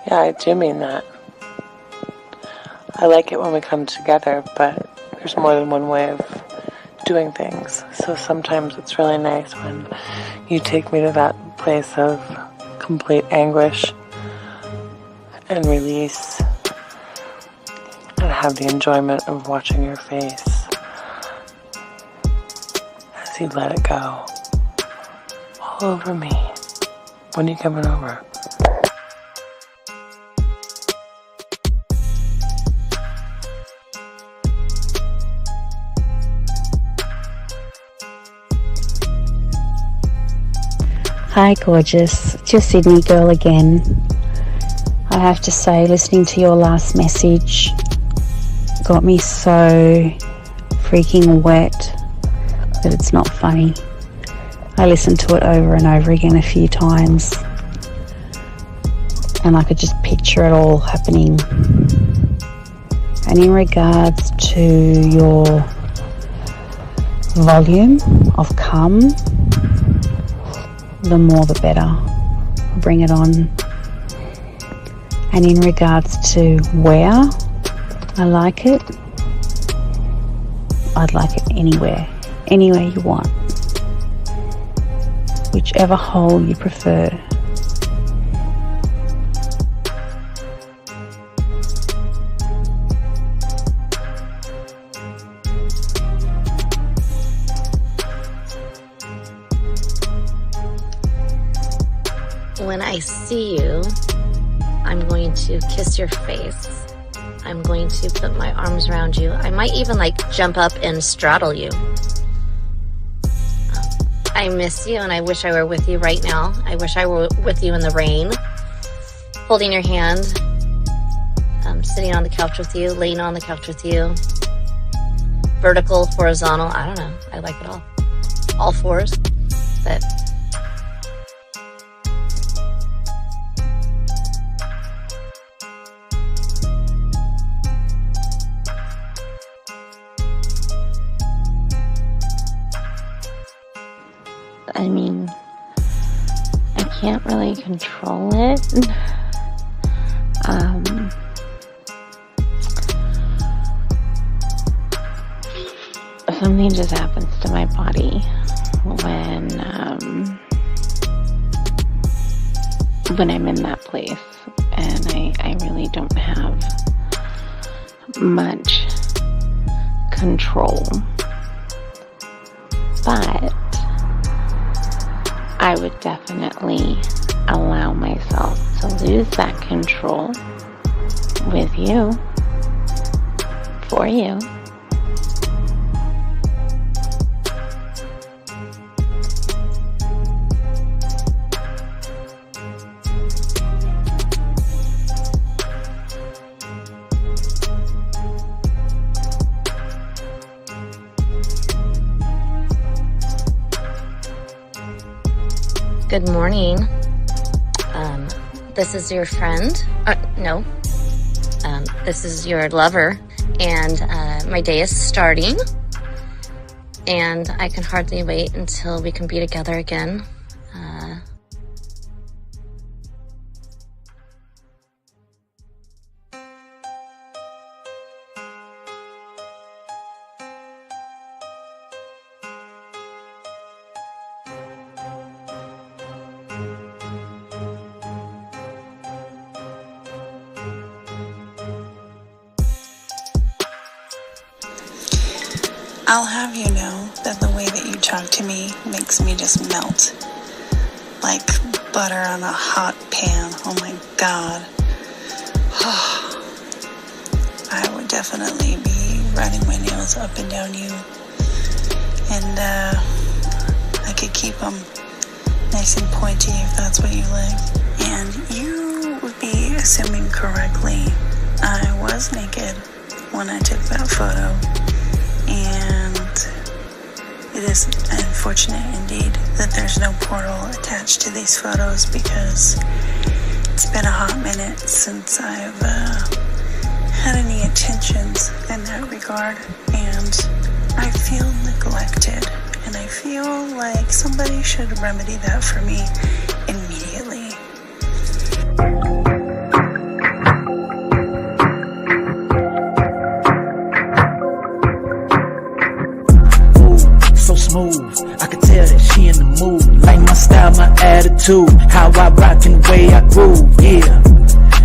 Yeah, I do mean that. I like it when we come together, but there's more than one way of doing things. So sometimes it's really nice when you take me to that place of complete anguish and release and have the enjoyment of watching your face as you let it go all over me. When are you coming over? Hi gorgeous, it's your Sydney girl again. I have to say, listening to your last message got me so freaking wet that it's not funny. I listened to it over and over again a few times and I could just picture it all happening. And in regards to your volume of come, the more the better. Bring it on. And in regards to where I like it, I'd like it anywhere you want, whichever hole you prefer. When I see you, I'm going to kiss your face. I'm going to put my arms around you. I might even jump up and straddle you. I miss you and I wish I were with you right now. I wish I were with you in the rain, holding your hand, sitting on the couch with you, laying on the couch with you, vertical, horizontal, I don't know. I like it all fours, but I mean, I can't really control it. Something just happens to my body when I'm in that place, and I really don't have much control. But I would definitely allow myself to lose that control with you, for you. Good morning. This is your friend. No. This is your lover. And my day is starting. And I can hardly wait until we can be together again. I'll have you know that the way that you talk to me makes me just melt. Like butter on a hot pan. Oh my God. I would definitely be running my nails up and down you. And I could keep them nice and pointy if that's what you like. And you would be assuming correctly. I was naked when I took that photo. And it is unfortunate indeed that there's no portal attached to these photos, because it's been a hot minute since I've had any intentions in that regard, and I feel neglected, and I feel like somebody should remedy that for me immediately. attitude, how I rock and the way I groove, yeah.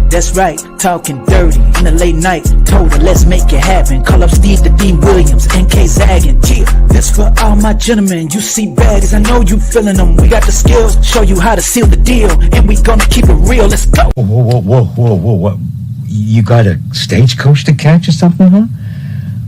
That's right, talking dirty in the late night. Told her, let's make it happen. Call up Steve the Dean Williams, NK Zaggin'. Yeah, this for all my gentlemen. You see baddies, I know you feeling them. We got the skills, show you how to seal the deal. And we gonna keep it real, let's go. Whoa. You got a stagecoach to catch or something, huh?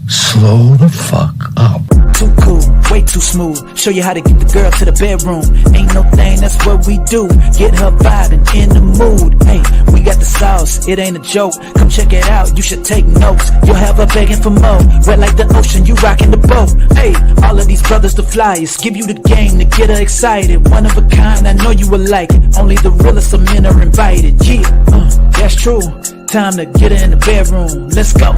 Slow the fuck up. Too cool, way too smooth. Show you how to get the girl to the bedroom. Ain't no thing, that's what we do. Get her vibing in the mood. Hey, we got the sauce, it ain't a joke. Come check it out, you should take notes. You'll have her begging for more. Wet like the ocean, you rocking the boat. Hey, all of these brothers the flyers. Give you the game to get her excited. One of a kind, I know you will like it. Only the realest of men are invited. Yeah, that's true. Time to get her in the bedroom. Let's go.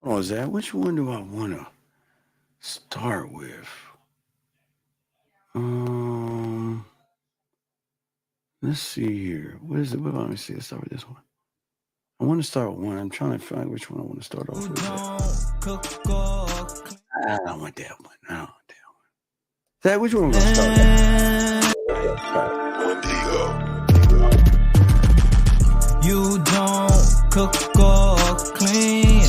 Oh, Zach, which one do I want to start with? Let's see here. What is it? Let me see. Let's start with this one. I want to start with one. I'm trying to find which one I want to start off with. I don't want that one. Zach, which one we going to start with? You don't cook or clean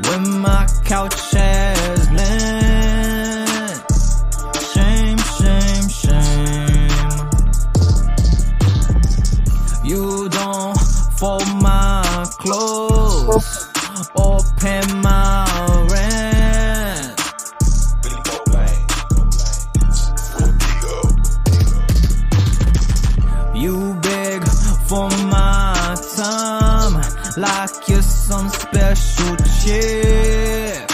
when my couch has lint. Shame. You don't fold my clothes or pay my rent. You beg for my time like you're some special chick.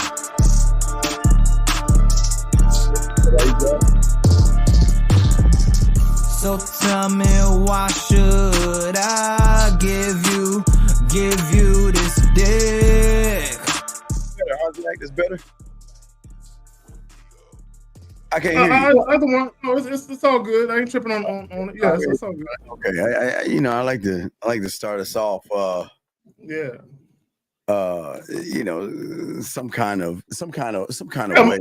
So tell me, why should I give you this dick? How's it like this better? I can't hear you. Other one, no, it's all good. I ain't tripping on it. Yeah, okay. It's all good. Okay, I like to start us off. Some kind of way.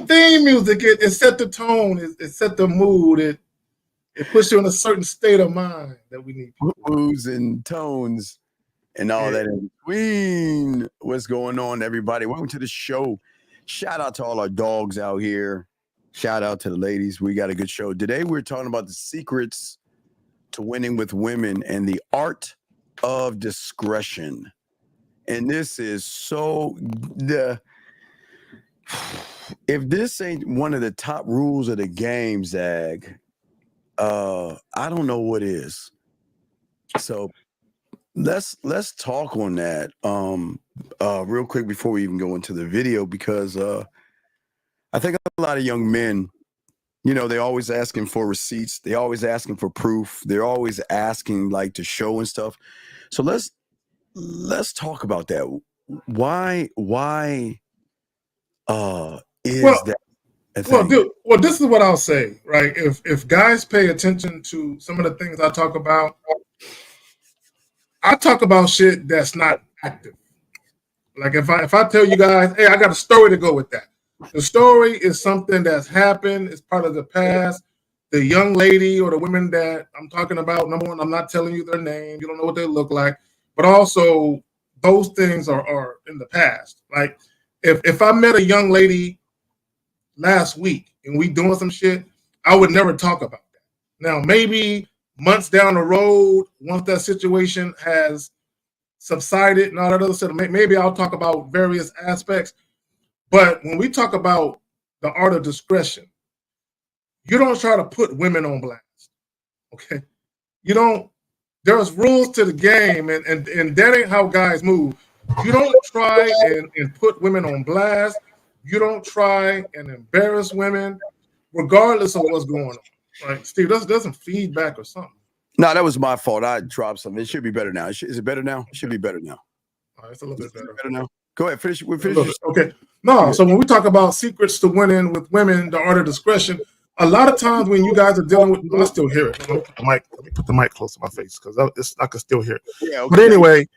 Theme music. It set the tone. It set the mood. It puts you in a certain state of mind that we need. Moods and tones and all that in between. What's going on, everybody? Welcome to the show. Shout out to all our dogs out here. Shout out to the ladies. We got a good show. Today we're talking about the secrets to winning with women and the art of discretion. And this is if this ain't one of the top rules of the game, Zag, I don't know what is. So let's talk on that real quick before we even go into the video, because I think a lot of young men, they're always asking for receipts, they're always asking for proof, they're always asking like to show and stuff. So let's talk about that. Why is that? Well, this is what I'll say, right? If guys pay attention to some of the things I talk about shit that's not active. Like if I tell you guys, hey, I got a story to go with that. The story is something that's happened. It's part of the past. The young lady or the women that I'm talking about, number one, I'm not telling you their name. You don't know what they look like. But also, those things are in the past. Like if I met a young lady last week and we doing some shit, I would never talk about that. Now, maybe months down the road, once that situation has subsided and all that other stuff, maybe I'll talk about various aspects. But when we talk about the art of discretion, you don't try to put women on blast, okay? You don't. There's rules to the game, and that ain't how guys move. You don't try and put women on blast. You don't try and embarrass women, regardless of what's going on. Right, Steve? There's some feedback or something. No, that was my fault. I dropped something. It should be better now. Is it better now? It should be better now. All right, it's a little bit better now. Go ahead. Finish. We'll finish. Okay. No, so when we talk about secrets to winning with women, the art of discretion, a lot of times when you guys are dealing with, I still hear it. Let me put the mic close to my face because I can still hear it. Yeah. Okay. But anyway,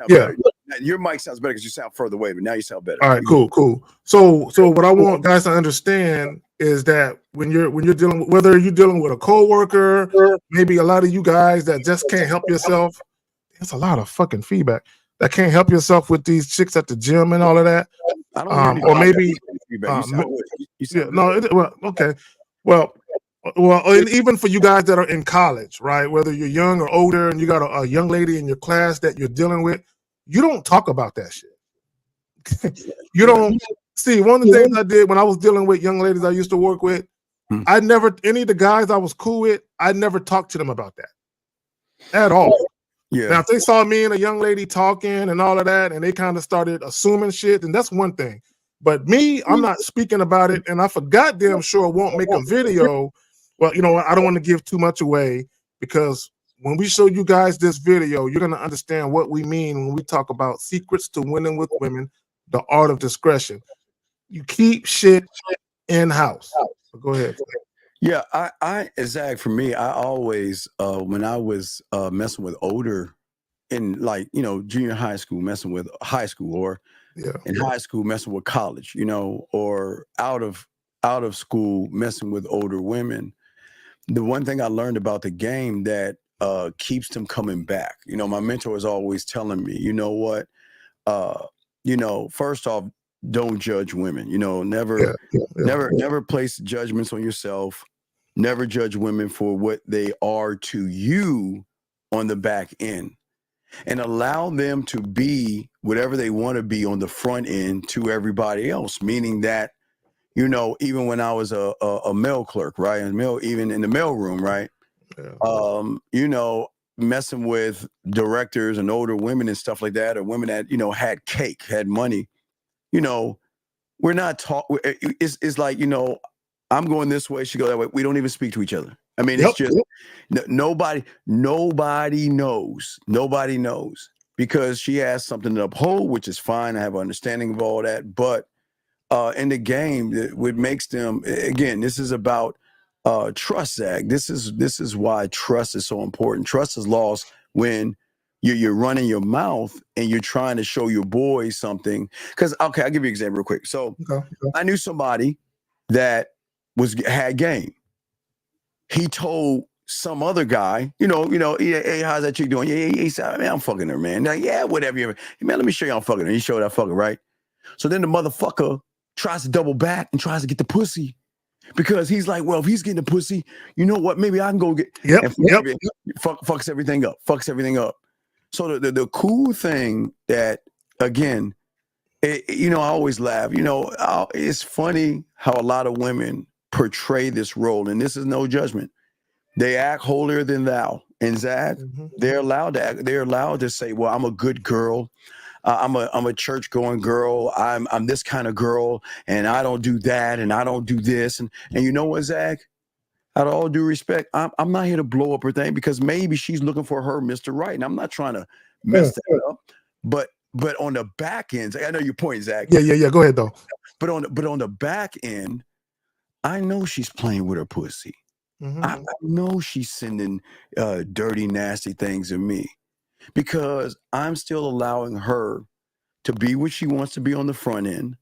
yeah. Your mic sounds better because you sound further away, but now you sound better. All right, cool. So what I want guys to understand is that when you're dealing, whether you're dealing with a coworker, maybe a lot of you guys that just can't help yourself. There's a lot of fucking feedback that can't help yourself with these chicks at the gym and all of that. I don't hear Or maybe okay. Well, and even for you guys that are in college, right? Whether you're young or older, and you got a young lady in your class that you're dealing with, you don't talk about that shit. You don't see. One of the things I did when I was dealing with young ladies I used to work with, I never, any of the guys I was cool with, I never talked to them about that at all. Yeah. Now, if they saw me and a young lady talking and all of that, and they kind of started assuming shit, then that's one thing. But me, I'm not speaking about it, and I for goddamn sure won't make a video. Well, you know what? I don't want to give too much away, because when we show you guys this video, you're going to understand what we mean when we talk about secrets to winning with women, the art of discretion. You keep shit in-house. Go ahead. Yeah, Zach, for me, I always, when I was messing with older in, like, you know, junior high school, messing with high school, or in high school, messing with college, you know, or out of school, messing with older women. The one thing I learned about the game that keeps them coming back, you know, my mentor is always telling me, you know what, you know, first off, don't judge women, you know, never place judgments on yourself. Never judge women for what they are to you on the back end, and allow them to be whatever they want to be on the front end to everybody else. Meaning that, you know, even when I was a mail clerk, right, and even in the mail room, right, you know, messing with directors and older women and stuff like that, or women that, you know, had cake, had money, you know, we're not talking. It's like, you know, I'm going this way, she go that way. We don't even speak to each other. I mean, it's just nobody knows. Nobody knows, because she has something to uphold, which is fine. I have an understanding of all that. But in the game, what makes them, again, this is about trust, Zach. This is why trust is so important. Trust is lost when you're running your mouth and you're trying to show your boys something. Because, okay, I'll give you an example real quick. So I knew somebody that had game. He told some other guy, you know, hey, how's that chick doing? Yeah, he said, man, I'm fucking her, man. Like, yeah, whatever. Man, let me show you I'm fucking her. He showed that fucker, right? So then the motherfucker tries to double back and tries to get the pussy, because he's like, well, if he's getting the pussy, you know what? Maybe I can go get. Fucks everything up. Fucks everything up. So the cool thing that, again, you know, I always laugh. You know, it's funny how a lot of women portray this role, and this is no judgment. They act holier than thou, and Zach, they're allowed to act. They're allowed to say, "Well, I'm a good girl. I'm a church going girl. I'm this kind of girl, and I don't do that, and I don't do this." And you know what, Zach? Out of all due respect, I'm not here to blow up her thing, because maybe she's looking for her Mr. Right, and I'm not trying to mess that up. But on the back end, I know your point, Zach. Yeah. Go ahead though. But on the back end, I know she's playing with her pussy. I know she's sending dirty, nasty things to me, because I'm still allowing her to be what she wants to be on the front end,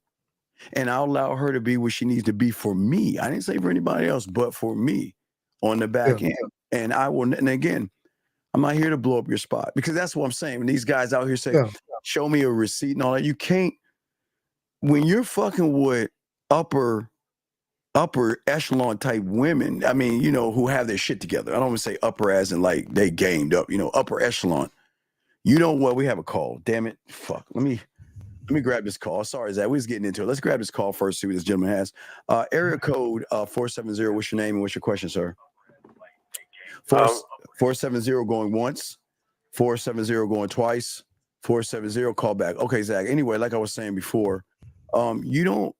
and I'll allow her to be what she needs to be for me. I didn't say for anybody else, but for me on the back end. And I will. And again, I'm not here to blow up your spot, because that's what I'm saying. When these guys out here say, show me a receipt and all that, you can't. When you're fucking with upper echelon type women, I mean, you know, who have their shit together. I don't want to say upper as in like they gamed up, you know, upper echelon. You know what? We have a call. Damn it. Fuck. Let me grab this call. Sorry, Zach. We was getting into it. Let's grab this call first, see what this gentleman has. Area code 470. What's your name and what's your question, sir? 470 going once, 470 going twice, 470 call back. Okay, Zach. Anyway, like I was saying before, you don't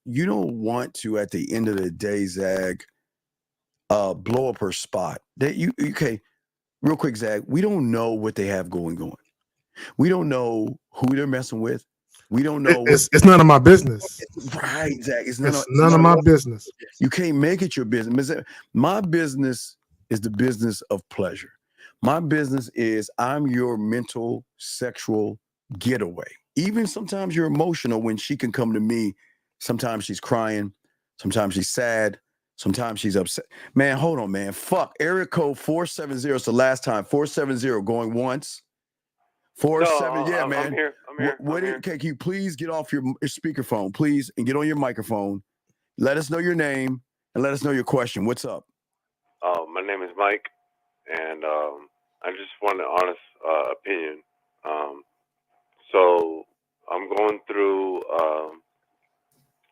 want to, at the end of the day, Zach, blow up her spot. Okay, real quick, Zach, we don't know what they have going on. We don't know who they're messing with. We don't know. It's none of my business. Right, Zach. It's none of my business. You can't make it your business. My business is the business of pleasure. My business is I'm your mental sexual getaway. even sometimes you're emotional when she can come to me. Sometimes she's crying, sometimes she's sad, sometimes she's upset. Man, hold on, man. Fuck. Area code 470 is the last time. 470 going once. 47. Yeah, man. I'm here. Okay, can you please get off your speakerphone, please, and get on your microphone? Let us know your name and let us know your question. What's up? My name is Mike, and I just want an honest opinion. So I'm going through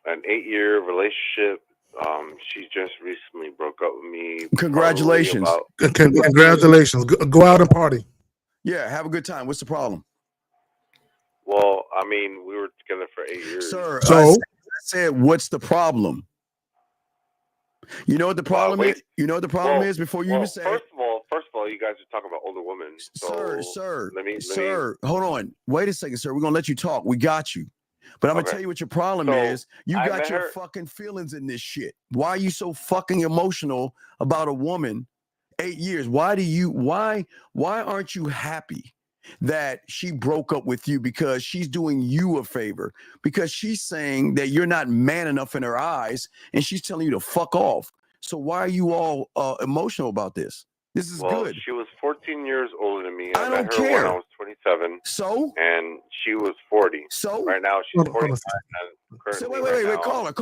an 8-year relationship. She just recently broke up with me. Congratulations. Congratulations. Go out and party. Yeah, have a good time. What's the problem? Well, I mean, we were together for 8 years. Sir, So I said, what's the problem? You know what the problem is? You know what the problem is before you even say First of all, you guys are talking about older women. So sir, hold on. Wait a second, sir. We're gonna let you talk. We got you. But I'm gonna tell you what your problem is. You got your fucking feelings in this shit. Why are you so fucking emotional about a woman? 8 years. Why aren't you happy that she broke up with you? Because she's doing you a favor, because she's saying that you're not man enough in her eyes, and she's telling you to fuck off. So why are you all emotional about this? This is good. She was 14 years older than me. I met don't her care. when I was 27. So? And she was 40. So? Right now she's 45. So wait, caller.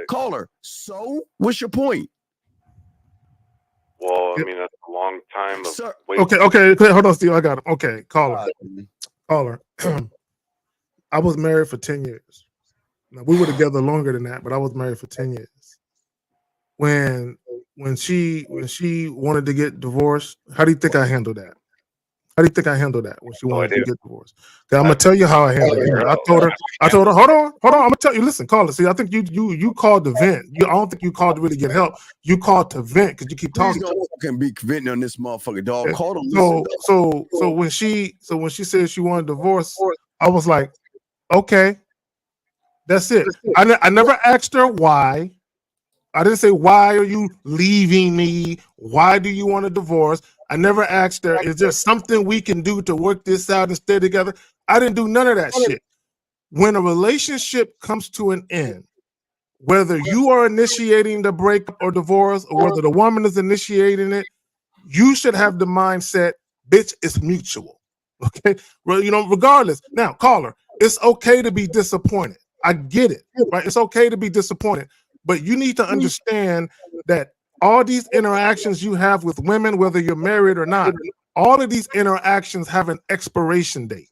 Caller. So what's your point? Well, I mean, that's a long time of waiting. Okay, hold on, Steve. I got him. Okay, caller. I was married for 10 years. Now, we were together longer than that, but I was married for 10 years. When she wanted to get divorced, how do you think I handled that? How do you think I handled that when she wanted to get divorced? Okay, I'm gonna tell you how I handled it. I told her, hold on. I'm gonna tell you. Listen, caller. See, I think you called to vent. I don't think you called to really get help. You called to vent because you keep talking. Please don't fucking be venting on this motherfucker, dog. Okay. Call them. So when she said she wanted divorce, I was like, okay, that's it. I never asked her why. I didn't say, why are you leaving me? Why do you want a divorce? I never asked her, is there something we can do to work this out and stay together? I didn't do none of that shit. When a relationship comes to an end, whether you are initiating the breakup or divorce, or whether the woman is initiating it, you should have the mindset, bitch, it's mutual. Okay? Well, regardless. Now, caller, it's okay to be disappointed. I get it, right? It's okay to be disappointed. But you need to understand that all these interactions you have with women, whether you're married or not, all of these interactions have an expiration date.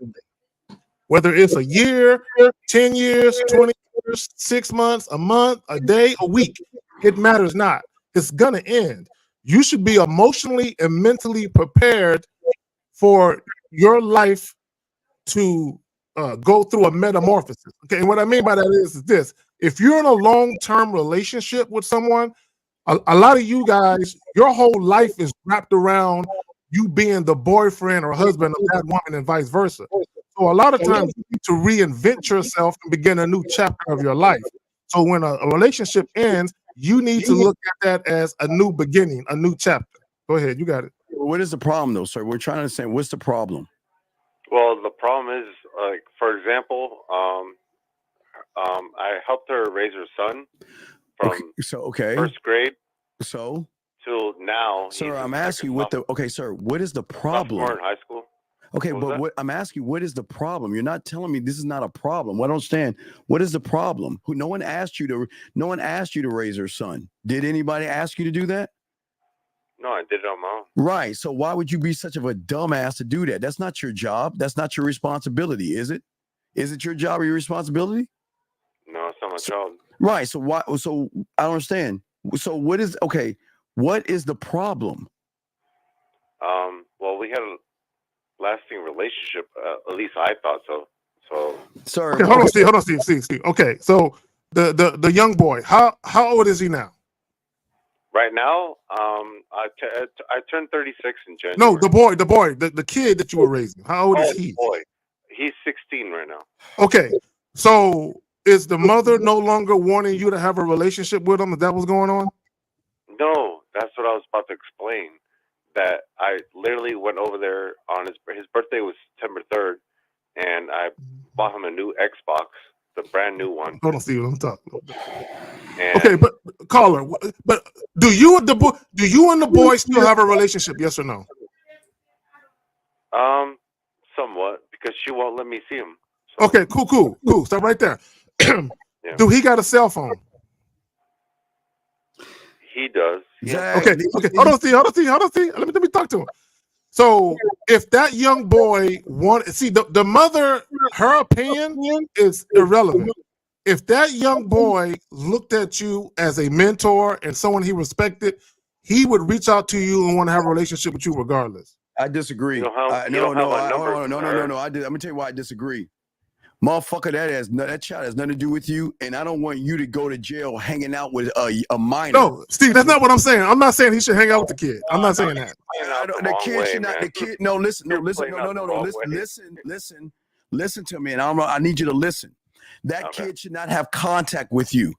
Whether it's a year, 10 years, 20 years, 6 months, a month, a day, a week, it matters not. It's going to end. You should be emotionally and mentally prepared for your life to go through a metamorphosis. Okay, and what I mean by that is this. If you're in a long-term relationship with someone, a lot of you guys, your whole life is wrapped around you being the boyfriend or husband of that woman and vice versa. So a lot of times you need to reinvent yourself and begin a new chapter of your life. So when a relationship ends, you need to look at that as a new beginning, a new chapter. Go ahead, you got it. What is the problem though, sir? We're trying to understand what's the problem. Well, the problem is, like, for example, I helped her raise her son from first grade till now. Sir, I'm asking you sir, what is the problem? Sophomore in high school. Okay, but what I'm asking you, what is the problem? You're not telling me this is not a problem. Well, I don't understand. What is the problem? No one asked you to raise her son. Did anybody ask you to do that? No, I did it on my own. Right. So why would you be such of a dumbass to do that? That's not your job. That's not your responsibility, is it? Is it your job or your responsibility? No, it's not my job. Right. So why? So I don't understand. So what is the problem? Well, we had a lasting relationship. At least I thought so. So, sir, okay, hold on, Steve. Okay, so the young boy, how old is he now? Right now, I turned 36 in January. No, the boy, the kid that you were raising. How old is he? Boy, he's 16 right now. Okay, so is the mother no longer wanting you to have a relationship with him? Is that what's going on? No, that's what I was about to explain. That I literally went over there on his birthday was September 3rd, and I bought him a new Xbox, the brand new one. Hold on, Steve. I'm talking. And Okay, but caller, but do you and the boy still have a relationship? Yes or no? somewhat, because she won't let me see him. So, Okay, cool. Stop right there. yeah. Do he got a cell phone? He does. Okay. Hold on, Steve. Let me talk to him. So if that young boy the mother, her opinion is irrelevant. If that young boy looked at you as a mentor and someone he respected, he would reach out to you and want to have a relationship with you regardless. I disagree. You No. don't have my number. I'm gonna tell you why I disagree. Motherfucker, that child has nothing to do with you, and I don't want you to go to jail hanging out with a minor. No, Steve, that's not what I'm saying. I'm not saying he should hang out with the kid. I'm not saying that. The kid should not. The kid. No, listen. Listen to me, and I need you to listen. That kid should not have contact with you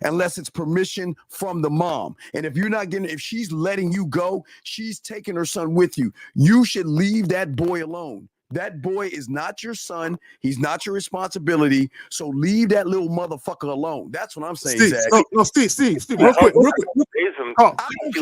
unless it's permission from the mom. And if she's letting you go, she's taking her son with you. You should leave that boy alone. That boy is not your son. He's not your responsibility. So leave that little motherfucker alone. That's what I'm saying, Steve, Zach. Steve, real quick.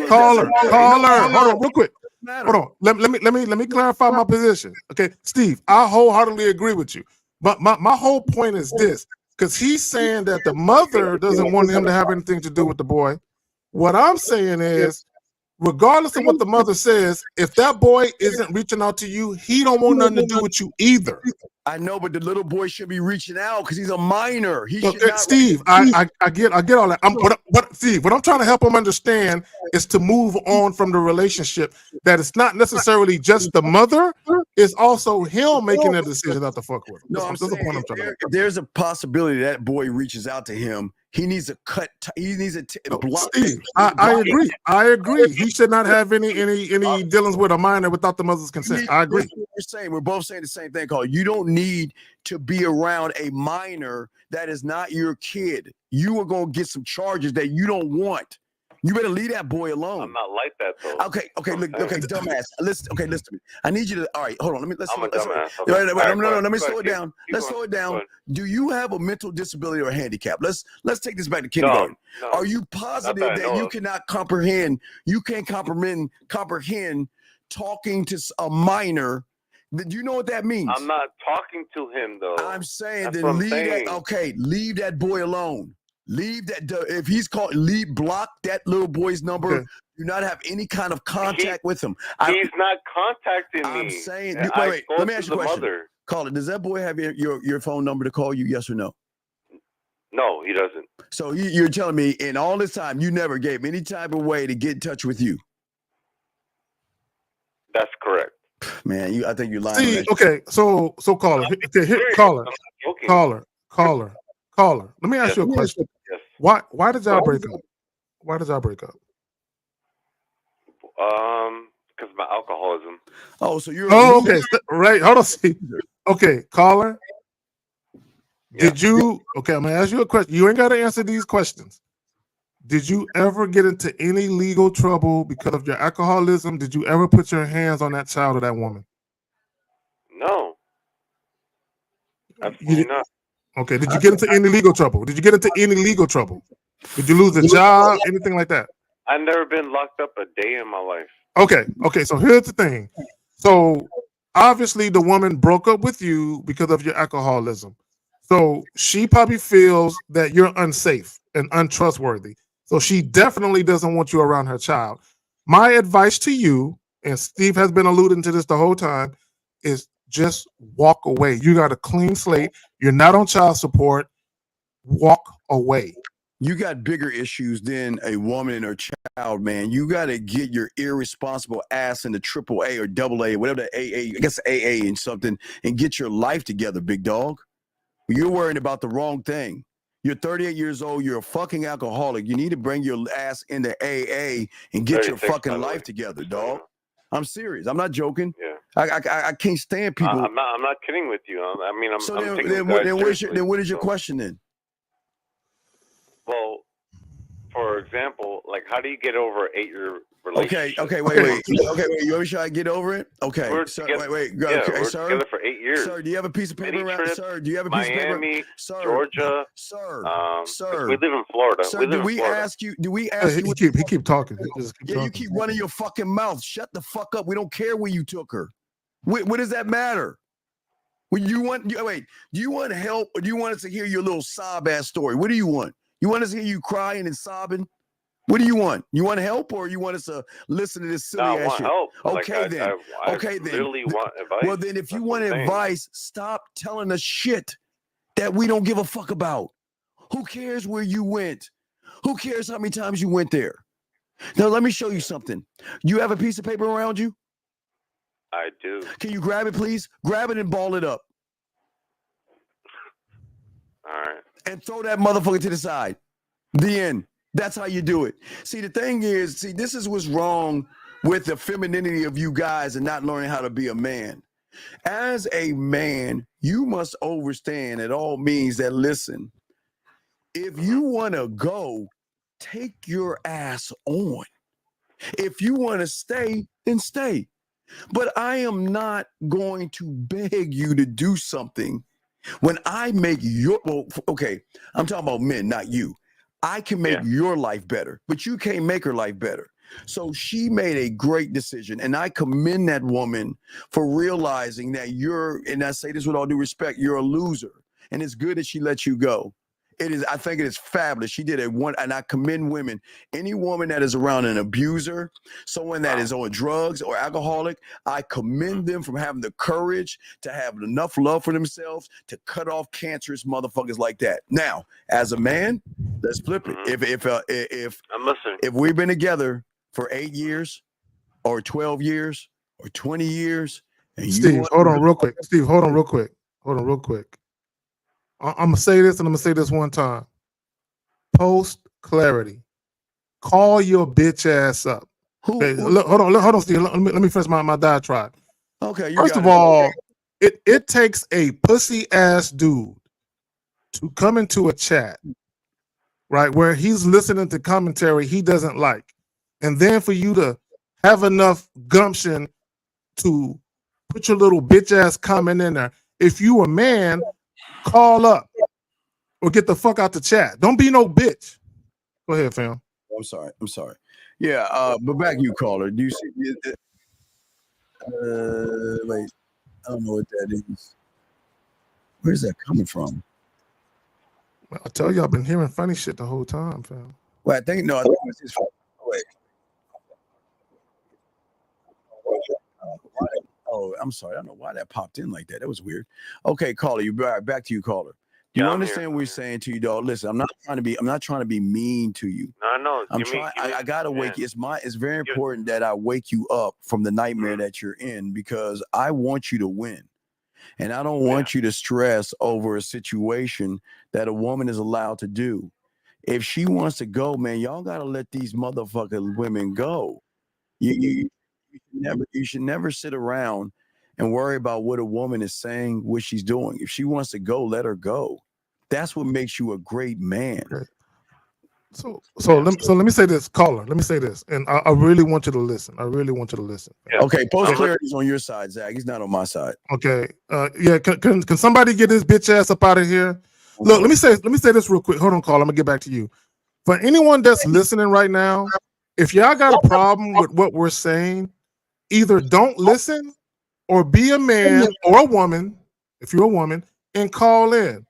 Caller. Hold on, real quick. Hold on. Let me clarify my position. Okay, Steve, I wholeheartedly agree with you. But my whole point is this, because he's saying that the mother doesn't want him to have anything to do with the boy. What I'm saying is, regardless of what the mother says, if that boy isn't reaching out to you, he don't want nothing to do with you either. I know, but the little boy should be reaching out because he's a minor. Steve, I get all that. Steve, what I'm trying to help him understand is to move on from the relationship. That it's not necessarily just the mother; it's also him making a decision not to fuck with him. No, that's the point I'm trying to make. There's a possibility that boy reaches out to him. He needs to block. Steve, I agree. He should not have any dealings with a minor without the mother's consent. I agree. We're both saying the same thing, Carl. You don't need to be around a minor that is not your kid. You are going to get some charges that you don't want. You better leave that boy alone. I'm not like that though. Okay, dumbass. Listen to me. I need you to. All right, hold on. Let me slow it down. Let's slow it down. Do you have a mental disability or a handicap? Let's take this back to kindergarten. No, are you positive that you cannot comprehend? You can't comprehend talking to a minor. Do you know what that means? I'm not talking to him though. I'm saying then leave that boy alone. Leave that. If he's called, block that little boy's number. Okay. Do not have any kind of contact with him. He's not contacting me. I'm saying, wait. Let me ask you a question. Caller, does that boy have your phone number to call you? Yes or no? No, he doesn't. So you're telling me in all this time you never gave him any type of way to get in touch with you? That's correct. Man, I think you're lying. See, okay, so caller, caller. Let me ask you a question. Yes. Why did y'all break up? Why did y'all break up? Because of my alcoholism. Oh, so you're okay. Right. Hold on. See. Okay, caller. Yeah. Did you? Okay, I'm gonna ask you a question. You ain't got to answer these questions. Did you ever get into any legal trouble because of your alcoholism? Did you ever put your hands on that child or that woman? No. Absolutely not. Okay. Did you get into any legal trouble? Did you lose a job? Anything like that? I've never been locked up a day in my life. Okay. So here's the thing. So obviously the woman broke up with you because of your alcoholism. So she probably feels that you're unsafe and untrustworthy. So she definitely doesn't want you around her child. My advice to you, and Steve has been alluding to this the whole time, is just walk away. You got a clean slate. You're not on child support. Walk away. You got bigger issues than a woman and her child, man. You got to get your irresponsible ass into AAA or AA, whatever the AA, I guess AA and something, and get your life together, big dog. You're worrying about the wrong thing. You're 38 years old. You're a fucking alcoholic. You need to bring your ass into AA and get your fucking life together, dog. I'm serious. I'm not joking. Yeah. I can't stand people. I'm not kidding with you. I mean, I'm then what is your question then? Well, for example, like Like, how do you get over an 8-year relationship? Okay, wait. You want me to try to get over it? Okay, We're sir, together, wait, we're sir. together for 8 years. Sir, do you have a piece of paper around? Trips, Sir, do you have a piece Miami, of paper? Sir, Georgia. Sir, 'cause we live in Florida. Sir, do we ask you? He keep talking. You keep running your fucking mouth. Shut the fuck up. We don't care where you took her. What does that matter? Do you want help, or do you want us to hear your little sob ass story? What do you want? You want us to hear you crying and sobbing? What do you want? You want help, or you want us to listen to this silly ass shit? Help. Okay, like, then. I then. Literally want advice. Well, then, if you want advice, stop telling us shit that we don't give a fuck about. Who cares where you went? Who cares how many times you went there? Now, let me show you something. You have a piece of paper around you? I do. Can you grab it, please? Grab it and ball it up. All right. And throw that motherfucker to the side. The end. That's how you do it. See, the thing is, this is what's wrong with the femininity of you guys and not learning how to be a man. As a man, you must understand at all means that, listen, if you want to go, take your ass on. If you want to stay, then stay. But I am not going to beg you to do something when I make I'm talking about men, not you. I can make your life better, but you can't make her life better. So she made a great decision, and I commend that woman for realizing that and I say this with all due respect, you're a loser, and it's good that she let you go. I think it is fabulous. She did and I commend women. Any woman that is around an abuser, someone that is on drugs or alcoholic, I commend them from having the courage to have enough love for themselves to cut off cancerous motherfuckers like that. Now, as a man, let's flip it. I'm listening. If we've been together for 8 years or 12 years or 20 years, and Steve, hold on real quick. I'm going to say this, and I'm going to say this one time. Post clarity. Call your bitch ass up. Okay, hold on, Steve. Let me finish my diatribe. Okay. First of all, it takes a pussy ass dude to come into a chat, right, where he's listening to commentary he doesn't like, and then for you to have enough gumption to put your little bitch ass comment in there. If you a man, call up or get the fuck out the chat. Don't be no bitch. Go ahead, fam. I'm sorry. Yeah, but back you, caller. Do you see? Wait, I don't know what that is. Where's that coming from? I tell you, I've been hearing funny shit the whole time, fam. Well, I think it was his fault. Wait. Oh, I'm sorry. I don't know why that popped in like that. That was weird. Okay, caller, back to you, caller. Do you understand what we're saying to you, dog? Listen, I'm not trying to be mean to you. No. I gotta wake you. It's very important that I wake you up from the nightmare that you're in, because I want you to win. And I don't want you to stress over a situation that a woman is allowed to do. If she wants to go, man, y'all gotta let these motherfucking women go. You should never sit around and worry about what a woman is saying, what she's doing. If she wants to go, let her go. That's what makes you a great man. Okay. So let me say this, caller. Let me say this, and I really want you to listen. Yeah. Okay, post clarity's on your side, Zach. He's not on my side. Okay. Can somebody get this bitch ass up out of here? Okay. Look, let me say this real quick. Hold on, caller. I'm gonna get back to you. For anyone that's listening right now, if y'all got a problem with what we're saying, either don't listen or be a man or a woman, if you're a woman, and call in.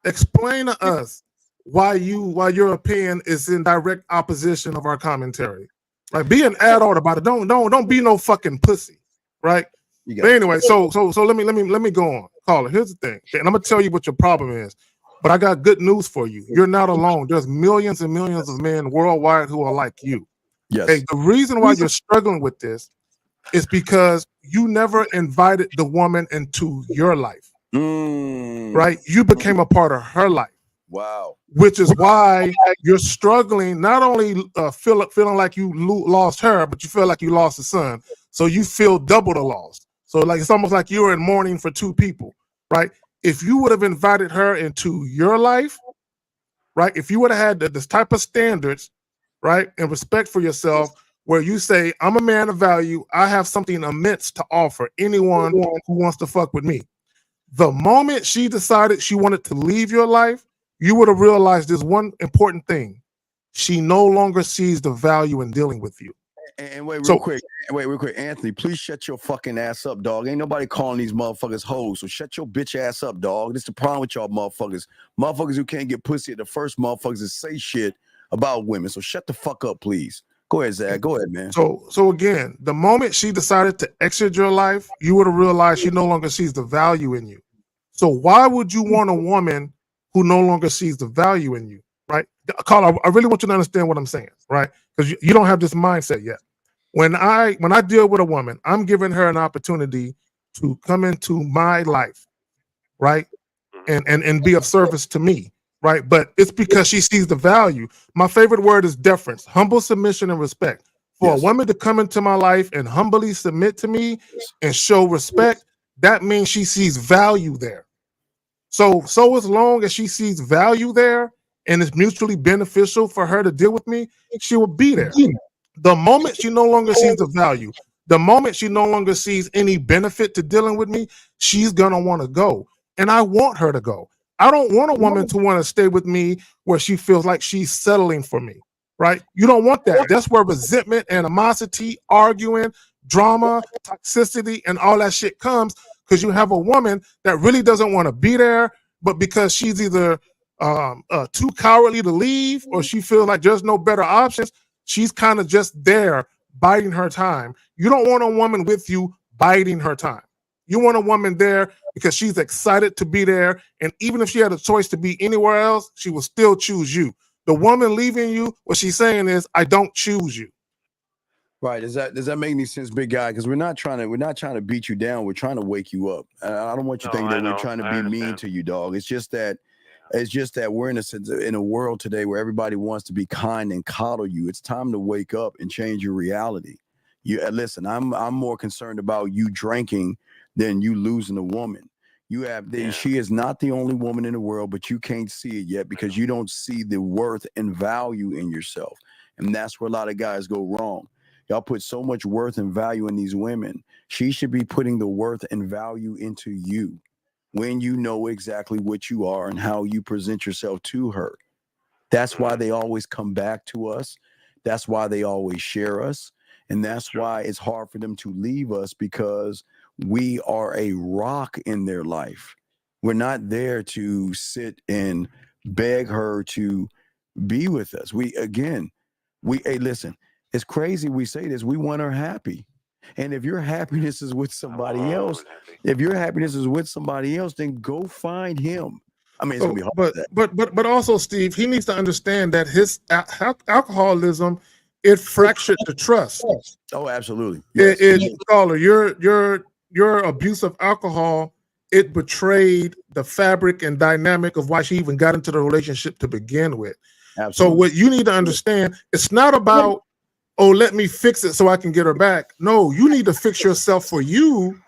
Explain to us why your opinion is in direct opposition of our commentary. Like, be an adult about it. Don't be no fucking pussy, right? But anyway, so let me go on. Caller, here's the thing, and I'm gonna tell you what your problem is. But I got good news for you. You're not alone. There's millions and millions of men worldwide who are like you. Yes. Okay, the reason why you're struggling with this is because you never invited the woman into your life. Right? You became a part of her life. Wow. Which is why you're struggling, not only feeling like you lost her, but you feel like you lost a son. So you feel double the loss. So like it's almost like you're in mourning for two people, right? If you would have invited her into your life, right? If you would have had this type of standards, right? And respect for yourself, where you say, I'm a man of value. I have something immense to offer anyone who wants to fuck with me. The moment she decided she wanted to leave your life, you would have realized this one important thing. She no longer sees the value in dealing with you. And wait real quick, Anthony, please shut your fucking ass up, dog. Ain't nobody calling these motherfuckers hoes, so shut your bitch ass up, dog. This is the problem with y'all motherfuckers. Motherfuckers who can't get pussy are the first motherfuckers to say shit about women, so shut the fuck up, please. Go ahead, Zach. Go ahead, man. So again, the moment she decided to exit your life, you would have realized she no longer sees the value in you. So why would you want a woman who no longer sees the value in you, right? Carl, I really want you to understand what I'm saying, right? Because you don't have this mindset yet. When I deal with a woman, I'm giving her an opportunity to come into my life, right? And be of service to me, right? But it's because she sees the value. My favorite word is deference, humble submission and respect. For a woman to come into my life and humbly submit to me and show respect, that means she sees value there. So as long as she sees value there and it's mutually beneficial for her to deal with me, she will be there. The moment she no longer sees the value, the moment she no longer sees any benefit to dealing with me, she's gonna want to go. And I want her to go. I don't want a woman to want to stay with me where she feels like she's settling for me, right? You don't want that. That's where resentment, animosity, arguing, drama, toxicity, and all that shit comes, because you have a woman that really doesn't want to be there, but because she's either too cowardly to leave or she feels like there's no better options, she's kind of just there biding her time. You don't want a woman with you biding her time. You want a woman there because she's excited to be there. And even if she had a choice to be anywhere else, she will still choose you. The woman leaving you, what she's saying is, I don't choose you. Right. Does that make any sense, big guy? Because we're not trying to beat you down. We're trying to wake you up. I don't want you to think that we're trying to be mean to you, dog. It's just that we're in a world today where everybody wants to be kind and coddle you. It's time to wake up and change your reality. Listen, I'm more concerned about you drinking than you losing a woman. She is not the only woman in the world, but you can't see it yet because you don't see the worth and value in yourself. And that's where a lot of guys go wrong. Y'all put so much worth and value in these women. She should be putting the worth and value into you when you know exactly what you are and how you present yourself to her. That's why they always come back to us. That's why they always share us. And that's why it's hard for them to leave us, because we are a rock in their life. We're not there to sit and beg her to be with us. Hey, listen, it's crazy we say this. We want her happy. And if your happiness is with somebody else, then go find him. I mean, it's gonna be hard. But also, Steve, he needs to understand that his alcoholism, it fractured the trust. Oh, absolutely. Yes. Caller, your abuse of alcohol, it betrayed the fabric and dynamic of why she even got into the relationship to begin with. Absolutely. So what you need to understand, it's not about, oh, let me fix it so I can get her back. No, you need to fix yourself for you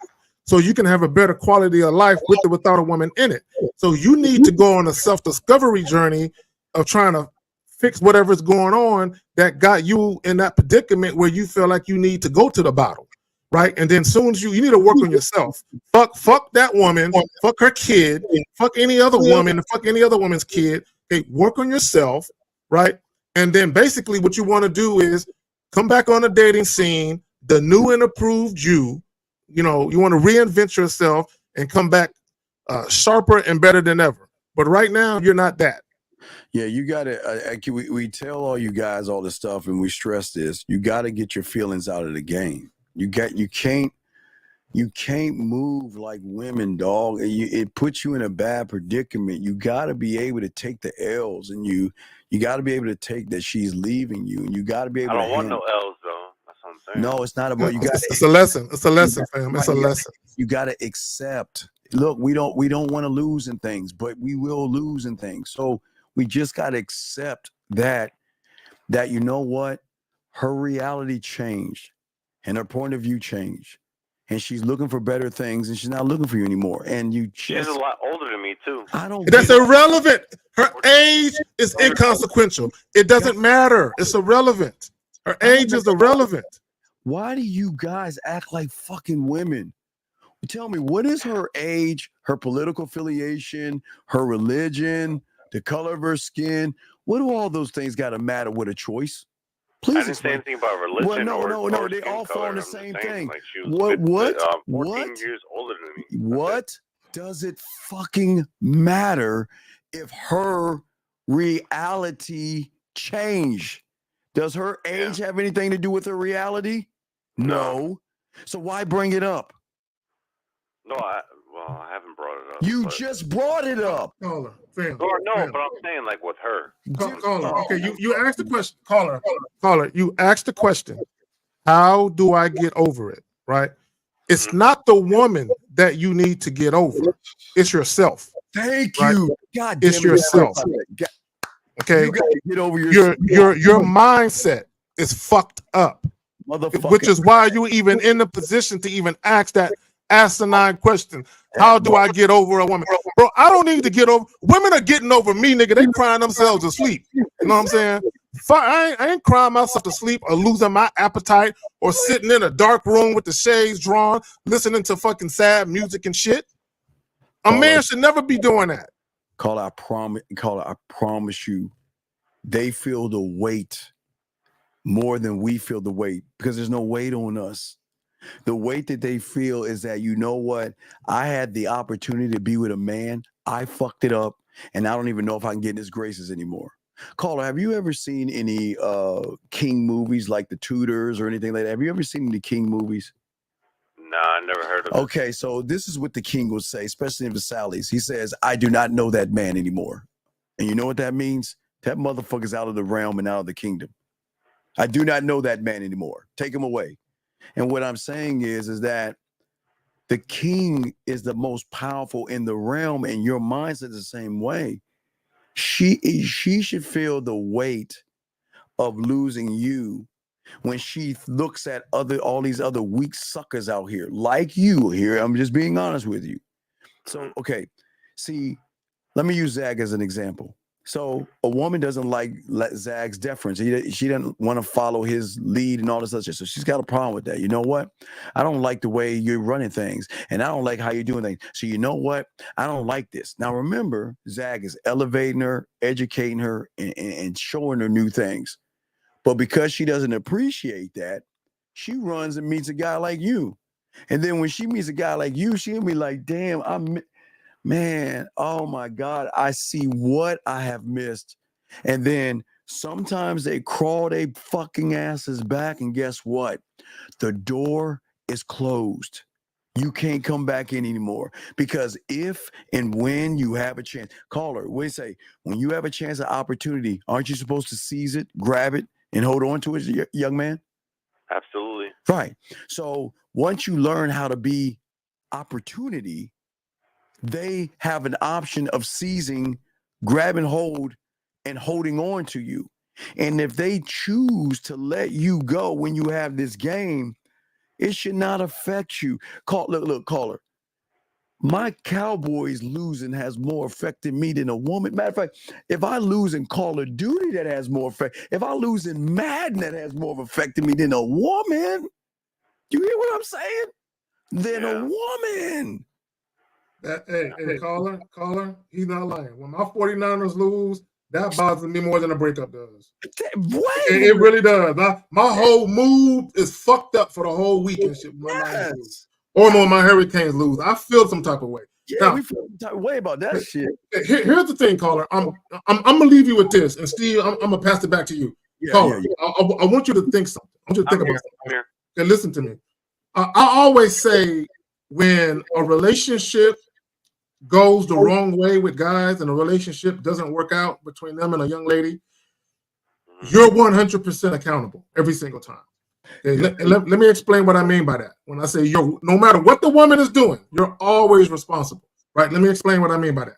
so you can have a better quality of life with or without a woman in it. So you need to go on a self-discovery journey of trying to fix whatever's going on that got you in that predicament where you feel like you need to go to the bottom, right? And then soon as you need to work on yourself. Fuck that woman, fuck her kid, fuck any other woman, fuck any other woman's kid. Okay, work on yourself, right? And then basically what you want to do is come back on the dating scene, the new and approved you. You know, you want to reinvent yourself and come back sharper and better than ever. But right now, you're not that. Yeah, you got to, we tell all you guys all this stuff and we stress this. You got to get your feelings out of the game. You can't move like women, dog. It puts you in a bad predicament. You got to be able to take the L's, and you got to be able to take that she's leaving you, and you got to be able to. I don't want no L's though. That's what I'm saying. No, it's not about you. It's a lesson. It's a lesson, fam. It's a lesson. You got to accept. Look, we don't want to lose in things, but we will lose in things. So we just got to accept that you know what, her reality changed and her point of view changed. and she's looking for better things, and she's not looking for you anymore. And you She's a just, lot older than me too. I don't. That's get- irrelevant. Her age is inconsequential. It doesn't matter. It's irrelevant. Her age is irrelevant. Why do you guys act like fucking women? Tell me, what is her age, her political affiliation, her religion, the color of her skin? What do all those things got to matter with a choice? I Please didn't say explain. anything about religion. Well, no, or they skin all fall color. in the I'm same just saying, thing. Like she was 14 years older than me. What does it fucking matter if her reality change? Does her age have anything to do with her reality? No. So why bring it up? No, I haven't brought it up. You just brought it up. Caller, fam. Or no, fam. but I'm saying like with her. Caller. Okay, you asked the question. Caller, you asked the question. How do I get over it? Right? It's not the woman that you need to get over. It's yourself. Thank right? you. God It's damn it. yourself. Okay. You gotta get over your mindset is fucked up. Motherfucker. Which is why you even in the position to even ask that asinine question. How do I get over a woman? Bro, I don't need to get over. Women are getting over me, nigga. They crying themselves to sleep. You know what I'm saying? I ain't crying myself to sleep or losing my appetite or sitting in a dark room with the shades drawn, listening to fucking sad music and shit. A man should never be doing that. I promise you, they feel the weight more than we feel the weight because there's no weight on us. The weight that they feel is that, you know what? I had the opportunity to be with a man. I fucked it up, and I don't even know if I can get in his graces anymore. Caller, have you ever seen any King movies like The Tudors or anything like that? Have you ever seen any King movies? Nah, I never heard of it. Okay, so this is what the king will say, especially in the Sallies. He says, I do not know that man anymore. And you know what that means? That motherfucker's out of the realm and out of the kingdom. I do not know that man anymore. Take him away. And what I'm saying is that the king is the most powerful in the realm, and your mindset is the same way. She should feel the weight of losing you when she looks at all these other weak suckers out here, like you here. I'm just being honest with you. So, okay, see, let me use Zag as an example. So a woman doesn't like Zag's deference. She doesn't want to follow his lead and all this other shit. So she's got a problem with that. You know what? I don't like the way you're running things, and I don't like how you're doing things. So you know what? I don't like this. Now remember, Zag is elevating her, educating her, and showing her new things. But because she doesn't appreciate that, she runs and meets a guy like you. And then when she meets a guy like you, she'll be like, damn, man, oh my God, I see what I have missed. And then sometimes they crawl their fucking asses back, and guess what? The door is closed. You can't come back in anymore, because if and when you have a chance, caller, we say, when you have a chance, of opportunity, aren't you supposed to seize it, grab it, and hold on to it, young man? Absolutely. Right. So once you learn how to be opportunity, they have an option of seizing, grabbing hold, and holding on to you. And if they choose to let you go when you have this game, it should not affect you. Look, caller. My Cowboys losing has more affected me than a woman. Matter of fact, if I lose in Call of Duty, that has more effect. If I lose in Madden, that has more of affected me than a woman. You hear what I'm saying? Than a woman. Hey, caller, he's not lying. When my 49ers lose, that bothers me more than a breakup does. What? It really does. My whole mood is fucked up for the whole week and shit. Or when my Hurricanes lose, I feel some type of way. Yeah, now, we feel some type of way about that shit. Here's the thing, caller. I'm gonna leave you with this, and Steve, I'm gonna pass it back to you. Yeah, caller, yeah. I want you to think something. I want you to think about something. And listen to me. I always say, when a relationship goes the wrong way with guys and a relationship doesn't work out between them and a young lady, you're 100% accountable every single time. Okay, let me explain what I mean by that. When I say no matter what the woman is doing, you're always responsible, right? Let me explain what I mean by that.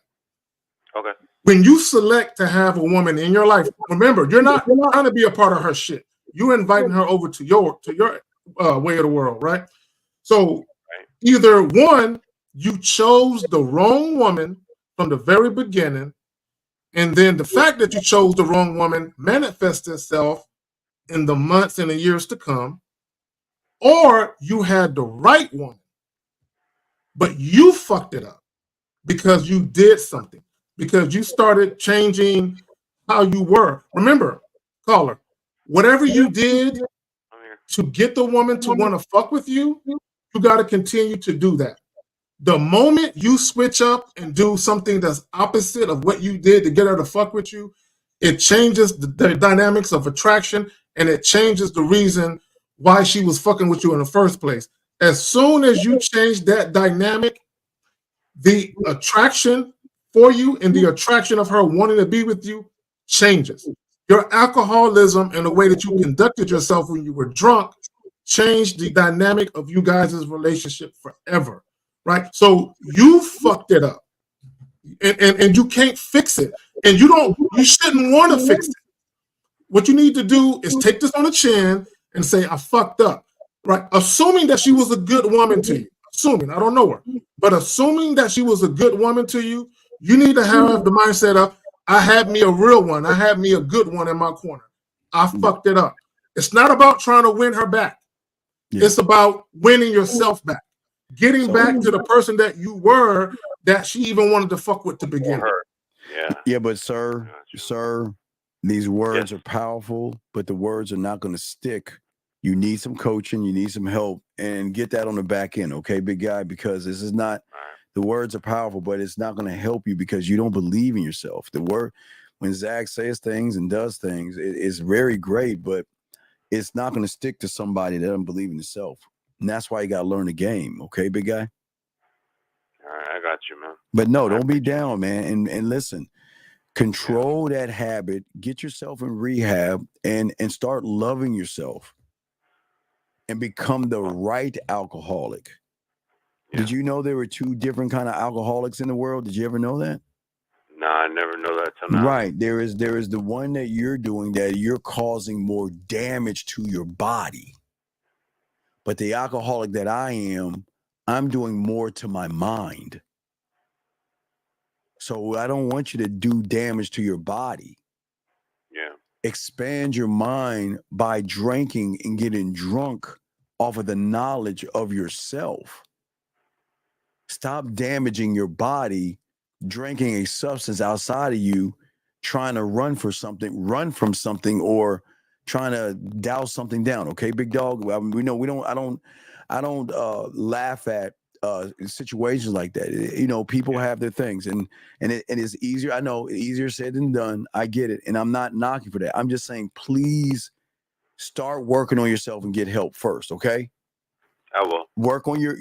Okay. When you select to have a woman in your life, remember, you're not trying to be a part of her shit. You're inviting her over to your way of the world, right? So either one, you chose the wrong woman from the very beginning, and then the fact that you chose the wrong woman manifests itself in the months and the years to come, or you had the right woman, but you fucked it up because you did something, because you started changing how you were. Remember, caller, whatever you did to get the woman to want to fuck with you, you got to continue to do that. The moment you switch up and do something that's opposite of what you did to get her to fuck with you, it changes the dynamics of attraction, and it changes the reason why she was fucking with you in the first place. As soon as you change that dynamic, the attraction for you and the attraction of her wanting to be with you changes. Your alcoholism and the way that you conducted yourself when you were drunk changed the dynamic of you guys' relationship forever, right? So you fucked it up, and you can't fix it, and you shouldn't want to fix it. What you need to do is take this on the chin and say, I fucked up, right? Assuming that she was a good woman to you. Assuming, I don't know her, but assuming that she was a good woman to you, you need to have the mindset of, I had me a real one. I had me a good one in my corner. I fucked it up. It's not about trying to win her back. Yeah. It's about winning yourself back. Getting back to the person that you were, that she even wanted to fuck with to begin with. Yeah, but sir, these words are powerful, but the words are not going to stick. You need some coaching, you need some help, and get that on the back end, okay, big guy? Because this is not, the words are powerful, but it's not going to help you because you don't believe in yourself. The word, when Zach says things and does things, it's very great, but it's not going to stick to somebody that doesn't believe in himself. And that's why you got to learn the game, okay, big guy? All right, I got you, man. But no, don't be down, man. And listen, control that habit, get yourself in rehab, and start loving yourself and become the right alcoholic. Yeah. Did you know there were two different kind of alcoholics in the world? Did you ever know that? No, I never know that till now. Right. There is the one that you're doing that you're causing more damage to your body. But the alcoholic that I am, I'm doing more to my mind. So I don't want you to do damage to your body. Yeah. Expand your mind by drinking and getting drunk off of the knowledge of yourself. Stop damaging your body, drinking a substance outside of you, trying to run from something, or trying to douse something down. Okay, big dog. We know I don't laugh at situations like that. You know, people have their things, and it is easier. I know, easier said than done. I get it, and I'm not knocking for that. I'm just saying, please start working on yourself and get help first. Okay. I will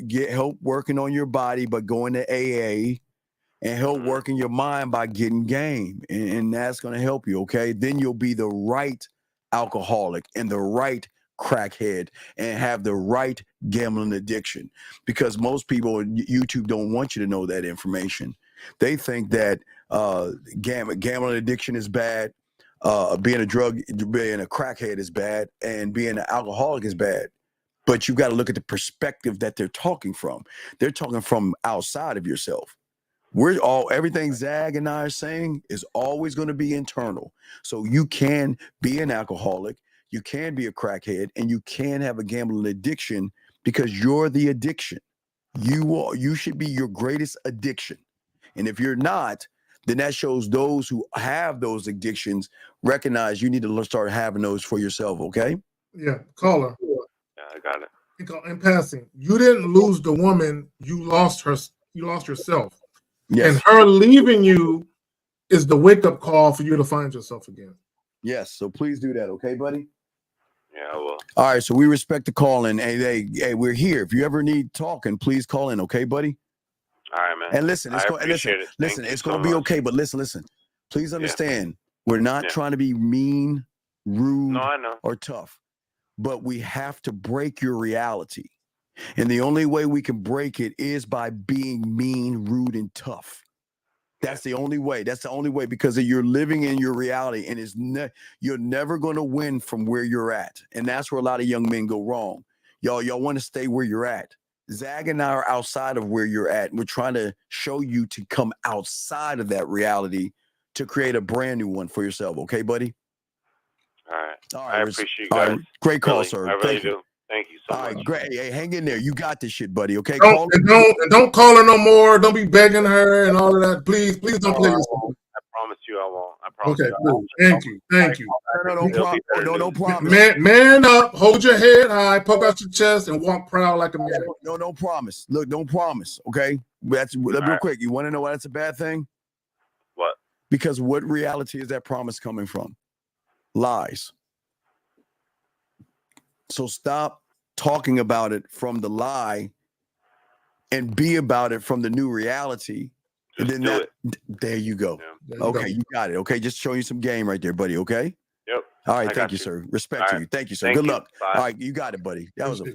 get help working on your body, but going to AA, and help working your mind by getting game, and that's going to help you. Okay, then you'll be the right alcoholic and the right crackhead and have the right gambling addiction, because most people on YouTube don't want you to know that information. They think that gambling addiction is bad, being a crackhead is bad, and being an alcoholic is bad. But you've got to look at the perspective that they're talking from. They're talking from outside of yourself. Everything Zag and I are saying is always going to be internal. So you can be an alcoholic, you can be a crackhead, and you can have a gambling addiction, because you're the addiction. You should be your greatest addiction. And if you're not, then that shows those who have those addictions recognize you need to start having those for yourself, okay? Yeah, caller. Yeah, I got it. In passing, you didn't lose the woman, you lost her. You lost yourself. Yes. And her leaving you is the wake-up call for you to find yourself again. Yes, so please do that, okay, buddy? Yeah, I will. All right, so we respect the call in. Hey, we're here. If you ever need talking, please call in, okay, buddy? All right, man. And listen, it's going to be okay, but listen. Please understand, we're not trying to be mean, rude, or tough, but we have to break your reality. And the only way we can break it is by being mean, rude, and tough. That's the only way. That's the only way, because you're living in your reality, and you're never going to win from where you're at. And that's where a lot of young men go wrong. Y'all want to stay where you're at. Zag and I are outside of where you're at. We're trying to show you to come outside of that reality to create a brand new one for yourself. Okay, buddy? All right. All I right, appreciate you all guys. right. Great call, Really, sir. I really Thank you. do. Thank you so All much. right, great. Hey, hang in there. You got this shit, buddy. Okay, Don't, call. don't call her no more. Don't be begging her and all of that. Please don't play this. I promise you I won't. I promise Okay, you. please. Thank you. No promise. Man up, hold your head high, poke out your chest, and walk proud like a man. No promise. Look, don't promise. Okay, that's real quick. You want to know why that's a bad thing? What? Because what reality is that promise coming from? Lies. So stop talking about it from the lie and be about it from the new reality. And then there you go. Yeah. Okay, you got it. Okay, just showing you some game right there, buddy. Okay. Yep. All right, thank you, sir. Respect to you. Thank you, sir. Good luck. Bye. All right, you got it, buddy. That was a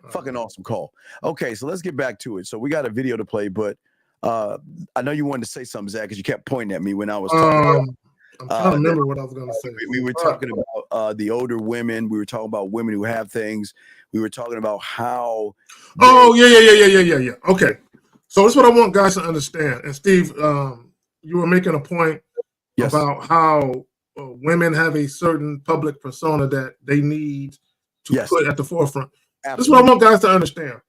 fucking awesome call. Okay, so let's get back to it. So we got a video to play, but I know you wanted to say something, Zach, because you kept pointing at me when I was talking. I'm trying to remember what I was going to say. We were talking about the older women. We were talking about women who have things. We were talking about how. Yeah. Okay. So that's what I want guys to understand. And Steve, you were making a point about how women have a certain public persona that they need to put at the forefront. Absolutely. This is what I want guys to understand.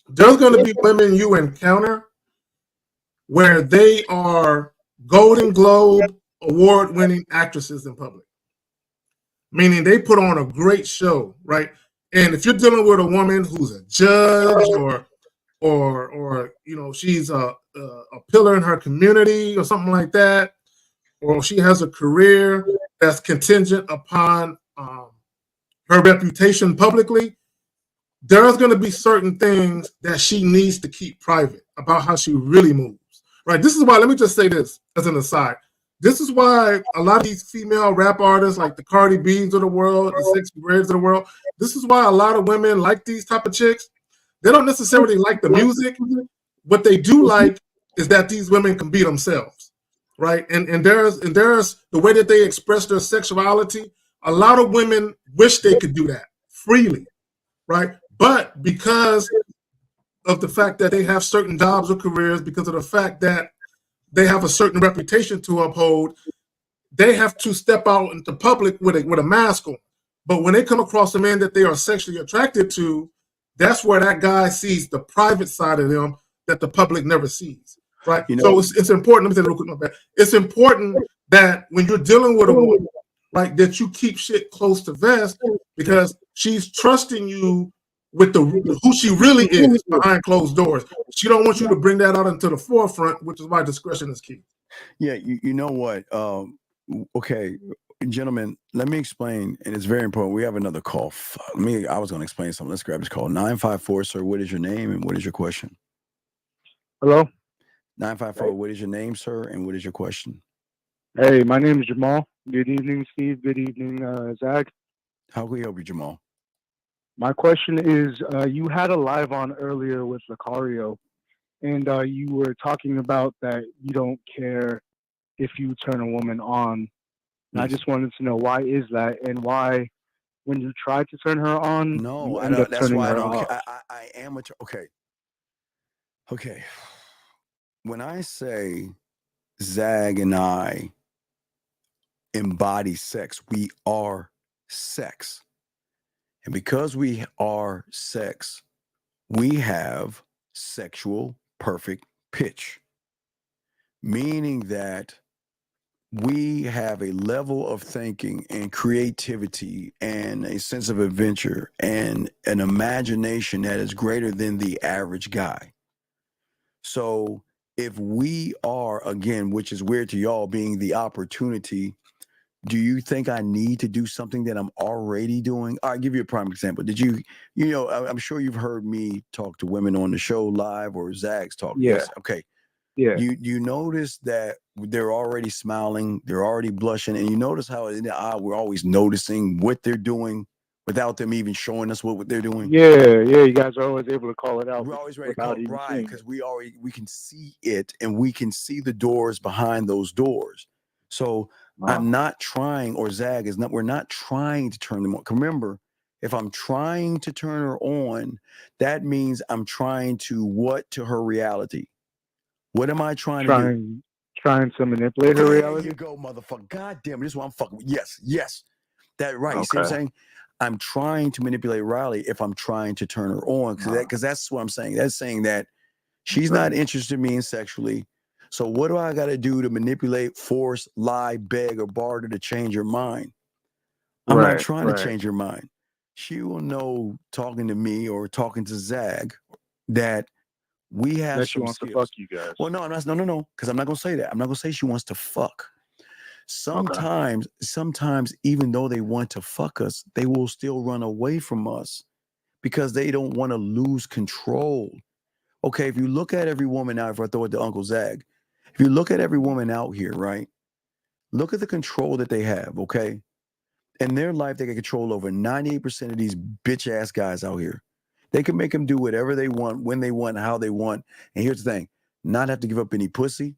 There's going to be women you encounter where they are Golden Globe award-winning actresses in public, meaning they put on a great show, right? And if you're dealing with a woman who's a judge or you know, she's a pillar in her community or something like that, or she has a career that's contingent upon her reputation publicly, there's going to be certain things that she needs to keep private about how she really moves, right? This is why, let me just say this as an aside. This is why a lot of these female rap artists like the Cardi B's of the world, the Sexy Reds of the world, this is why a lot of women like these type of chicks. They don't necessarily like the music. What they do like is that these women can be themselves, right? And there's the way that they express their sexuality. A lot of women wish they could do that freely, right? But because of the fact that they have certain jobs or careers, because of the fact that they have a certain reputation to uphold, they have to step out into public with a mask on. But when they come across a man that they are sexually attracted to, that's where that guy sees the private side of them that the public never sees, right? You know, so it's important. Let me say real quick, my bad. It's important that when you're dealing with a woman, like that, you keep shit close to vest because she's trusting you with who she really is behind closed doors. She don't want you to bring that out into the forefront, which is why discretion is key. Yeah, you know what? Okay, gentlemen, let me explain, and it's very important. We have another call. I was going to explain something. Let's grab this call. 954, sir. What is your name and what is your question? Hello? 954, what is your name, sir, and what is your question? Hey, my name is Jamal. Good evening, Steve. Good evening, Zach. How can we help you, Jamal? My question is, you had a live on earlier with Lucario, and you were talking about that you don't care if you turn a woman on. And I just wanted to know, why is that, and why, when you try to turn her on, no, you end up that's turning why I her don't off? care. I am okay. When I say Zag and I embody sex, we are sex. And because we are sex, we have sexual perfect pitch, meaning that we have a level of thinking and creativity and a sense of adventure and an imagination that is greater than the average guy. So if we are, again, which is weird to y'all, being the opportunity, do you think I need to do something that I'm already doing? I'll give you a prime example. Did you know, I'm sure you've heard me talk to women on the show live or Zach's talk. Yeah. Yes. Okay. Yeah. You notice that they're already smiling, they're already blushing, and you notice how in the eye we're always noticing what they're doing without them even showing us what they're doing. Yeah, you guys are always able to call it out. We're always ready to call it, right, because we can see it, and we can see the doors behind those doors. So I'm not trying, or Zag is not, we're not trying to turn them on. Remember, If I'm trying to turn her on, that means I'm trying to what to her reality? What am I trying to do? Trying to manipulate her There reality. you go, motherfucker. God damn it. This is what I'm fucking with. Yes. That right. You see what I'm Okay. saying? I'm trying to manipulate Riley if I'm trying to turn her on. Because that's what I'm saying. That's saying that she's not interested in me sexually. So what do I got to do to manipulate, force, lie, beg, or barter to change her mind? I'm not trying to change her mind. She will know talking to me or talking to Zag that we have That she some wants skills. to fuck you guys. Well, no, because I'm not gonna say that. I'm not gonna say she wants to fuck. Sometimes, even though they want to fuck us, they will still run away from us because they don't want to lose control. Okay, if you look at every woman out, if I throw it to Uncle Zag, if you look at every woman out here, right? Look at the control that they have, okay? In their life, they can control over 98% of these bitch ass guys out here. They can make them do whatever they want, when they want, how they want. And here's the thing, not have to give up any pussy.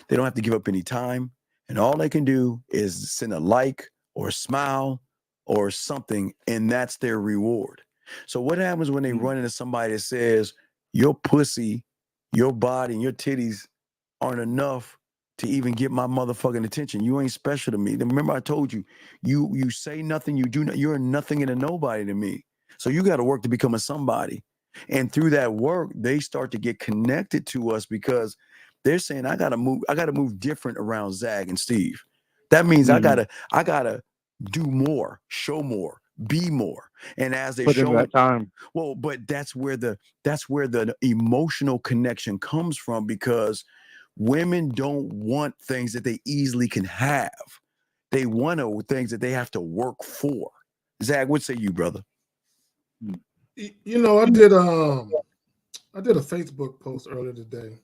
They don't have to give up any time. And all they can do is send a like or a smile or something, and that's their reward. So what happens when they run into somebody that says, your pussy, your body, and your titties aren't enough to even get my motherfucking attention? You ain't special to me. Remember I told you, you say nothing, you do not, you're a nothing and a nobody to me. So you got to work to become a somebody. And through that work, they start to get connected to us because they're saying, I gotta move different around Zag and Steve. That means I gotta do more, show more, be more. And as they Put in show that time. well, but that's where the emotional connection comes from, because women don't want things that they easily can have. They want things that they have to work for. Zag, what say you, brother? You know, I did a Facebook post earlier today,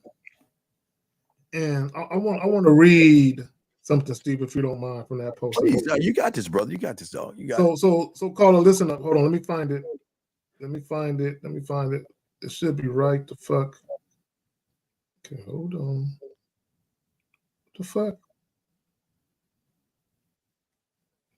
and I want to read something, Steve, if you don't mind, from that post. Please, you got this, brother. You got this, dog. You got it. So caller, listen up. Hold on, let me find it. It should be right. The fuck. Okay, hold on. What the fuck?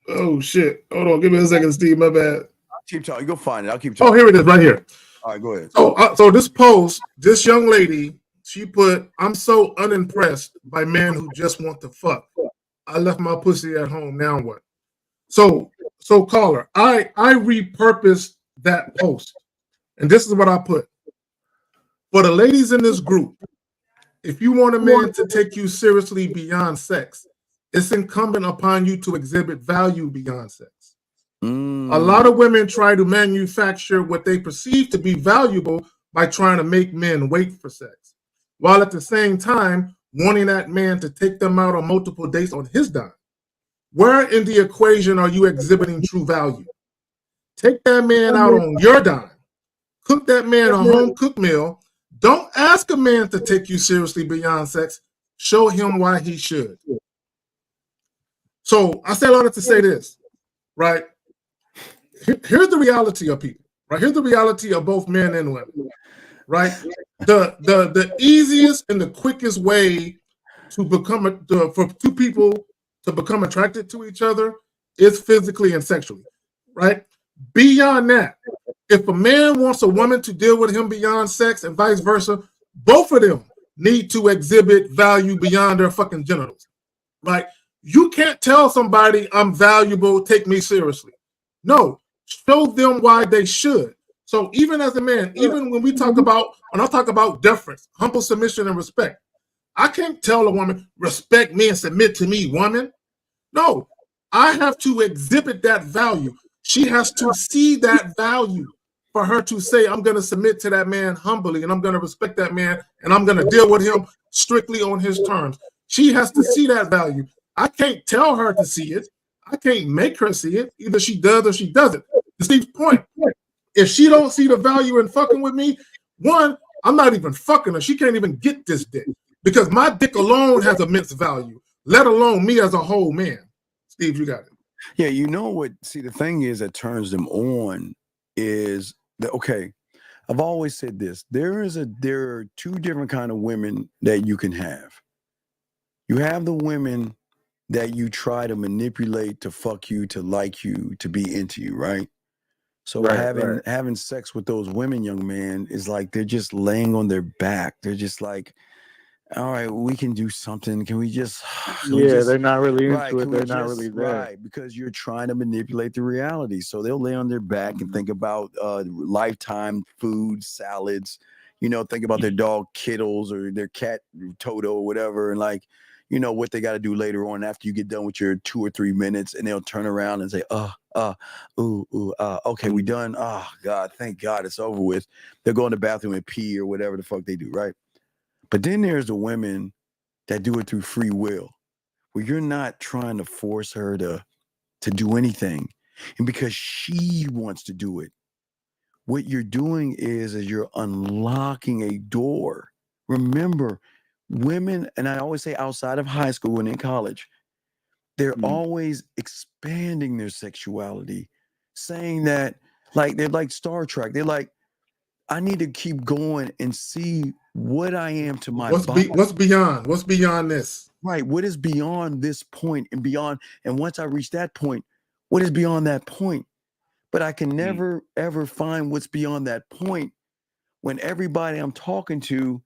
Oh shit! Hold on, give me a second, Steve. My bad. I'll keep talking. You go find it. I'll keep talking. Oh, here it is, right here. All right, go ahead. So this post, this young lady, she put, "I'm so unimpressed by men who just want to fuck. I left my pussy at home. Now what?" So caller, I repurposed that post, and this is what I put. For the ladies in this group, if you want a man to take you seriously beyond sex, it's incumbent upon you to exhibit value beyond sex. A lot of women try to manufacture what they perceive to be valuable by trying to make men wait for sex, while at the same time wanting that man to take them out on multiple dates on his dime. Where in the equation are you exhibiting true value? Take that man out on your dime. Cook that man a home-cooked meal. Don't ask a man to take you seriously beyond sex. Show him why he should. So I say all that to say this, right? Here's the reality of people, right? Here's the reality of both men and women, right? The easiest and the quickest way to for two people to become attracted to each other is physically and sexually, right? Beyond that, if a man wants a woman to deal with him beyond sex and vice versa, both of them need to exhibit value beyond their fucking genitals, right? You can't tell somebody I'm valuable, take me seriously. No, show them why they should. So even as a man, even when I talk about deference, humble submission and respect, I can't tell a woman, respect me and submit to me, woman. No, I have to exhibit that value. She has to see that value for her to say, I'm going to submit to that man humbly, and I'm going to respect that man, and I'm going to deal with him strictly on his terms. She has to see that value. I can't tell her to see it. I can't make her see it. Either she does or she doesn't. To Steve's point, if she don't see the value in fucking with me, one, I'm not even fucking her. She can't even get this dick because my dick alone has immense value, let alone me as a whole man. Steve, you got it. Yeah, you know what? See, the thing is that turns them on is that, okay, I've always said this. There are two different kind of women that you can have. You have the women that you try to manipulate to fuck you, to like you, to be into you, right? So having sex with those women, young man, is like they're just laying on their back. They're just like, all right, we can do something. Can we just? They're not really right? into it. Can we They're not just really there. right? Because you're trying to manipulate the reality. So they'll lay on their back and think about lifetime food, salads. You know, think about their dog Kittles or their cat Toto or whatever, and like, you know, what they got to do later on after you get done with your 2 or 3 minutes, and they'll turn around and say, okay, we done. Oh God, thank God it's over with. They'll go in the bathroom and pee or whatever the fuck they do, right? But then there's the women that do it through free will, where you're not trying to force her to do anything, and because she wants to do it, what you're doing is you're unlocking a door. Remember, women, and I always say outside of high school and in college, they're always expanding their sexuality, saying that, like, they're like Star Trek. They're like, I need to keep going and see what I am to my body. What's beyond this? Right. What is beyond this point and beyond? And once I reach that point, what is beyond that point? But I can never, ever find what's beyond that point when everybody I'm talking to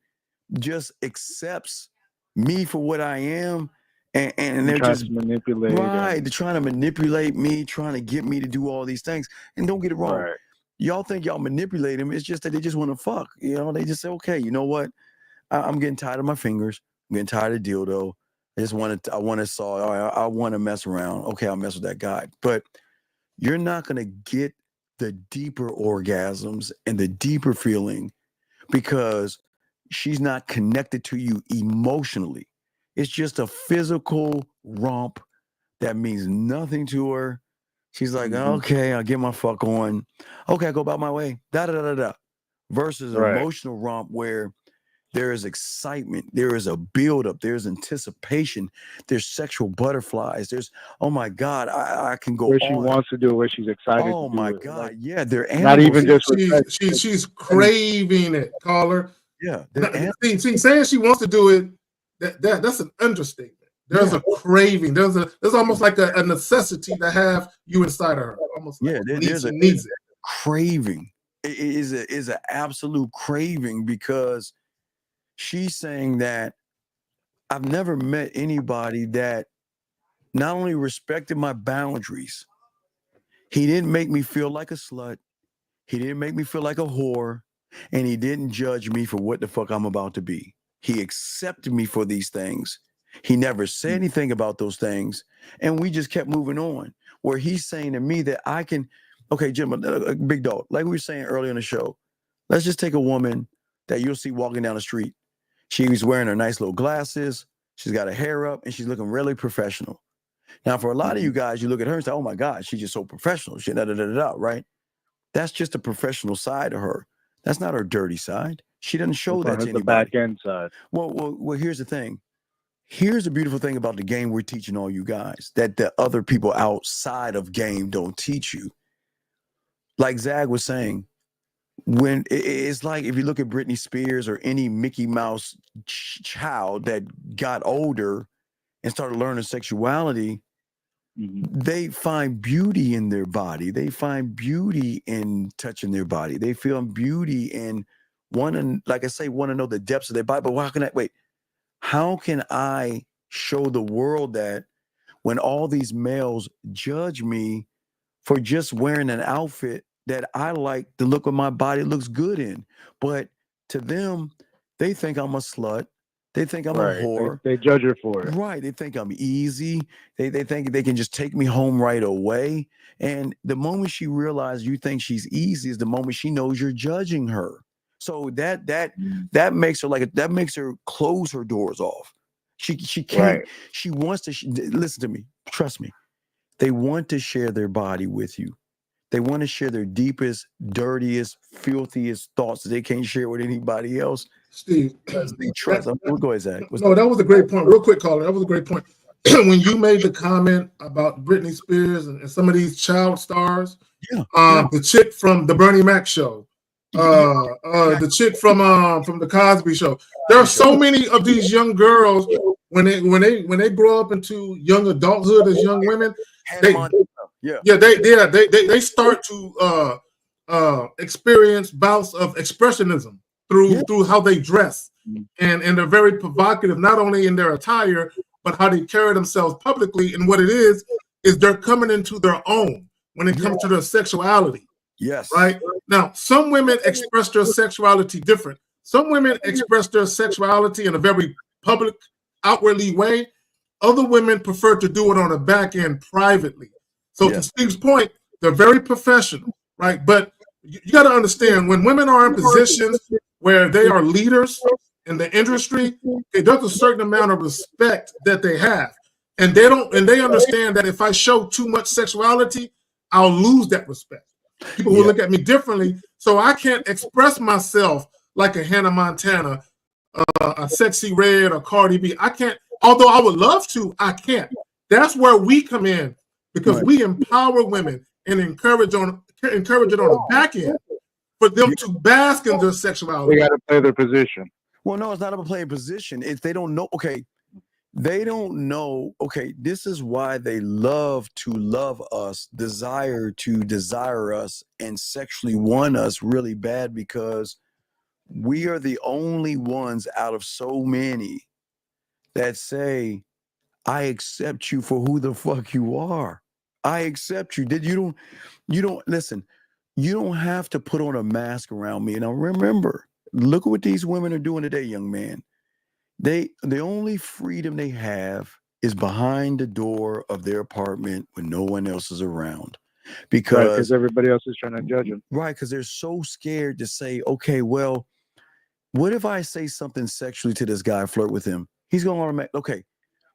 just accepts me for what I am. And they're just manipulating. Right. They're trying to manipulate me, trying to get me to do all these things. And don't get it wrong. Right. Y'all think y'all manipulate them. It's just that they just want to fuck. You know, they just say, okay, you know what? I'm getting tired of my fingers. I'm getting tired of dildo. I want to saw. I want to mess around. Okay, I'll mess with that guy. But you're not going to get the deeper orgasms and the deeper feeling because she's not connected to you emotionally. It's just a physical romp that means nothing to her. She's like, okay, I'll get my fuck on. Okay, I go about my way. Da-da-da-da-da. Versus an emotional romp where there is excitement, there is a buildup, there's anticipation, there's sexual butterflies. There's, oh my God, I can go where on. she wants to do it, where she's excited. Oh to do my it. God, Like, yeah, they're not animals. even just she's craving it, caller. Yeah, see, saying she wants to do it, that's an understatement. There's a craving. There's almost like a necessity to have you inside of her. Almost like there's a needs it. Craving. It is an absolute craving because she's saying that I've never met anybody that not only respected my boundaries, he didn't make me feel like a slut, he didn't make me feel like a whore, and he didn't judge me for what the fuck I'm about to be. He accepted me for these things. He never said anything about those things, and we just kept moving on. Where he's saying to me that I can, okay, Jim, big dog, like we were saying earlier in the show, let's just take a woman that you'll see walking down the street. She's wearing her nice little glasses, she's got her hair up, and she's looking really professional. Now, for a lot of you guys, you look at her and say, oh my God, she's just so professional. She right? That's just a professional side of her. That's not her dirty side. She doesn't show that to anybody. The back end side. Well, here's the thing. Here's the beautiful thing about the game we're teaching all you guys that the other people outside of game don't teach you. Like Zag was saying, when it's like if you look at Britney Spears or any Mickey Mouse child that got older and started learning sexuality, they find beauty in their body. They find beauty in touching their body. They feel beauty in want to know the depths of their body. But how can I show the world that when all these males judge me for just wearing an outfit that I like the look of my body looks good in, but to them, they think I'm a slut. They think I'm a whore. They judge her for it. Right. They think I'm easy. They think they can just take me home right away. And the moment she realizes you think she's easy is the moment she knows you're judging her. So that makes her close her doors off. She can't. She wants to listen to me. Trust me. They want to share their body with you. They want to share their deepest, dirtiest, filthiest thoughts that they can't share with anybody else. Steve, they trust. Go ahead, Zach. No, that was a great point. Real quick, caller. That was a great point. When you made the comment about Britney Spears and some of these child stars, the chick from the Bernie Mac show, the chick from the Cosby Show. There are so many of these young girls when they grow up into young adulthood as young women. They start to experience bouts of expressionism through how they dress, and they're very provocative, not only in their attire but how they carry themselves publicly. And what it is they're coming into their own when it comes to their sexuality. Yes. Right now, some women express their sexuality different. Some women express their sexuality in a very public, outwardly way. Other women prefer to do it on the back end privately. So to Steve's point, they're very professional, right? But you got to understand, when women are in positions where they are leaders in the industry, there's a certain amount of respect that they have. And they understand that if I show too much sexuality, I'll lose that respect. People will look at me differently. So I can't express myself like a Hannah Montana, a Sexy Red, or Cardi B. I can't, although I would love to, I can't. That's where we come in, because we empower women and encourage it on the back end for them to bask in their sexuality. They got to play their position. Well, no, it's not about playing position. If they don't know, they don't know, this is why they love to love us, desire to desire us, and sexually want us really bad, because we are the only ones out of so many that say, I accept you for who the fuck you are. I accept you. You don't listen, you don't have to put on a mask around me. And now remember, look at what these women are doing today, young man. The only freedom they have is behind the door of their apartment when no one else is around, because everybody else is trying to judge them. Right, because they're so scared to say, okay, well, what if I say something sexually to this guy, flirt with him? He's going to automatically, okay.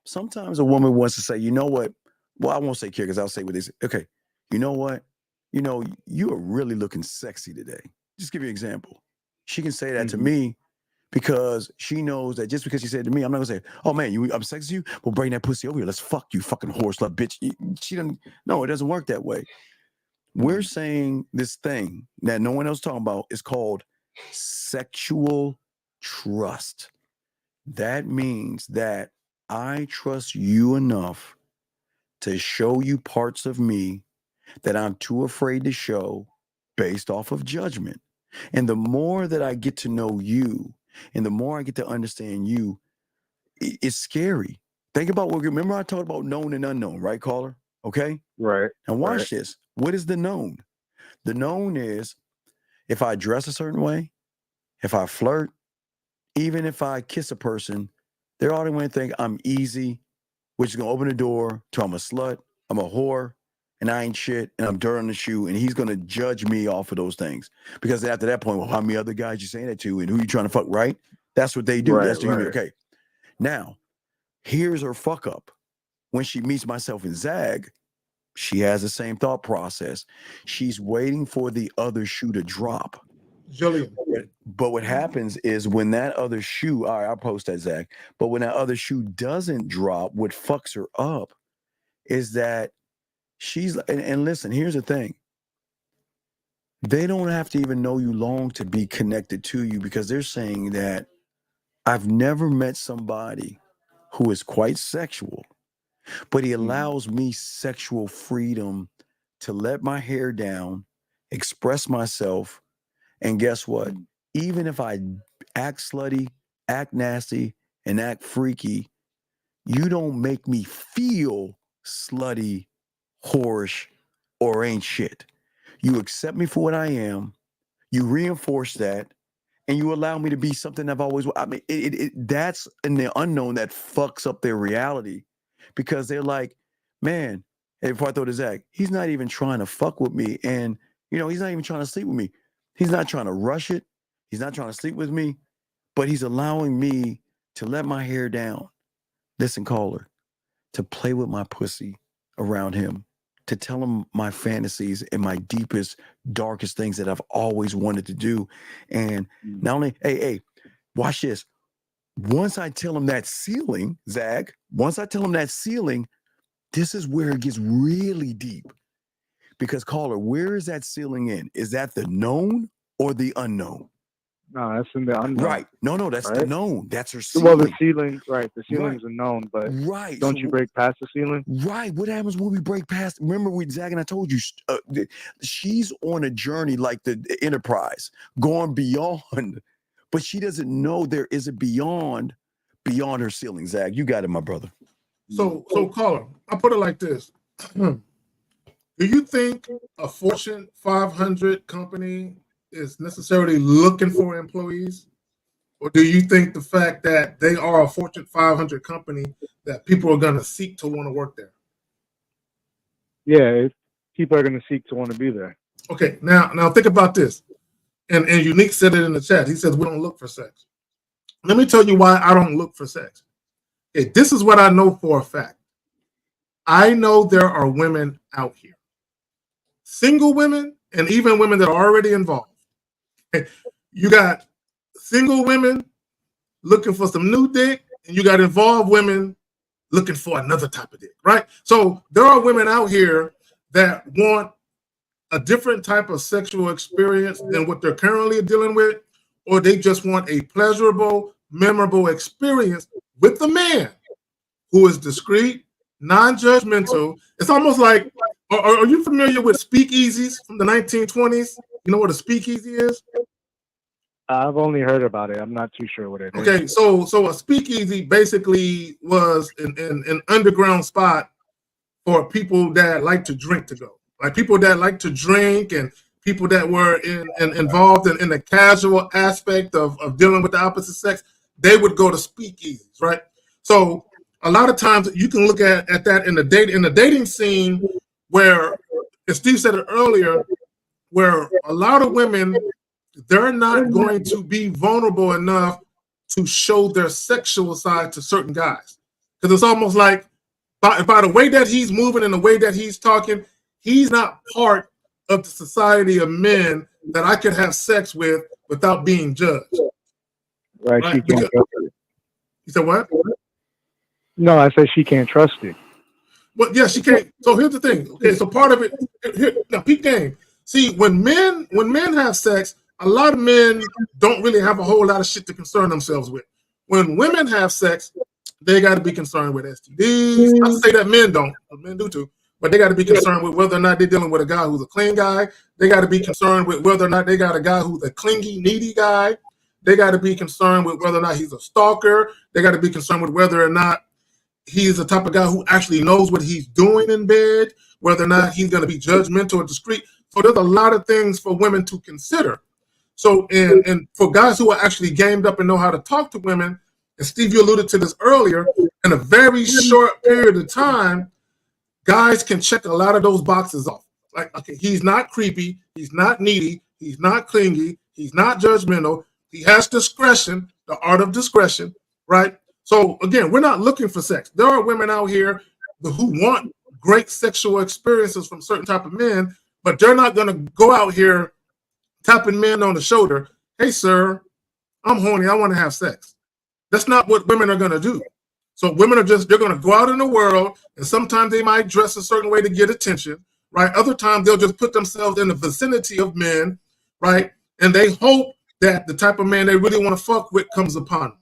Sometimes a woman wants to say, you know what? Well, I won't say care, because I'll say what they say. Okay, you know what? You know, you are really looking sexy today. Just give you an example. She can say that to me, because she knows that just because she said it to me, I'm not gonna say, oh man, I'm sexy to you? Well, bring that pussy over here. Let's fuck you, fucking horse slut bitch. She doesn't, no, it doesn't work that way. We're saying this thing that no one else talking about is called sexual trust. That means that I trust you enough to show you parts of me that I'm too afraid to show based off of judgment. And the more that I get to know you, and the more I get to understand you, it's scary. Think about remember I talked about known and unknown, right, caller? Okay? Right. And watch this. What is the known? The known is if I dress a certain way, if I flirt, even if I kiss a person, they're already going to think I'm easy, which is going to open the door to I'm a slut, I'm a whore, and I ain't shit, and I'm dirt on the shoe, and he's going to judge me off of those things. Because after that point, well, how many other guys you saying that to, and who you trying to fuck, right? That's what they do. That's the human. Okay. Now, here's her fuck up. When she meets myself and Zag, she has the same thought process. She's waiting for the other shoe to drop. Jillian. But what happens is when that other shoe, all right, I'll post that, Zach. But when that other shoe doesn't drop, what fucks her up is that she's, and listen, here's the thing. They don't have to even know you long to be connected to you, because they're saying that I've never met somebody who is quite sexual, but he allows me sexual freedom to let my hair down, express myself. And guess what? Even if I act slutty, act nasty, and act freaky, you don't make me feel slutty, whorish, or ain't shit. You accept me for what I am. You reinforce that, and you allow me to be something I've always. I mean, that's in the unknown that fucks up their reality, because they're like, man. Hey, before I throw this act, he's not even trying to fuck with me, and he's not even trying to sleep with me. He's not trying to rush it. He's not trying to sleep with me, but he's allowing me to let my hair down. Listen, caller, to play with my pussy around him, to tell him my fantasies and my deepest, darkest things that I've always wanted to do. And not only, hey, watch this. Once I tell him that ceiling, Zag, this is where it gets really deep. Because caller, where is that ceiling in? Is that the known or the unknown? No, that's in the unknown. Right. No, that's right? the known. That's her ceiling. Well, the ceiling, right? The ceiling's a known, but right. Don't so, you break past the ceiling? Right. What happens when we break past? Remember, Zach and I told you, she's on a journey like the Enterprise, going beyond, but she doesn't know there is a beyond her ceiling. Zach, you got it, my brother. So caller, I'll put it like this. Do you think a Fortune 500 company is necessarily looking for employees? Or do you think the fact that they are a Fortune 500 company that people are going to seek to want to work there? Yeah, people are going to seek to want to be there. Okay, now think about this. And Unique said it in the chat. He says we don't look for sex. Let me tell you why I don't look for sex. Okay, this is what I know for a fact. I know there are women out here, single women, and even women that are already involved. Okay, you got single women looking for some new dick, and you got involved women looking for another type of dick, right? So there are women out here that want a different type of sexual experience than what they're currently dealing with, or they just want a pleasurable, memorable experience with a man who is discreet, non-judgmental. It's almost like, are you familiar with speakeasies from the 1920s? You know what a speakeasy is? I've only heard about it. I'm not too sure what it is. Okay, so a speakeasy basically was an underground spot for people that like to drink to go. Like people that like to drink and people that were involved in the casual aspect of dealing with the opposite sex, they would go to speakeasies, right? So a lot of times you can look at that in the dating scene where, as Steve said it earlier, where a lot of women, they're not going to be vulnerable enough to show their sexual side to certain guys. Because it's almost like by the way that he's moving and the way that he's talking, he's not part of the society of men that I could have sex with without being judged. Right? She can't trust it. You said what? No, I said she can't trust it. Well, yeah, she can't. So here's the thing. Okay, so part of it here, now peep game. See, when men have sex, a lot of men don't really have a whole lot of shit to concern themselves with. When women have sex, they got to be concerned with STDs. Not to say that men don't, but men do too. But they got to be concerned with whether or not they're dealing with a guy who's a clean guy. They got to be concerned with whether or not they got a guy who's a clingy, needy guy. They got to be concerned with whether or not he's a stalker. They got to be concerned with whether or not he's the type of guy who actually knows what he's doing in bed, whether or not he's going to be judgmental or discreet. So there's a lot of things for women to consider. So, and for guys who are actually gamed up and know how to talk to women, and Steve, you alluded to this earlier, in a very short period of time, guys can check a lot of those boxes off. Like, okay, he's not creepy, he's not needy, he's not clingy, he's not judgmental, he has discretion, the art of discretion, right? So again, we're not looking for sex. There are women out here who want great sexual experiences from certain type of men, but they're not going to go out here tapping men on the shoulder. Hey, sir, I'm horny. I want to have sex. That's not what women are going to do. So women are they're going to go out in the world, and sometimes they might dress a certain way to get attention, right? Other times they'll just put themselves in the vicinity of men, right? And they hope that the type of man they really want to fuck with comes upon them.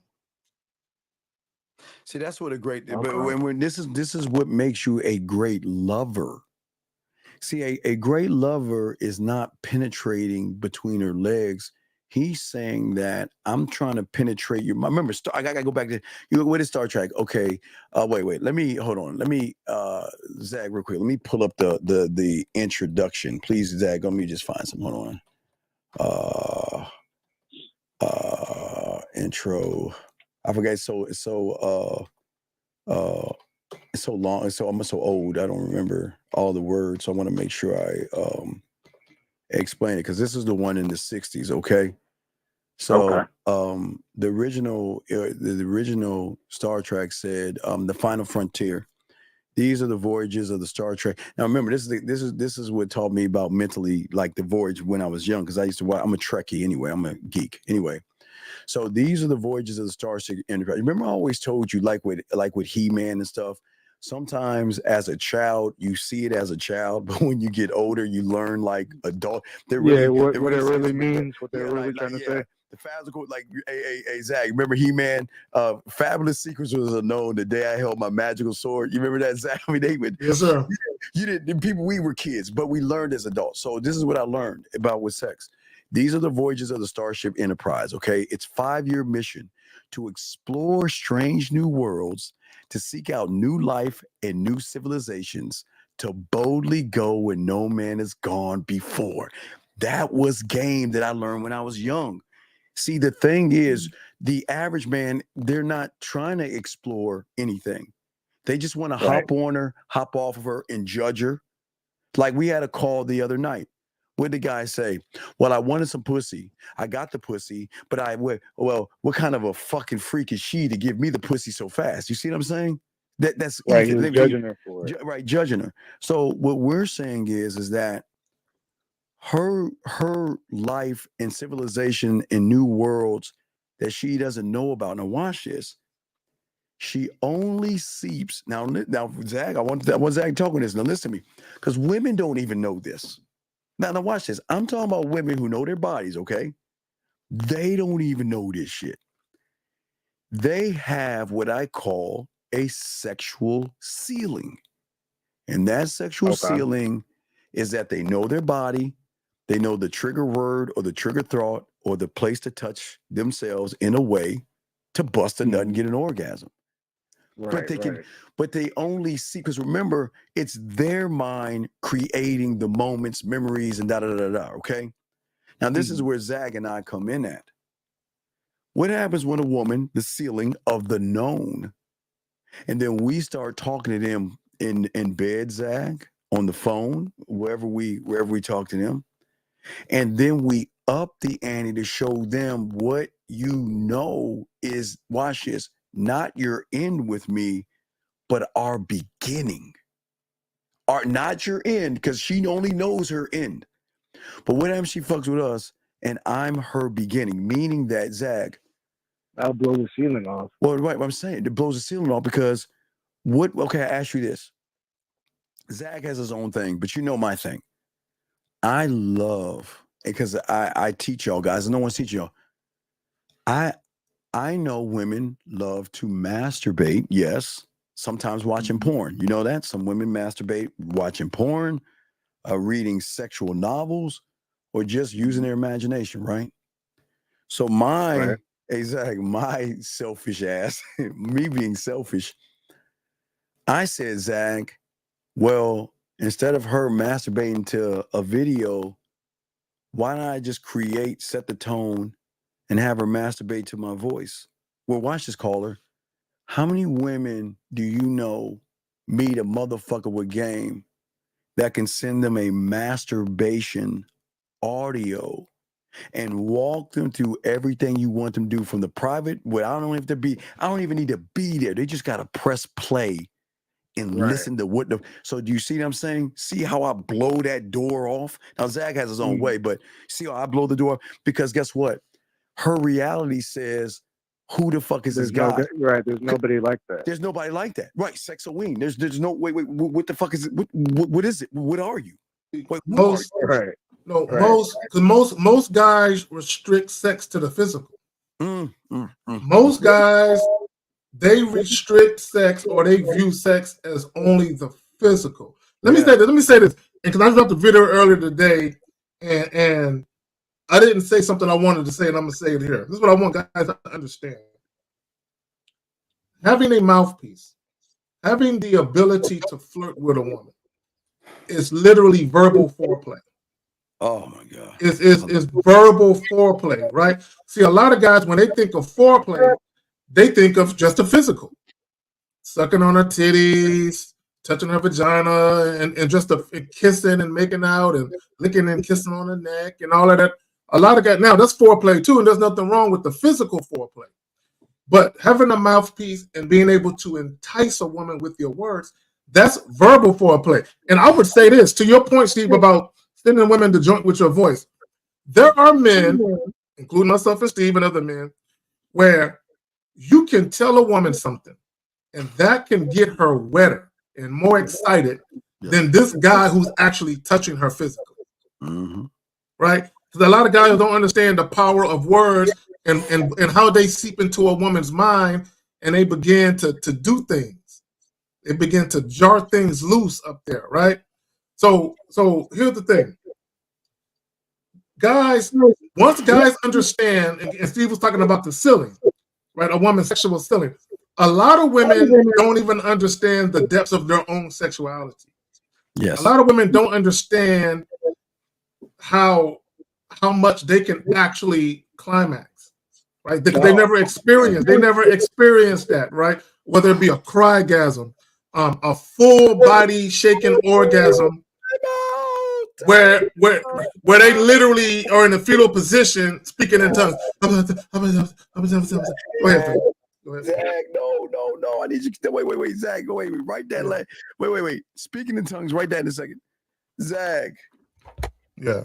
See, that's what a great. Okay. But when this is what makes you a great lover. See, a great lover is not penetrating between her legs. He's saying that I'm trying to penetrate you. Remember, I gotta go back to you. What is Star Trek? Okay, wait. Let me hold on. Let me Zach real quick. Let me pull up the introduction, please, Zach. Let me just find some. Hold on. Intro. I forgot. It's so long. I'm so old. I don't remember all the words. So I want to make sure I explain it, because this is the one in the 60s. Okay. So the original Star Trek said the final frontier. These are the voyages of the Star Trek. Now remember, this is what taught me about mentally, like the voyage when I was young, because I used to watch. I'm a Trekkie anyway. I'm a geek anyway. So these are the voyages of the Star Trek Enterprise. Remember, I always told you, like with He-Man and stuff. Sometimes as a child, you see it as a child, but when you get older, you learn like adult. What it really means, what they're really trying to say. The physical, like, hey, Zach, remember He-Man? Fabulous Secrets was known the day I held my magical sword. You remember that, Zach? I mean, they would. Yes, sir. You didn't. People, we were kids, but we learned as adults. So this is what I learned about with sex. These are the voyages of the Starship Enterprise. Okay, it's 5-year mission to explore strange new worlds, to seek out new life and new civilizations, to boldly go where no man has gone before. That was game that I learned when I was young. See, the thing is, the average man, they're not trying to explore anything. They just want to hop on her, hop off of her, and judge her. Like, we had a call the other night. What did the guy say? Well, I wanted some pussy. I got the pussy, but what kind of a fucking freak is she to give me the pussy so fast? You see what I'm saying? That's right. easy. He was judging her for it. Right, judging her. So what we're saying is that her life and civilization in new worlds that she doesn't know about. Now watch this. She only seeps. Now Zach, I want Zach talking this. Now listen to me, because women don't even know this. Now watch this. I'm talking about women who know their bodies, okay? They don't even know this shit. They have what I call a sexual ceiling. And that sexual ceiling is that they know their body, they know the trigger word or the trigger thought or the place to touch themselves in a way to bust a nut and get an orgasm. But they only see, because remember, it's their mind creating the moments, memories, and okay? Now, this is where Zag and I come in at. What happens when a woman, the ceiling of the known, and then we start talking to them in bed, Zag, on the phone, wherever we talk to them, and then we up the ante to show them what you know is, watch this, not your end with me, but our beginning. Not your end, because she only knows her end. But what happens, she fucks with us, and I'm her beginning, meaning that, Zag, I'll blow the ceiling off. Well, right, what I'm saying, it blows the ceiling off because I ask you this. Zag has his own thing, but you know my thing. I love, because I teach y'all guys, and no one's teaching y'all. I know women love to masturbate, yes, sometimes watching porn. You know that? Some women masturbate watching porn, reading sexual novels, or just using their imagination, right? So my selfish ass, me being selfish, I said, Zag, well, instead of her masturbating to a video, why don't I just set the tone, and have her masturbate to my voice? Well, watch this, caller. How many women do you know meet a motherfucker with game that can send them a masturbation audio and walk them through everything you want them to do from the private? Well, I don't even need to be there. They just got to press play and listen to what so do you see what I'm saying? See how I blow that door off? Now, Zach has his own way, but see how I blow the door? Because guess what? Her reality says, who the fuck is this guy? There's nobody like that. There's nobody like that. Right, Sexoween. There's no, wait, what the fuck is it? What is it? What are you? Wait, most guys restrict sex to the physical. Most guys, they restrict sex, or they view sex as only the physical. Let me say this, because I dropped a video earlier today, and I didn't say something I wanted to say, and I'm gonna say it here. This is what I want guys to understand. Having a mouthpiece, having the ability to flirt with a woman, is literally verbal foreplay. Oh my God. It's verbal foreplay, right? See, a lot of guys, when they think of foreplay, they think of just the physical. Sucking on her titties, touching her vagina, and just kissing and making out and licking and kissing on her neck and all of that. A lot of guys, now that's foreplay too, and there's nothing wrong with the physical foreplay. But having a mouthpiece and being able to entice a woman with your words, that's verbal foreplay. And I would say this, to your point, Steve, about sending women to joint with your voice. There are men, including myself and Steve and other men, where you can tell a woman something, and that can get her wetter and more excited than this guy who's actually touching her physically. Right? Because a lot of guys don't understand the power of words and how they seep into a woman's mind, and they begin to do things. They begin to jar things loose up there, right? So here's the thing. Guys, once guys understand, and Steve was talking about the ceiling, right? A woman's sexual ceiling. A lot of women don't even understand the depths of their own sexuality. Yes. A lot of women don't understand how much they can actually climax, right? They never experienced that, right? Whether it be a crygasm, a full body shaking orgasm, where they literally are in a fetal position, speaking in tongues. Go ahead. Zach, no. I need you to wait, Zach. Go wait. Write that. Wait. Speaking in tongues, write that in a second. Zach. Yeah.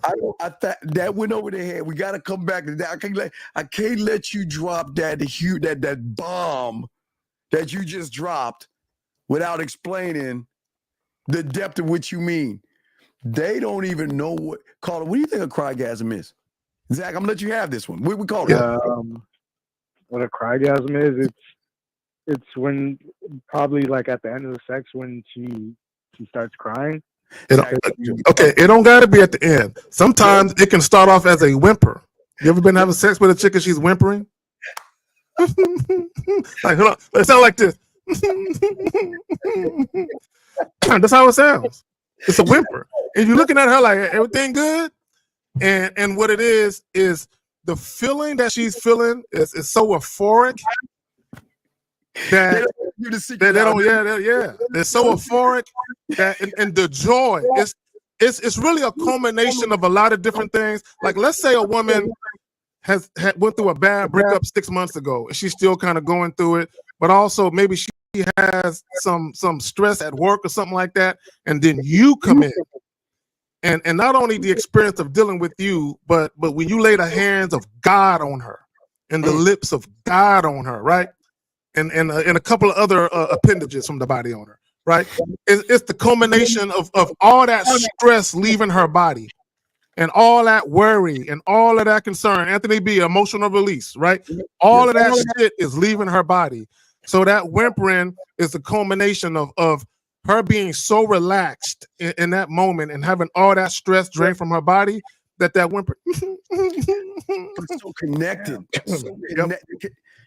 That went over the head. We got to come back to that. I can't let you drop that bomb that you just dropped without explaining the depth of what you mean. They don't even know what. Caller, what do you think a crygasm is? Zach, I'm gonna let you have this one. We call it. What a crygasm is? It's when probably like at the end of the sex when she starts crying. It don't got to be at the end. Sometimes it can start off as a whimper. You ever been having sex with a chick and she's whimpering? Like, hold on, it sounds like this. That's how it sounds. It's a whimper, and you're looking at her like everything good, and what it is the feeling that she's feeling is so euphoric that they don't. They're so euphoric that and the joy it's really a culmination of a lot of different things. Like, let's say a woman went through a bad breakup 6 months ago, and she's still kind of going through it, but also maybe she has some stress at work or something like that, and then you come in, and not only the experience of dealing with you, but when you lay the hands of God on her and the lips of God on her, right, and a couple of other appendages from the body on her, right, it's the culmination of all that stress leaving her body and all that worry and all of that concern. Anthony B, emotional release, right? All of that shit is leaving her body. So that whimpering is the culmination of her being so relaxed in that moment and having all that stress drained from her body that whimper. It's so connected.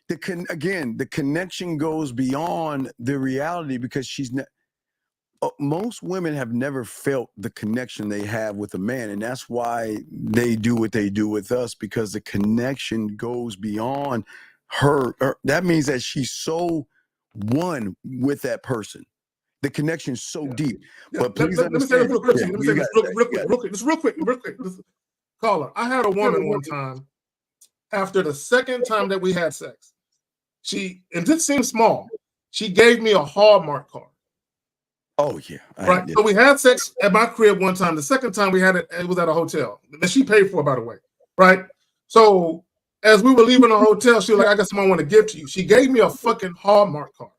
The connection goes beyond the reality because most women have never felt the connection they have with a man, and that's why they do what they do with us, because the connection goes beyond her. That means that she's so one with that person. The connection's so deep. But please let me say this real quick. Yeah, Let me say this real quick. Caller, I had a woman one time, after the second time that we had sex, and this seems small, she gave me a Hallmark card. Oh, yeah. Right. So we had sex at my crib one time. The second time we had it was at a hotel that she paid for, by the way. Right. So as we were leaving the hotel, she was like, I got something I want to give to you. She gave me a fucking Hallmark card.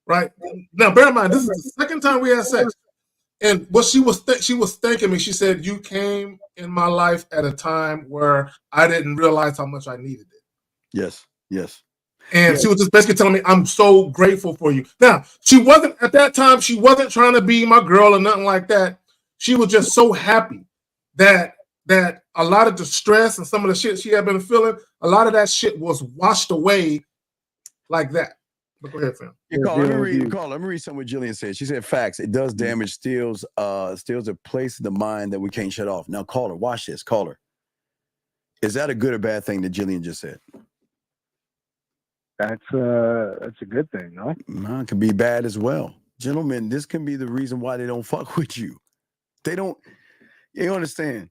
Right. Now, bear in mind, this is the second time we had sex. And what she was thanking me. She said, you came in my life at a time where I didn't realize how much I needed it. Yes. And she was just basically telling me, I'm so grateful for you. Now, at that time, she wasn't trying to be my girl or nothing like that. She was just so happy that a lot of the stress and some of the shit she had been feeling, a lot of that shit was washed away like that. But go ahead, Sam. Let me read something what Jillian said. She said, facts. It does damage, steals a place in the mind that we can't shut off. Now, caller, watch this. Caller. Is that a good or bad thing that Jillian just said? That's a good thing, no? No, it can be bad as well. Gentlemen, this can be the reason why they don't fuck with you. You understand?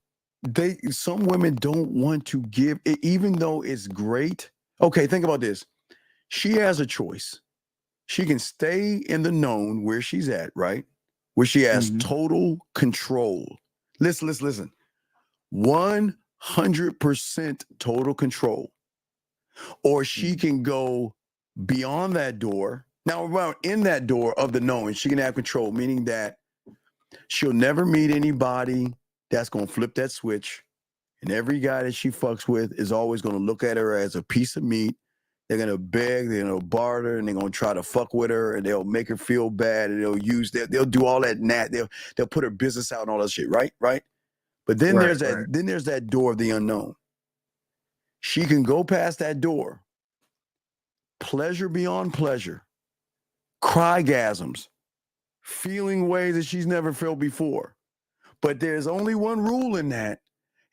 Some women don't want to give, even though it's great. Okay, think about this. She has a choice. She can stay in the known where she's at, right? Where she has total control. Listen. 100% total control. Or she can go beyond that door. Now, around in that door of the knowing, she can have control, meaning that she'll never meet anybody that's going to flip that switch And every guy that she fucks with is always going to look at her as a piece of meat. They're going to beg, they're going to barter, and they're going to try to fuck with her, and they'll make her feel bad, and they'll do all that they'll put her business out and all that shit, right? But then there's that door of the unknown. She can go past that door, pleasure beyond pleasure, crygasms, feeling ways that she's never felt before. But there's only one rule in that,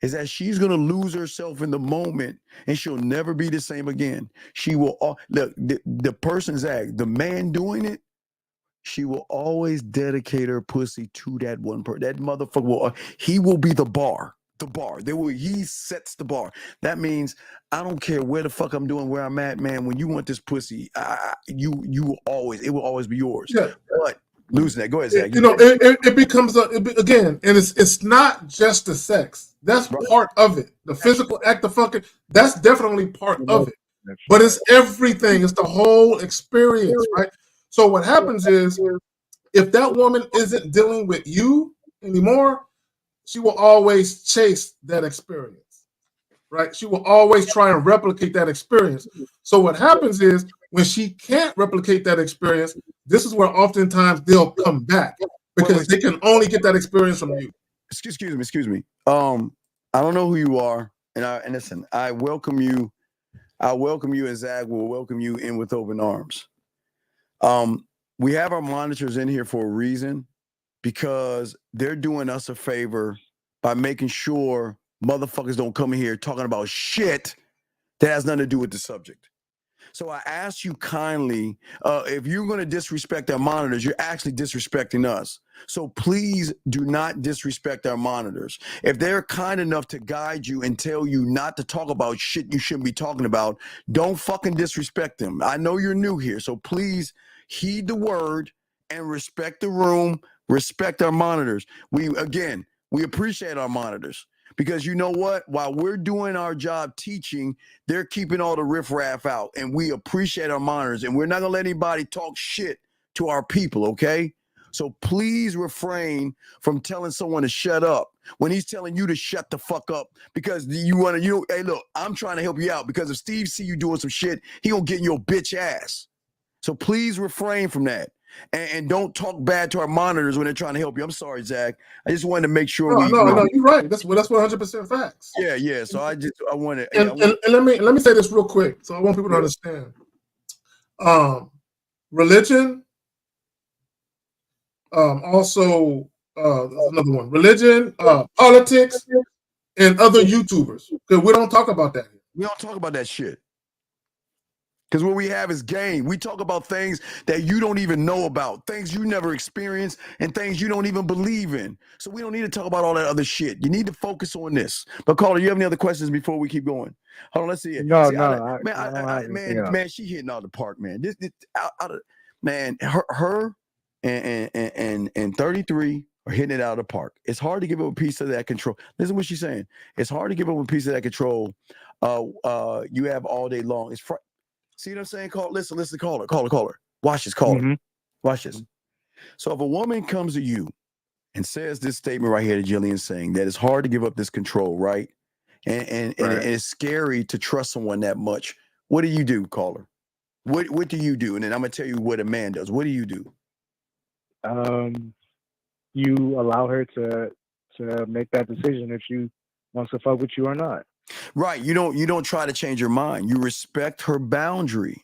is that she's going to lose herself in the moment, and she'll never be the same again. She will, look, the person, Zach, the man doing it, she will always dedicate her pussy to that one person. That motherfucker he will be the bar. He sets the bar. That means I don't care where the fuck I'm doing, where I'm at, man. When you want this pussy, it will always be yours. Yeah. But losing that, go ahead, Zach. It becomes again, and it's not just the sex. That's part of it. The physical act of fucking, that's definitely part of it. But it's everything. It's the whole experience, right? So what happens is, if that woman isn't dealing with you anymore, she will always chase that experience, right? She will always try and replicate that experience. So what happens is, when she can't replicate that experience, this is where oftentimes they'll come back, because they can only get that experience from you. Excuse me. I don't know who you are, and listen, I welcome you. I welcome you, and Zach will welcome you in with open arms. We have our monitors in here for a reason, because they're doing us a favor by making sure motherfuckers don't come in here talking about shit that has nothing to do with the subject. So I ask you kindly, if you're going to disrespect our monitors, you're actually disrespecting us. So please do not disrespect our monitors. If they're kind enough to guide you and tell you not to talk about shit you shouldn't be talking about, don't fucking disrespect them. I know you're new here, so please heed the word and respect the room, respect our monitors. We appreciate our monitors. Because you know what? While we're doing our job teaching, they're keeping all the riffraff out. And we appreciate our monitors. And we're not going to let anybody talk shit to our people, okay? So please refrain from telling someone to shut up when he's telling you to shut the fuck up. Because hey, look, I'm trying to help you out. Because if Steve see you doing some shit, he going to get in your bitch ass. So please refrain from that. And don't talk bad to our monitors when they're trying to help you. I'm sorry, Zach. I just wanted to make sure No, you're right. That's 100% facts. Yeah. So I want to. And let me say this real quick, so I want people to understand. Religion. Also, another one. Religion, politics, and other YouTubers. Because we don't talk about that. We don't talk about that shit. Because what we have is game. We talk about things that you don't even know about, things you never experienced, and things you don't even believe in. So we don't need to talk about all that other shit. You need to focus on this. But Carter, you have any other questions before we keep going? Hold on, let's see it. Man, she hitting out the park, man. Her and 33 are hitting it out of the park. It's hard to give up a piece of that control. Listen to what she's saying. It's hard to give up a piece of that control you have all day long. It's see what I'm saying? Listen, call her. Watch this, call her. Watch this. So if a woman comes to you and says this statement right here that Jillian's saying, that it's hard to give up this control, right? And it's scary to trust someone that much. What do you do, caller? What do you do? And then I'm gonna tell you what a man does. What do you do? You allow her to make that decision if she wants to fuck with you or not. Right. You don't try to change her mind. You respect her boundary.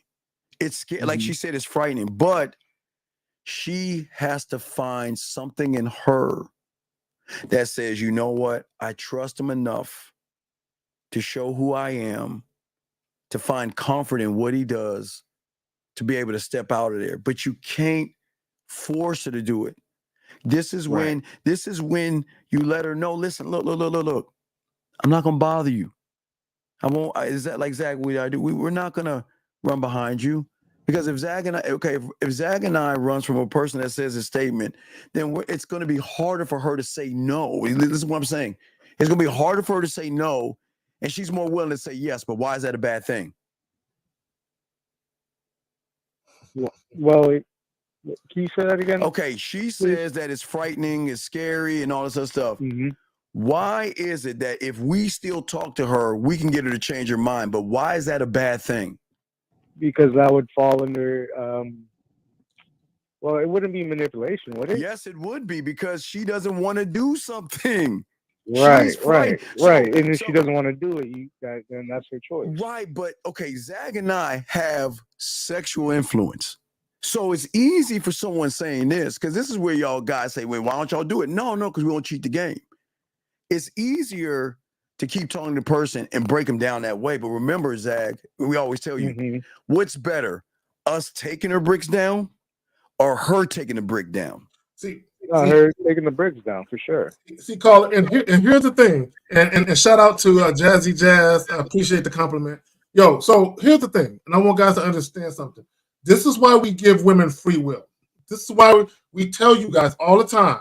It's scary. Like she said, it's frightening, but she has to find something in her that says, you know what? I trust him enough to show who I am, to find comfort in what he does, to be able to step out of there. But you can't force her to do it. This is when you let her know, listen, look. I'm not gonna bother you. I won't. Is that like Zach? We're not gonna run behind you, because if Zach and I runs from a person that says a statement, then it's gonna be harder for her to say no. This is what I'm saying. It's gonna be harder for her to say no, and she's more willing to say yes. But why is that a bad thing? Well, can you say that again? Okay, she says that it's frightening, it's scary, and all this other stuff. Why is it that if we still talk to her, we can get her to change her mind? But why is that a bad thing? Because that would fall under, well, it wouldn't be manipulation, would it? Yes, it would be, because she doesn't want to do something. Right, She's frightened. right. And if she doesn't want to do it, then that's her choice. Right, but okay, Zag and I have sexual influence. So it's easy for someone saying this, because this is where y'all guys say, wait, why don't y'all do it? No, because we won't cheat the game. It's easier to keep talking to the person and break them down that way. But remember, Zag, we always tell you, what's better, us taking her bricks down or her taking the brick down? See, her taking the bricks down for sure. See, Carl, and here's the thing, and shout out to Jazzy Jazz. I appreciate the compliment. Yo, so here's the thing, and I want guys to understand something. This is why we give women free will. This is why we tell you guys all the time,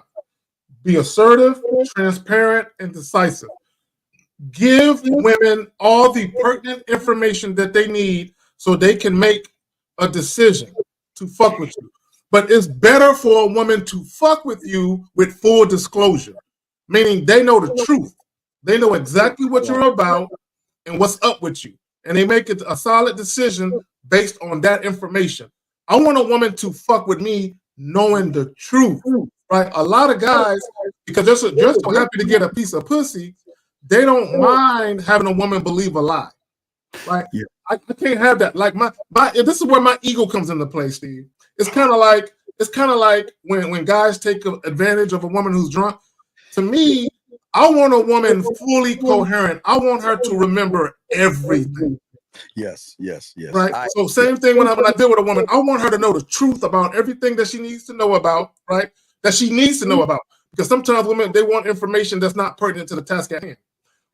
be assertive, transparent, and decisive. Give women all the pertinent information that they need so they can make a decision to fuck with you. But it's better for a woman to fuck with you with full disclosure, meaning they know the truth. They know exactly what you're about and what's up with you. And they make it a solid decision based on that information. I want a woman to fuck with me knowing the truth, right? A lot of guys, because they're so happy to get a piece of pussy, they don't mind having a woman believe a lie, right? Yeah. I can't have that. Like this is where my ego comes into play, Steve. It's kind of like when guys take advantage of a woman who's drunk. To me, I want a woman fully coherent. I want her to remember everything. Yes. Right. So same thing when I deal with a woman, I want her to know the truth about everything that she needs to know about, right? That she needs to know about. Because sometimes women, they want information that's not pertinent to the task at hand.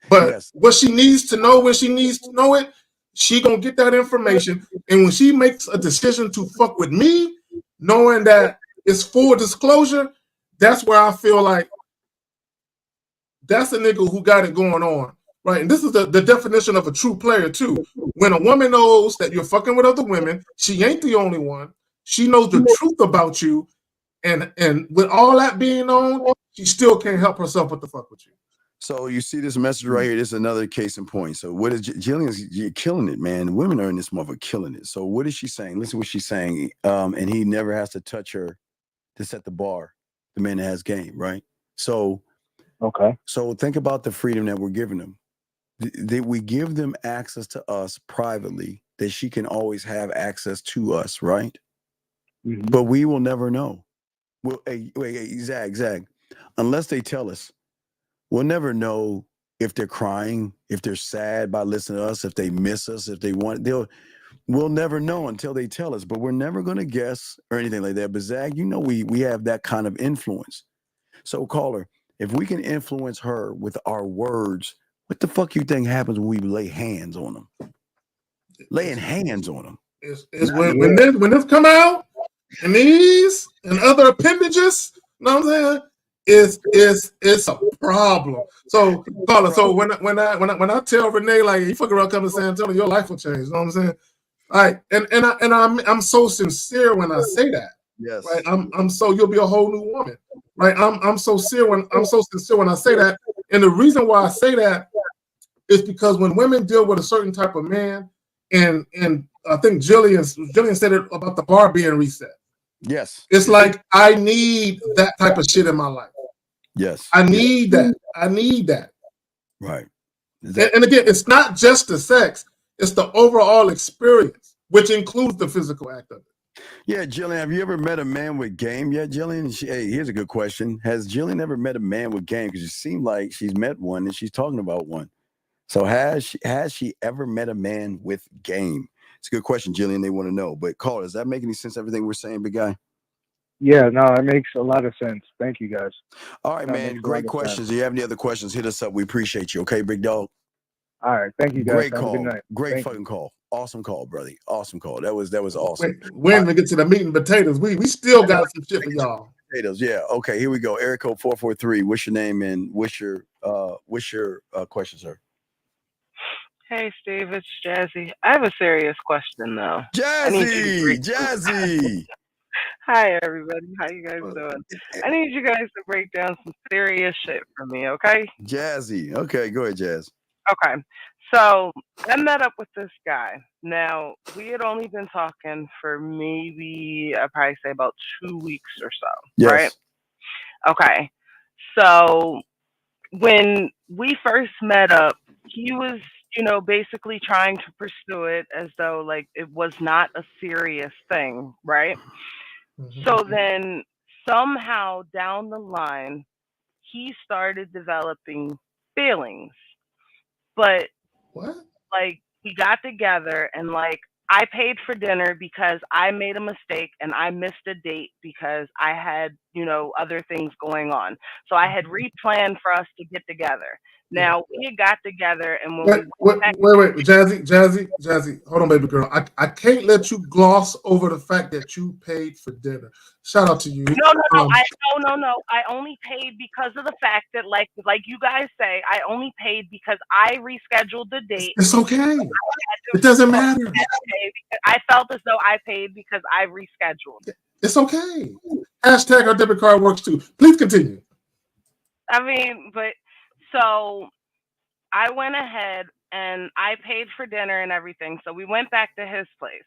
But what she needs to know when she needs to know it, she gonna get that information. And when she makes a decision to fuck with me, knowing that it's full disclosure, that's where I feel like that's a nigga who got it going on, right? And this is the definition of a true player too. When a woman knows that you're fucking with other women, she ain't the only one. She knows the truth about you, and with all that being known, she still can't help herself but to fuck with you. So you see this message right here. This is another case in point. So what is Jillian's? You're killing it, man. Women are in this mother killing it. So what is she saying? Listen to what she's saying. And he never has to touch her to set the bar. The man that has game, right? So okay. So think about the freedom that we're giving them. That we give them access to us privately, that she can always have access to us, right? Mm-hmm. But we will never know. Well, hey, Zag. Unless they tell us. We'll never know if they're crying, if they're sad by listening to us, if they miss us, if they want. We'll never know until they tell us. But we're never going to guess or anything like that. But Zag, you know we have that kind of influence. So caller, if we can influence her with our words, what the fuck you think happens when we lay hands on them? Laying hands on them. It's when this come out, and these and other appendages, you know what I'm saying? It's a problem. So, caller. So when I tell Renee, like, you fuck around, come to San Antonio, your life will change. You know what I'm saying? All right, and I'm so sincere when I say that. Yes. Right. I'm so you'll be a whole new woman. Right. I'm so sincere when I say that. And the reason why I say that is because when women deal with a certain type of man, and I think Jillian said it about the bar being reset. Yes. It's like I need that type of shit in my life. Yes. I need that. I need that. Right. And again, it's not just the sex, it's the overall experience, which includes the physical act of it. Yeah, Jillian, have you ever met a man with game yet, Jillian? Hey, here's a good question. Has Jillian ever met a man with game? Because it seemed like she's met one and she's talking about one. So has she ever met a man with game? It's a good question, Jillian. They want to know. But caller, does that make any sense, everything we're saying, big guy? Yeah, no, it makes a lot of sense. Thank you, guys. All right, man. Great questions. If you have any other questions, hit us up. We appreciate you. Okay, big dog? All right. Thank you, guys. Great have call. a good night. Great fucking call. Awesome call, brother. Awesome call. That was awesome. When we get to the meat and potatoes, we still got some shit for y'all. Potatoes, yeah. Okay, here we go. Area code 443. What's your name and what's your question, sir? Hey, Steve, it's Jazzy. I have a serious question, though. Jazzy! Hi, everybody. How you guys doing? I need you guys to break down some serious shit for me, okay? Jazzy. Okay, go ahead, Jazz. Okay. So I met up with this guy. Now, we had only been talking for maybe, I'd probably say about 2 weeks or so, right? Yes. Okay. So when we first met up, he was, basically trying to pursue it as though like it was not a serious thing, right? So then somehow down the line, he started developing feelings. But What? like we got together and like I paid for dinner because I made a mistake and I missed a date because I had, other things going on. So I had replanned for us to get together. Now we had got together and when we went back, Wait, Jazzy. Hold on, baby girl. I can't let you gloss over the fact that you paid for dinner. Shout out to you. no. I only paid because of the fact that like you guys say, I only paid because I rescheduled the date. It's okay. It doesn't matter. I felt as though I paid because I rescheduled. It's okay. Hashtag our debit card works too. Please continue. I mean, but so I went ahead and I paid for dinner and everything. So we went back to his place.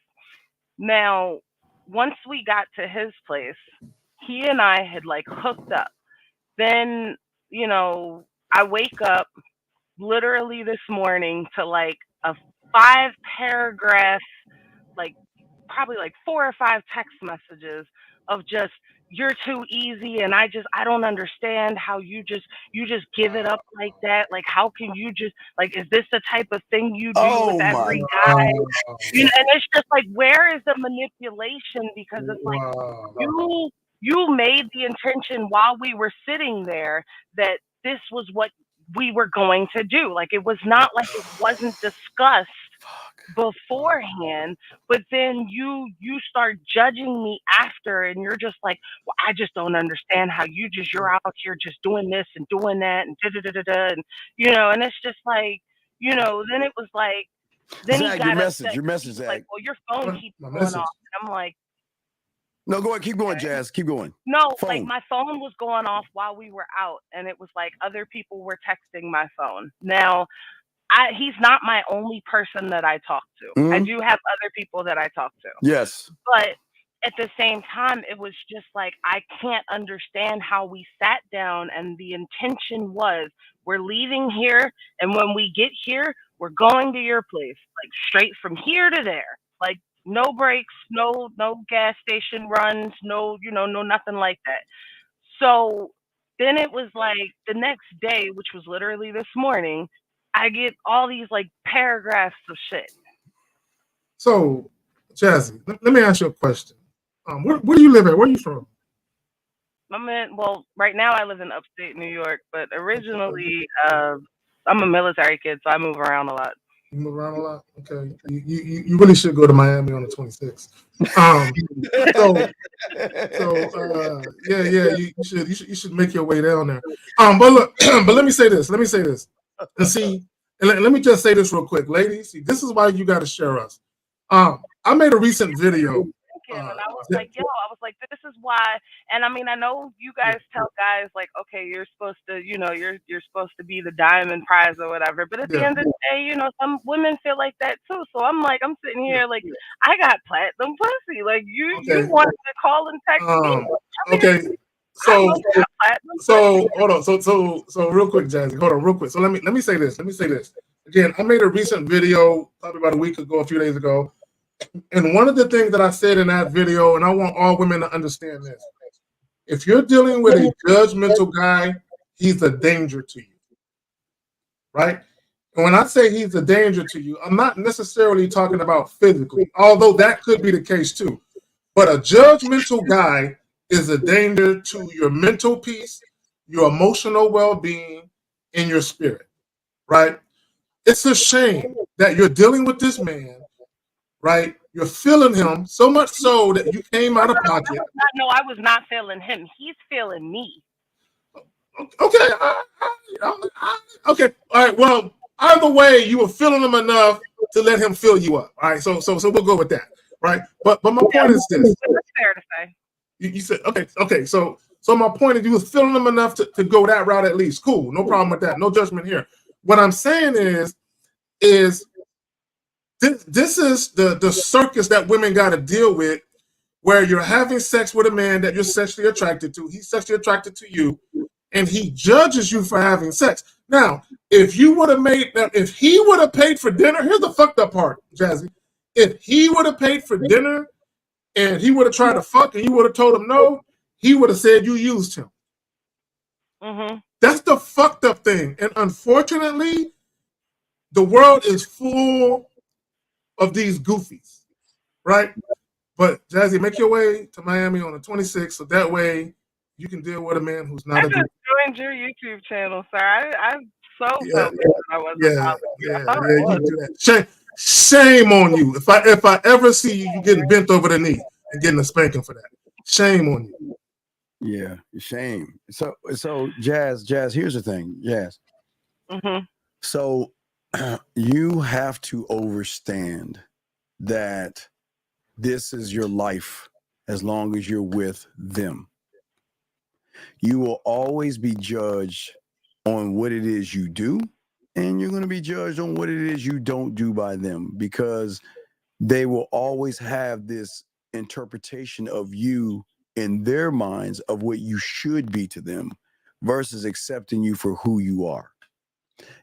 Now, once we got to his place, he and I had like hooked up. Then, I wake up literally this morning to like a 5-paragraph, like probably like 4 or 5 text messages of just you're too easy and I don't understand how you just give it up like that. Like how can you just like is this the type of thing you do with every guy? And it's just like where is the manipulation? Because it's like you made the intention while we were sitting there that this was what we were going to do. Like it was not like it wasn't discussed beforehand, but then you start judging me after and you're just like, well, I just don't understand how you're out here just doing this and doing that and and and it's just like, then it was like then Zach, he got upset. your message, Zach. Like, well, your phone keeps going off. And I'm like, no, go ahead, keep going, Jazz. Keep going. No, like my phone was going off while we were out and it was like other people were texting my phone. Now he's not my only person that I talk to. I do have other people that I talk to. Yes. But at the same time, it was just like, I can't understand how we sat down and the intention was we're leaving here. And when we get here, we're going to your place, like straight from here to there. Like no breaks, no gas station runs, no nothing like that. So then it was like the next day, which was literally this morning, I get all these like paragraphs of shit. So, Jazzy, let me ask you a question. Where do you live at? Where are you from? Well, right now I live in upstate New York, but originally I'm a military kid, so I move around a lot. You move around a lot? Okay. You really should go to Miami on the 26th. You should make your way down there. But look, but let me say this. And see, and let me just say this real quick, ladies. See, this is why you got to share us. I made a recent video. And I was like, this is why. And I mean, I know you guys tell guys like, okay, you're supposed to, you're supposed to be the diamond prize or whatever. But at the end of the day, some women feel like that too. So I'm sitting here like, I got platinum pussy. Like you wanted to call and text me. Okay. So hold on. So real quick, Jazzy. Hold on, real quick. So let me say this. Again, I made a recent video probably about a week ago, a few days ago. And one of the things that I said in that video, and I want all women to understand this, if you're dealing with a judgmental guy, he's a danger to you, right? And when I say he's a danger to you, I'm not necessarily talking about physically, although that could be the case too. But a judgmental guy is a danger to your mental peace, your emotional well-being, and your spirit, right? It's a shame that you're dealing with this man, right? You're feeling him so much so that you came out of pocket. I was not feeling him. He's feeling me. Okay. Okay. All right. Well, either way, you were feeling him enough to let him fill you up. All right. So we'll go with that, right? But my point is this. That's fair to say. You said okay. So my point is, you was feeling them enough to go that route at least. Cool, no problem with that. No judgment here. What I'm saying is this is the circus that women got to deal with, where you're having sex with a man that you're sexually attracted to. He's sexually attracted to you, and he judges you for having sex. Now, if he would have paid for dinner, here's the fucked up part, Jazzy. If he would have paid for dinner and he would have tried to fuck and you would have told him no, he would have said you used him. Mm-hmm. That's the fucked up thing. And unfortunately, the world is full of these goofies, right? But Jazzy, make your way to Miami on the 26th, so that way you can deal with a man who's not I a just goofy. joined your YouTube channel, sir. I'm so Yeah, bad that I wasn't following you. I thought I you was. do that. Shame on you. If I ever see you getting bent over the knee and getting a spanking for that, shame on you. Yeah, shame. So Jazz, here's the thing, Jazz. Mm-hmm. So you have to understand that this is your life as long as you're with them. You will always be judged on what it is you do, and you're going to be judged on what it is you don't do by them, because they will always have this interpretation of you in their minds of what you should be to them versus accepting you for who you are.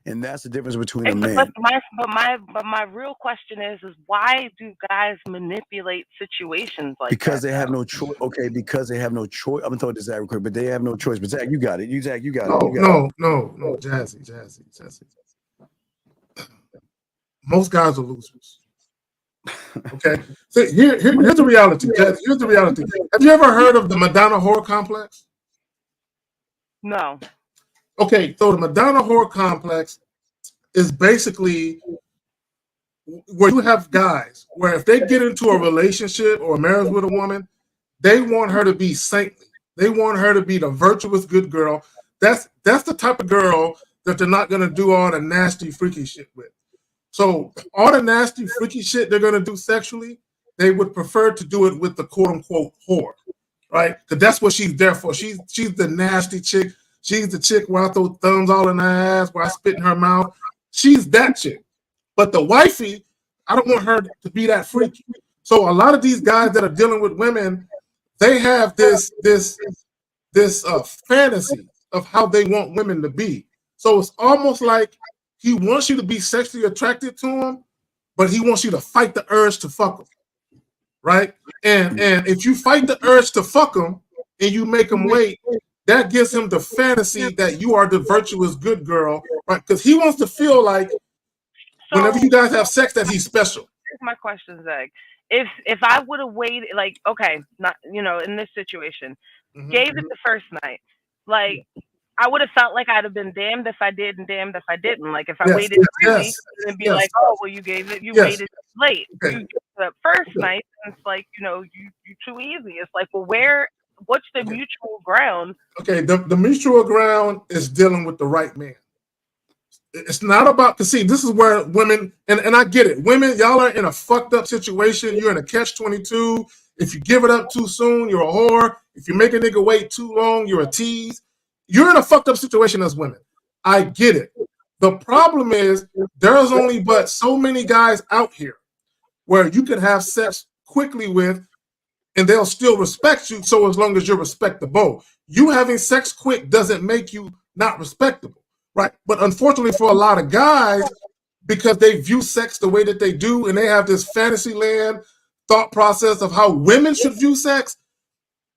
And that's the difference between a man. But my real question is why do guys manipulate situations like because that? They have no choice. Okay, because they have no choice. I'm gonna throw this out real quick, but they have no choice. But Zach, you got it. Zach, you got it. No, Jazzy. Most guys are losers. Okay, so here's the reality, Jazzy. Here's the reality. Have you ever heard of the Madonna Horror Complex? No. Okay, so the Madonna Horror Complex is basically where you have guys where if they get into a relationship or a marriage with a woman, they want her to be saintly. They want her to be the virtuous good girl. That's the type of girl that they're not going to do all the nasty, freaky shit with. So all the nasty, freaky shit they're going to do sexually, they would prefer to do it with the quote-unquote whore, right? Because that's what she's there for. She's the nasty chick. She's the chick where I throw thumbs all in her ass, where I spit in her mouth. She's that chick. But the wifey, I don't want her to be that freaky. So a lot of these guys that are dealing with women, they have this fantasy of how they want women to be. So it's almost like he wants you to be sexually attracted to him, but he wants you to fight the urge to fuck him, right? And if you fight the urge to fuck him and you make him wait, that gives him the fantasy that you are the virtuous good girl, right? Because he wants to feel like whenever you guys have sex that he's special. Here's my question, Zach. If I would have waited, like, okay, not in this situation, gave it the first night, like I would have felt like I'd have been damned if I did and damned if I didn't. Like if I waited 3 weeks and be like, oh well, you gave it, you waited late. Okay. You gave it first night, and it's like you too easy. It's like, well, what's the mutual ground? Okay, the mutual ground is dealing with the right man. It's not about, because see, this is where women, and I get it. Women, y'all are in a fucked up situation. You're in a catch-22. If you give it up too soon, you're a whore. If you make a nigga wait too long, you're a tease. You're in a fucked up situation as women. I get it. The problem is there's only but so many guys out here where you can have sex quickly with and they'll still respect you, so as long as you're respectable. You having sex quick doesn't make you not respectable. Right. But unfortunately for a lot of guys, because they view sex the way that they do, and they have this fantasy land thought process of how women should view sex,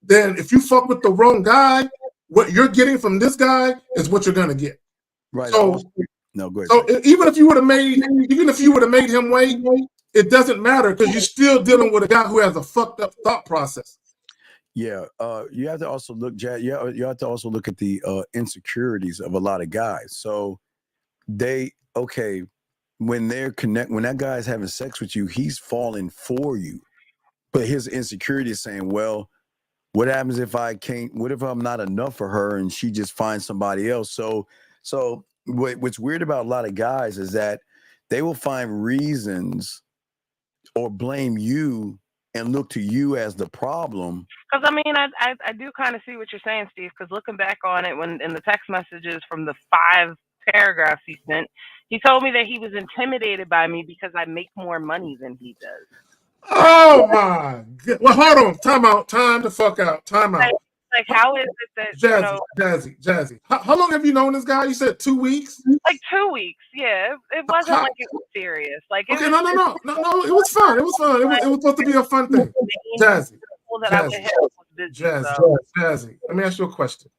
then if you fuck with the wrong guy, what you're getting from this guy is what you're gonna get. Right. So, no, go ahead. So even if you would have made him wait, it doesn't matter because you're still dealing with a guy who has a fucked up thought process. Yeah, you have to also look, Jad. You have to also look at the insecurities of a lot of guys. So when that guy's having sex with you, he's falling for you, but his insecurity is saying, well, what happens if I can't? What if I'm not enough for her and she just finds somebody else? So what's weird about a lot of guys is that they will find reasons or blame you and look to you as the problem. Because I mean, I do kind of see what you're saying, Steve. Because looking back on it, when in the text messages from the 5 paragraphs he sent, he told me that he was intimidated by me because I make more money than he does. Oh my God. Well, hold on. Time out. Time to fuck out. Time out. Like how is it that Jazzy? How long have you known this guy? You said 2 weeks. Like 2 weeks? Yeah, it wasn't like it was serious. Like it Okay, was no. It was fun. It was fun. It was supposed to be a fun thing. Jazzy. Jazzy. Let me ask you a question.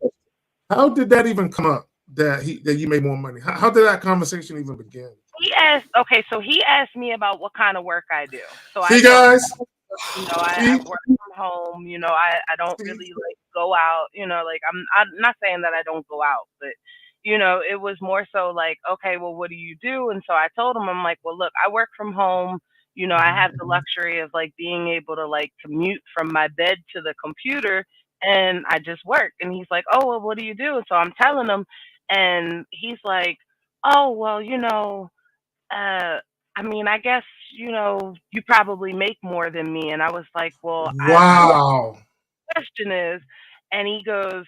How did that even come up that you made more money? How did that conversation even begin? He asked me about what kind of work I do. So See, guys, I work from home. I don't really like go out. Like I'm not saying that I don't go out, but it was more so like, okay, well, what do you do? And so I told him, I'm like, well, look, I work from home. I have the luxury of like being able to like commute from my bed to the computer, and I just work. And he's like, oh, well, what do you do? And so I'm telling him, and he's like, oh, well, I mean, I guess, you probably make more than me. And I was like, well, wow. The question is, and he goes,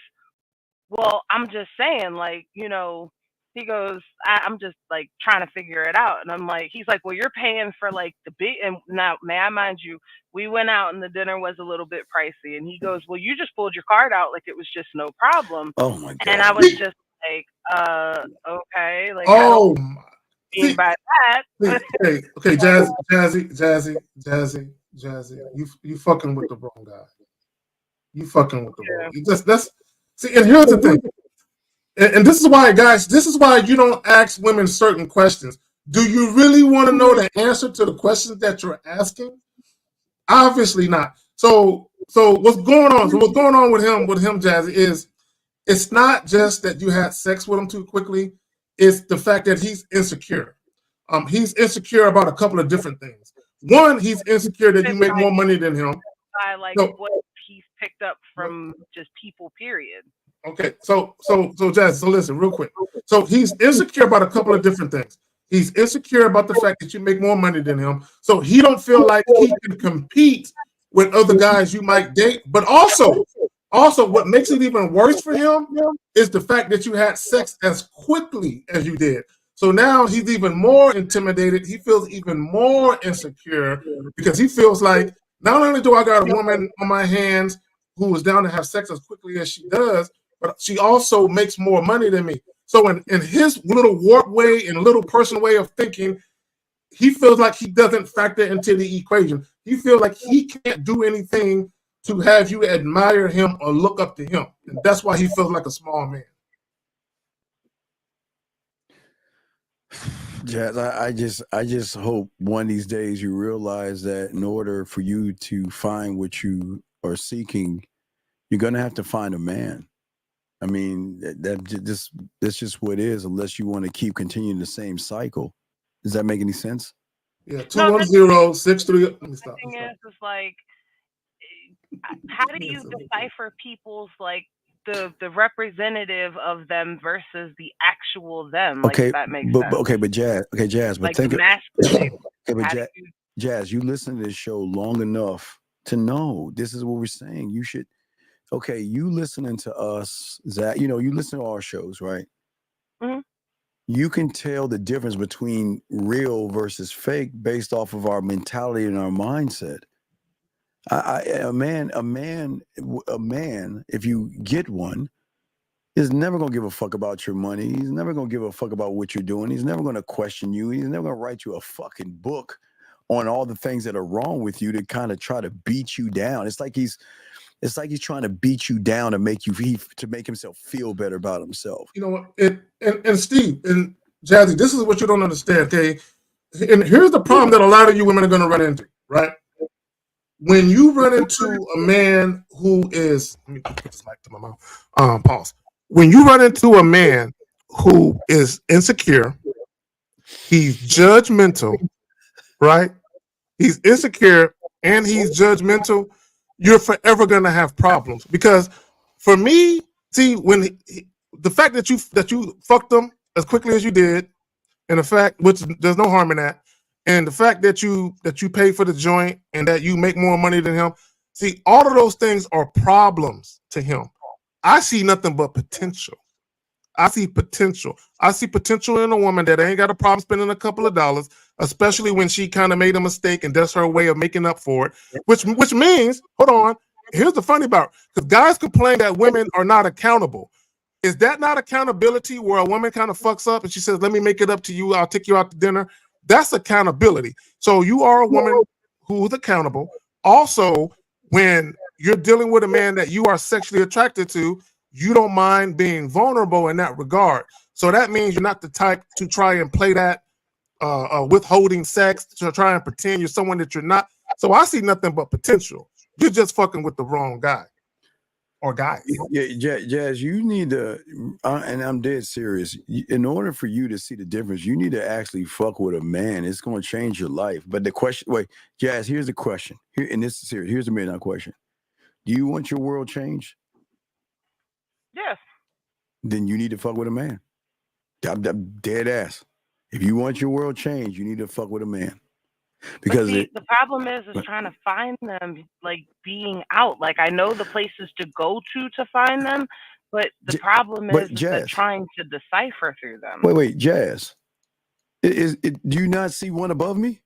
well, I'm just saying, like, he goes, I'm just like trying to figure it out. And I'm like, he's like, well, you're paying for like the big, and now, may I mind you, we went out and the dinner was a little bit pricey. And he goes, well, you just pulled your card out like it was just no problem. Oh my God. And I was just like, okay. Like, oh my. See, by that. Okay, Jazzy. You fucking with the wrong guy. You fucking with the wrong. That's see, and here's the thing. And this is why, guys, you don't ask women certain questions. Do you really want to know the answer to the questions that you're asking? Obviously not. So what's going on? So what's going on with him, Jazzy, is it's not just that you had sex with him too quickly. It's the fact that he's insecure. He's insecure about a couple of different things. One, he's insecure that you make more money than him. I like what he's picked up from just people, period. Okay, so Jazz, so listen real quick. So he's insecure about a couple of different things. He's insecure about the fact that you make more money than him. So he don't feel like he can compete with other guys you might date. But also what makes it even worse for him is the fact that you had sex as quickly as you did. So now he's even more intimidated. He feels even more insecure because he feels like not only do I got a woman on my hands who is down to have sex as quickly as she does, but she also makes more money than me. So in his little warped way and little personal way of thinking, he feels like he doesn't factor into the equation. He feels like he can't do anything to have you admire him or look up to him. And that's why he feels like a small man. Jazz, I just hope one of these days you realize that in order for you to find what you are seeking, you're gonna have to find a man. I mean, that's just what it is, unless you want to keep continuing the same cycle. Does that make any sense? Yeah, 210-63. Let me stop. The thing is like, how do you decipher people's like the representative of them versus the actual them? Like, Okay, if that makes but sense. Jazz, but Like think the masculine. okay, but Jazz, you listen to this show long enough to know this is what we're saying. You should. Okay, you listening to us, Zach, you listen to our shows, right? Mm-hmm. You can tell the difference between real versus fake based off of our mentality and our mindset. A man, if you get one, is never going to give a fuck about your money. He's never going to give a fuck about what you're doing. He's never going to question you. He's never going to write you a fucking book on all the things that are wrong with you to kind of try to beat you down. It's like he's trying to beat you down to make himself feel better about himself. You know what? And Steve and Jazzy, this is what you don't understand, okay? And here's the problem that a lot of you women are going to run into, right? When you run into a man who is, let me put this mic to my mouth. Pause. When you run into a man who is insecure, he's judgmental, right? He's insecure and he's judgmental. You're forever going to have problems because for me, see, when the fact that you fucked them as quickly as you did, and the fact, which there's no harm in that, and the fact that you pay for the joint and that you make more money than him, see, all of those things are problems to him. I see nothing but potential. I see potential. I see potential in a woman that ain't got a problem spending a couple of dollars, especially when she kind of made a mistake and that's her way of making up for it. Which means, hold on, here's the funny part, because guys complain that women are not accountable. Is that not accountability where a woman kind of fucks up and she says, let me make it up to you, I'll take you out to dinner? That's accountability. So you are a woman who's accountable. Also, when you're dealing with a man that you are sexually attracted to, you don't mind being vulnerable in that regard. So that means you're not the type to try and play that withholding sex, to try and pretend you're someone that you're not. So I see nothing but potential. You're just fucking with the wrong guy or guys. Yeah, Jazz, you need to, and I'm dead serious. In order for you to see the difference, you need to actually fuck with a man. It's going to change your life. But the question, wait, Jazz, here's the question. Here, and this is serious. Here's the $1 million question. Do you want your world changed? Yes. Then you need to fuck with a man. I'm dead ass. If you want your world changed, you need to fuck with a man. Because the problem is trying to find them, like being out. Like I know the places to go to find them, but the problem is that trying to decipher through them. Wait, Jazz. Do you not see one above me?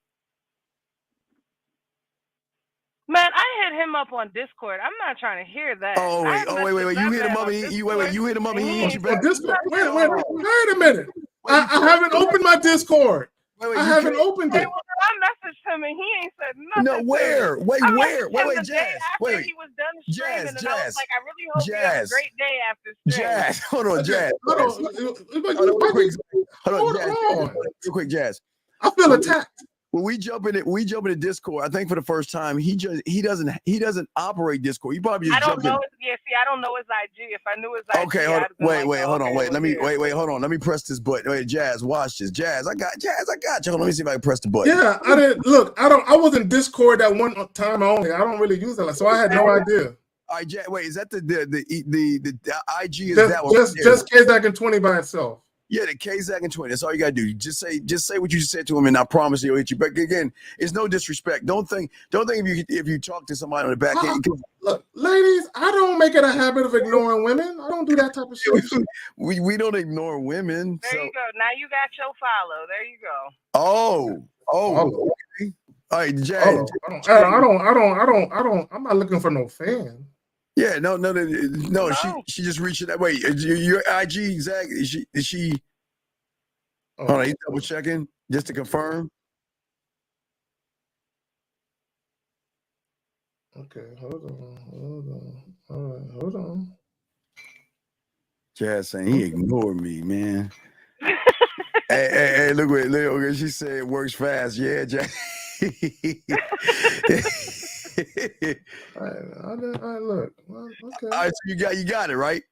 Man, I hit him up on Discord. I'm not trying to hear that. Oh wait. You hit him up and you hit him up and he hit you back. Discord. Wait a minute. I haven't opened my Discord. I haven't opened it. Well, I messaged him and he ain't said nothing. No, where? Wait, Jazz. Wait, he was done streaming, and I was like, I really hope you have a great day after streaming. Jazz, hold on, Jazz. Hold on, real quick, Jazz. I feel attacked. When we jump into Discord, I think for the first time, he doesn't operate Discord. He probably just I don't know. I don't know his IG. If I knew his IG, okay, hold on. Let me press this button. Wait, Jazz, watch this. Jazz, I got you. Hold on, let me see if I can press the button. Yeah, I didn't look. I was in Discord that one time only. I don't really use it, so I had no idea. All right, Jazz, wait, is that the IG? Is just, that one? Just Kazak and 20 by itself. Yeah, the Kazak and 20. That's all you gotta do. Just say what you said to him, and I promise he'll hit you. But again, it's no disrespect. Don't think if you talk to somebody on the back end. Look, ladies, I don't make it a habit of ignoring women. I don't do that type of shit. we don't ignore women. There you go. Now you got your follow. There you go. Oh. Okay. All right, Jazz. I'm not looking for no fan. Yeah, no. She just reached it that way. Your IG, Zach, is she? Hold on, he's double checking just to confirm. Okay, hold on. Jazz saying he ignored me, man. hey, look, okay, she said it works fast. Yeah, Jazz. All right, look. Well, okay. All right, so you got it right.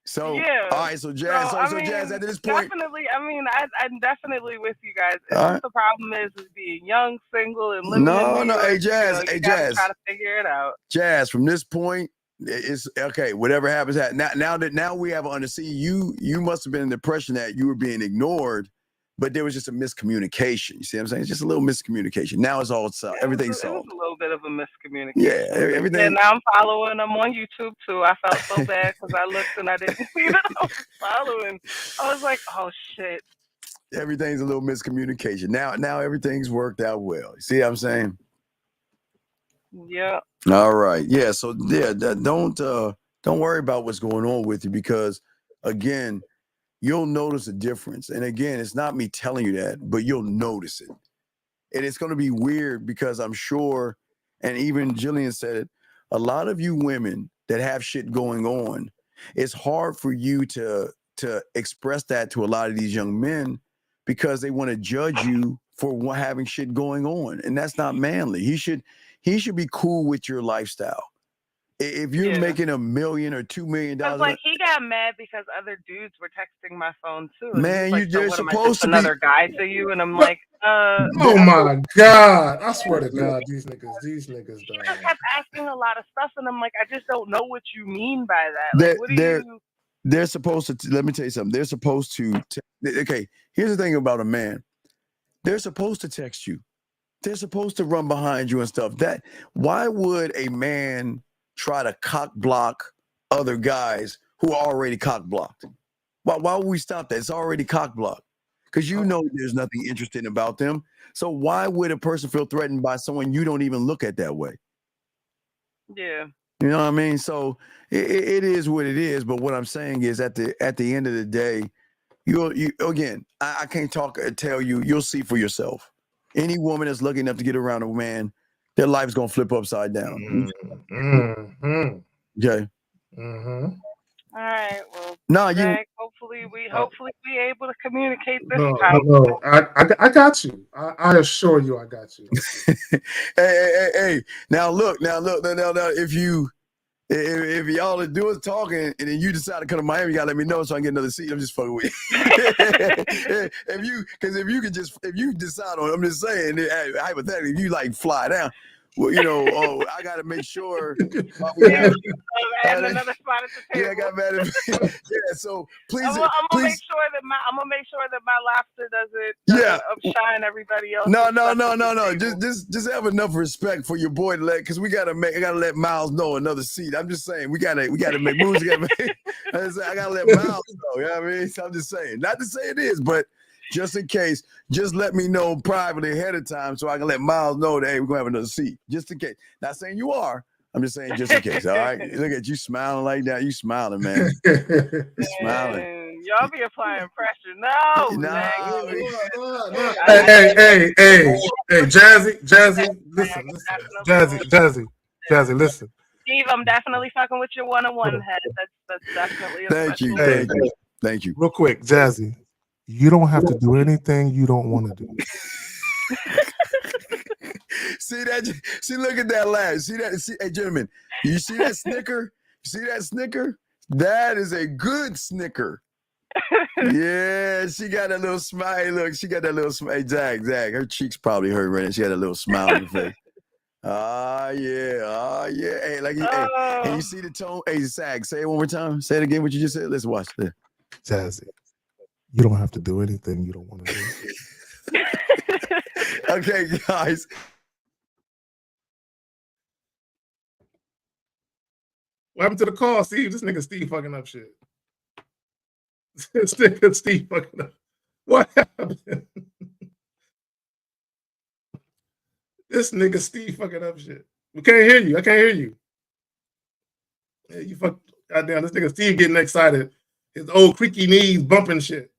So yeah. All right, so Jazz. So Jazz, at this point, definitely. I'm definitely with you guys. The problem is being young, single, and living. No. Hey, Jazz. Jazz. Trying to figure it out. Jazz, from this point, it's okay. Whatever happens, now we have an understanding. You must have been in the impression that you were being ignored. But there was just a miscommunication. You see what I'm saying? It's just a little miscommunication. Now it's all solved. Everything's solved. It was a little bit of a miscommunication. Yeah, everything. And now I'm following them on YouTube too. I felt so bad because I looked and I didn't see that I was following. I was like, oh shit. Everything's a little miscommunication. Now everything's worked out well. You see what I'm saying? Yeah. All right. Yeah. So yeah, don't worry about what's going on with you because again, you'll notice a difference. And again, it's not me telling you that, but you'll notice it. And it's going to be weird because I'm sure, and even Jillian said it, a lot of you women that have shit going on, it's hard for you to express that to a lot of these young men because they want to judge you for having shit going on. And that's not manly. He should be cool with your lifestyle. If you're making $1 million or $2 million, like he got mad because other dudes were texting my phone too. Man, like, you're supposed to be another guy to you, and I'm like, oh my God! I swear to God, these niggas. He just kept asking a lot of stuff, and I'm like, I just don't know what you mean by that. Like, what do you? They're supposed to. Let me tell you something. They're supposed to. Okay, here's the thing about a man. They're supposed to text you. They're supposed to run behind you and stuff. Why would a man try to cock block other guys who are already cock blocked? Why would we stop that? It's already cock blocked. Because you know there's nothing interesting about them. So why would a person feel threatened by someone you don't even look at that way? Yeah. You know what I mean? So it is what it is. But what I'm saying is at the end of the day, you again, I can't tell you, you'll see for yourself. Any woman that's lucky enough to get around a man, their life's gonna flip upside down. Mm-hmm. Okay. Mm-hmm. All right. Well, No, Greg, hopefully we be able to communicate this No, time. no, I got you. I assure you, I got you. hey. Now look. If y'all are doing talking and then you decide to come to Miami, you gotta let me know so I can get another seat. I'm just fucking with you. if you decide on, I'm just saying, hypothetically, if you like fly down, well, I gotta make sure. And another spot at the table. Yeah, I got mad at me. Yeah, so please, I'm gonna make sure that my lobster doesn't outshine everybody else. No. Just have enough respect for your boy to because I gotta let Miles know another seat. I'm just saying we gotta make moves. I gotta let Miles know. You know what I mean? So I'm just saying, not to say it is, but just in case, just let me know privately ahead of time so I can let Miles know that hey, we're gonna have another seat. Just in case. Not saying you are. I'm just saying just in case. All right. Look at you smiling like that. You smiling, man. You smiling. Y'all be applying pressure. No. Hey, Jazzy, listen. Jazzy, listen. Steve, I'm definitely fucking with your one-on-one head. That's definitely a Thank you. Thank you. Real quick, Jazzy, you don't have to do anything you don't want to do. See that? See, look at that laugh. See that? See, hey, gentlemen, you see that snicker? See that snicker? That is a good snicker. Yeah, she got that little smile. Hey, look, she got that little smile. Hey, Zag, her cheeks probably hurt right now. She had a little smile on her face. Yeah. Hey, hey, and you see the tone? Hey, Zag, say it one more time. Say it again. What you just said. Let's watch this. Jazzy, you don't have to do anything you don't want to do. Okay, guys. What happened to the call, Steve? This nigga Steve fucking up shit. This nigga Steve fucking up. What happened? This nigga Steve fucking up shit. We can't hear you. I can't hear you. Yeah, you fuck. Goddamn, this nigga Steve getting excited. His old creaky knees bumping shit.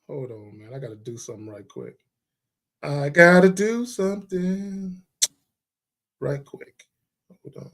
Hold on, man. I gotta do something right quick. I gotta do something right quick. Hold on.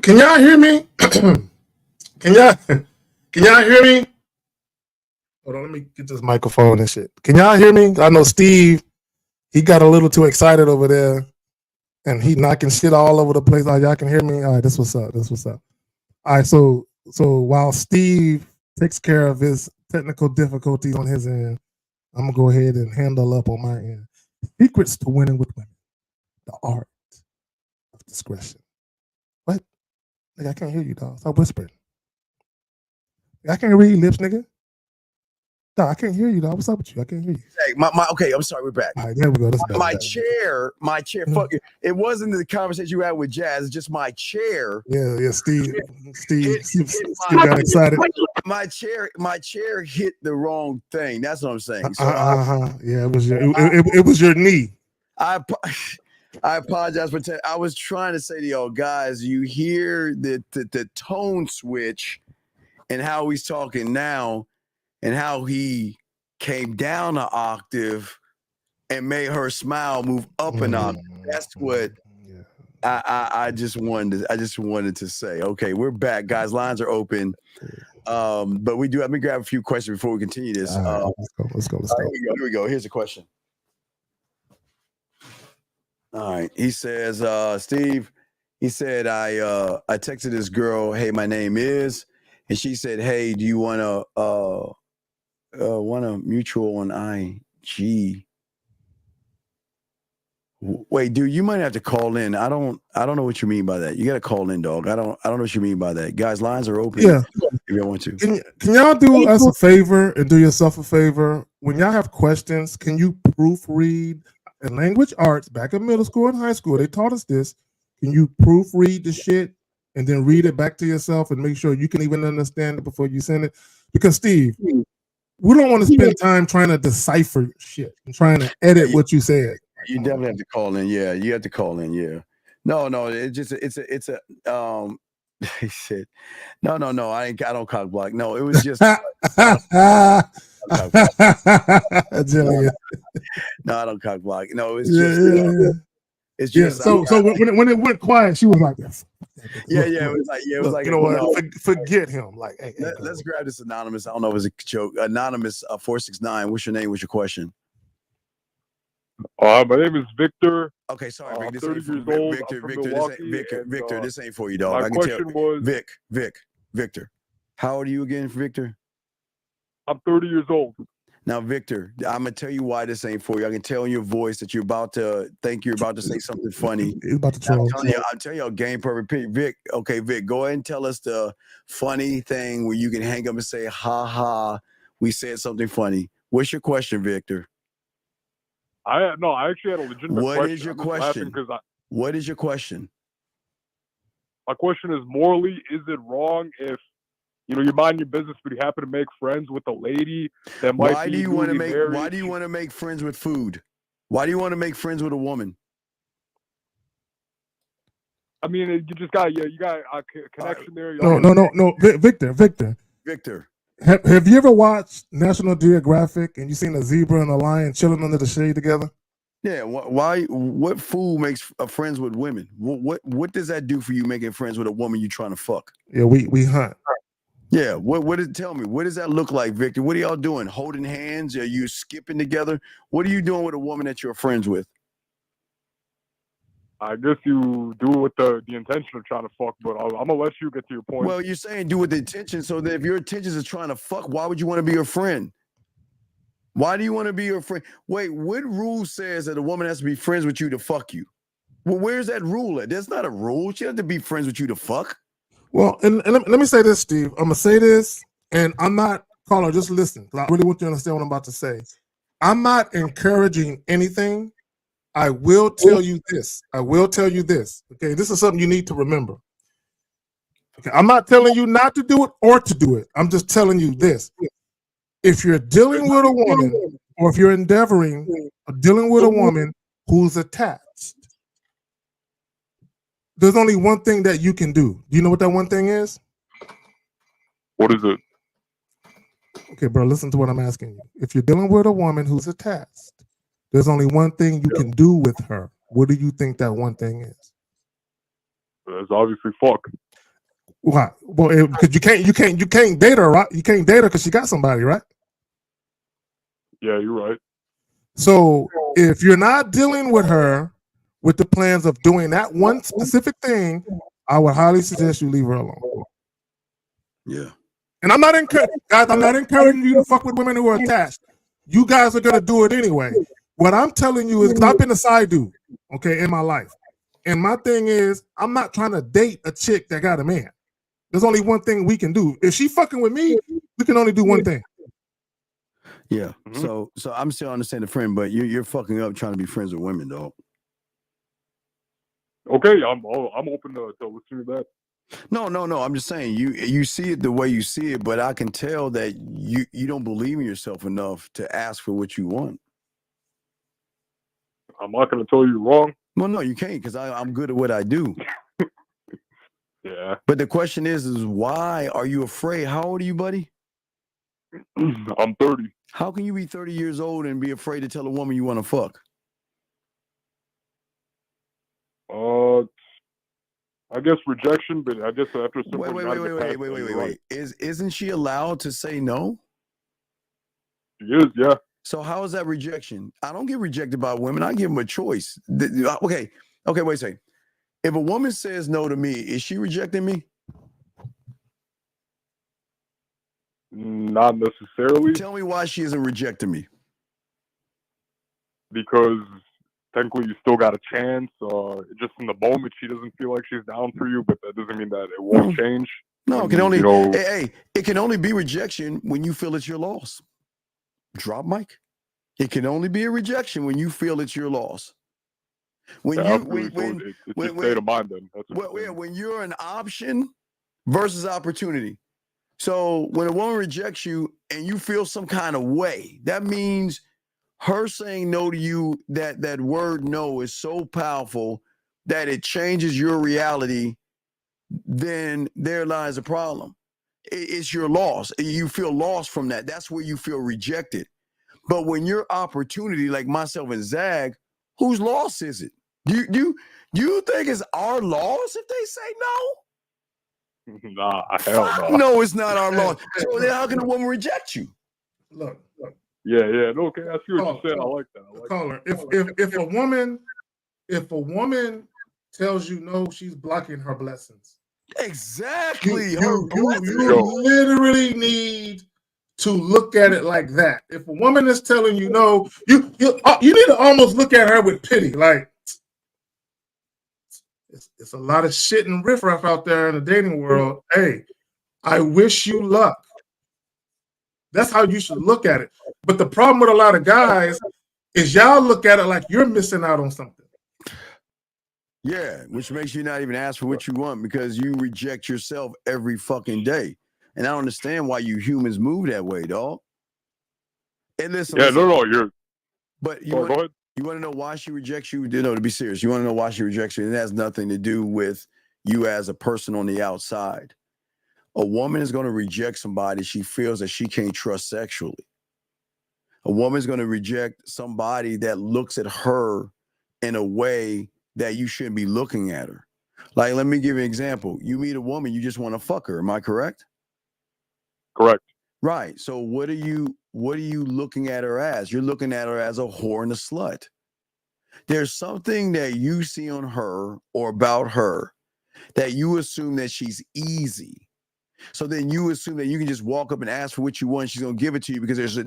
Can y'all hear me? Can y'all hear me? Hold on, let me get this microphone and shit. Can y'all hear me? I know Steve, he got a little too excited over there, and he knocking shit all over the place. Oh, y'all can hear me? All right, this what's up. All right, so while Steve takes care of his technical difficulties on his end, I'm gonna go ahead and handle up on my end. Secrets to winning with women: the art of discretion. What? Nigga, I can't hear you, dog. Stop whispering. I can't read lips, nigga. No, I can't hear you, dog. What's up with you? I can't hear you. Hey, okay, I'm sorry. We're back. All right, there we go. That's better. My chair. Fuck it. It wasn't the conversation you had with Jazz. It's just my chair. Yeah. Steve got excited. My chair hit the wrong thing. That's what I'm saying. So Yeah, it was your knee. I apologize for I was trying to say to y'all guys, you hear the tone switch, and how he's talking now, and how he came down an octave and made her smile move up an octave. That's what I just wanted to say. Okay, we're back, guys. Lines are open. But we do. Let me grab a few questions before we continue this. Let's go. Here we go. Here's a question. All right. He says, Steve, he said, I texted this girl, hey, my name is, and she said, hey, do you want a mutual on IG? Wait, dude, you might have to call in. I don't know what you mean by that. You got to call in, dog. I don't know what you mean by that. Guys, lines are open. Yeah. If you want to. Can y'all do us a favor and do yourself a favor? When y'all have questions, can you proofread in language arts back in middle school and high school? They taught us this. Can you proofread the shit and then read it back to yourself and make sure you can even understand it before you send it? Because Steve, we don't want to spend time trying to decipher shit and trying to edit what you said. You definitely have to call in. Yeah, you have to call in. Yeah. No, it's a he said, no, I don't cock block. No, it was just no, I don't cock block. No, it's just it's just so when it went quiet, she was like, it was like you know what? Forget him. Like, hey, let's grab this anonymous. I don't know if it's a joke. Anonymous 469. What's your name? What's your question? My name is Victor. Okay, sorry, Vic. I'm This 30 ain't years for old. Victor, this ain't for you, dog. My question was, Victor. How old are you again, Victor? I'm 30 years old. Now, Victor, I'm gonna tell you why this ain't for you. I can tell in your voice that you're about to say something funny. He's about to troll. I'm telling you, game perfect. Vic, okay, Vic, go ahead and tell us the funny thing where you can hang up and say, "Ha ha, we said something funny." What's your question, Victor? I actually had a legitimate question. What is your question? What is your question? My question is, morally, is it wrong if you mind your business, but you happen to make friends with a lady that might Why do you want to make friends with food? Why do you want to make friends with a woman? I mean, you just got a connection there. No, Victor. Victor. Have you ever watched National Geographic and you seen a zebra and a lion chilling under the shade together? Yeah. Why? What fool makes friends with women? What does that do for you making friends with a woman you trying to fuck? Yeah, we hunt. Yeah. Tell me, what does that look like, Victor? What are y'all doing? Holding hands? Are you skipping together? What are you doing with a woman that you're friends with? I guess you do it with the intention of trying to fuck, but I'm gonna let you get to your point. Well, you're saying do with the intention, so that if your intention is trying to fuck, why would you want to be your friend? Why do you want to be your friend? Wait, what rule says that a woman has to be friends with you to fuck you? Well, where's that rule at? There's not a rule. She has to be friends with you to fuck. Well, and let me say this, Steve. I'm gonna say this, and I'm not, caller, just listen, because I really want you to understand what I'm about to say. I'm not encouraging anything. I will tell you this. Okay, this is something you need to remember. Okay, I'm not telling you not to do it or to do it. I'm just telling you this. If you're dealing with a woman, or if you're endeavoring or dealing with a woman who's attached, there's only one thing that you can do. Do you know what that one thing is? What is it? Okay, bro, listen to what I'm asking you. If you're dealing with a woman who's attached, there's only one thing you can do with her. What do you think that one thing is? It's obviously fuck. Why? Well, because you can't date her, right? You can't date her because she got somebody, right? Yeah, you're right. So if you're not dealing with her with the plans of doing that one specific thing, I would highly suggest you leave her alone. Yeah. And I'm not encouraging you to fuck with women who are attached. You guys are gonna do it anyway. What I'm telling you is, because I've been a side dude, okay, in my life. And my thing is, I'm not trying to date a chick that got a man. There's only one thing we can do. If she fucking with me, we can only do one thing. Yeah. So I'm still understanding the friend, but you're fucking up trying to be friends with women, dog. Okay, I'm open to listening to that. No. I'm just saying you see it the way you see it, but I can tell that you don't believe in yourself enough to ask for what you want. I'm not going to tell you wrong. Well, no, you can't, because I'm good at what I do. Yeah. But the question is why are you afraid? How old are you, buddy? I'm 30. How can you be 30 years old and be afraid to tell a woman you want to fuck? I guess rejection, but I guess after some point you gotta get past that. Wait. Isn't she allowed to say no? She is, yeah. So how is that rejection? I don't get rejected by women. I give them a choice. Okay, wait a second. If a woman says no to me, is she rejecting me? Not necessarily. Tell me why she isn't rejecting me. Because technically you still got a chance. Just in the moment she doesn't feel like she's down for you, but that doesn't mean that it won't change. No, it can only it can only be rejection when you feel it's your loss. Drop mic. It can only be a rejection when you feel it's your loss. When it's state of mind then. When you're an option versus opportunity. So when a woman rejects you and you feel some kind of way, that means her saying no to you, that word no is so powerful that it changes your reality, then there lies a problem. It's your loss. You feel lost from that. That's where you feel rejected. But when your opportunity, like myself and Zag, whose loss is it? Do you think it's our loss if they say no? Nah, hell no. No, it's not our loss. So then how can a woman reject you? Look. Yeah. No, okay, I see what you said. I like that. Caller, if a woman tells you no, she's blocking her blessings. Exactly. You literally need to look at it like that. If a woman is telling you no, you need to almost look at her with pity. Like, it's a lot of shit and riffraff out there in the dating world. Hey, I wish you luck. That's how you should look at it. But the problem with a lot of guys is y'all look at it like you're missing out on something. Yeah, which makes you not even ask for what you want because you reject yourself every fucking day. And I don't understand why you humans move that way, dog. And listen, go ahead. You want to know why she rejects you? No, to be serious, you want to know why she rejects you? And it has nothing to do with you as a person on the outside. A woman is going to reject somebody she feels that she can't trust sexually. A woman is going to reject somebody that looks at her in a way that you shouldn't be looking at her. Like, let me give you an example. You meet a woman, you just want to fuck her. Am I correct? Correct. Right. So what are you looking at her as? You're looking at her as a whore and a slut. There's something that you see on her or about her that you assume that she's easy. So then you assume that you can just walk up and ask for what you want. She's going to give it to you because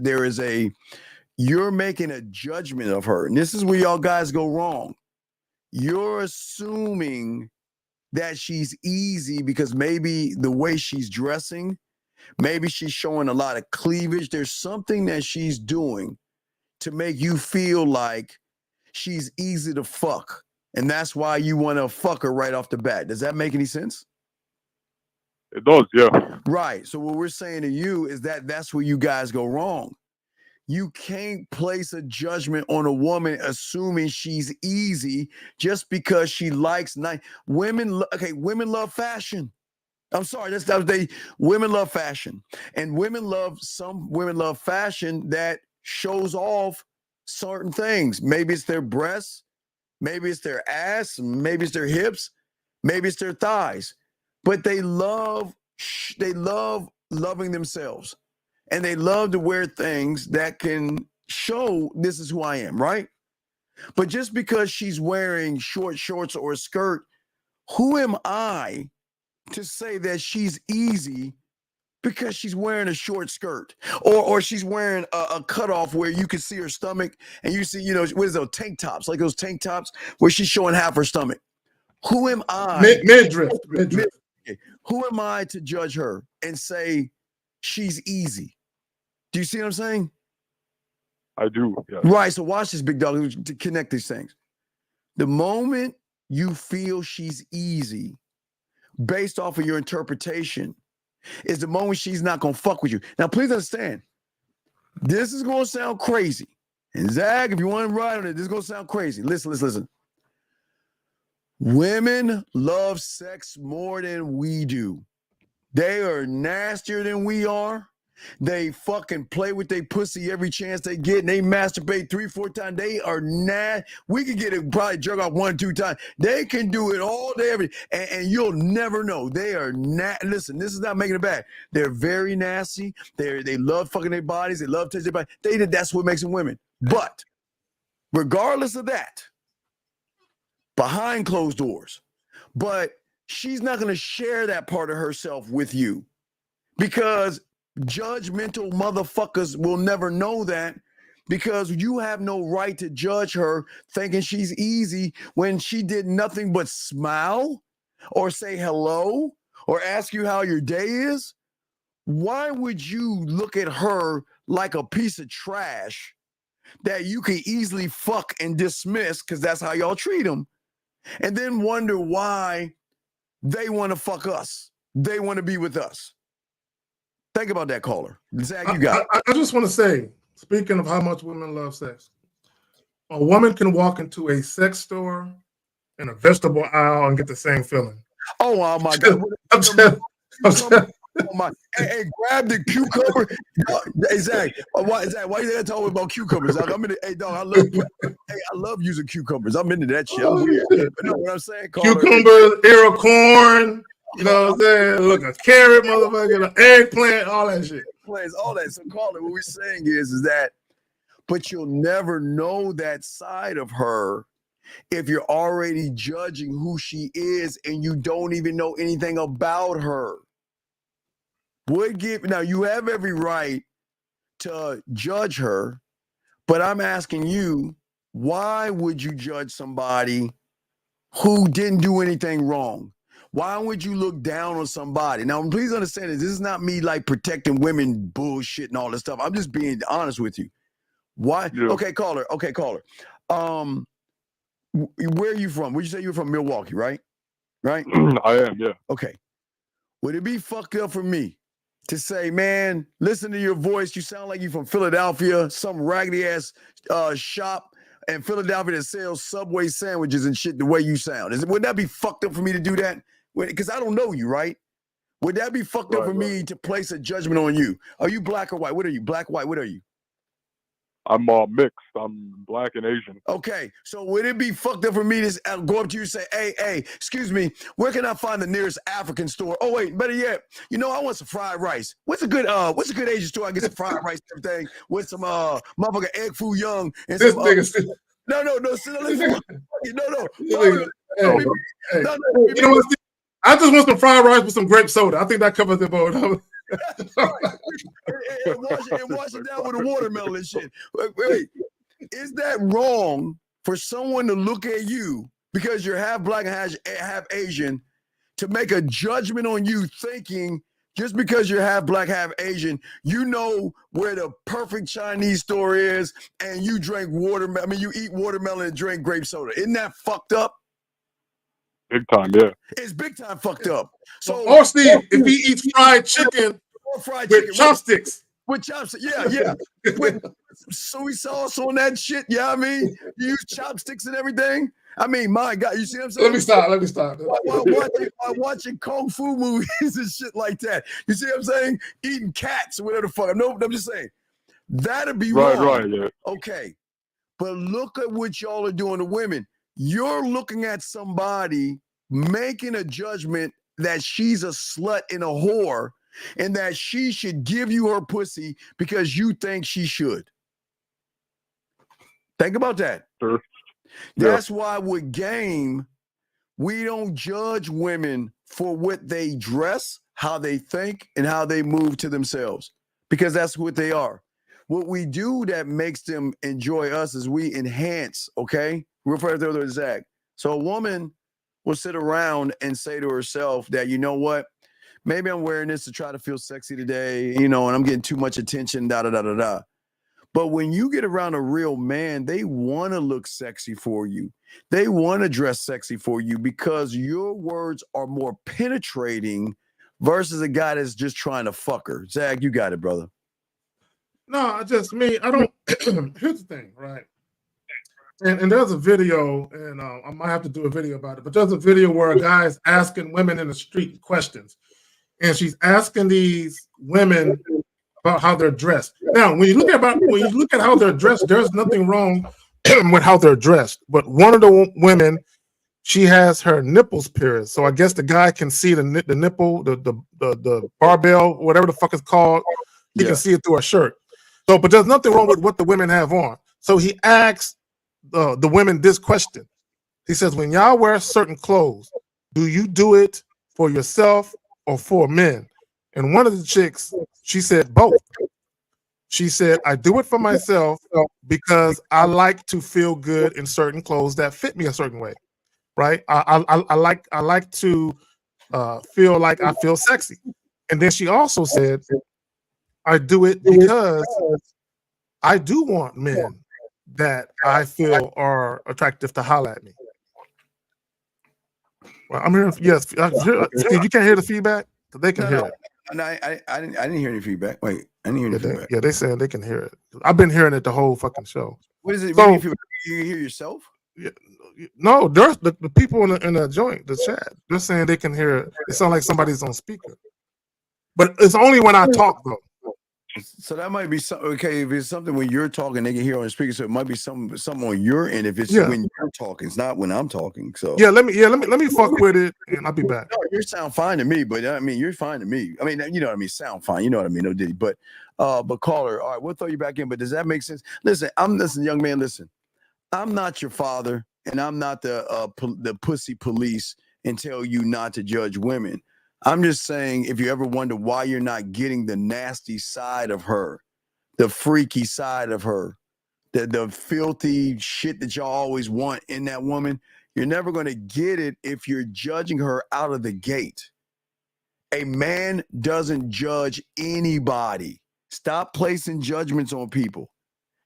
you're making a judgment of her. And this is where y'all guys go wrong. You're assuming that she's easy because maybe the way she's dressing, maybe she's showing a lot of cleavage. There's something that she's doing to make you feel like she's easy to fuck. And that's why you want to fuck her right off the bat. Does that make any sense? It does, yeah. Right. So what we're saying to you is that that's where you guys go wrong. You can't place a judgment on a woman assuming she's easy just because she likes nice women. Women love fashion. I'm sorry, women love fashion, and women love fashion that shows off certain things. Maybe it's their breasts, maybe it's their ass, maybe it's their hips, maybe it's their thighs, but they love loving themselves. And they love to wear things that can show this is who I am, right? But just because she's wearing short shorts or a skirt, who am I to say that she's easy because she's wearing a short skirt or she's wearing a cutoff where you can see her stomach and you see, what is those tank tops, like those tank tops where she's showing half her stomach. Who am I? Midriff. Who am I to judge her and say she's easy? Do you see what I'm saying? I do. Yes. Right. So watch this, big dog, to connect these things. The moment you feel she's easy, based off of your interpretation, is the moment she's not going to fuck with you. Now, please understand, this is going to sound crazy. And Zag, if you want to ride on it, this is going to sound crazy. Listen. Women love sex more than we do. They are nastier than we are. They fucking play with their pussy every chance they get, and they masturbate 3-4 times. They are we can get it, probably jerk off 1-2 times. They can do it all day, and you'll never know. They are listen, this is not making it bad. They're very nasty. They love fucking their bodies. They love touching their body. That's what makes them women. But regardless of that, behind closed doors, but she's not going to share that part of herself with you because judgmental motherfuckers will never know that, because you have no right to judge her thinking she's easy when she did nothing but smile or say hello or ask you how your day is. Why would you look at her like a piece of trash that you can easily fuck and dismiss because that's how y'all treat them, and then wonder why they want to fuck us? They want to be with us. Think about that, caller. Zach, you got it. I just want to say, speaking of how much women love sex, a woman can walk into a sex store in a vegetable aisle and get the same feeling. Oh my God. Hey, grab the cucumber. Hey, Zach, why you gotta talk about cucumbers? I love using cucumbers. I'm into that shit. I'm weird. You know what I'm saying? Cucumbers, ear of corn. You know what I'm saying? Look, a carrot, motherfucker, an eggplant, all that shit. All that. So, caller, what we're saying is that, but you'll never know that side of her if you're already judging who she is and you don't even know anything about her. Now, you have every right to judge her, but I'm asking you, why would you judge somebody who didn't do anything wrong? Why would you look down on somebody? Now, please understand this is not me like protecting women bullshit and all this stuff. I'm just being honest with you. Why? Yeah. Okay, caller. Where are you from? Would you say you're from Milwaukee, right? Right? I am, yeah. Okay. Would it be fucked up for me to say, man, listen to your voice, you sound like you're from Philadelphia, some raggedy ass shop in Philadelphia that sells Subway sandwiches and shit the way you sound? Would that be fucked up for me to do that? Because I don't know you, right? Would that be fucked up for me to place a judgment on you? Are you black or white? What are you? Black, white, what are you? I'm mixed. I'm black and Asian. Okay, so would it be fucked up for me to go up to you and say, hey, excuse me, where can I find the nearest African store? Oh wait, better yet, I want some fried rice. What's a good Asian store? I get some fried rice and everything with some motherfucker egg foo young and some. No. You know what? I just want some fried rice with some grape soda. I think that covers it both. and wash it down with a watermelon and shit. Wait, is that wrong for someone to look at you because you're half black and half Asian to make a judgment on you, thinking just because you're half black, half Asian, you know where the perfect Chinese store is, and you drink watermelon? I mean, you eat watermelon and drink grape soda. Isn't that fucked up? Big time, yeah. It's big time fucked up. So, or Steve, if he eats fried chicken with chopsticks. With chopsticks, yeah. With soy sauce on that shit, yeah. I mean, you use chopsticks and everything. I mean, my God, you see what I'm saying? Let me stop. While watching kung fu movies and shit like that. You see what I'm saying? Eating cats or whatever the fuck. I'm just saying. That'd be wrong. Right, yeah. Okay. But look at what y'all are doing to women. You're looking at somebody making a judgment that she's a slut and a whore and that she should give you her pussy because you think she should. Think about that. Sure. That's why with game, we don't judge women for what they dress, how they think, and how they move to themselves, because that's what they are. What we do that makes them enjoy us is we enhance, okay? Refer to the Zach. So a woman will sit around and say to herself that, you know what? Maybe I'm wearing this to try to feel sexy today, and I'm getting too much attention, da-da-da-da-da. But when you get around a real man, they want to look sexy for you. They want to dress sexy for you because your words are more penetrating versus a guy that's just trying to fuck her. Zach, you got it, brother. No, I don't. Here's the thing, right? And there's a video, and I might have to do a video about it, but there's a video where a guy is asking women in the street questions. And she's asking these women about how they're dressed. Now, when you look at how they're dressed, there's nothing wrong with how they're dressed. But one of the women, she has her nipples pierced, so I guess the guy can see the nipple, the barbell, whatever the fuck it's called. He can see it through her shirt. So, but there's nothing wrong with what the women have on. So he asks the women this question. He says, when y'all wear certain clothes, do you do it for yourself or for men? And one of the chicks, she said both. She said, I do it for myself because I like to feel good in certain clothes that fit me a certain way, right? I like to feel like I feel sexy. And then she also said, I do it because I do want men that I feel are attractive to holler at me. Well, I'm hearing, yes. Steve, you can't hear the feedback? They can hear it. No, I didn't hear any feedback. Wait, I didn't hear any feedback. Yeah, they saying they can hear it. I've been hearing it the whole fucking show. What is it? So, You hear yourself? Yeah, no, there's the people in the joint, the chat. They're saying they can hear it. It sounds like somebody's on speaker. But it's only when I talk, though. So that might be something. Okay, if it's something when you're talking, they can hear on the speaker. So it might be something on your end. If it's when you're talking, it's not when I'm talking. So let me fuck with it, and I'll be back. No, you sound fine to me, but I mean, you're fine to me. I mean, you know what I mean. Sound fine. You know what I mean. No diddy. But caller. All right, we'll throw you back in. But does that make sense? Listen, young man. Listen, I'm not your father, and I'm not the pussy police and tell you not to judge women. I'm just saying, if you ever wonder why you're not getting the nasty side of her, the freaky side of her, the filthy shit that y'all always want in that woman, you're never going to get it if you're judging her out of the gate. A man doesn't judge anybody. Stop placing judgments on people.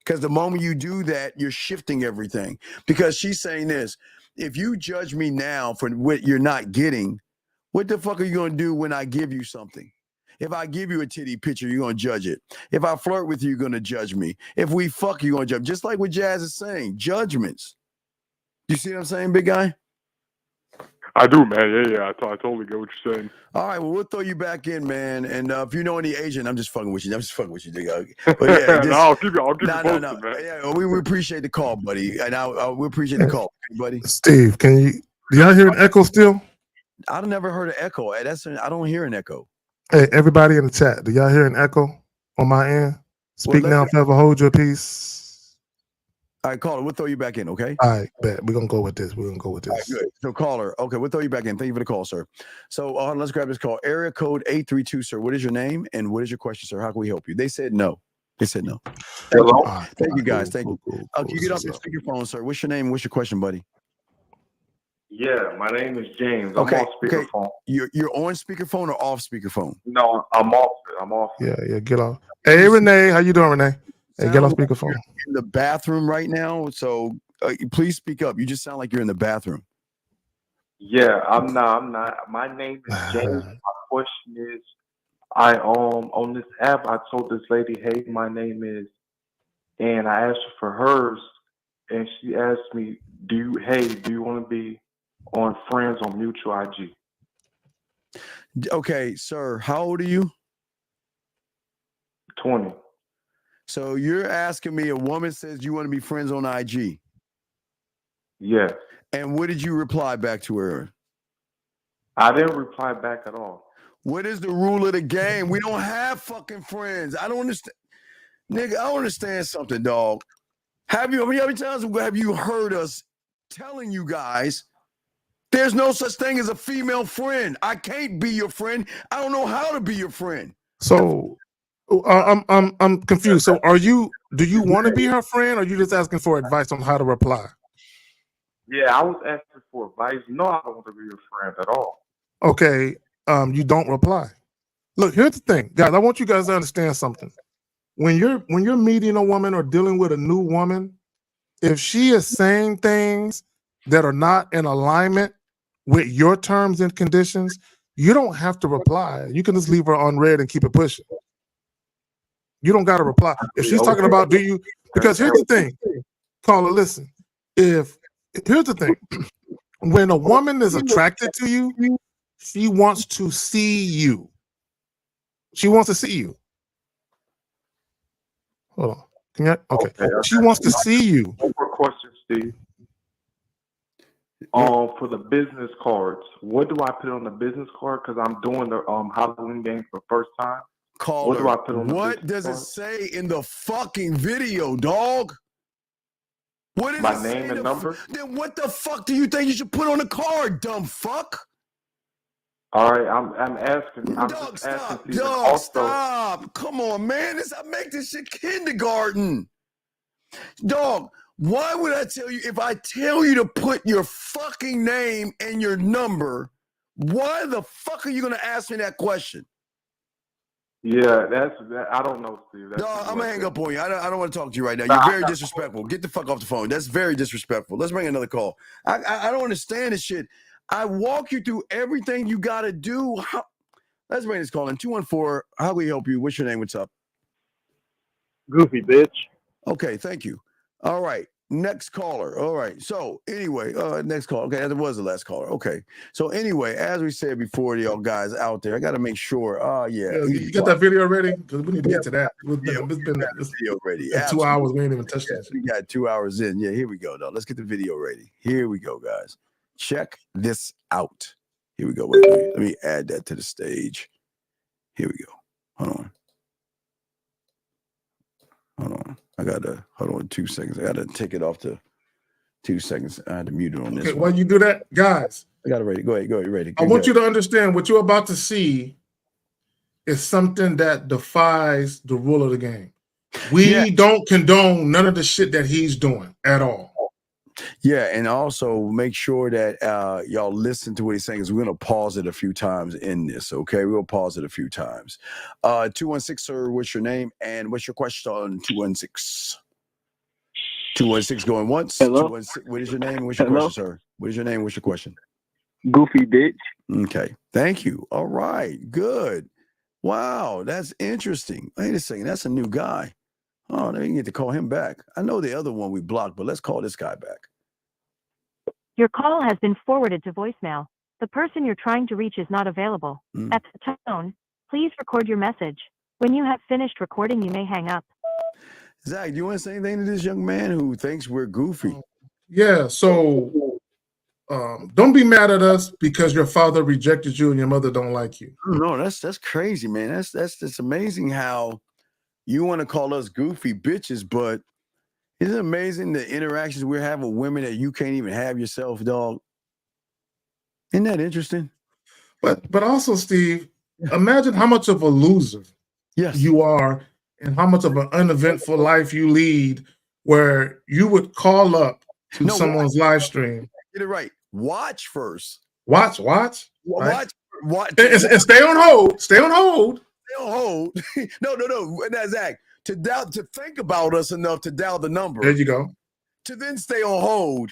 Because the moment you do that, you're shifting everything. Because she's saying this, if you judge me now for what you're not getting, what the fuck are you going to do when I give you something? If I give you a titty picture, you're going to judge it. If I flirt with you, you're going to judge me. If we fuck, you're going to judge. Just like what Jazz is saying, judgments. You see what I'm saying, big guy? I do, man. Yeah. I totally get what you're saying. All right, well, we'll throw you back in, man. And if you know any Asian, I'm just fucking with you. Nigga. But yeah, no, I'll keep you posted, man. Yeah, we appreciate the call, buddy. And we appreciate the call, buddy. Steve, do y'all hear an echo still? I've never heard an echo. I don't hear an echo. Hey, everybody in the chat, do y'all hear an echo on my end? Speak now, forever hold your peace. All right, caller, we'll throw you back in, okay? All right, bet. We're going to go with this. All right, good. So, caller, okay, we'll throw you back in. Thank you for the call, sir. So, let's grab this call. Area code 832, sir. What is your name and what is your question, sir? How can we help you? They said no. Hello? Thank you, guys. Thank you. Can you get off your speakerphone, sir? What's your name? What's your question, buddy? Yeah, my name is James. I'm on speakerphone. You're on speakerphone or off speakerphone? No, I'm off. Yeah, get off. Hey, Renee, how you doing, Renee? Hey, get off speakerphone. You're in the bathroom right now, so please speak up. You just sound like you're in the bathroom. Yeah, I'm not. My name is James. My question is, I on this app, I told this lady, hey, my name is, and I asked her for hers, and she asked me, do you want to be on friends on mutual IG? Okay, sir, how old are you? 20. So you're asking me, a woman says you want to be friends on IG? Yes. And what did you reply back to her? I didn't reply back at all. What is the rule of the game? We don't have fucking friends. I don't understand. Nigga, I don't understand something, dog. How many times have you heard us telling you guys there's no such thing as a female friend? I can't be your friend. I don't know how to be your friend. So I'm confused. So do you want to be her friend, or are you just asking for advice on how to reply? Yeah, I was asking for advice. No, I don't want to be your friend at all. Okay, you don't reply. Look, here's the thing, guys. I want you guys to understand something. When you're meeting a woman or dealing with a new woman, if she is saying things that are not in alignment with your terms and conditions, you don't have to reply. You can just leave her unread and keep it pushing. You don't got to reply. If she's talking about because here's the thing, caller, listen. Here's the thing. When a woman is attracted to you, she wants to see you. She wants to see you. Hold on. Okay. She wants to see you. One more question, Steve. For the business cards, what do I put on the business card? Because I'm doing the Halloween game for the first time. Caller, what do I put on the what does it say in the fucking video, dog? What is My it say name and the number? Then what the fuck do you think you should put on the card, dumb fuck? All right, I'm asking. I'm Dog, just asking. stop. Steven. Dog, Also, stop. Come on, man. I make this shit kindergarten. Dog, why would I tell you, if I tell you to put your fucking name and your number, why the fuck are you going to ask me that question? yeah, I don't know, Steve. Dog, I'm going to hang up on you. I don't want to talk to you right now. You're very disrespectful. Get the fuck off the phone. That's very disrespectful. Let's bring another call. I don't understand this shit. I walk you through everything you got to do. Let's bring this call in. 214, how can we help you? What's your name? What's up? Goofy bitch. Okay, thank you. All right, next caller. All right, so anyway, next call. Okay, that was the last caller. Okay, so anyway, as we said before, to y'all guys out there, I got to make sure. You got that video ready? Because we need to get to that. It's been video ready. 2 hours. We ain't even touched that. We got 2 hours in. Yeah, here we go. Now let's get the video ready. Here we go, guys. Check this out. Here we go. Wait, let me add that to the stage. Here we go. Hold on. I gotta hold on 2 seconds. I gotta take it off to 2 seconds. I had to mute it on this. Okay, while you do that, guys, I got it ready. Go ahead. You're ready. I want you to understand what you're about to see is something that defies the rule of the game. We don't condone none of the shit that he's doing at all. Yeah, and also make sure that y'all listen to what he's saying, because we're going to pause it a few times in this, okay? We'll pause it a few times. 216, sir, what's your name and what's your question on 216? 216 going once. Hello? 216, what is your name and what's your Hello? question, sir? What is your name and what's your question? Goofy bitch. Okay, thank you. All right, good. Wow, that's interesting. Wait a second, that's a new guy. Oh, now you can get to call him back. I know the other one we blocked, but let's call this guy back. Your call has been forwarded to voicemail. The person you're trying to reach is not available. At the tone, please record your message. When you have finished recording, you may hang up. Zach, do you want to say anything to this young man who thinks we're goofy? Yeah, so don't be mad at us because your father rejected you and your mother don't like you. No, that's crazy, man. That's amazing how you want to call us goofy bitches, but isn't it amazing the interactions we're having with women that you can't even have yourself, dog? Isn't that interesting? But also, Steve, imagine how much of a loser you are and how much of an uneventful life you lead where you would call up to someone's live stream. Get it right. Watch first. Watch. Watch. And stay on hold. Stay on hold. Stay on hold. No. That's Zach. To think about us enough to dial the number. There you go. To then stay on hold.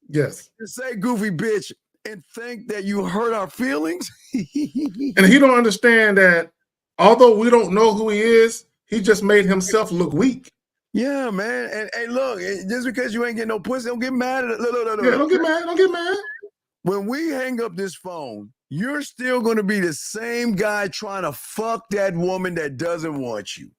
Yes. To say goofy bitch and think that you hurt our feelings. And he don't understand that although we don't know who he is, he just made himself look weak. Yeah, man. And hey, look, just because you ain't getting no pussy, don't get mad at it. Look. Yeah, don't get mad. Don't get mad. When we hang up this phone, you're still going to be the same guy trying to fuck that woman that doesn't want you.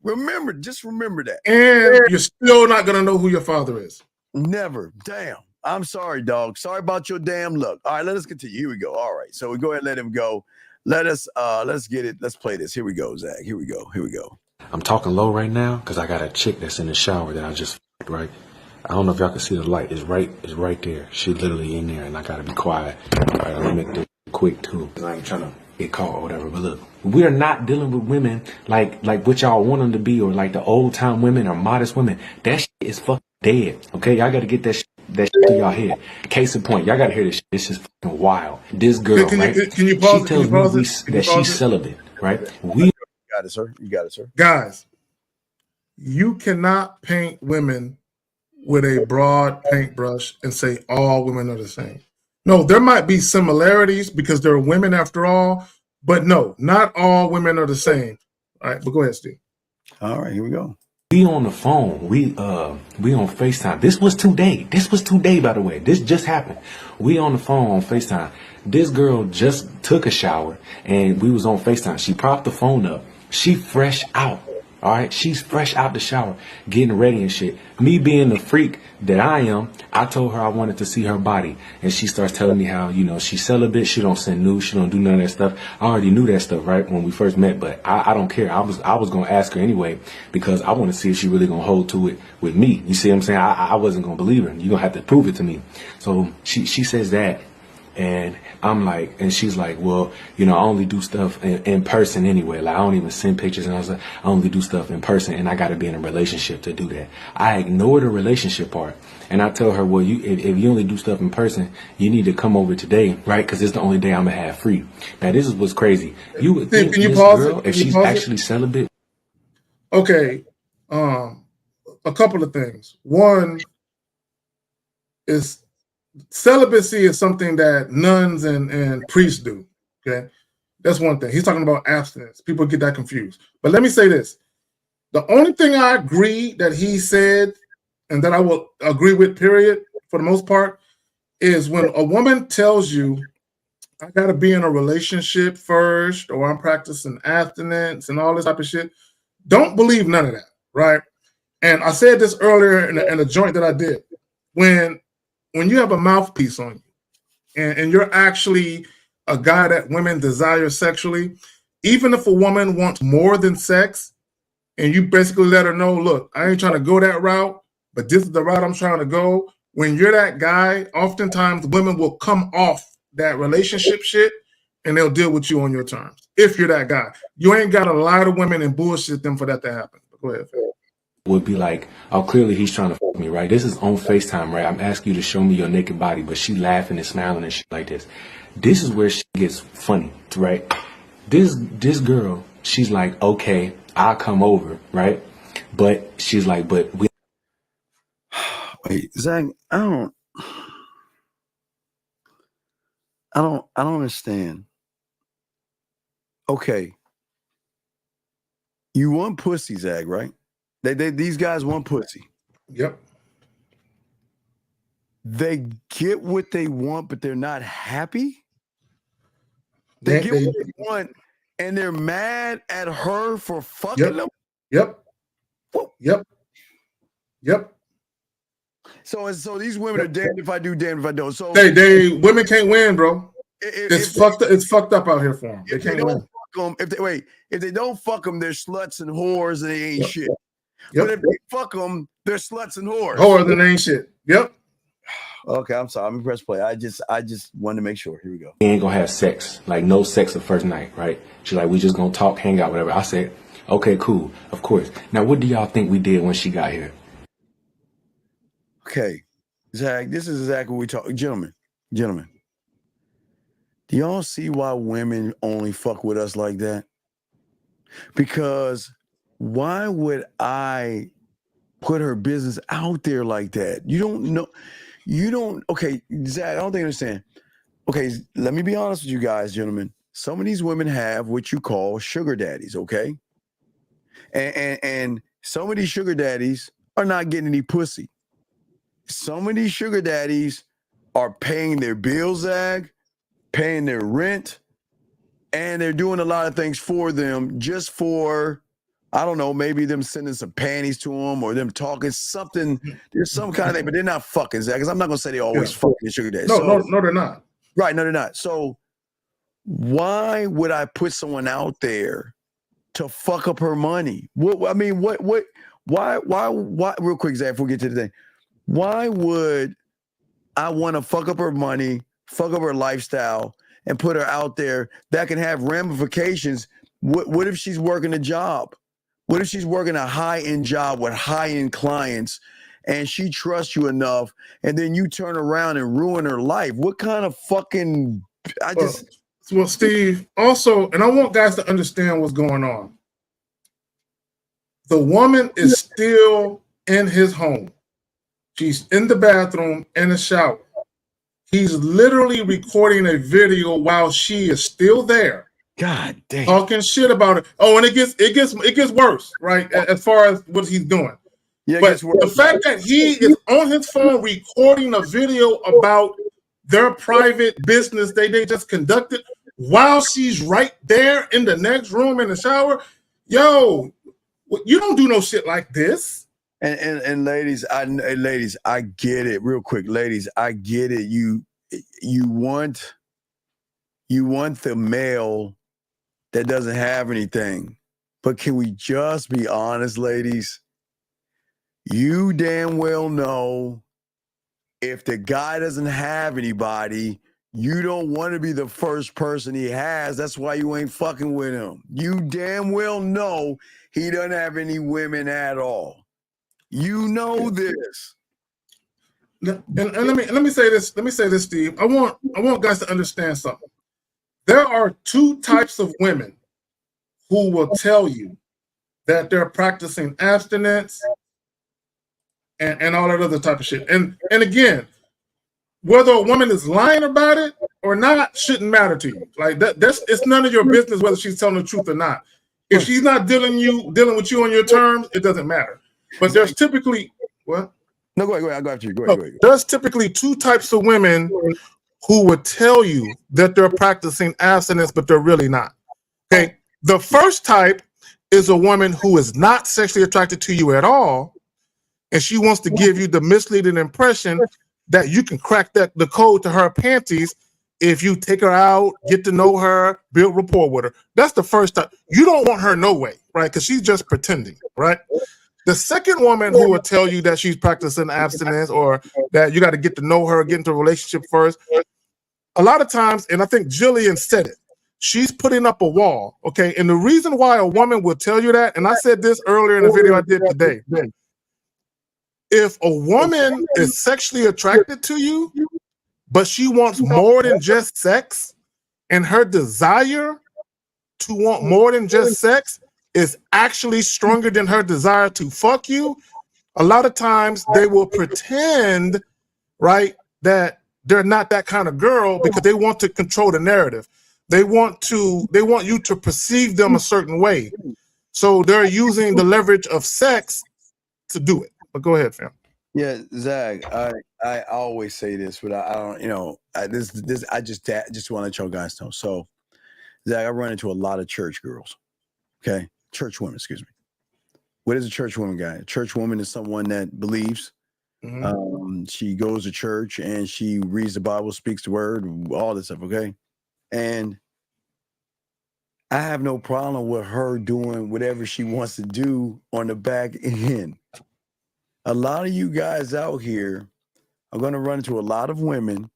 Just remember that. And you're still not going to know who your father is. Never. Damn. I'm sorry, dog. Sorry about your damn luck. All right, let us continue. Here we go. All right. So we go ahead and let him go. Let's get it. Let's play this. Here we go, Zach. Here we go. I'm talking low right now because I got a chick that's in the shower that I just f***ed, right? I don't know if y'all can see the light. It's right there. She literally in there, and I gotta be quiet. All right, I'm gonna make this quick too. I ain't trying to get caught or whatever. But look, we are not dealing with women like what y'all want them to be, or like the old time women or modest women. That shit is fucking dead. Okay, y'all gotta get that shit to y'all head. Case in point, y'all gotta hear this shit. This is fucking wild. This girl, right? Can you pause? She tells me that she's celibate, right? You got it, sir. You got it, sir. Guys, you cannot paint women with a broad paintbrush and say all women are the same. No, there might be similarities because they're women after all, but no, not all women are the same. All right, but go ahead, Steve. All right, here we go. We on the phone. We on FaceTime. This was today. By the way. This just happened. We on the phone on FaceTime. This girl just took a shower and we was on FaceTime. She propped the phone up. She fresh out. All right, she's fresh out the shower, getting ready and shit. Me being the freak that I am, I told her I wanted to see her body, and she starts telling me how, you know, she's celibate, she don't send nudes, she don't do none of that stuff. I already knew that stuff, right, when we first met, but I don't care. I was gonna ask her anyway because I want to see if she really gonna hold to it with me. You see what I'm saying? I wasn't gonna believe her. You gonna have to prove it to me. So she says that. And I'm like, and she's like, well, you know, I only do stuff in person anyway. Like, I don't even send pictures. And I was like, I only do stuff in person, and I got to be in a relationship to do that. I ignore the relationship part. And I tell her, well, if you only do stuff in person, you need to come over today, right? Because it's the only day I'm going to have free. Now, this is what's crazy. You would think this girl, if she's actually celibate. Okay. A couple of things. One is, celibacy is something that nuns and priests do. Okay, that's one thing. He's talking about abstinence. People get that confused. But let me say this: the only thing I agree that he said, and that I will agree with, period, for the most part, is when a woman tells you, "I got to be in a relationship first," or "I'm practicing abstinence," and all this type of shit. Don't believe none of that, right? And I said this earlier in a joint that I did. When you have a mouthpiece on you and you're actually a guy that women desire sexually, even if a woman wants more than sex and you basically let her know, look, I ain't trying to go that route, but this is the route I'm trying to go. When you're that guy, oftentimes women will come off that relationship shit and they'll deal with you on your terms. If you're that guy, you ain't got to lie to women and bullshit them for that to happen. Go ahead. Would be like, oh, clearly he's trying to fuck me, right? This is on FaceTime, right? I'm asking you to show me your naked body, but she laughing and smiling and shit like this. This is where she gets funny, right? This girl, she's like, okay, I'll come over, right? But she's like, but we. Wait, Zach, I don't understand. Okay, you want pussy, Zach, right? These guys want pussy. Yep. They get what they want, but they're not happy. They get what they want, and they're mad at her for fucking them. Yep. So these women are damned if I do, damned if I don't. So women can't win, bro. It's fucked up out here for them. They can't win. If they don't fuck them, they're sluts and whores, and they ain't shit. But if they fuck them, they're sluts and whores. Whores and ain't shit. Yep. Okay, I'm sorry. I'm press play. I just wanted to make sure. Here we go. We ain't gonna have sex, like no sex the first night, right? She's like, we just gonna talk, hang out, whatever. I said, okay, cool, of course. Now, what do y'all think we did when she got here? Okay, Zach, this is exactly what we talk. Gentlemen, do y'all see why women only fuck with us like that? Because why would I put her business out there like that? You don't know. Okay, Zach, I don't think you understand. Okay, let me be honest with you guys, gentlemen. Some of these women have what you call sugar daddies, okay? And some of these sugar daddies are not getting any pussy. Some of these sugar daddies are paying their bills, Zach, paying their rent, and they're doing a lot of things for them just for, I don't know, maybe them sending some panties to them or them talking something. There's some kind of thing, but they're not fucking, Zach, because I'm not going to say they always fucking the sugar daddy. No, they're not. Right, no, they're not. So why would I put someone out there to fuck up her money? Why, real quick, Zach, before we get to the thing, why would I want to fuck up her money, fuck up her lifestyle, and put her out there that can have ramifications? What if she's working a job? What if she's working a high-end job with high-end clients and she trusts you enough and then you turn around and ruin her life? What kind of fucking... Well, Steve, also, and I want guys to understand what's going on. The woman is still in his home. She's in the bathroom, in the shower. He's literally recording a video while she is still there. God damn. Talking shit about it. Oh, and it gets worse, right? As far as what he's doing. Yeah, but the fact that he is on his phone recording a video about their private business they just conducted while she's right there in the next room in the shower, yo, you don't do no shit like this. And ladies, I get it. Real quick, ladies, I get it. You want the male that doesn't have anything, but can we just be honest, ladies? You damn well know if the guy doesn't have anybody, you don't want to be the first person he has. That's why you ain't fucking with him. You damn well know he doesn't have any women at all. You know this. And let me say this. Let me say this, Steve. I want guys to understand something. There are two types of women who will tell you that they're practicing abstinence and all that other type of shit. And again, whether a woman is lying about it or not shouldn't matter to you. Like it's none of your business whether she's telling the truth or not. If she's not dealing with you on your terms, it doesn't matter. But there's typically what? No, go ahead. I'll go after you. Go ahead. There's typically two types of women who would tell you that they're practicing abstinence, but they're really not. Okay. The first type is a woman who is not sexually attracted to you at all, and she wants to give you the misleading impression that you can crack the code to her panties if you take her out, get to know her, build rapport with her. That's the first type. You don't want her no way, right? Because she's just pretending, right? The second woman who will tell you that she's practicing abstinence or that you got to get to know her, get into a relationship first. A lot of times, and I think Jillian said it, she's putting up a wall, okay? And the reason why a woman will tell you that, and I said this earlier in the video I did today, if a woman is sexually attracted to you, but she wants more than just sex, and her desire to want more than just sex is actually stronger than her desire to fuck you, a lot of times they will pretend, right, that they're not that kind of girl because they want to control the narrative. They want you to perceive them a certain way. So they're using the leverage of sex to do it. But go ahead, fam. Yeah, Zach, I always say this, but I don't, I just want to let y'all guys know. So, Zach, I run into a lot of church girls, okay? Church women, excuse me. What is a church woman, guy? A church woman is someone that believes. Mm-hmm. She goes to church and she reads the Bible, speaks the word, all this stuff, okay? And I have no problem with her doing whatever she wants to do on the back end. A lot of you guys out here are going to run into a lot of women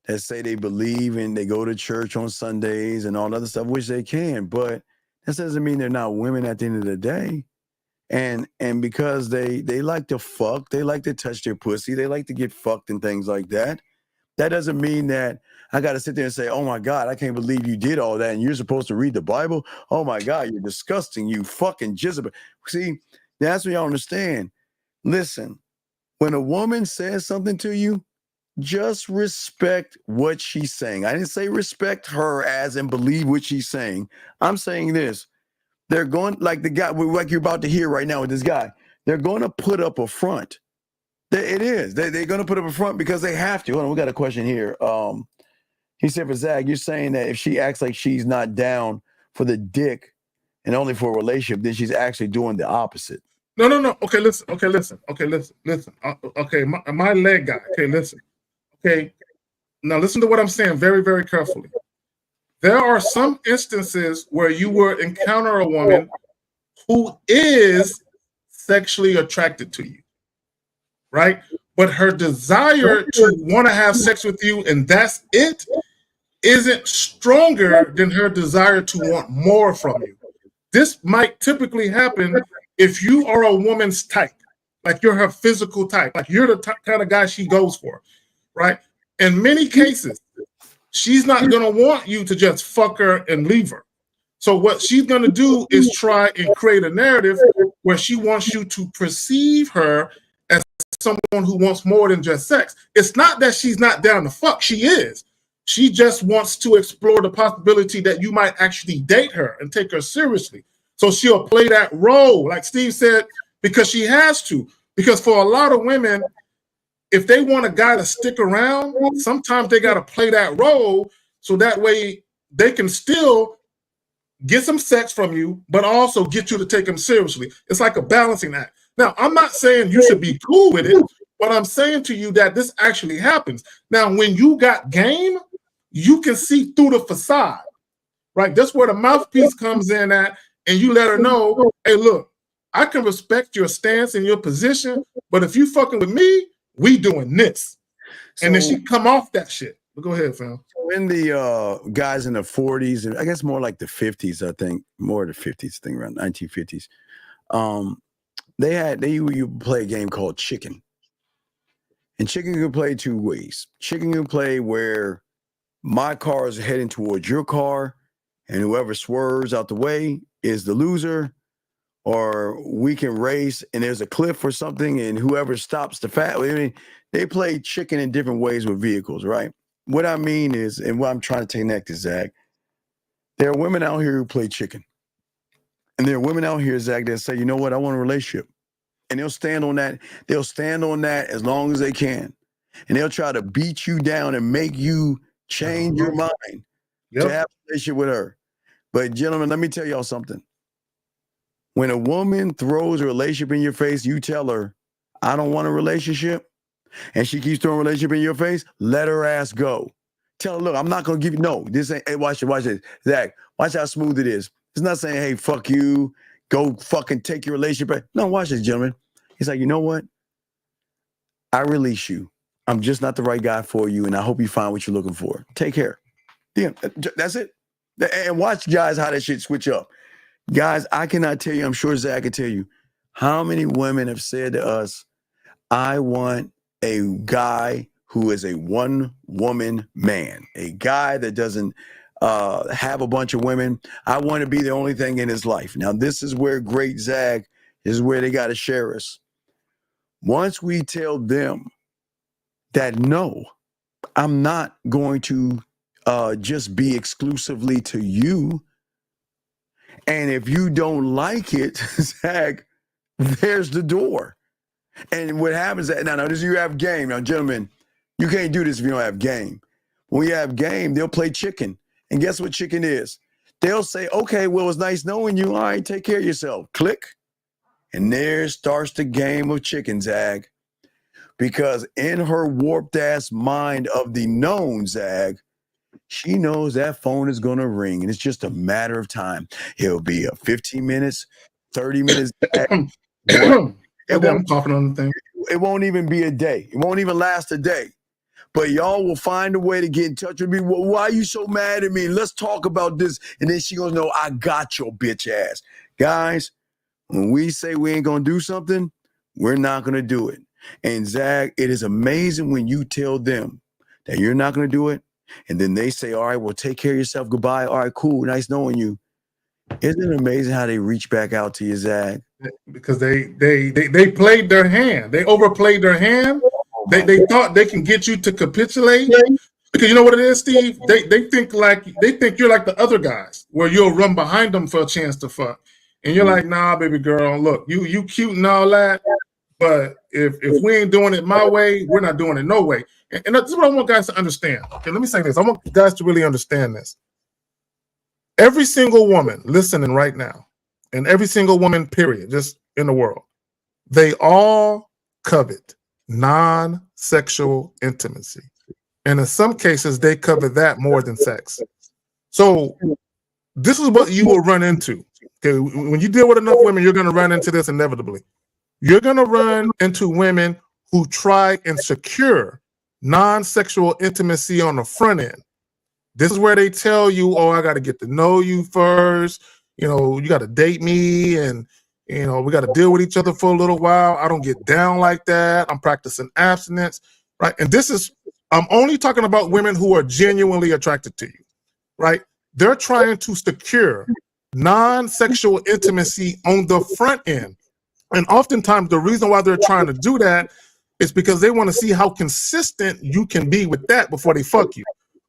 that say they believe and they go to church on Sundays and all that other stuff, which they can, but that doesn't mean they're not women at the end of the day. And because they like to fuck, they like to touch their pussy, they like to get fucked and things like that. That doesn't mean that I got to sit there and say, oh my God, I can't believe you did all that and you're supposed to read the Bible. Oh my God, you're disgusting, you fucking Jezebel. See, that's what y'all understand. Listen, when a woman says something to you, just respect what she's saying. I didn't say respect her as in believe what she's saying. I'm saying this. They're going, like the guy, like you're about to hear right now with this guy, they're going to put up a front. It is. They're going to put up a front because they have to. Hold on, we got a question here. He said, for Zach, you're saying that if she acts like she's not down for the dick and only for a relationship, then she's actually doing the opposite. No. Okay, listen. Okay, my leg guy. Okay, listen. Okay, now listen to what I'm saying very, very carefully. There are some instances where you will encounter a woman who is sexually attracted to you, right? But her desire to want to have sex with you and that's it isn't stronger than her desire to want more from you. This might typically happen if you are a woman's type, like you're her physical type, like you're the kind of guy she goes for, right? In many cases, she's not going to want you to just fuck her and leave her. So what she's going to do is try and create a narrative where she wants you to perceive her as someone who wants more than just sex. It's not that she's not down to fuck. She is. She just wants to explore the possibility that you might actually date her and take her seriously. So she'll play that role, like Steve said, because she has to. Because for a lot of women, if they want a guy to stick around, sometimes they got to play that role so that way they can still get some sex from you, but also get you to take them seriously. It's like a balancing act. Now, I'm not saying you should be cool with it, but I'm saying to you that this actually happens. Now, when you got game, you can see through the facade, right? That's where the mouthpiece comes in at, and you let her know, hey, look, I can respect your stance and your position, but if you fucking with me, we doing this. And then she come off that shit. But go ahead, fam. When the guys in the 40s, and I guess more like the 50s, I think, more the 50s, I think around 1950s, you play a game called chicken. And chicken can play two ways. Chicken can play where my car is heading towards your car, and whoever swerves out the way is the loser, or we can race and there's a cliff or something, and whoever stops the I mean, they play chicken in different ways with vehicles, right? What I mean is, and what I'm trying to connect is, Zach, there are women out here who play chicken. And there are women out here, Zach, that say, you know what, I want a relationship. And they'll stand on that. They'll stand on that as long as they can. And they'll try to beat you down and make you change your mind to have a relationship with her. But gentlemen, let me tell y'all something. When a woman throws a relationship in your face, you tell her, I don't want a relationship, and she keeps throwing a relationship in your face, let her ass go. Tell her, look, I'm not going to give you, no, this ain't, hey, watch it. Zach, watch how smooth it is. It's not saying, hey, fuck you, go fucking take your relationship. No, watch this, gentlemen. He's like, you know what? I release you. I'm just not the right guy for you, and I hope you find what you're looking for. Take care. Yeah, that's it. And watch, guys, how that shit switch up. Guys, I cannot tell you, I'm sure Zach can tell you, how many women have said to us, I want a guy who is a one-woman man, a guy that doesn't have a bunch of women. I want to be the only thing in his life. Now, this is where great Zach is where they got to share us. Once we tell them that, no, I'm not going to just be exclusively to you. And if you don't like it, Zach, there's the door. And what happens is, now this, you have game. Now, gentlemen, you can't do this if you don't have game. When you have game, they'll play chicken. And guess what chicken is? They'll say, okay, well, it's nice knowing you. All right, take care of yourself. Click. And there starts the game of chicken, Zag. Because in her warped ass mind of the known, Zag, she knows that phone is going to ring, and it's just a matter of time. It'll be 15 minutes, 30 minutes. I'm talking on the thing. It won't even be a day. It won't even last a day. But y'all will find a way to get in touch with me. Well, why are you so mad at me? Let's talk about this. And then she goes, no, I got your bitch ass. Guys, when we say we ain't going to do something, we're not going to do it. And Zach, it is amazing when you tell them that you're not going to do it. And then they say, all right, well, take care of yourself. Goodbye. All right, cool. Nice knowing you. Isn't it amazing how they reach back out to you, Zach? Because they played their hand. They overplayed their hand. They thought they can get you to capitulate. Because you know what it is, Steve? They think you're like the other guys, where you'll run behind them for a chance to fuck. And you're like, nah, baby girl, look, you cute and all that, but if we ain't doing it my way, we're not doing it no way. And that's what I want guys to understand. Okay, let me say this. I want guys to really understand this. Every single woman listening right now, and every single woman, period, just in the world, they all covet non-sexual intimacy. And in some cases, they covet that more than sex. So this is what you will run into. Okay, when you deal with enough women, you're going to run into this inevitably. You're going to run into women who try and secure non-sexual intimacy on the front end. This is where they tell you, oh, I got to get to know you first. You know, you got to date me, and, you know, we got to deal with each other for a little while. I don't get down like that. I'm practicing abstinence, right? And this is, I'm only talking about women who are genuinely attracted to you, right? They're trying to secure non-sexual intimacy on the front end. And oftentimes the reason why they're trying to do that is because they want to see how consistent you can be with that before they fuck you.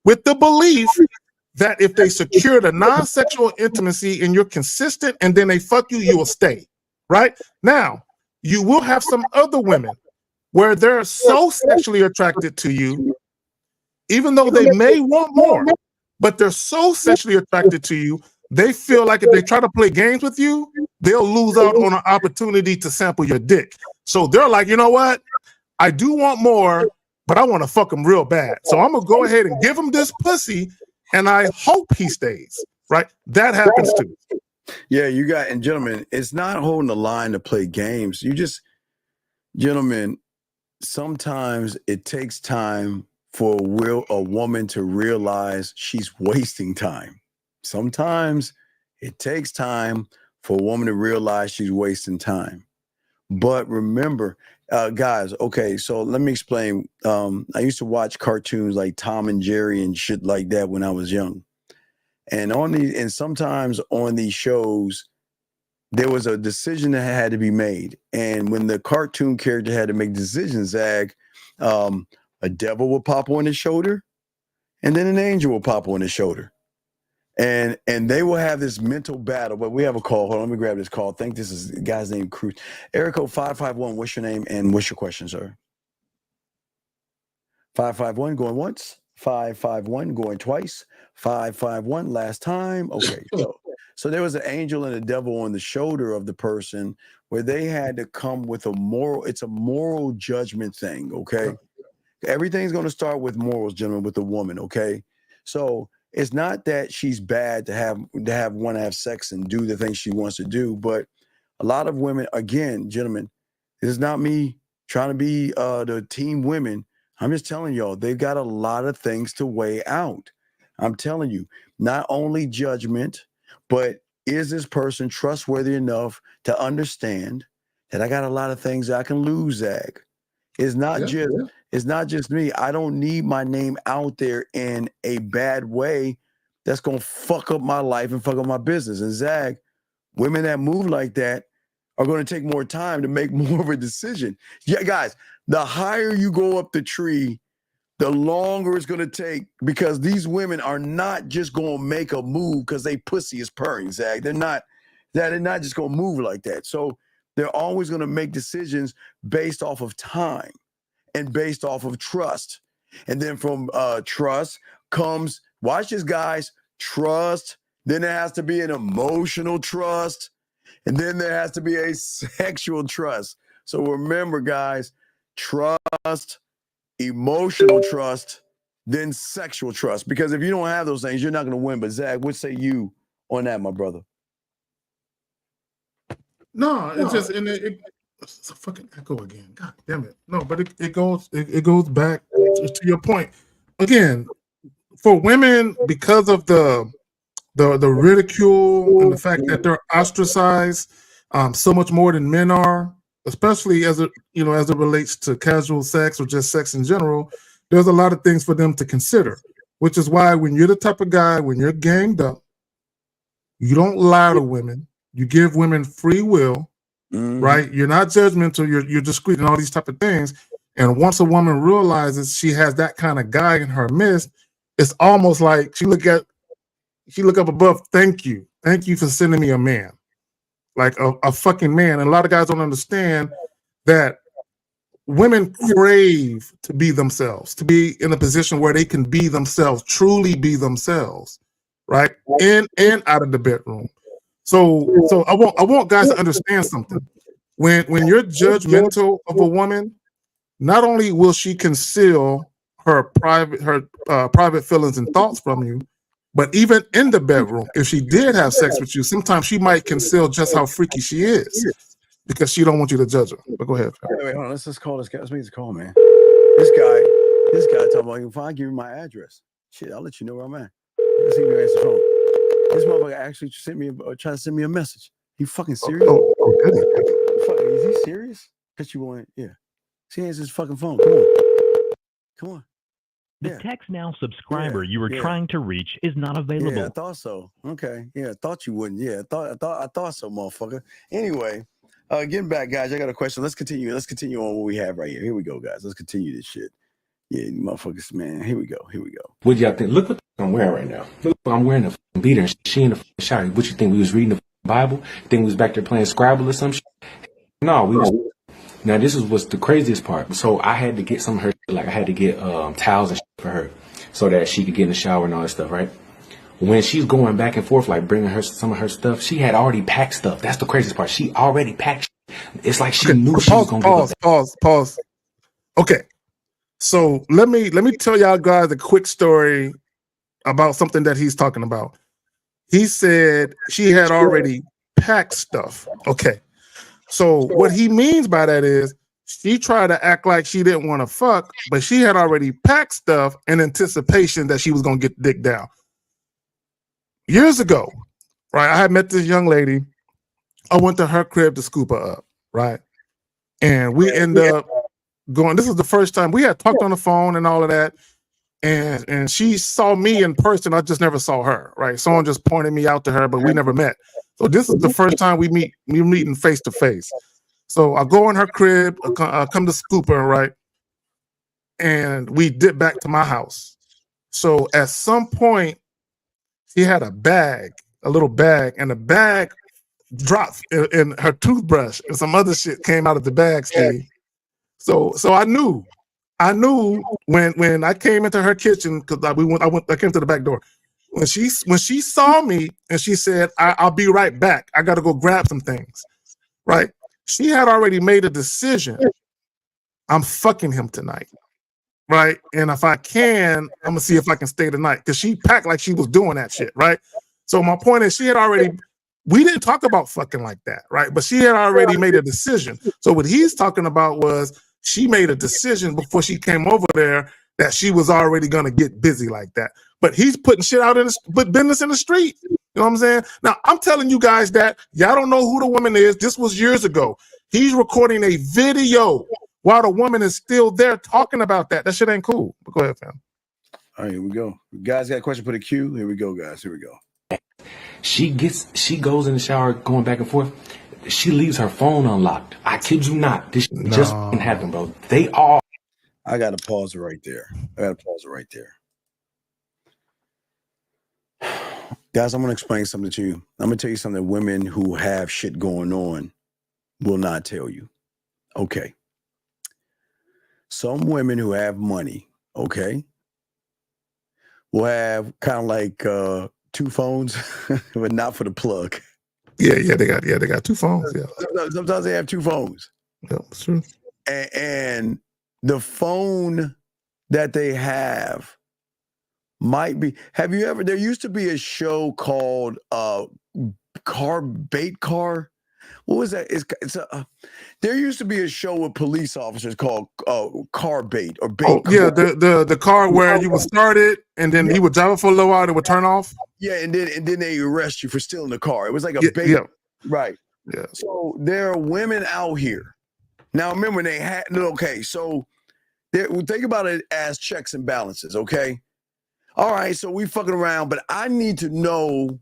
with the belief that if they secure the non-sexual intimacy and you're consistent and then they fuck you, you will stay. Right? Now, you will have some other women where they're so sexually attracted to you, even though they may want more, but they're so sexually attracted to you, they feel like if they try to play games with you, they'll lose out on an opportunity to sample your dick. So they're like, you know what? I do want more, but I want to fuck him real bad. So I'm going to go ahead and give him this pussy, and I hope he stays, right? That happens too. Yeah, you got, and gentlemen, it's not holding the line to play games. You just, gentlemen, sometimes it takes time for a woman to realize she's wasting time. Sometimes it takes time for a woman to realize she's wasting time. But remember, guys, okay, so let me explain. I used to watch cartoons like Tom and Jerry and shit like that when I was young. And sometimes on these shows, there was a decision that had to be made. And when the cartoon character had to make decisions, Zag, a devil would pop on his shoulder, and then an angel would pop on his shoulder. And they will have this mental battle. But we have a call. Hold on, let me grab this call. I think this is the guy's name, Cruz. Area code 551, what's your name and what's your question, sir? 551 going once, 551 going twice, 551 last time. Okay, so there was an angel and a devil on the shoulder of the person where they had to come with it's a moral judgment thing, okay? Everything's going to start with morals, gentlemen, with the woman, okay? So it's not that she's bad to want to have sex and do the things she wants to do, but a lot of women, again, gentlemen, this is not me trying to be the team women. I'm just telling y'all, they've got a lot of things to weigh out. I'm telling you, not only judgment, but is this person trustworthy enough to understand that I got a lot of things I can lose, Zag? It's not just me. I don't need my name out there in a bad way that's going to fuck up my life and fuck up my business. And Zag, women that move like that are going to take more time to make more of a decision. Yeah, guys, the higher you go up the tree, the longer it's going to take, because these women are not just going to make a move because they pussy is purring, Zag. They're not just going to move like that. So they're always going to make decisions based off of time and based off of trust. And then from trust comes, watch this, guys, trust. Then there has to be an emotional trust. And then there has to be a sexual trust. So remember, guys, trust, emotional trust, then sexual trust. Because if you don't have those things, you're not going to win. But Zach, what say you on that, my brother? No, it's just it's a fucking echo again. God damn it. No, but it goes back to your point. Again, for women, because of the ridicule and the fact that they're ostracized so much more than men are, especially as it relates to casual sex or just sex in general, there's a lot of things for them to consider, which is why when you're the type of guy, when you're ganged up, you don't lie to women. You give women free will, right? You're not judgmental. You're discreet and all these type of things. And once a woman realizes she has that kind of guy in her midst, it's almost like she look up above. Thank you for sending me a man, like a fucking man. And a lot of guys don't understand that women crave to be themselves, to be in a position where they can be themselves, truly be themselves, right? In and out of the bedroom. So I want guys to understand something. When you're judgmental of a woman, not only will she conceal her private feelings and thoughts from you, but even in the bedroom, if she did have sex with you, sometimes she might conceal just how freaky she is because she don't want you to judge her. But go ahead. Wait, hold on. Let's just call this guy. Let's make this call, man. This guy talking about, if I give you my address, shit, I'll let you know where I'm at. Let's see if you answer the phone. This motherfucker actually trying to send me a message. You fucking serious? Oh, goodness. Is he serious? Because you want, yeah. See, answers his fucking phone. Come on. The Text Now subscriber you were trying to reach is not available. Yeah, I thought so. Okay. Yeah, I thought you wouldn't. Yeah, I thought so, motherfucker. Anyway, getting back, guys, I got a question. Let's continue on what we have right here. Here we go, guys. Let's continue this shit. Yeah, motherfuckers, man. Here we go. What y'all think? Look what I'm wearing right now. Look, I'm wearing a beater. And she in the shower. What you think? We was reading the Bible? Think we was back there playing Scrabble or some shit? No, we was. Now this is what's the craziest part. So I had to get some of her, like I had to get towels and shit for her, so that she could get in the shower and all that stuff, right? When she's going back and forth, like bringing her some of her stuff, she had already packed stuff. That's the craziest part. She already packed shit. It's like she knew she was gonna give up. Pause. Okay, so let me tell y'all guys a quick story about something that he's talking about. He said she had already packed stuff. Okay, so what he means by that is she tried to act like she didn't want to fuck, but she had already packed stuff in anticipation that she was gonna get dick down. Years ago, right? I had met this young lady. I went to her crib to scoop her up, right? And we ended up going. This is the first time we had talked on the phone and all of that. And she saw me in person. I just never saw her, right? Someone just pointed me out to her, but we never met. So this is the first time we meeting face to face. So I go in her crib, come to scoop her, right? And we dip back to my house. So at some point, she had a bag, a little bag, and the bag dropped in her toothbrush, and some other shit came out of the bag, Steve. So I knew when I came into her kitchen, because I came to the back door. When she saw me and she said, I'll be right back. I gotta go grab some things. Right? She had already made a decision. I'm fucking him tonight. Right? And if I can, I'm gonna see if I can stay tonight. Because she packed like she was doing that shit, right? So my point is we didn't talk about fucking like that, right? But she had already made a decision. So what he's talking about was she made a decision before she came over there that she was already gonna get busy like that. But he's putting shit out put business in the street. You know what I'm saying? Now I'm telling you guys that y'all don't know who the woman is. This was years ago. He's recording a video while the woman is still there talking about that. That shit ain't cool. But go ahead, fam. All right, here we go. Guys got a question for the queue. Here we go, guys. Here we go. She goes in the shower going back and forth. She leaves her phone unlocked. I kid you not. This just didn't happen, bro. I got to pause it right there. Guys, I'm going to explain something to you. I'm going to tell you something that women who have shit going on will not tell you. Okay. Some women who have money, okay, will have kind of like two phones, but not for the plug. Yeah, they got two phones. Yeah. Sometimes they have two phones. Yeah, that's true. And the phone that they have might be. Have you ever? There used to be a show called Bait Car. What was that? There used to be a show with police officers called Car Bait or Bait. Oh, yeah, the car where you would start it and then you would drive it for a little while, it would turn off. Yeah, and then they arrest you for stealing the car. It was like a bait. Yeah. Right. Yeah. So there are women out here. Now remember they had so think about it as checks and balances, okay? All right, so we fucking around, but I need to know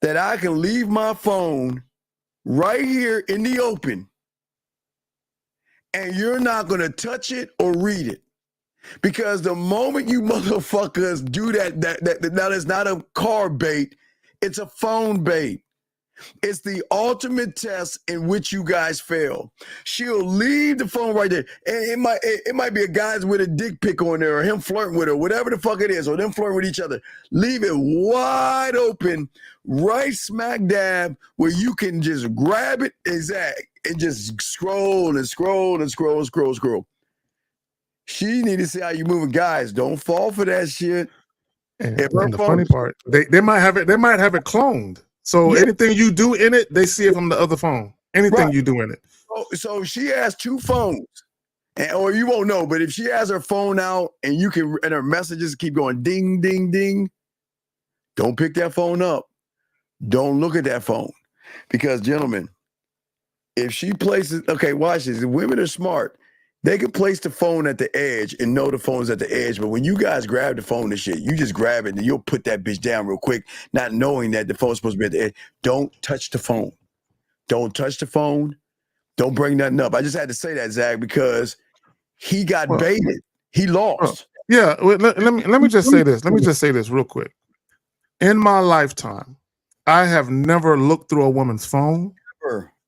that I can leave my phone right here in the open and you're not going to touch it or read it. Because the moment you motherfuckers do that now it's not a car bait, it's a phone bait. It's the ultimate test in which you guys fail. She'll leave the phone right there. And it might be a guy's with a dick pic on there or him flirting with her, whatever the fuck it is, or them flirting with each other. Leave it wide open, right smack dab, where you can just grab it and just scroll and scroll and scroll and scroll and scroll. She need to see how you moving. Guys, don't fall for that shit. And the funny part, they might have it cloned. So anything you do in it, they see it from the other phone. Anything you do in it. So she has two phones, or you won't know. But if she has her phone out and her messages keep going ding, ding, ding, don't pick that phone up. Don't look at that phone, because gentlemen, if she places, watch this. Women are smart. They can place the phone at the edge and know the phone's at the edge. But when you guys grab the phone and shit, you just grab it and you'll put that bitch down real quick, not knowing that the phone's supposed to be at the edge. Don't touch the phone. Don't touch the phone. Don't bring nothing up. I just had to say that, Zach, because he got baited. He lost. Yeah, let me just say this. Let me just say this real quick. In my lifetime, I have never looked through a woman's phone.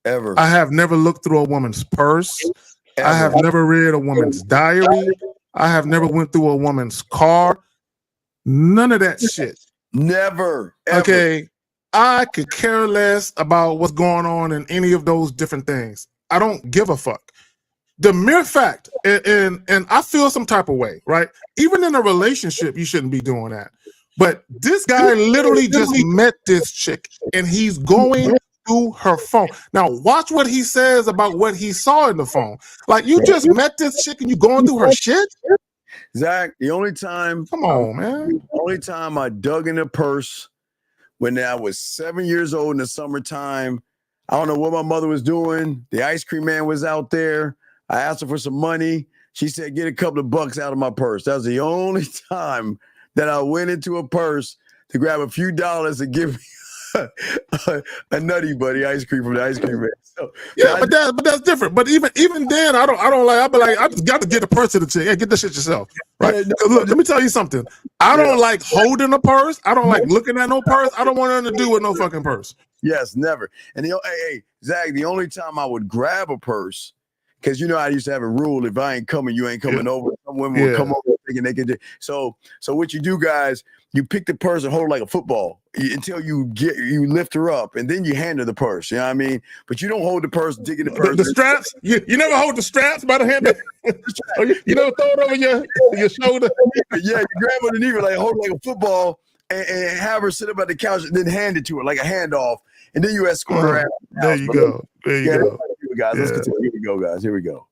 Ever. I have never looked through a woman's purse. I have never read a woman's diary. I have never went through a woman's car. None of that shit. Never. Ever. Okay. I could care less about what's going on in any of those different things. I don't give a fuck. The mere fact, and I feel some type of way, right? Even in a relationship, you shouldn't be doing that. But this guy literally just met this chick, and he's going through her phone. Now, watch what he says about what he saw in the phone. Like, you just met this chick, and you going through her shit? Zach, the only time, come on, man. The only time I dug in the purse when I was 7 years old in the summertime. I don't know what my mother was doing. The ice cream man was out there. I asked her for some money. She said, get a couple of bucks out of my purse. That was the only time that I went into a purse to grab a few dollars and give me a Nutty Buddy ice cream from the ice cream man. So, yeah, but that's different. But even then, I don't like. I be like, I just got to get the purse to the chick. Hey, get this shit yourself, right? Yeah, Look, let me tell you something. I don't like holding a purse. I don't like looking at no purse. I don't want nothing to do with no fucking purse. Yes, never. And hey, Zach, the only time I would grab a purse, because you know I used to have a rule: if I ain't coming, you ain't coming over. Some women will come over thinking they can do. So what you do, guys, you pick the purse and hold it like a football until you lift her up, and then you hand her the purse. You know what I mean? But you don't hold the purse, dig in the purse. The straps? You never hold the straps by the hand? Or you never throw it over your shoulder? Yeah, you grab underneath it, like hold it like a football, and have her sit up at the couch, and then hand it to her like a handoff, and then you escort her out. There you go. There you go. Guys, let's continue. Here we go, guys. Here we go.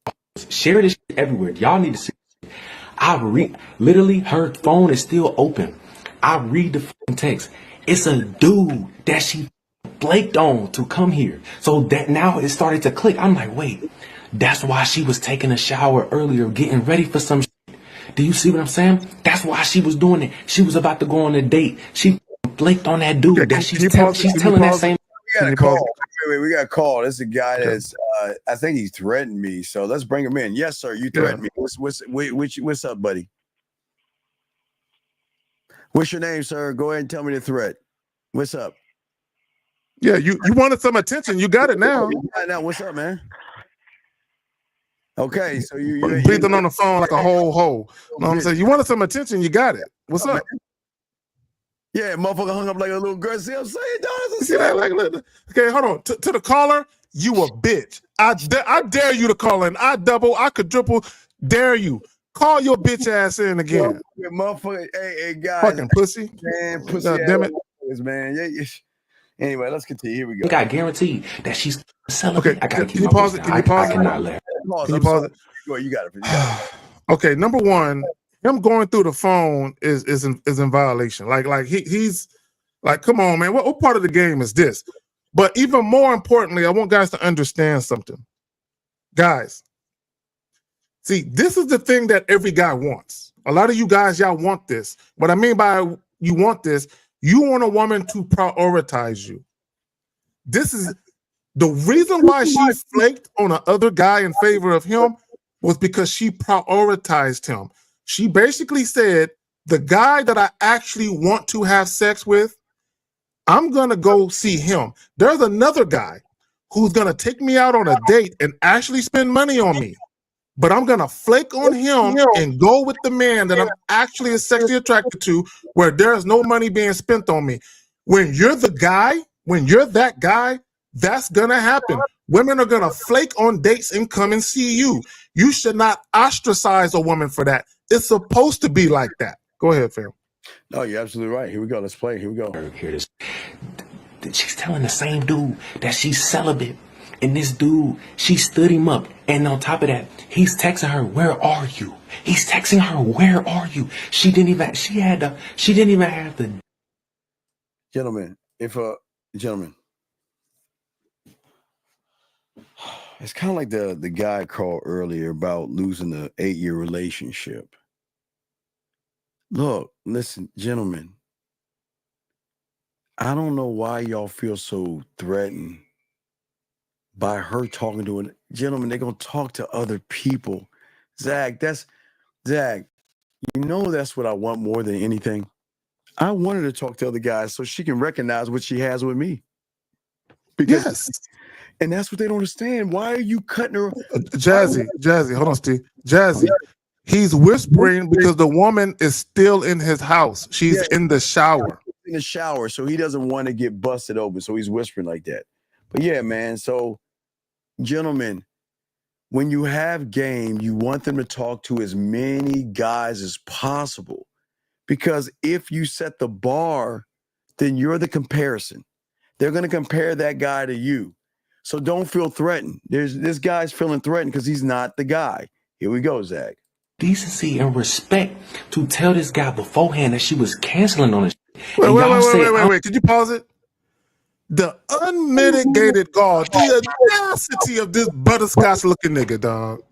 Share this shit everywhere. Y'all need to see. I read. Literally, her phone is still open. I read the fucking text. It's a dude that she flaked on to come here. So that now it started to click. I'm like, wait, that's why she was taking a shower earlier, getting ready for some shit. Do you see what I'm saying? That's why she was doing it. She was about to go on a date. She flaked on that dude that she's telling that same. We got a call. Wait, we got a call. This is a guy that's, I think he threatened me. So let's bring him in. Yes, sir. You threatened me. What's up, buddy? What's your name, sir? Go ahead and tell me the threat. What's up? Yeah, you wanted some attention. You got it now. Now, what's up, man? Okay, so you breathing on the phone like a whole hole. You know what I'm saying? You wanted some attention. You got it. What's up? Yeah, motherfucker hung up like a little girl. See what I'm saying, dog? See that? Okay, hold on. To the caller, you a bitch. I dare you to call in. I quadruple dare you. Call your bitch ass in again. Motherfucker, hey, guys. Fucking pussy. Man, pussy. Damn it. Man. Yeah. Anyway, let's continue. Here we go. I got guaranteed that she's celibate. Okay, I gotta can you pause it? Can you pause it? I cannot let her. Can you pause it? You got it. Okay, number one, him going through the phone is in violation. Like he's like, come on, man. What part of the game is this? But even more importantly, I want guys to understand something. Guys, see, this is the thing that every guy wants. A lot of you guys, y'all want this. What I mean by you want this, you want a woman to prioritize you. This is the reason why she flaked on the other guy in favor of him was because she prioritized him. She basically said, the guy that I actually want to have sex with, I'm going to go see him. There's another guy who's going to take me out on a date and actually spend money on me. But I'm going to flake on him and go with the man that I'm actually sexually attracted to, where there's no money being spent on me. When you're the guy, when you're that guy, that's going to happen. Women are going to flake on dates and come and see you. You should not ostracize a woman for that. It's supposed to be like that. Go ahead, fam. No, you're absolutely right. Here we go. Let's play. Here we go. Here it is. She's telling the same dude that she's celibate. And this dude, she stood him up. And on top of that, he's texting her, where are you? He's texting her, where are you? She didn't even have the. Gentlemen, gentlemen, it's kind of like the guy called earlier about losing the 8-year relationship. Look, listen, gentlemen, I don't know why y'all feel so threatened by her talking to an gentleman. They're gonna talk to other people. Zach, Zach, you know that's what I want more than anything. I want her to talk to other guys so she can recognize what she has with me. Because, yes. And that's what they don't understand. Why are you cutting her? Jazzy, hold on, Steve. Jazzy, he's whispering because the woman is still in his house. She's in the shower. In the shower, so he doesn't want to get busted open. So he's whispering like that. But yeah, man. So, gentlemen, when you have game, you want them to talk to as many guys as possible. Because if you set the bar, then you're the comparison. They're going to compare that guy to you. So don't feel threatened. This guy's feeling threatened because he's not the guy. Here we go, Zach. Decency and respect to tell this guy beforehand that she was canceling on his Wait. Could you pause it? The unmitigated gall, the audacity of this butterscotch looking nigga, dog.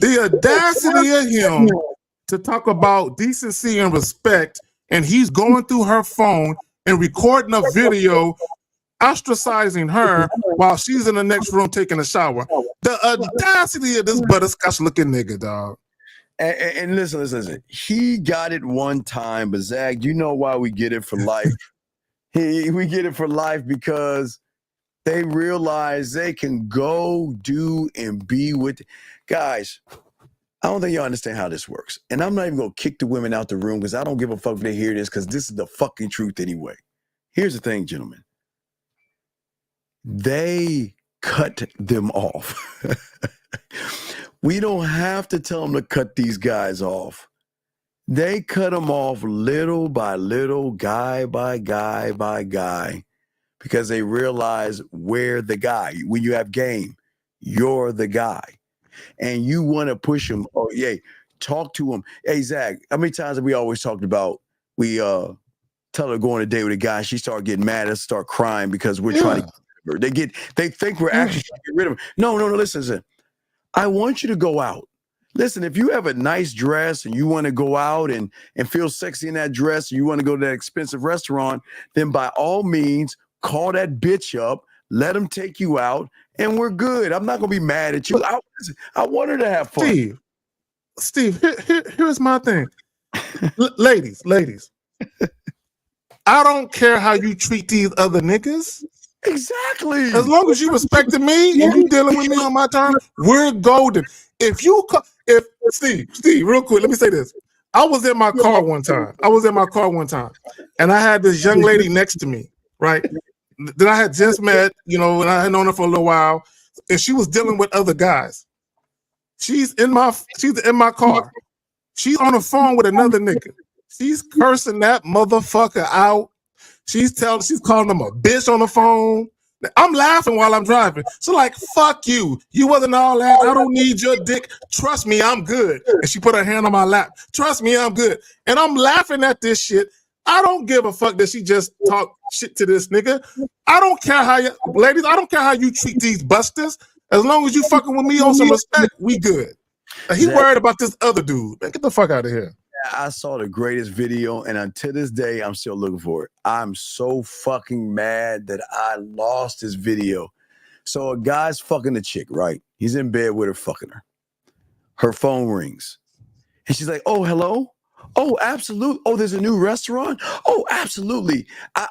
The audacity of him to talk about decency and respect, and he's going through her phone and recording a video ostracizing her while she's in the next room taking a shower. The audacity of this butterscotch looking nigga, dog. And listen. He got it one time, but Zach, you know why we get it for life. We get it for life because they realize they can go do and be with guys. I don't think y'all understand how this works. And I'm not even going to kick the women out the room because I don't give a fuck if they hear this because this is the fucking truth anyway. Here's the thing, gentlemen. They cut them off. We don't have to tell them to cut these guys off. They cut them off little by little, guy by guy by guy, because they realize we're the guy. When you have game, you're the guy. And you want to push them. Oh, yeah, talk to them. Hey, Zach, how many times have we always talked about we tell her to go on a date with a guy, she start getting mad and start crying because we're trying to get rid of her. They think we're actually trying to get rid of her. No, listen. I want you to go out. Listen, if you have a nice dress and you want to go out and feel sexy in that dress, and you want to go to that expensive restaurant, then by all means, call that bitch up, let them take you out, and we're good. I'm not going to be mad at you. I want her to have fun. Steve, here's my thing. Ladies, I don't care how you treat these other niggas. Exactly. As long as you respecting me and you dealing with me on my terms, we're golden. If Steve, real quick, let me say this. I was in my car one time, and I had this young lady next to me, right? That I had just met, and I had known her for a little while, and she was dealing with other guys. She's in my car. She's on the phone with another nigga. She's cursing that motherfucker out. She's calling him a bitch on the phone. I'm laughing while I'm driving. So like, fuck you. You wasn't all that. I don't need your dick. Trust me, I'm good. And she put her hand on my lap. Trust me, I'm good. And I'm laughing at this shit. I don't give a fuck that she just talked shit to this nigga. I don't care how you, ladies, I don't care how you treat these busters. As long as you fucking with me on some respect, we good. He worried about this other dude. Man, get the fuck out of here. I saw the greatest video, and until this day, I'm still looking for it. I'm so fucking mad that I lost this video. So a guy's fucking a chick, right? He's in bed with her, fucking her. Her phone rings. And she's like, oh, hello? Oh, absolutely. Oh, there's a new restaurant? Oh, absolutely. I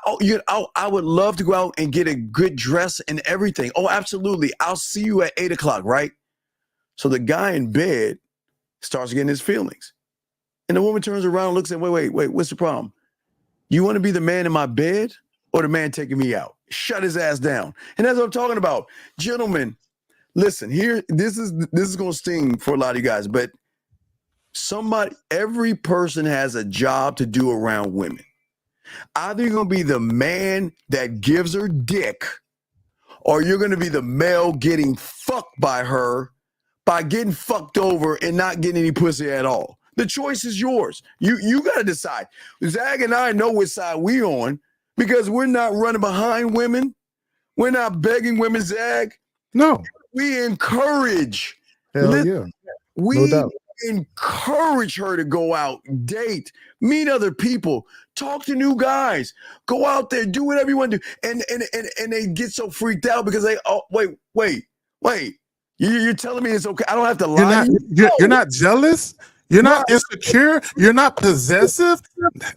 would love to go out and get a good dress and everything. Oh, absolutely. I'll see you at 8 o'clock, right? So the guy in bed starts getting his feelings. And the woman turns around and looks at, wait, what's the problem? You want to be the man in my bed or the man taking me out? Shut his ass down. And that's what I'm talking about. Gentlemen, listen, here, this is going to sting for a lot of you guys, but every person has a job to do around women. Either you're going to be the man that gives her dick, or you're going to be the male getting fucked by her by getting fucked over and not getting any pussy at all. The choice is yours. You got to decide. Zach and I know which side we on because we're not running behind women. We're not begging women, Zach. No. We encourage. Yeah. We encourage her to go out, date, meet other people, talk to new guys, go out there, do whatever you want to do. And they get so freaked out because wait. You're telling me it's okay. I don't have to lie. You're not jealous? You're not insecure. You're not possessive.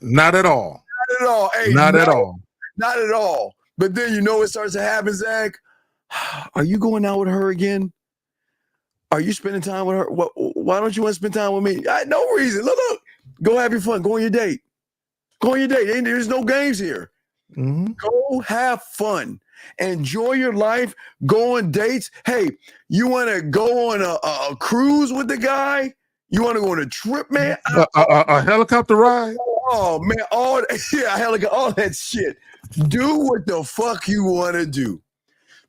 Not at all. Not at all. Hey, Not at all. Not at all. But then you know what starts to happen, Zach? Are you going out with her again? Are you spending time with her? Why don't you want to spend time with me? No reason. Look. Go have your fun. Go on your date. Go on your date. There's no games here. Mm-hmm. Go have fun. Enjoy your life. Go on dates. Hey, you want to go on a cruise with the guy? You want to go on a trip, man? A helicopter ride? Oh, man. All that shit. Do what the fuck you want to do.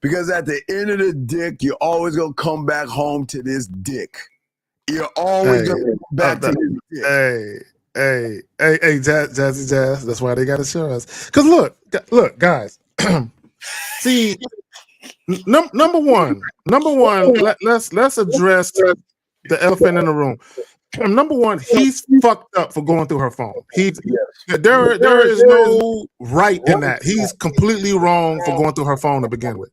Because at the end of the dick, you're always going to come back home to this dick. You're always going to come back to this dick. Hey, Jazz. That's why they got to show us. Because look, guys. See, number one. Let's address the elephant in the room. Number one, he's fucked up for going through her phone. There is no right in that. He's completely wrong for going through her phone to begin with.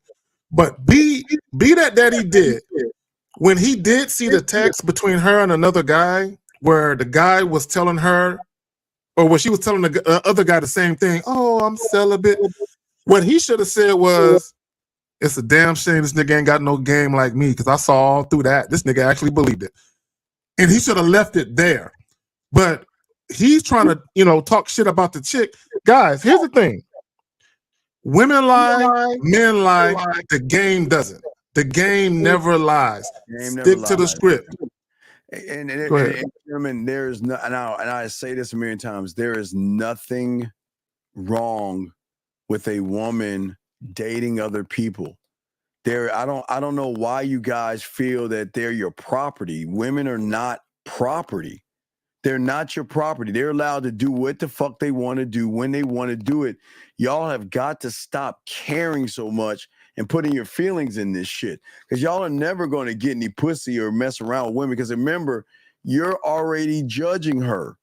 But be that he did. When he did see the text between her and another guy, where the guy was telling her, or where she was telling the other guy the same thing. Oh, I'm celibate. What he should have said was, "It's a damn shame this nigga ain't got no game like me, because I saw all through that. This nigga actually believed it." And he should have left it there. But he's trying to, talk shit about the chick. Guys, here's the thing. Women lie, men lie, the game doesn't. The game never lies. Stick to the script. And gentlemen, there's no, and I say this a million times, there is nothing wrong with a woman dating other people. I don't know why you guys feel that they're your property. Women are not property. They're not your property. They're allowed to do what the fuck they want to do when they want to do it. Y'all have got to stop caring so much and putting your feelings in this shit, because y'all are never going to get any pussy or mess around with women, because remember, you're already judging her.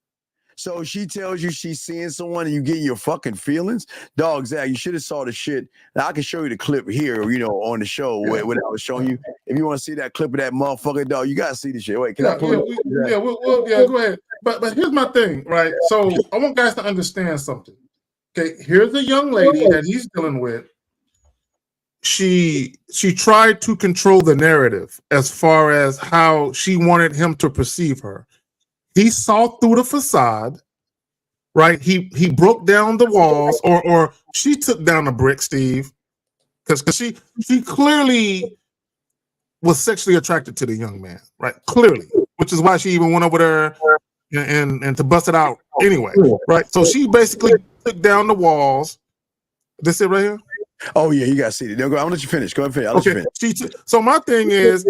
So she tells you she's seeing someone and you get your fucking feelings. Dog, Zach, you should have saw the shit. Now, I can show you the clip here, on the show when I was showing you. If you want to see that clip of that motherfucker, dog, you got to see the shit. Wait, can I pull it? Go ahead. But here's my thing, right? So I want guys to understand something. Okay, here's a young lady that he's dealing with. She tried to control the narrative as far as how she wanted him to perceive her. He saw through the facade, right? He broke down the walls, or she took down the brick, Steve, because she clearly was sexually attracted to the young man, right? Clearly, which is why she even went over there and to bust it out anyway, right? So she basically took down the walls. This it right here? Oh yeah, you gotta see it. I'll let you finish. Go ahead and finish. I'll let you finish. So my thing is,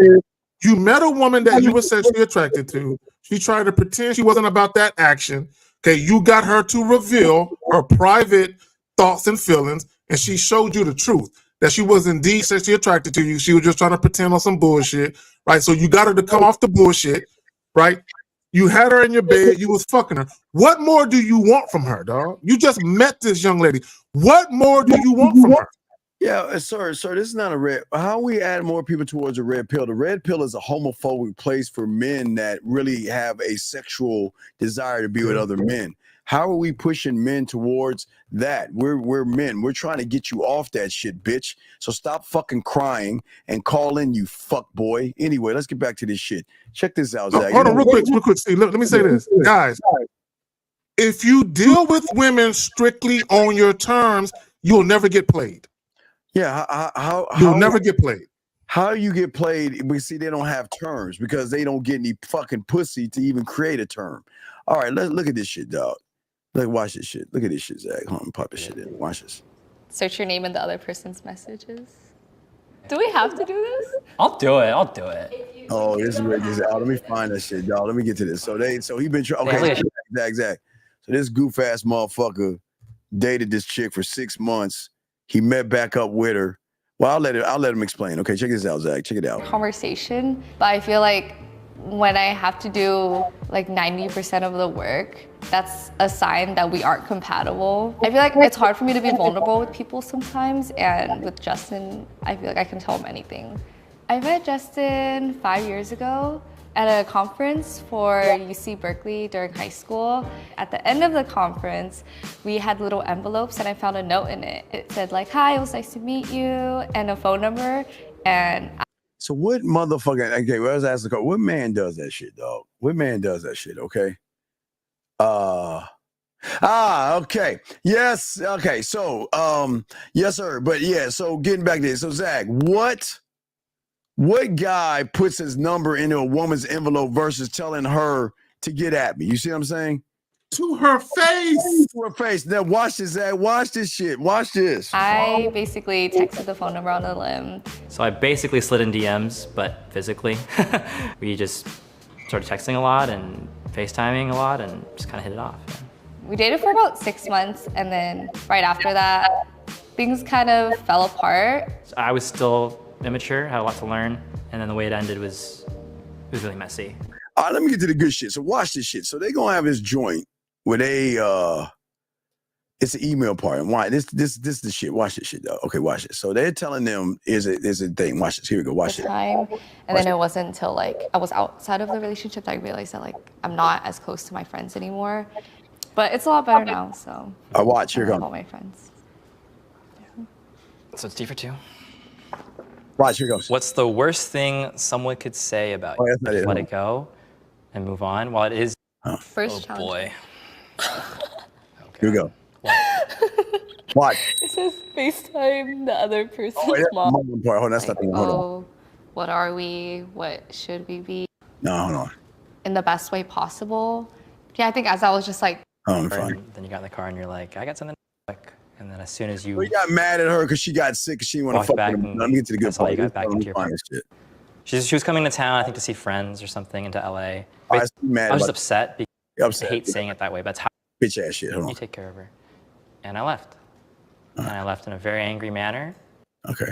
you met a woman that you were sexually attracted to. She tried to pretend she wasn't about that action. Okay, you got her to reveal her private thoughts and feelings, and she showed you the truth, that she was indeed sexually attracted to you. She was just trying to pretend on some bullshit, right? So you got her to come off the bullshit, right? You had her in your bed. You was fucking her. What more do you want from her, dog? You just met this young lady. What more do you want from her? Yeah, sir, this is not a red. How we add more people towards a red pill? The red pill is a homophobic place for men that really have a sexual desire to be with other men. How are we pushing men towards that? We're men. We're trying to get you off that shit, bitch. So stop fucking crying and call in, you fuck boy. Anyway, let's get back to this shit. Check this out, Zach. Hold on, real quick. See, let me say this, guys. If you deal with women strictly on your terms, you'll never get played. Yeah, you'll never get played. How you get played? We see they don't have terms because they don't get any fucking pussy to even create a term. All right, let's look at this shit, dog. Watch this shit. Look at this shit, Zach. Hold on, pop this shit in. Watch this. Search your name in the other person's messages. Do we have to do this? I'll do it. Oh, this is where this. Oh, let me find that shit, y'all. Let me get to this. So he been trying. Okay, Zach. So this goof ass motherfucker dated this chick for 6 months. He met back up with her. Well, I'll let him explain. Okay, check this out, Zach. Check it out. Conversation, but I feel like when I have to do like 90% of the work, that's a sign that we aren't compatible. I feel like it's hard for me to be vulnerable with people sometimes, and with Justin, I feel like I can tell him anything. I met Justin 5 years ago, at a conference for UC Berkeley during high school. At the end of the conference, we had little envelopes and I found a note in it. It said like, hi, it was nice to meet you, and a phone number. And So what motherfucker, okay, well, let's ask the question. What man does that shit, dog? What man does that shit, okay? Okay. Yes, okay. So, yes, sir. But yeah, so getting back there. So, Zach, what guy puts his number into a woman's envelope versus telling her to get at me? You see what I'm saying? To her face. To her face. Now watch this, Zach. Watch this shit. Watch this. I basically texted the phone number on a limb. So I basically slid in DMs, but physically. We just started texting a lot and FaceTiming a lot and just kind of hit it off. Yeah. We dated for about 6 months, and then right after that, things kind of fell apart. So I was still immature, had a lot to learn, and then the way it ended was really messy. All right, let me get to the good shit. So watch this shit. So they gonna have this joint where they it's an email party. Why this is the shit. Watch this shit though. Okay, watch it. So they're telling them is a thing. Watch this. Here we go. Watch it. Time, and then it wasn't until like I was outside of the relationship that I realized that like I'm not as close to my friends anymore. But it's a lot better now, so. Watch, here I it love goes. all my friends. So it's D for 2. Watch, here it goes. What's the worst thing someone could say about you? that's not Just it. let it go and move on. While it is, First oh challenge. boy. Here we go. Watch. It says FaceTime the other person's That's the mom. mom part. Hold on, that's not the one. Hold on. Oh, what are we? What should we be? No, hold on. In the best way possible. Yeah, I think as I was just like, I'm fine. Then you got in the car and you're like, I got something to fuck. And then as soon as you We got mad at her because she got sick and she didn't want to walked fuck back, with him. and Let me get to the good that's how part. you got back into your Find this shit. She was coming to town, I think, to see friends or something into LA. I was mad I was just about- upset because Upset, I hate yeah. saying it that way, but that's how Bitch ass shit. Hold on. you take care of her. And I left. And I left in a very angry manner. Okay.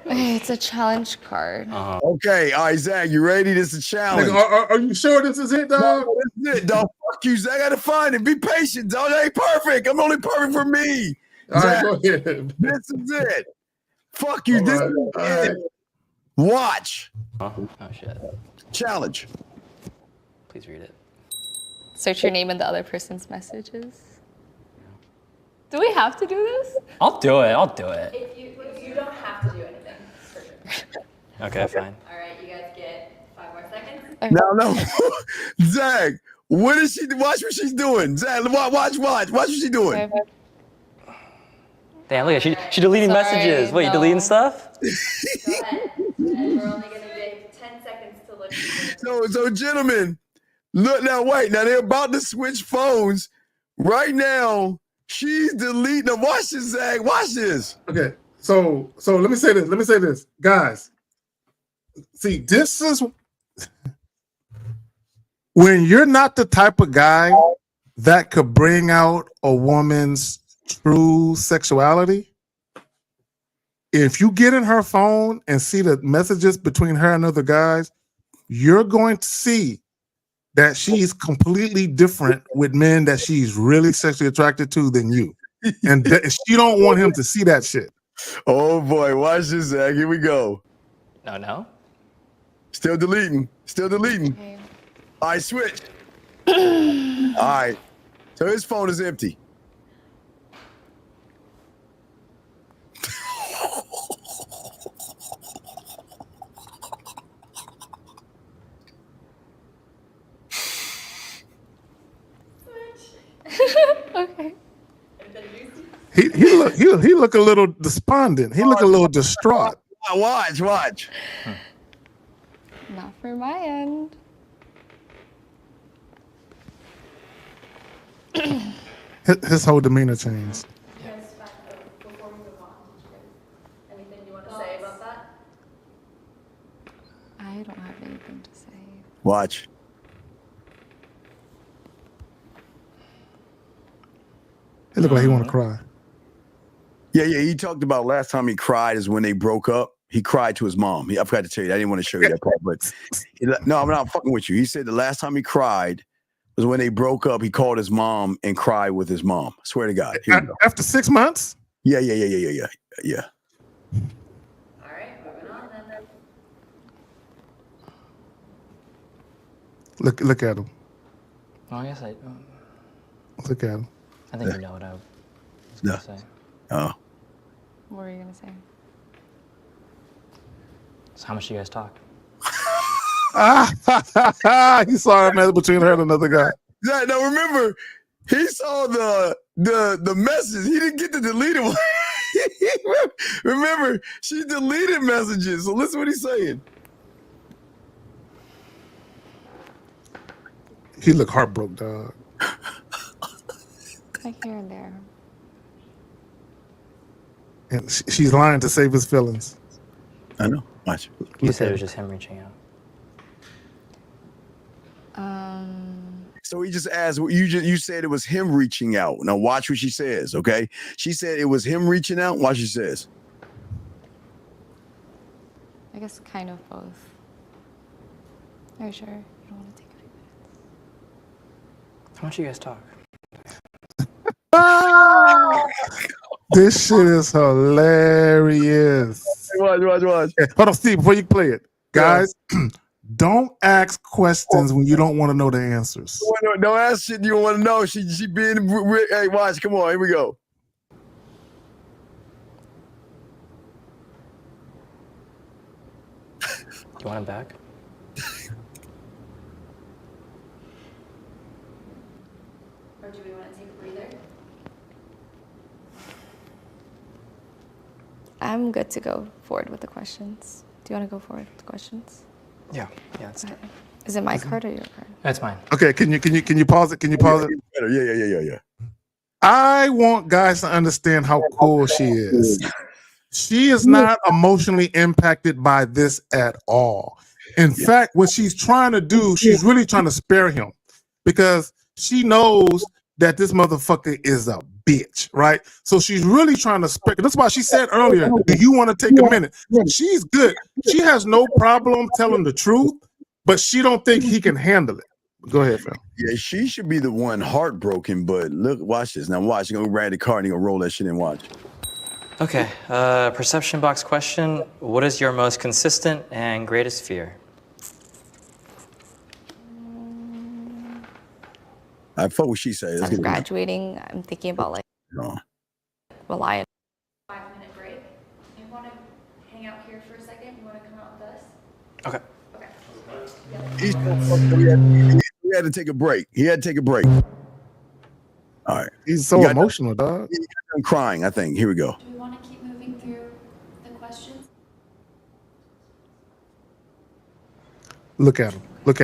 it's a challenge card. Okay, all right, Zach, you ready? This is a challenge. Nigga, are you sure this is it, dog? No, this is it, dog. Fuck you, Zach. I gotta find it. Be patient, dog. That ain't perfect. I'm only perfect for me. All Zach, right, go ahead. this is it. Fuck you. This right, is all it. right. Watch. Oh shit. Challenge. Please read it. Search your name in the other person's messages. Do we have to do this? I'll do it. I'll do it. You don't have to do anything. Okay, fine. All right, you guys get 5 more seconds. No. Zach, what is she? Watch what she's doing. Zach, watch what she's doing. Okay. Damn, look at she deleting Sorry, messages. Wait, you no. deleting stuff? Go ahead. And we're only going to take 10 seconds to look. So gentlemen, look now. Wait, now they're about to switch phones right now. She's deleting them. Watch this, Zach. Watch this. Okay, so let me say this, guys. See, this is when you're not the type of guy that could bring out a woman's true sexuality. If you get in her phone and see the messages between her and other guys, you're going to see that she's completely different with men that she's really sexually attracted to than you. And she don't want him to see that shit. Oh boy, watch this, Zach. Here we go. No. Still deleting. Okay. All right, switch. All right. So his phone is empty. Okay. He look a little despondent. He look a little distraught. Watch. Not for my end. His whole demeanor changed. Before we move on, anything you want to say about that? I don't have anything to say. Watch. He look like he want to cry. Yeah. He talked about last time he cried is when they broke up. He cried to his mom. I forgot to tell you. I didn't want to show you that part, but no, I'm not fucking with you. He said the last time he cried was when they broke up. He called his mom and cried with his mom. I swear to God. Here we go. After 6 months? Yeah. All right, moving on then. Look at him. Oh, I guess Look at him. I think you know what I was No. gonna say. Oh. What were you gonna say? So how much do you guys talk? He saw a mess between her and another guy. Yeah, now remember, he saw the message. He didn't get to delete it. Remember, she deleted messages. So listen what he's saying. He looked heartbroken, dog. Like here and there. And she's lying to save his feelings. I know. Watch. You said it was just him reaching out. So he just asked. You said it was him reaching out. Now watch what she says. Okay, she said it was him reaching out. Watch what she says. I guess kind of both. Are you sure? You don't want to take a few minutes? How much do you guys talk? This shit is hilarious. Watch. Hey, hold on, Steve, before you play it. Guys, don't ask questions when you don't want to know the answers. Don't ask shit you want to know. She being, hey, watch, come on, here we go. You want him back? Or do we want to take a breather? I'm good to go forward with the questions. Do you want to go forward with the questions? Yeah, that's good. Is it my card or your card? That's mine. Okay, can you pause it? Can you pause it? Yeah. I want guys to understand how cool she is. She is not emotionally impacted by this at all. In fact, what she's trying to do, she's really trying to spare him because she knows that this motherfucker is a bitch, right? So she's really trying to spare. That's why she said earlier, do you want to take a minute? She's good. She has no problem telling the truth, but she don't think he can handle it. Go ahead, fam. Yeah, she should be the one heartbroken, but look, watch this. Now watch, you're gonna ride the car and you're gonna roll that shit and watch. Okay, perception box question. What is your most consistent and greatest fear? I fuck what she said. I'm graduating. I'm thinking about like relying. 5-minute break. You want to hang out here for a second? You want to come out with us? Okay. He had to take a break. All right. He's so emotional, dog. I'm crying, I think. Here we go. Do we want to keep moving through the questions? Look at him. Look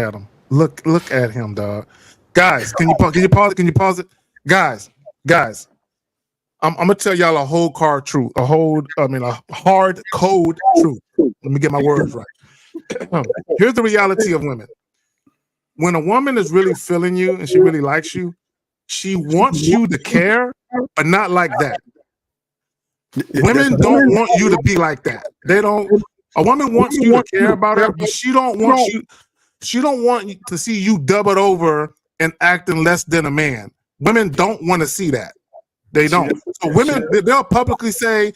at him, dog. Guys, can you pause it? Can you pause it? Guys. I'm gonna tell y'all a whole hard code truth. Let me get my words right. Here's the reality of women. When a woman is really feeling you and she really likes you, she wants you to care, but not like that. Women don't want you to be like that. They don't. A woman wants you to care about her, but she don't want you. She don't want to see you doubled over and acting less than a man. Women don't want to see that. They don't. So women, they'll publicly say,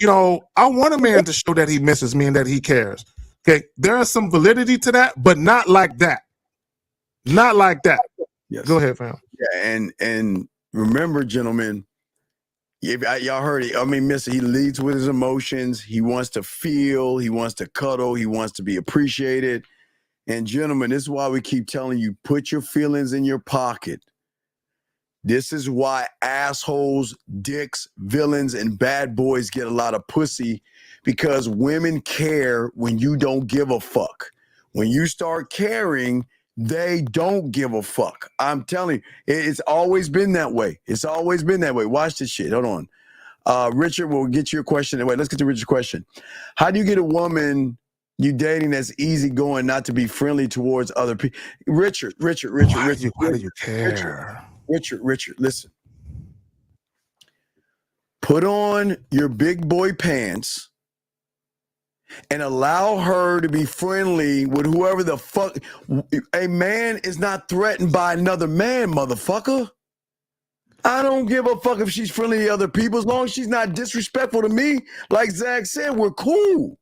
I want a man to show that he misses me and that he cares. Okay, there is some validity to that, but not like that. Not like that. Yes. Go ahead, fam. Yeah, and remember, gentlemen, y'all heard it. I mean, mister, he leads with his emotions. He wants to feel. He wants to cuddle. He wants to be appreciated. And gentlemen, this is why we keep telling you, put your feelings in your pocket. This is why assholes, dicks, villains, and bad boys get a lot of pussy, because women care when you don't give a fuck. When you start caring, they don't give a fuck. I'm telling you, it's always been that way. It's always been that way. Watch this shit. Hold on. Richard, we'll get your question. Wait, let's get to Richard's question. How do you get a woman you dating that's easygoing, not to be friendly towards other people? Richard. Why do you care? Richard, listen. Put on your big boy pants and allow her to be friendly with whoever the fuck. A man is not threatened by another man, motherfucker. I don't give a fuck if she's friendly to other people, as long as she's not disrespectful to me. Like Zach said, we're cool.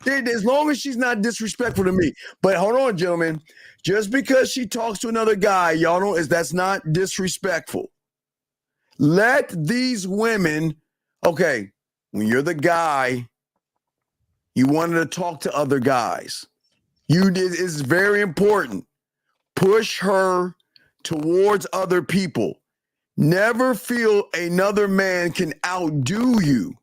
As long as she's not disrespectful to me. But hold on, gentlemen. Just because she talks to another guy, y'all know that's not disrespectful. Let these women, okay, when you're the guy, you wanted to talk to other guys. It's very important. Push her towards other people. Never feel another man can outdo you.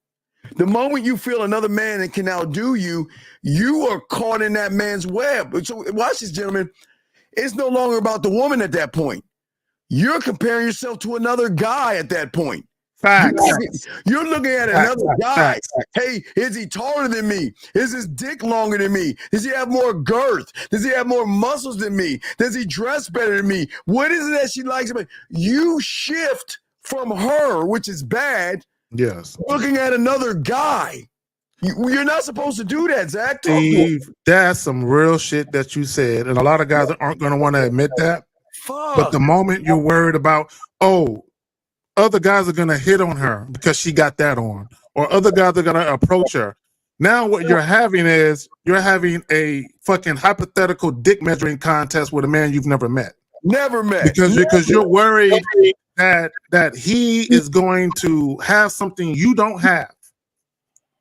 The moment you feel another man that can outdo you, you are caught in that man's web. So watch this, gentlemen. It's no longer about the woman at that point. You're comparing yourself to another guy at that point. Facts. You're looking at another guy. Hey, is he taller than me? Is his dick longer than me? Does he have more girth? Does he have more muscles than me? Does he dress better than me? What is it that she likes about you? Shift from her, which is bad. Yes. Looking at another guy. You're not supposed to do that, Zach. Steve, that's some real shit that you said. And a lot of guys aren't going to want to admit that. Fuck. But the moment you're worried about, other guys are going to hit on her because she got that on, or other guys are going to approach her. Now what you're having is a fucking hypothetical dick measuring contest with a man you've never met. Never met. Because you're worried that he is going to have something you don't have,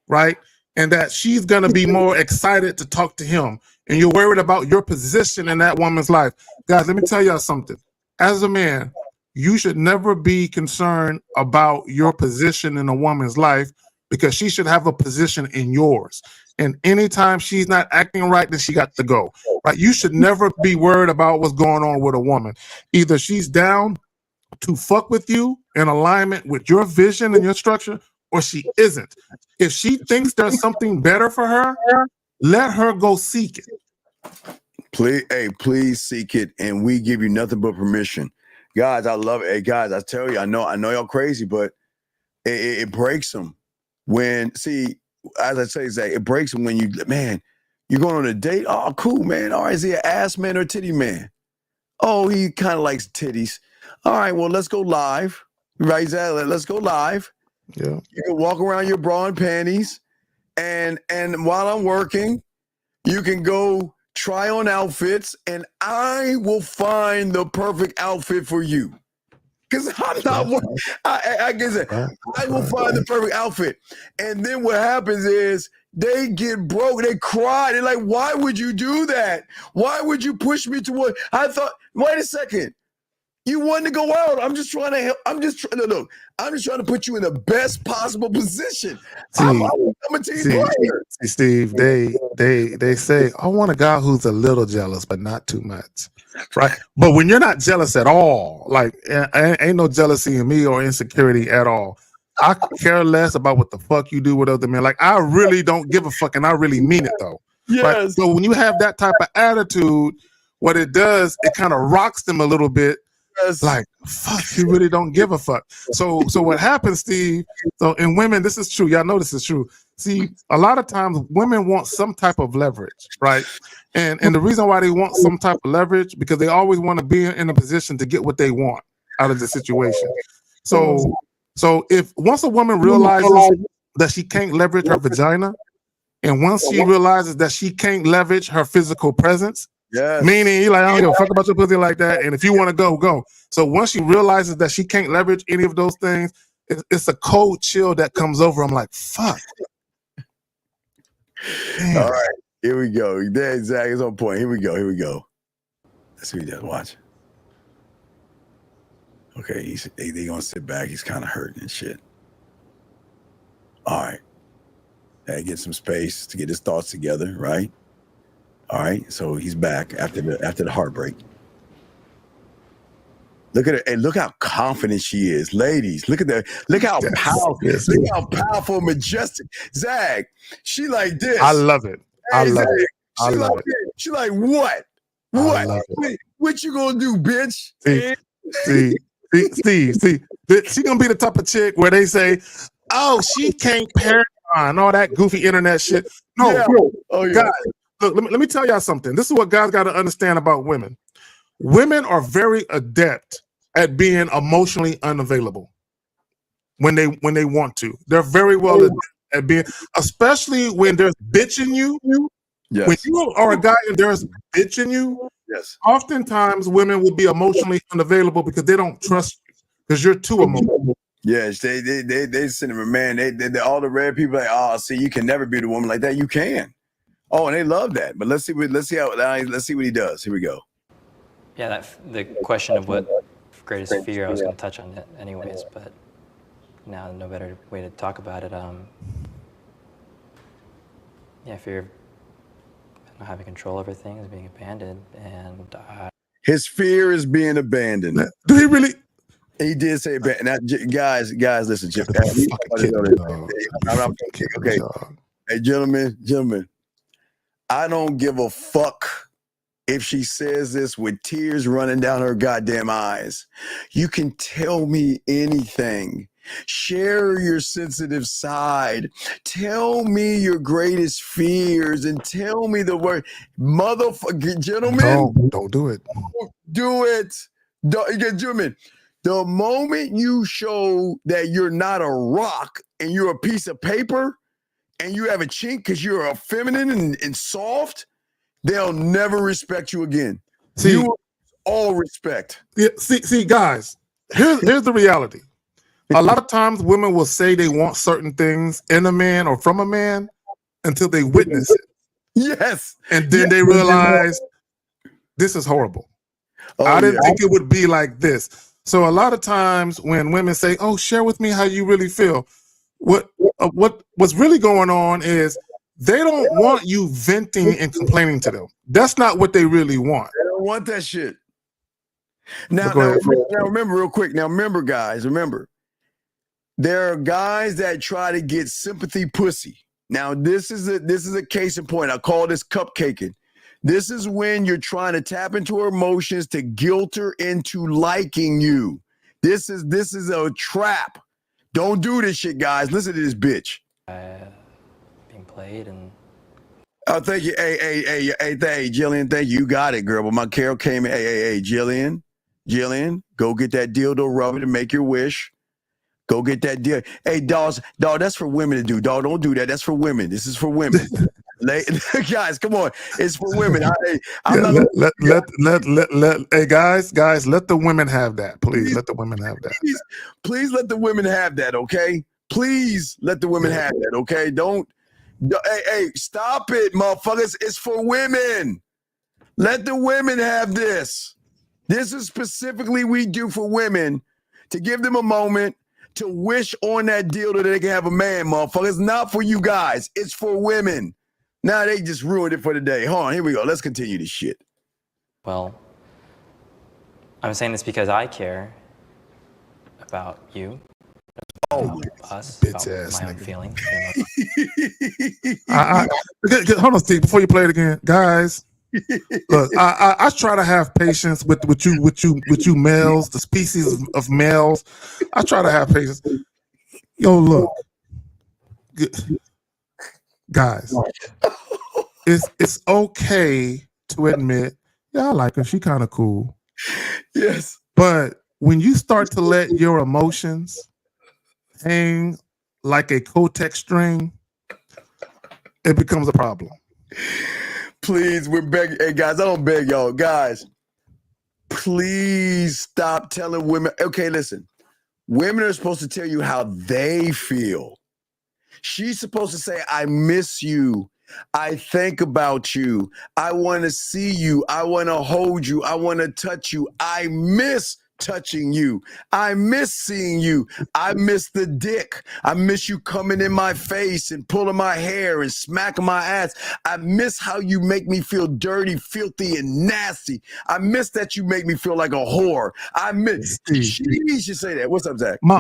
right? And that she's going to be more excited to talk to him. And you're worried about your position in that woman's life. Guys, let me tell y'all something. As a man, you should never be concerned about your position in a woman's life, because she should have a position in yours. And anytime she's not acting right, then she got to go. Right? You should never be worried about what's going on with a woman. Either she's down to fuck with you in alignment with your vision and your structure, or she isn't. If she thinks there's something better for her, let her go seek it. Please seek it, and we give you nothing but permission. Guys, I love it. Hey, guys, I tell you, I know y'all crazy, but it breaks them. As I say, Zach, it breaks them when you're going on a date. Oh, cool, man. All right, is he an ass man or a titty man? Oh, he kind of likes titties. All right, well, let's go live. Right, Zach? Let's go live. Yeah. You can walk around your bra and panties, and while I'm working, you can go try on outfits, and I will find the perfect outfit for you. Because I'm not, I guess I will find the perfect outfit. And then what happens is they get broke. They cry. They're like, why would you do that? Why would you push me toward? I thought, wait a second. You wanted to go out. I'm just trying to help. I'm just trying to put you in the best possible position. I'm a team player. Steve, they say, I want a guy who's a little jealous, but not too much. Right. But when you're not jealous at all, like ain't no jealousy in me or insecurity at all. I care less about what the fuck you do with other men. Like, I really don't give a fuck, and I really mean it though. Yes. Right? So when you have that type of attitude, what it does, it kind of rocks them a little bit. Like, fuck, you really don't give a fuck. So what happens, Steve? So in women, this is true. Y'all know this is true. See, a lot of times women want some type of leverage, right? And the reason why they want some type of leverage, because they always want to be in a position to get what they want out of the situation. So if once a woman realizes that she can't leverage her vagina, and once she realizes that she can't leverage her physical presence, meaning you're like, I don't give a fuck about your pussy like that, and if you want to go, go. So once she realizes that she can't leverage any of those things, it's a cold chill that comes over. I'm like, fuck. Damn. All right, here we go. There, Zach is on point. Here we go. Let's see what he does. Watch. Okay, he's gonna sit back. He's kind of hurting and shit. All right. Hey, get some space to get his thoughts together, right? All right, so he's back after the heartbreak. Look at her, and look how confident she is, ladies. Look at that. Look how powerful. Look how powerful, majestic. Zach, she like this. I love it. I love it. I love it. She like what? What? What you gonna do, bitch? See, she gonna be the type of chick where they say, "Oh, she can't parent and all that goofy internet shit." No, guys, look, let me tell y'all something. This is what guys got to understand about women. Women are very adept at being emotionally unavailable when they want to. They're very well at being, especially when there's bitch in you. Yes. When you are a guy and there's bitch in you, yes. Oftentimes women will be emotionally unavailable because they don't trust you because you're too emotional. Yes, they send him, man. They all the red people like, oh, see, you can never be the woman like that. You can. Oh, and they love that. But let's see what he does. Here we go. Yeah, the question of what greatest fear, I was going to touch on it anyways, but now no better way to talk about it. Yeah, fear of not having control over things, being abandoned, and his fear is being abandoned. Do he really? He did say abandoned. Now, guys, listen. Okay, hey, gentlemen, I don't give a fuck if she says this with tears running down her goddamn eyes. You can tell me anything. Share your sensitive side. Tell me your greatest fears and tell me the word. Motherfucker, gentlemen. Don't do it. Do it. Gentlemen, the moment you show that you're not a rock and you're a piece of paper and you have a chink because you're a feminine and soft, they'll never respect you again. See, you all respect. Yeah, see, guys, here's the reality. A lot of times women will say they want certain things in a man or from a man until they witness it. Yes. And then they realize this is horrible. I didn't think it would be like this. So a lot of times when women say, oh, share with me how you really feel, what's really going on is they don't want you venting and complaining to them. That's not what they really want. They don't want that shit. Now remember real quick. Now remember, guys, there are guys that try to get sympathy pussy. Now this is a case in point. I call this cupcaking. This is when you're trying to tap into her emotions to guilt her into liking you. This is a trap. Don't do this shit, guys. Listen to this bitch. being played and. Oh, thank you. Hey, Jillian, thank you. You got it, girl. But my Carol came in. Hey, Jillian, go get that dildo rubber to make your wish. Go get that deal. Hey, dog, that's for women to do. Dog, don't do that. That's for women. This is for women. Guys, come on. It's for women. Hey, guys, let the women have that. Please let the women have that. Please let the women have that, okay? Please let the women have that, okay? Hey, stop it, motherfuckers. It's for women. Let the women have this. This is specifically we do for women to give them a moment to wish on that deal that they can have a man, motherfucker. It's not for you guys. It's for women. Now they just ruined it for the day. Hold on, here we go. Let's continue this shit. Well, I'm saying this because I care about you, about us, about my own feelings. Hold on, Steve, before you play it again. Guys, look, I try to have patience with you males, the species of males. I try to have patience. Yo, look, guys, it's okay to admit, yeah, I like her. She kind of cool. Yes. But when you start to let your emotions hang like a Kotex string, it becomes a problem. Please, we're begging. Hey, guys, I don't beg y'all. Guys, please stop telling women. Okay, listen. Women are supposed to tell you how they feel. She's supposed to say, I miss you. I think about you. I want to see you. I want to hold you. I want to touch you. I miss touching you. I miss seeing you. I miss the dick. I miss you coming in my face and pulling my hair and smacking my ass. I miss how you make me feel dirty, filthy, and nasty. I miss that you make me feel like a whore. I miss. She should say that. What's up, Zach? My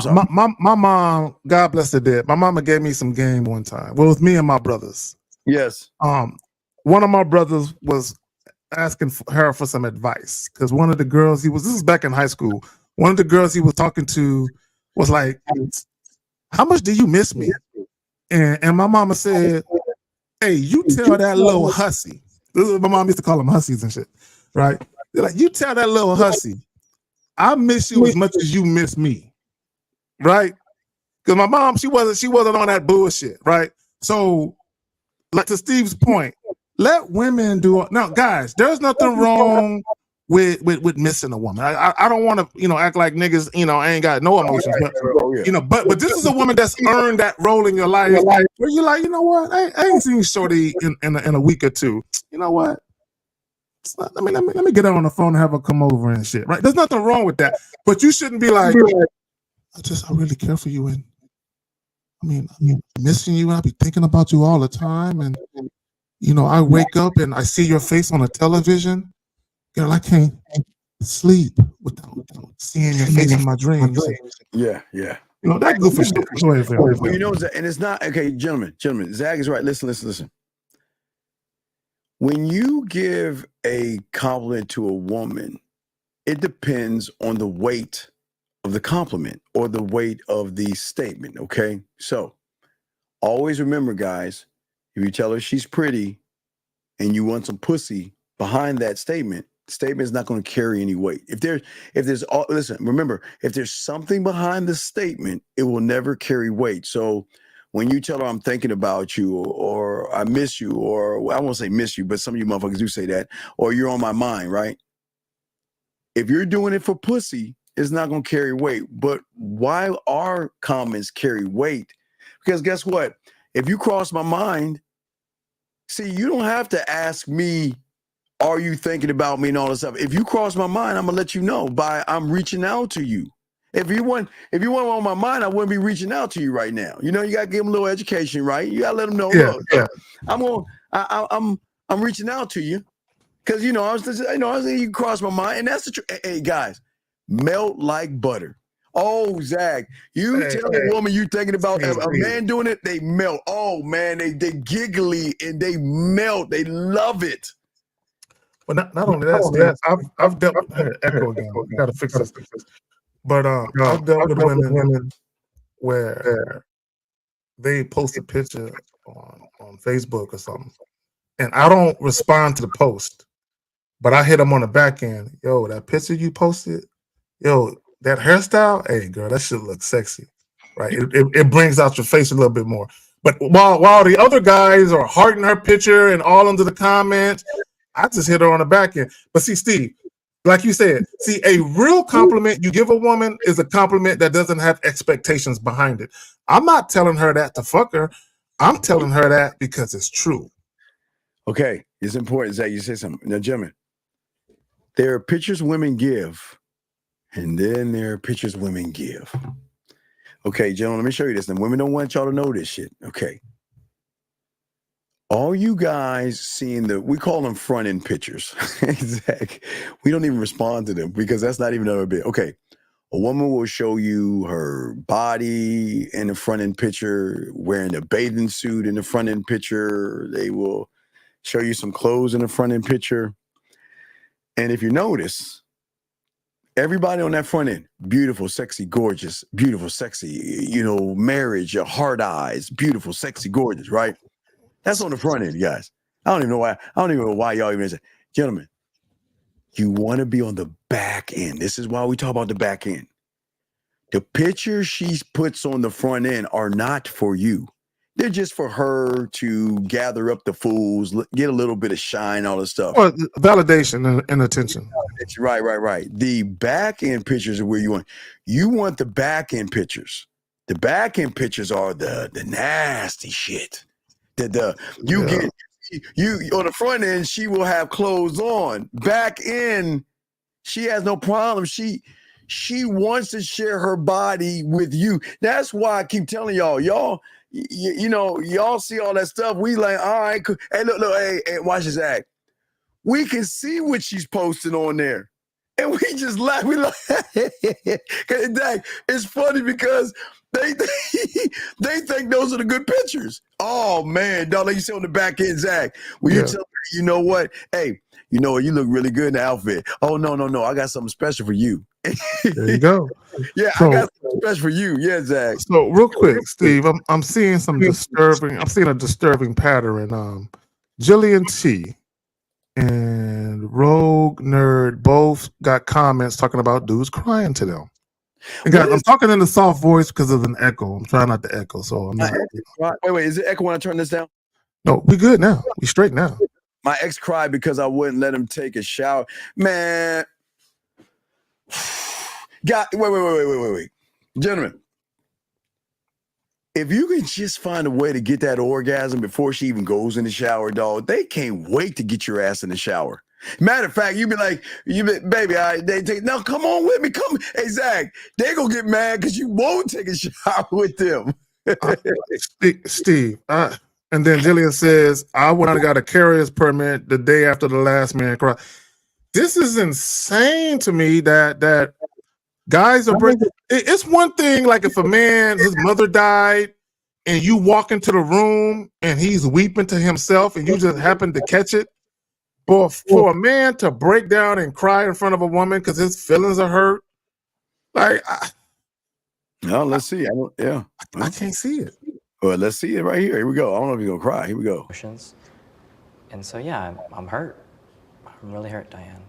mom, God bless her dead. My mama gave me some game one time. Well, it was me and my brothers. Yes. One of my brothers was asking her for some advice because one of the girls this is back in high school. One of the girls he was talking to was like, how much do you miss me? And my mama said, hey, you tell that little hussy. My mom used to call them hussies and shit, right? They're like, you tell that little hussy, I miss you as much as you miss me, right? Because my mom, she wasn't on that bullshit, right? So, like to Steve's point, let women do it. Now, guys, there's nothing wrong with missing a woman. I don't want to, act like niggas, ain't got no emotions, but but this is a woman that's earned that role in your life where you're like, you know what, I ain't seen Shorty in a week or two. You know what? Let me get her on the phone and have her come over and shit, right? There's nothing wrong with that, but you shouldn't be like, I really care for you, and I mean, missing you, and I be thinking about you all the time, and I wake up and I see your face on the television. Girl, I can't sleep without seeing your face in my dreams. Yeah. That goofy shit. Go ahead, Phil. Well, and it's not okay, gentlemen. Zach is right. Listen. When you give a compliment to a woman, it depends on the weight of the compliment or the weight of the statement. Okay, so always remember, guys, if you tell her she's pretty and you want some pussy behind that statement, the statement is not going to carry any weight. Remember, if there's something behind the statement, it will never carry weight. So when you tell her I'm thinking about you, or I miss you, or I won't say miss you, but some of you motherfuckers do say that, or you're on my mind, right? If you're doing it for pussy, it's not going to carry weight. But why our comments carry weight? Because guess what? If you cross my mind, see, you don't have to ask me, are you thinking about me and all this stuff. If you cross my mind, I'm gonna let you know by I'm reaching out to you. If you weren't on my mind, I wouldn't be reaching out to you right now. You gotta give them a little education, right? You gotta let them know. Look, I'm reaching out to you because you cross my mind, and that's the truth. Hey guys, melt like butter. Oh, Zach, tell the woman you thinking about a man doing it, they melt. Oh man, they giggly and they melt. They love it. But not only that, Steve, I've dealt with echo again. We gotta fix this. But I've dealt with women where they post a picture on Facebook or something, and I don't respond to the post, but I hit them on the back end. Yo, that picture you posted, yo, that hairstyle, hey girl, that shit looks sexy, right? It brings out your face a little bit more. But while the other guys are hearting her picture and all under the comments, I just hit her on the back end. But see, Steve, like you said, a real compliment you give a woman is a compliment that doesn't have expectations behind it. I'm not telling her that to fuck her. I'm telling her that because it's true. Okay, it's important, Zach, you say something. Now, gentlemen, there are pictures women give, and then there are pictures women give. Okay, gentlemen, let me show you this. And women don't want y'all to know this shit. Okay. All you guys seeing we call them front end pictures. Exactly. We don't even respond to them because that's not even another bit. Okay. A woman will show you her body in the front end picture, wearing a bathing suit in the front end picture. They will show you some clothes in the front end picture. And if you notice, everybody on that front end, beautiful, sexy, gorgeous, beautiful, sexy, marriage, hard eyes, beautiful, sexy, gorgeous, right? That's on the front end, guys. I don't even know why y'all even say, gentlemen, you want to be on the back end. This is why we talk about the back end. The pictures she puts on the front end are not for you. They're just for her to gather up the fools, get a little bit of shine, all this stuff. Well, validation and attention. Right. The back end pictures are where you want the back end pictures. The back end pictures are the nasty shit. Get you on the front end, she will have clothes on. Back end, she has no problem. She wants to share her body with you. That's why I keep telling y'all see all that stuff. We like, all right, hey, look, hey, watch this act. We can see what she's posting on there. And we just laugh. We like, it's funny because they think those are the good pictures. Oh man, dog, like you said on the back end, Zach. When you tell me, you know what? Hey, you know what? You look really good in the outfit. Oh no, I got something special for you. There you go. Yeah, I got something special for you. Yeah, Zach. So real quick, Steve, I'm seeing I'm seeing a disturbing pattern. Jillian T and Rogue Nerd both got comments talking about dudes crying to them. And guys, I'm talking in a soft voice because of an echo. I'm trying not to echo, so I'm not. Wait, is it echo when I turn this down? No, we good now. We straight now. My ex cried because I wouldn't let him take a shower. Man. Wait. Gentlemen, if you can just find a way to get that orgasm before she even goes in the shower, dog, they can't wait to get your ass in the shower. Matter of fact, you be like, baby, no, come on with me. Come. Hey, Zach, they gonna get mad because you won't take a shower with them. Steve, and then Jillian says, I would have got a carrier's permit the day after the last man cried. This is insane to me that guys are breaking. It's one thing, like if a man, his mother died, and you walk into the room and he's weeping to himself and you just happen to catch it. But for a man to break down and cry in front of a woman because his feelings are hurt, like, no, let's see. I can't see it. Well, let's see it right here. Here we go. I don't know if you're gonna cry. Here we go. And so yeah, I'm hurt. I'm really hurt, Diane.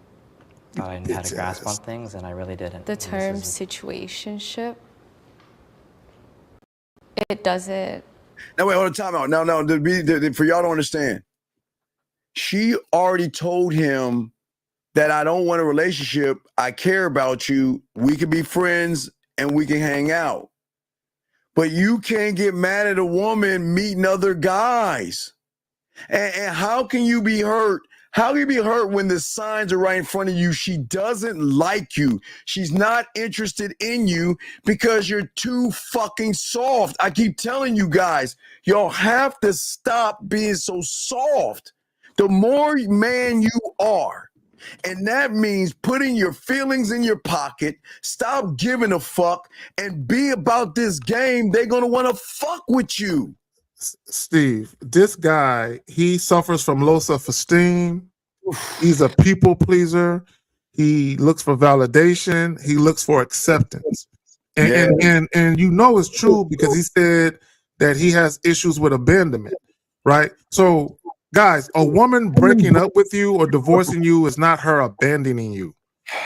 Thought I had a grasp on things, and I really didn't. The term situationship, it doesn't. No, wait, hold on, time out. No, for y'all to understand, she already told him that I don't want a relationship. I care about you. We can be friends and we can hang out. But you can't get mad at a woman meeting other guys. And how can you be hurt? How can you be hurt when the signs are right in front of you? She doesn't like you. She's not interested in you because you're too fucking soft. I keep telling you guys, y'all have to stop being so soft. The more man you are, and that means putting your feelings in your pocket, stop giving a fuck, and be about this game, they're going to want to fuck with you. Steve, this guy, he suffers from low self-esteem. He's a people pleaser. He looks for validation. He looks for acceptance. And you know it's true because he said that he has issues with abandonment, right? So, guys, a woman breaking up with you or divorcing you is not her abandoning you,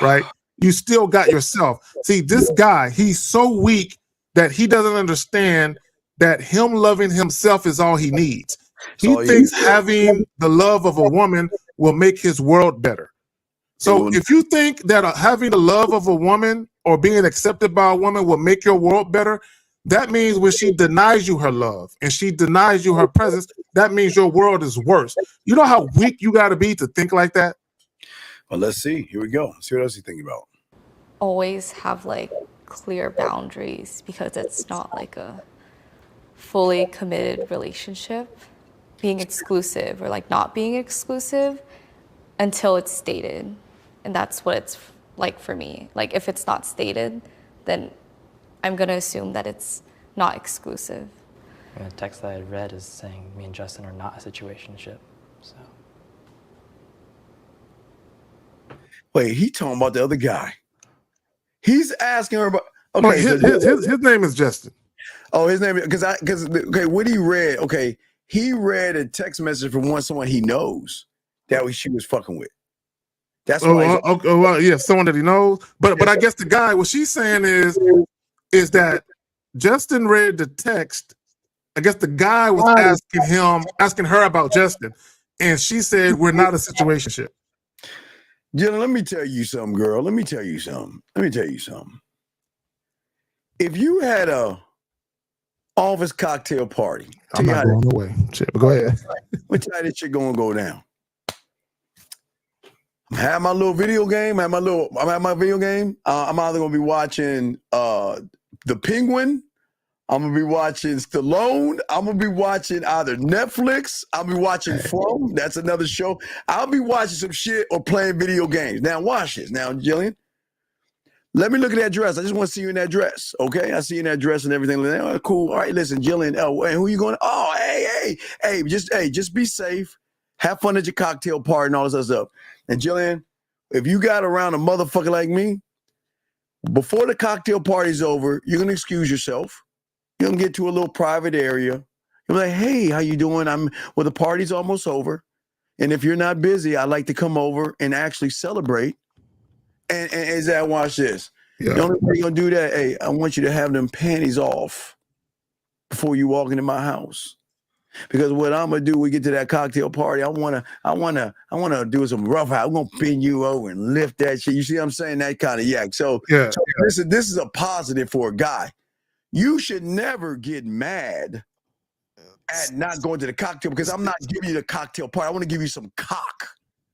right? You still got yourself. See, this guy, he's so weak that he doesn't understand that him loving himself is all he needs. He thinks having the love of a woman will make his world better. So if you think that having the love of a woman or being accepted by a woman will make your world better, that means when she denies you her love and she denies you her presence, that means your world is worse. You know how weak you got to be to think like that? Well, let's see. Here we go. Let's see what else you think about. Always have like clear boundaries because it's not like a fully committed relationship. Being exclusive or like not being exclusive until it's stated. And that's what it's like for me. Like if it's not stated, then I'm gonna assume that it's not exclusive. The text that I read is saying me and Justin are not a situationship. So. Wait, he talking about the other guy. He's asking her about. Okay, his name is Justin. Oh, his name because what he read. Okay, he read a text message from someone he knows that she was fucking with. That's why. Yeah, someone that he knows. But I guess the guy, what she's saying is that Justin read the text. I guess the guy was asking her about Justin, and she said we're not a situationship. Jenna, let me tell you something, girl. Let me tell you something. If you had a office cocktail party, I'm not going away. Shit, but go ahead. What time this shit gonna go down? I have my little video game. I'm at my video game. I'm either gonna be watching The Penguin. I'm gonna be watching Stallone. I'm gonna be watching either Netflix. I'll be watching From. That's another show. I'll be watching some shit or playing video games. Now watch this. Now, Jillian, let me look at that dress. I just want to see you in that dress. Okay, I see you in that dress and everything. Oh, cool. All right, listen, Jillian. Oh, hey, who you going? Oh, hey, just be safe. Have fun at your cocktail party and all this other stuff. And Jillian, if you got around a motherfucker like me, before the cocktail party's over, you're gonna excuse yourself. You're gonna get to a little private area. You're like, hey, how you doing? The party's almost over. And if you're not busy, I'd like to come over and actually celebrate. And Zach, watch this. Yeah. The only way you're gonna do that, hey, I want you to have them panties off before you walk into my house. Because what I'm gonna do, we get to that cocktail party. I wanna do some rough house. I'm gonna bend you over and lift that shit. You see what I'm saying? That kind of yak. So, Yeah. this is a positive for a guy. You should never get mad at not going to the cocktail because I'm not giving you the cocktail party. I want to give you some cock,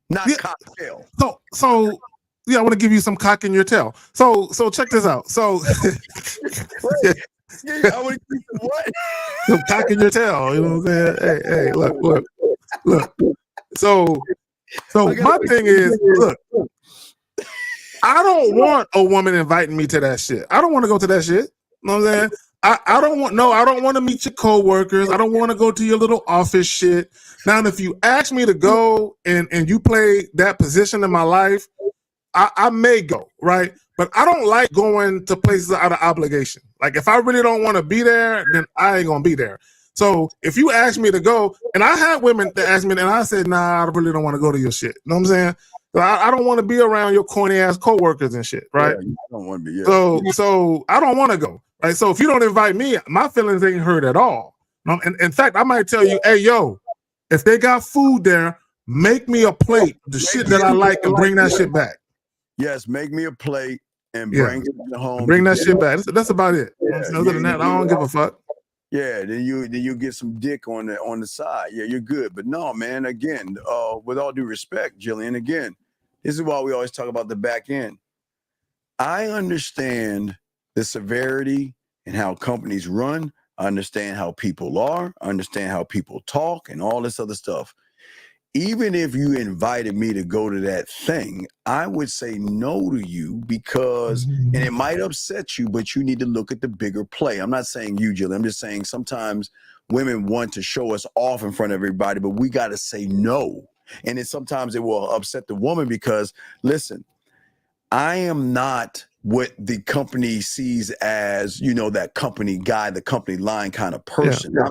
not cocktail. So yeah, I want to give you some cock in your tail. So check this out. So I want to give you some what? Some cock in your tail. You know what I'm saying? Hey, look. So my thing is, look, I don't want a woman inviting me to that shit. I don't want to go to that shit. You know what I'm saying? I don't want to meet your coworkers. I don't want to go to your little office shit. Now, if you ask me to go and you play that position in my life, I may go, right? But I don't like going to places out of obligation. Like if I really don't want to be there, then I ain't gonna be there. So if you ask me to go, and I had women that asked me, and I said, nah, I really don't want to go to your shit. You know what I'm saying? I don't want to be around your corny ass coworkers and shit, right? Yeah, I don't want to be. Yeah. So I don't want to go, right? So if you don't invite me, my feelings ain't hurt at all. And in fact, I might tell you, hey, yo, if they got food there, make me a plate of the shit that I like and bring that shit back. Yes, make me a plate and bring it home. Bring that shit back. That's about it. Other than that, I don't give a fuck. Yeah, then you get some dick on the side. Yeah, you're good. But no, man, again, with all due respect, Jillian, again, this is why we always talk about the back end. I understand the severity and how companies run. I understand how people are. I understand how people talk and all this other stuff. Even if you invited me to go to that thing, I would say no to you because, and it might upset you, but you need to look at the bigger play. I'm not saying you, Jill. I'm just saying sometimes women want to show us off in front of everybody, but we got to say no. And then sometimes it will upset the woman because, listen, I am not what the company sees as, that company guy, the company line kind of person. Yeah.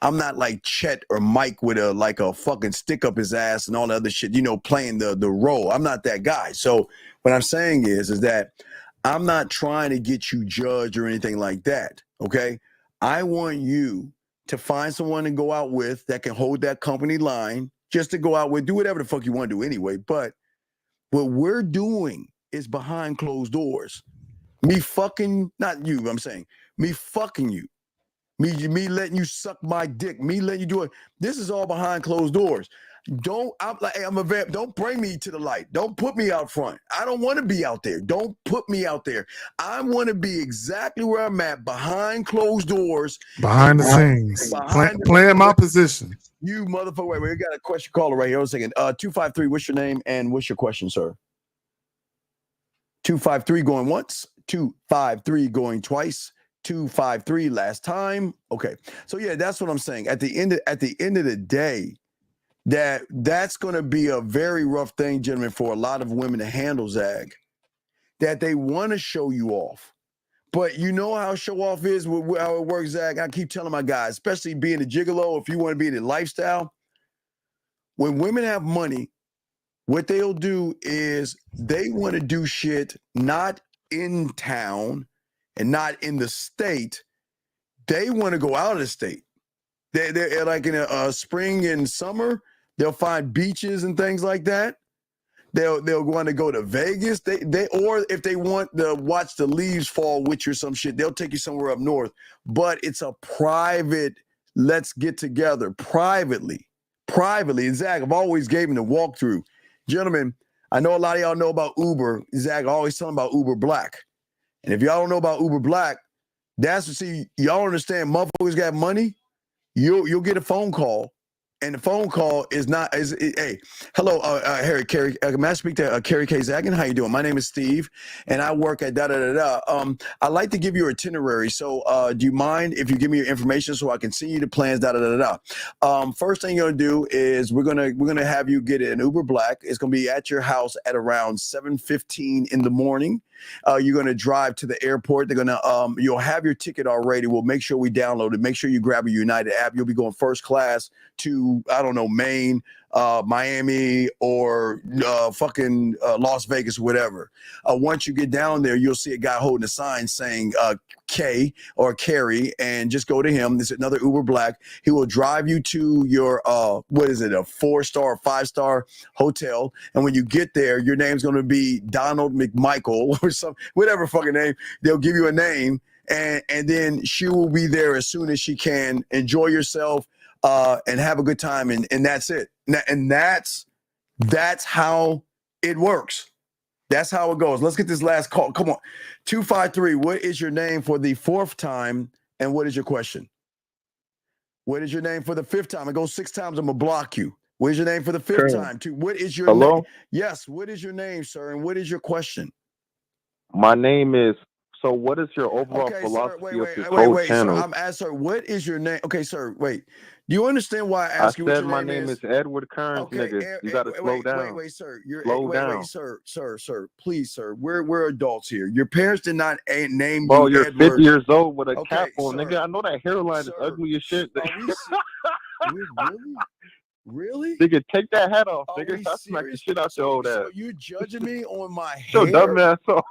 I'm not like Chet or Mike with a fucking stick up his ass and all the other shit, playing the role. I'm not that guy. So what I'm saying is that I'm not trying to get you judged or anything like that. Okay. I want you to find someone to go out with that can hold that company line, just to go out with, do whatever the fuck you want to do anyway. But what we're doing is behind closed doors. Me fucking, not you, I'm saying, me fucking you. Me letting you suck my dick. Me letting you do it. This is all behind closed doors. Don't bring me to the light. Don't put me out front. I don't want to be out there. Don't put me out there. I want to be exactly where I'm at, behind closed doors. Behind the scenes. Playing my position. You motherfucker. Wait, we got a question caller right here. Hold a second. 253, what's your name and what's your question, sir? 253 going once, 253 going twice, 253 last time. Okay. So yeah, that's what I'm saying. At the end of the day, that's going to be a very rough thing, gentlemen, for a lot of women to handle, Zag, that they want to show you off. But you know how show off is, how it works, Zag. I keep telling my guys, especially being a gigolo, if you want to be in the lifestyle, when women have money, what they'll do is they want to do shit not in town and not in the state. They want to go out of the state. They're like in a spring and summer, they'll find beaches and things like that. They'll want to go to Vegas. Or if they want to watch the leaves fall with you or some shit, they'll take you somewhere up north. But it's a private, let's get together privately. And Zach, I've always gave him the walkthrough. Gentlemen, I know a lot of y'all know about Uber. Zach, I always tell them about Uber Black. And if y'all don't know about Uber Black, y'all understand motherfuckers got money. You'll get a phone call. And the phone call is hey, hello, Harry, Carrie, may I speak to Carrie K. Zagan? How you doing? My name is Steve, and I work at I'd like to give you an itinerary. So do you mind if you give me your information so I can send you the plans, First thing you're going to do is we're gonna have you get an Uber Black. It's going to be at your house at around 7:15 in the morning. You're going to drive to the airport. They're going to, you'll have your ticket already. We'll make sure we download it. Make sure you grab a United app. You'll be going first class to, I don't know, Maine, Miami or fucking Las Vegas, whatever. Once you get down there, you'll see a guy holding a sign saying K or Carrie, and just go to him. There's another Uber Black. He will drive you to your what is it, a 4-star, 5-star hotel. And when you get there, your name's going to be Donald McMichael or some whatever fucking name. They'll give you a name, and then she will be there as soon as she can. Enjoy yourself and have a good time, and that's it. And that's how it works. That's how it goes. Let's get this last call. Come on. 253, what is your name for the 4th time, and what is your question? What is your name for the 5th time? It goes 6 times, I'm going to block you. What is your name for the 5th time? What is your name? Yes, what is your name, sir, and what is your question? My name is, so what is your overall philosophy of your whole channel? Sir, I'm asking, sir, what is your name? Okay, sir, wait. Do you understand why I asked you what your name is? I said my name is Edward Kearns, nigga. You got to slow down. Wait, sir. Slow down. Sir. Please, sir. We're adults here. Your parents did not name you Bro, you're Edward. 50 years old with a cap on, nigga. I know that hairline is ugly as shit. Really? Nigga, take that hat off, nigga. I smack the shit out your old ass. So you judging me on my hair? So dumb ass off.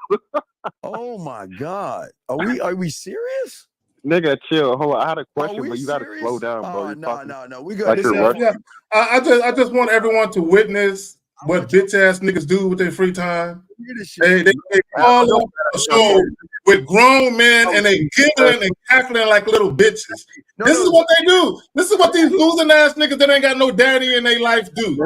Oh my God. Are we serious? Nigga, chill. Hold on. I had a question, but you gotta slow down, bro. No. We got Yeah. I just want everyone to witness what bitch ass niggas do with their free time. They call up a show with grown men and they giggling and cackling like little bitches. This is what they do. This is what these losing ass niggas that ain't got no daddy in their life do.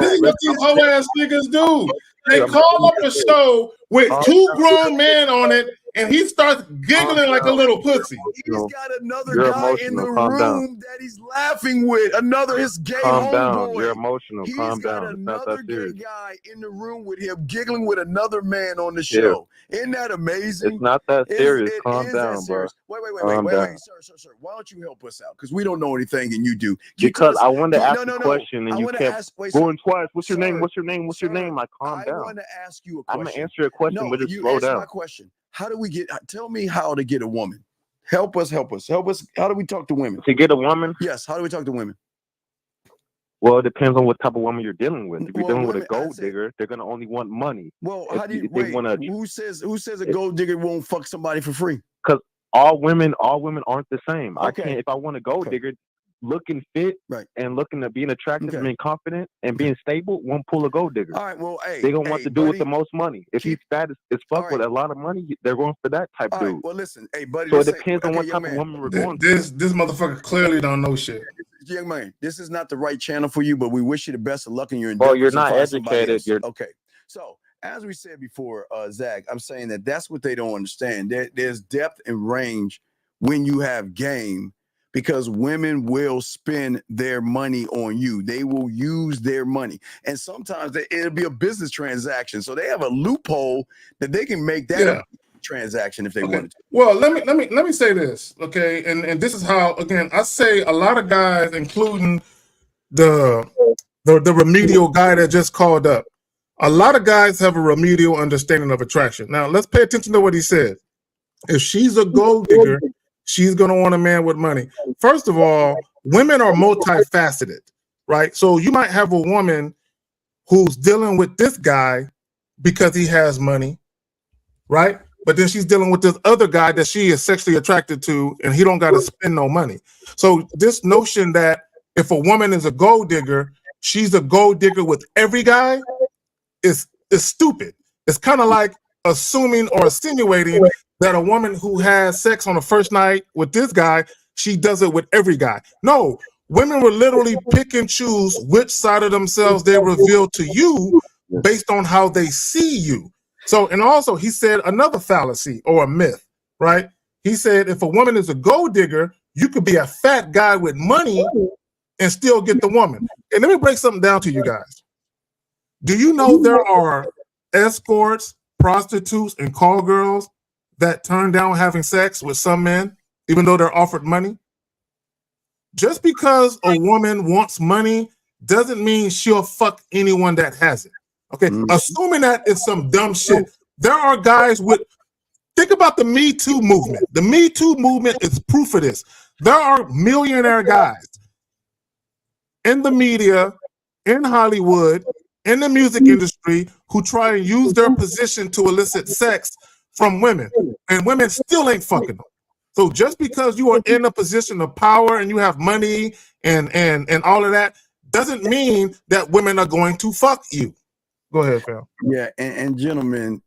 This is what these hoe ass niggas do. They call up a show with 2 grown men on it, and he starts giggling like a little pussy. He's got another guy in the room that he's laughing with. His gay homeboy. You're emotional. He's Calm got down. another gay guy in the room with him, giggling with another man on the show. Isn't that amazing? It's not that serious. Calm down, bro. Wait, sir. Why don't you help us out? Because we don't know anything, and you do. Because I wanted to ask a question, and you kept going twice. What's your name? What's your name? What's your name? Like, calm down. I want to ask you a question. I'm gonna answer your question, but just slow down. My question. How do we get? Tell me how to get a woman. Help us. How do we talk to women? To get a woman? Yes. How do we talk to women? Well, it depends on what type of woman you're dealing with. If you're dealing with a gold digger, they're gonna only want money. Well, how do you wait? Who says a gold digger won't fuck somebody for free? Because all women aren't the same. I can't. If I want a gold digger, looking fit and looking to being attractive and being confident and being stable, won't pull a gold digger. All right, well, they gonna want to do with the most money. If he's fat as fuck with a lot of money, they're going for that type dude. Well, listen, hey, buddy. So it depends on what type of woman we're going. This motherfucker clearly don't know shit. Young man, this is not the right channel for you, but we wish you the best of luck in your endeavors. Well, you're not educated. Okay. So, as we said before, Zach, I'm saying that's what they don't understand. There's depth and range when you have game, because women will spend their money on you. They will use their money. And sometimes it'll be a business transaction. So they have a loophole that they can make that a transaction if they wanted to. Well, let me say this, okay? And this is how, again, I say a lot of guys, including the remedial guy that just called up, a lot of guys have a remedial understanding of attraction. Now, let's pay attention to what he said. If she's a gold digger, she's going to want a man with money. First of all, women are multifaceted, right? So you might have a woman who's dealing with this guy because he has money, right? But then she's dealing with this other guy that she is sexually attracted to, and he don't got to spend no money. So this notion that if a woman is a gold digger, she's a gold digger with every guy is stupid. It's kind of like assuming or insinuating that a woman who has sex on the first night with this guy, she does it with every guy. No, women will literally pick and choose which side of themselves they reveal to you based on how they see you. So, and also he said another fallacy or a myth, right? He said if a woman is a gold digger, you could be a fat guy with money and still get the woman. And let me break something down to you guys. Do you know there are escorts, prostitutes, and call girls that turn down having sex with some men, even though they're offered money? Just because a woman wants money doesn't mean she'll fuck anyone that has it. Okay, assuming that it's some dumb shit. There are guys with, think about the Me Too movement. The Me Too movement is proof of this. There are millionaire guys in the media in Hollywood, in the music industry, who try and use their position to elicit sex from women, and women still ain't fucking them. So just because you are in a position of power and you have money and all of that, doesn't mean that women are going to fuck you. Go ahead, Phil. Yeah, and gentlemen,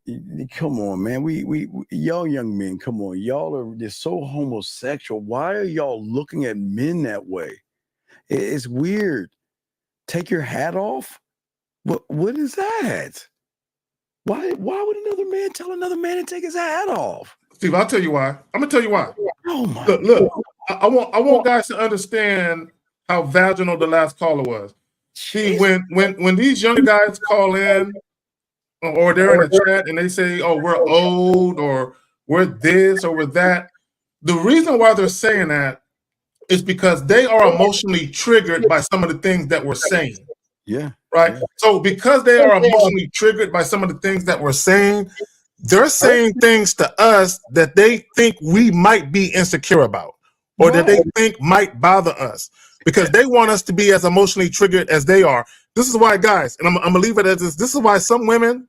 come on, man. We y'all young men, come on. Y'all are just so homosexual. Why are y'all looking at men that way? It's weird. Take your hat off? What is that? Why would another man tell another man to take his hat off? Steve, I'll tell you why. I'm gonna tell you why. Oh my Look, I want guys to understand how vaginal the last caller was. See, when these younger guys call in or they're in a chat and they say, "Oh, we're old," or "we're this," or "we're that," the reason why they're saying that is because they are emotionally triggered by some of the things that we're saying. Yeah. Right. So because they are emotionally triggered by some of the things that we're saying, they're saying things to us that they think we might be insecure about, or that they think might bother us, because they want us to be as emotionally triggered as they are. This is why, guys, and I'm gonna leave it as this. This is why some women,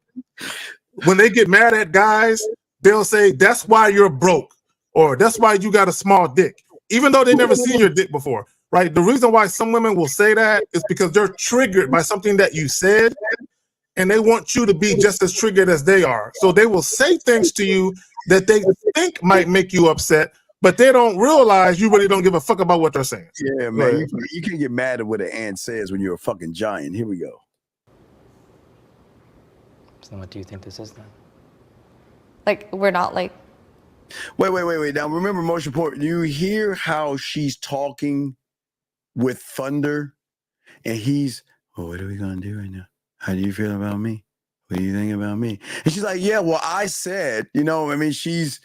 when they get mad at guys, they'll say, "That's why you're broke," or "That's why you got a small dick," even though they never seen your dick before. Right? The reason why some women will say that is because they're triggered by something that you said, and they want you to be just as triggered as they are. So they will say things to you that they think might make you upset, but they don't realize you really don't give a fuck about what they're saying. Yeah, man. You can get mad at what an ant says when you're a fucking giant. Here we go. So what do you think this is then? Like, we're not like... Wait. Now, remember, most important, you hear how she's talking with thunder, and he's, "Well, what are we going to do right now? How do you feel about me? What do you think about me?" And she's like, "Yeah, well, I said," I mean, she's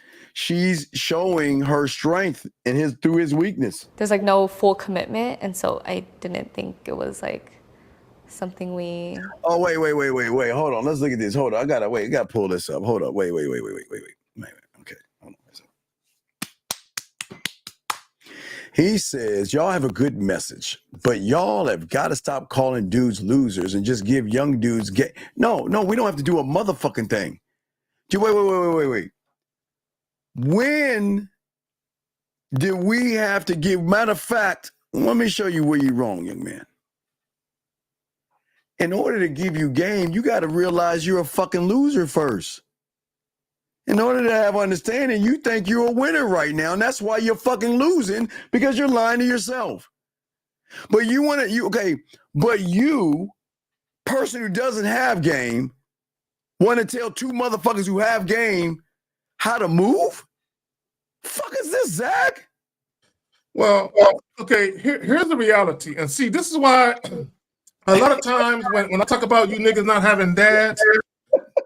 showing her strength through his weakness. There's like no full commitment, and so I didn't think it was like something we... Oh, wait. Hold on. Let's look at this. Hold on. I gotta pull this up. Hold on. Wait. Okay. Hold on. He says, y'all have a good message, but y'all have got to stop calling dudes losers and just give young dudes No, we don't have to do a motherfucking thing. Wait. When did we have to give? Matter of fact, let me show you where you're wrong, young man. In order to give you game, you got to realize you're a fucking loser first. In order to have understanding, you think you're a winner right now, and that's why you're fucking losing, because you're lying to yourself. But but you, person who doesn't have game, want to tell two motherfuckers who have game how to move? Fuck is this, Zach? Well, okay, here's the reality. And see, this is why a lot of times when I talk about you niggas not having dads,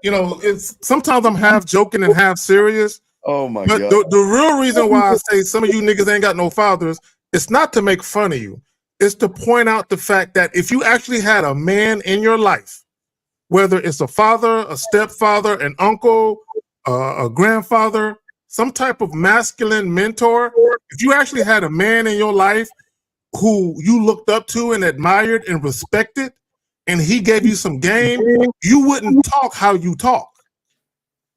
it's sometimes I'm half joking and half serious. Oh my God. God. The real reason why I say some of you niggas ain't got no fathers, it's not to make fun of you. It's to point out the fact that if you actually had a man in your life, whether it's a father, a stepfather, an uncle, a grandfather, some type of masculine mentor, if you actually had a man in your life who you looked up to and admired and respected, and he gave you some game, you wouldn't talk how you talk.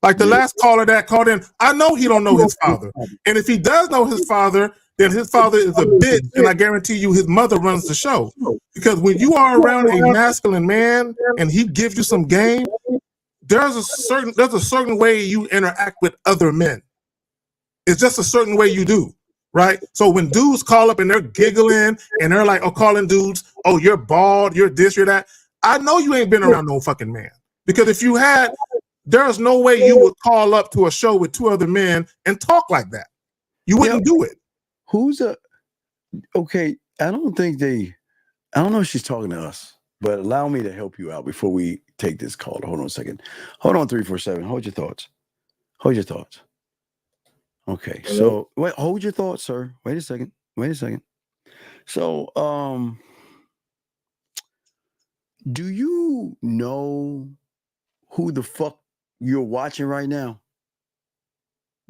Like the last caller that called in, I know he don't know his father. And if he does know his father, then his father is a bitch, and I guarantee you his mother runs the show. Because when you are around a masculine man and he gives you some game, there's a certain way you interact with other men. It's just a certain way you do. Right? So when dudes call up and they're giggling and they're like, calling dudes, "Oh, you're bald, you're this, you're that." I know you ain't been around no fucking man. Because if you had, there's no way you would call up to a show with two other men and talk like that. You wouldn't do it. Okay, I don't know if she's talking to us, but allow me to help you out before we take this call. Hold on a second. Hold on, 347. Hold your thoughts. Okay, so wait, hold your thoughts, sir. Wait a second. So, do you know who the fuck you're watching right now?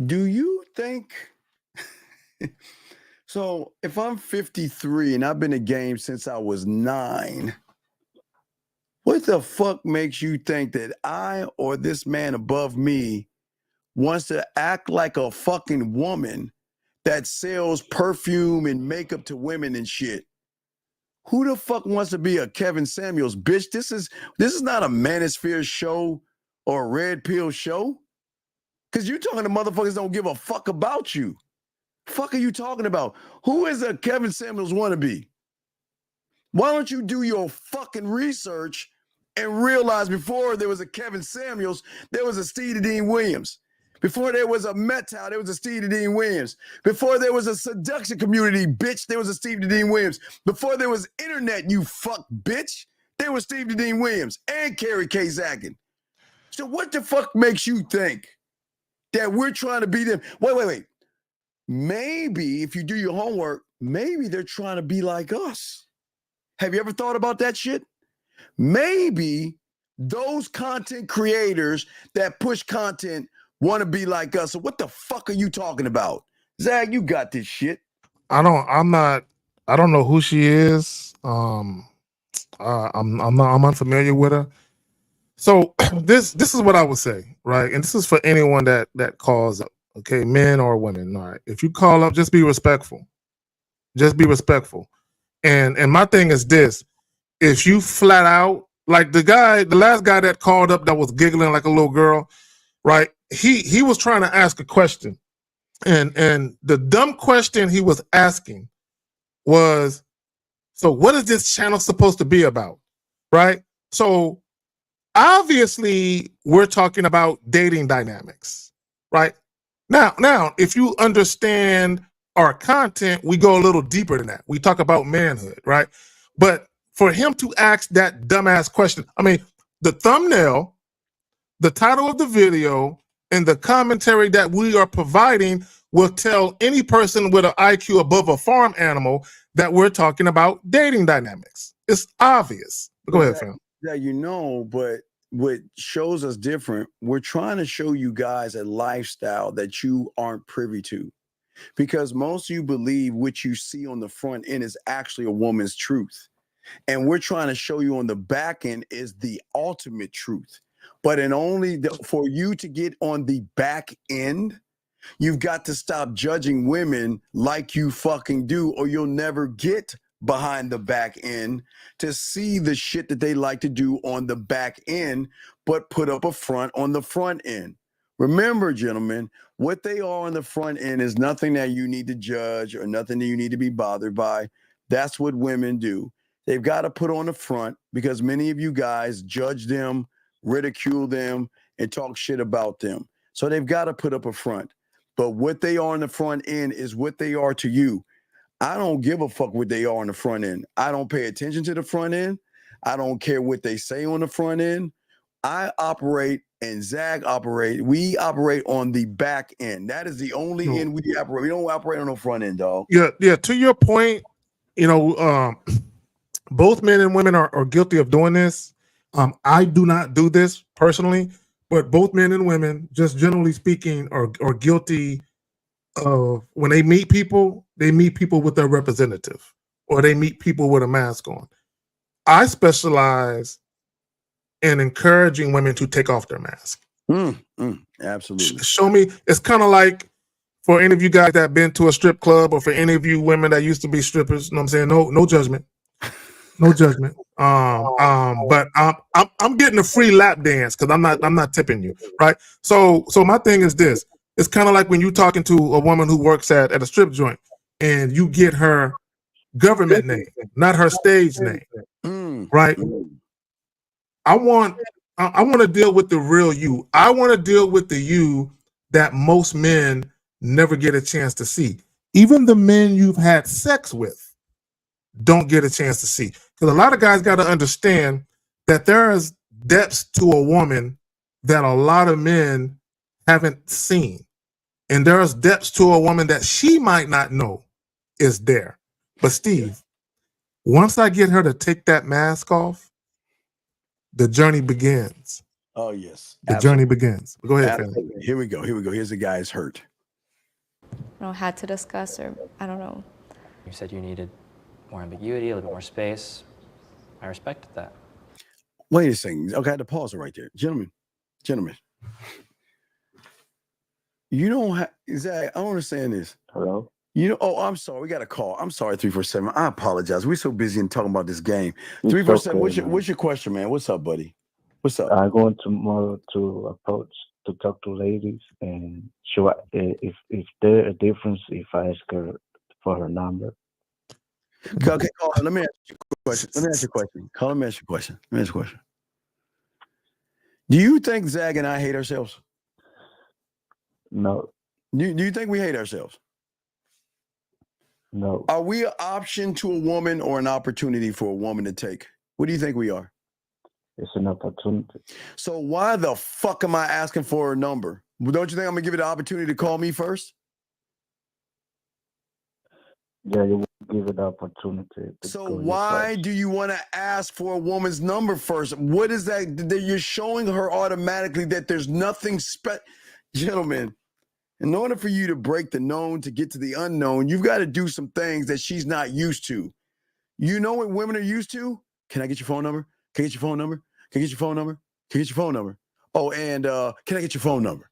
Do you think? So, if I'm 53 and I've been in the game since I was 9, What the fuck makes you think that I or this man above me wants to act like a fucking woman that sells perfume and makeup to women and shit? Who the fuck wants to be a Kevin Samuels, bitch? This is not a Manosphere show or a Red Pill show. Cause you talking to motherfuckers don't give a fuck about you. Fuck are you talking about? Who is a Kevin Samuels wannabe? Why don't you do your fucking research and realize before there was a Kevin Samuels, there was a Steve Dean Williams. Before there was a Metal, there was a Steve Dean Williams. Before there was a seduction community, bitch, there was a Steve Dean Williams. Before there was internet, you fuck bitch, there was Steve Dean Williams and Carrie K. Zakin. So what the fuck makes you think that we're trying to be them? Wait. Maybe if you do your homework, maybe they're trying to be like us. Have you ever thought about that shit? Maybe those content creators that push content want to be like us. So what the fuck are you talking about? Zach, you got this shit. I don't know who she is. I'm unfamiliar with her. So this is what I would say, right? And this is for anyone that calls up, okay, men or women. All right. If you call up, just be respectful. Just be respectful. And my thing is this: if you flat out, like the last guy that called up that was giggling like a little girl, right? He was trying to ask a question. And the dumb question he was asking was, so what is this channel supposed to be about? Right? So obviously we're talking about dating dynamics, right? Now, if you understand our content, we go a little deeper than that. We talk about manhood, right? But for him to ask that dumbass question, I mean, the thumbnail, the title of the video, and the commentary that we are providing will tell any person with an IQ above a farm animal that we're talking about dating dynamics. It's obvious. Go ahead, fam. Yeah, you know, but what shows us different, we're trying to show you guys a lifestyle that you aren't privy to. Because most of you believe what you see on the front end is actually a woman's truth. And we're trying to show you on the back end is the ultimate truth. But for you to get on the back end, you've got to stop judging women like you fucking do, or you'll never get behind the back end to see the shit that they like to do on the back end, but put up a front on the front end. Remember, gentlemen, what they are on the front end is nothing that you need to judge or nothing that you need to be bothered by. That's what women do. They've got to put on the front because many of you guys judge them, ridicule them, and talk shit about them. So they've got to put up a front. But what they are on the front end is what they are to you. I don't give a fuck what they are on the front end. I don't pay attention to the front end. I don't care what they say on the front end. I operate and Zag operate. We operate on the back end. That is the only end we operate. We don't operate on the front end, dog. Yeah. To your point, both men and women are guilty of doing this. I do not do this personally, but both men and women, just generally speaking, are guilty of when they meet people with their representative, or they meet people with a mask on. I specialize in encouraging women to take off their mask. Absolutely. Show me. It's kind of like for any of you guys that have been to a strip club, or for any of you women that used to be strippers. You know what I'm saying? No judgment. No judgment. But I'm getting a free lap dance because I'm not tipping you, right? So my thing is this. It's kind of like when you're talking to a woman who works at a strip joint and you get her government name, not her stage name, right? I want to deal with the real you. I want to deal with the you that most men never get a chance to see. Even the men you've had sex with don't get a chance to see. Because a lot of guys got to understand that there is depths to a woman that a lot of men haven't seen. And there's depths to a woman that she might not know is there. But Steve, once I get her to take that mask off, the journey begins. Oh, yes. The journey begins. Go ahead, Absolutely. family. Here we go. Here's the guy who's hurt. Had to discuss, or I don't know. You said you needed more ambiguity, a little bit more space. I respected that. Wait a second. Okay, I had to pause it right there. Gentlemen. You don't have, Zach, I don't understand this. Hello? I'm sorry. We got a call. I'm sorry, 347. I apologize. We're so busy and talking about this game. It's 347, okay, what's your question, man? What's up, buddy? What's up? I'm going tomorrow to approach to talk to ladies, and if there a difference if I ask her for her number? Okay, caller, let me ask you a question. Caller, let me ask you a question. Do you think Zach and I hate ourselves? No. Do you think we hate ourselves? No. Are we an option to a woman or an opportunity for a woman to take? What do you think we are? It's an opportunity. So why the fuck am I asking for her number? Don't you think I'm gonna give it an opportunity to call me first? Yeah, you will give it the opportunity. So why do you want to ask for a woman's number first? What is that? You're showing her automatically that there's nothing Gentlemen, in order for you to break the known to get to the unknown, you've got to do some things that she's not used to. You know what women are used to? Can I get your phone number? Can I get your phone number? Can I get your phone number? Can I get your phone number? Oh, and can I get your phone number?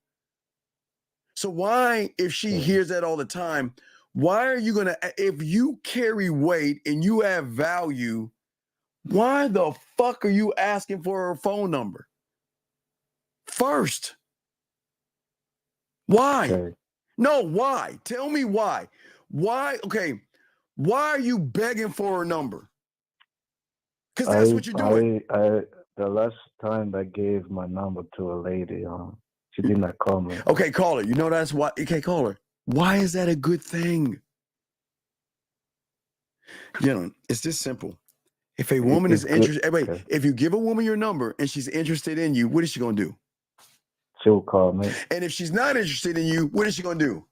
So why, if she hears that all the time, why are you gonna, if you carry weight and you have value, why the fuck are you asking for her phone number first? Why? Okay. No, why? Tell me why. Why? Okay. Why are you begging for her number? Because that's what you're doing. The last time I gave my number to a lady, she did not call me. Okay, call her. You know that's why. Okay, call her. Why is that a good thing? You know, it's just simple. If a woman is interested, if you give a woman your number and she's interested in you, what is she gonna do? She'll call me. And if she's not interested in you, what is she gonna do?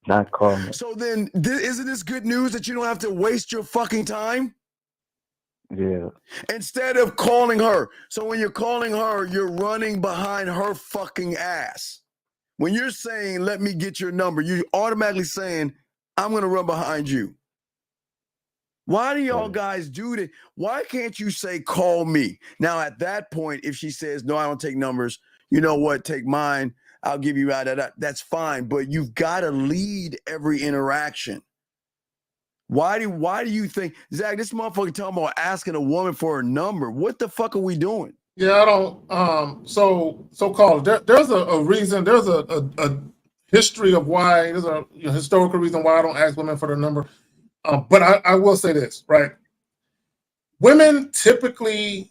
Not call me. So then, isn't this good news that you don't have to waste your fucking time? Yeah. Instead of calling her. So when you're calling her, you're running behind her fucking ass. When you're saying, let me get your number, you're automatically saying, I'm going to run behind you. Why do y'all guys do that? Why can't you say, call me? Now, at that point, if she says, no, I don't take numbers, you know what, take mine. I'll give you that. That's fine. But you've got to lead every interaction. Why do you think, Zach, this motherfucker talking about asking a woman for her number? What the fuck are we doing? Yeah, I don't. So called. There's a reason. There's a history of why. There's a historical reason why I don't ask women for their number. But I will say this, right? Women typically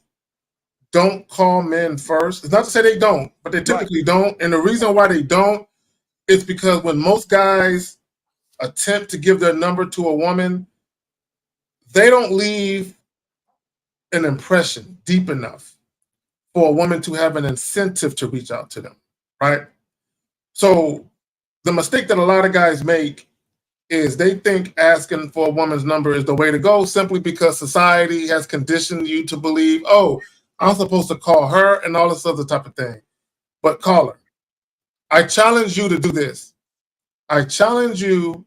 don't call men first. It's not to say they don't, but they typically don't. And the reason why they don't is because when most guys attempt to give their number to a woman, they don't leave an impression deep enough for a woman to have an incentive to reach out to them, right? So the mistake that a lot of guys make is they think asking for a woman's number is the way to go simply because society has conditioned you to believe, oh, I'm supposed to call her and all this other type of thing. But call her. I challenge you to do this. I challenge you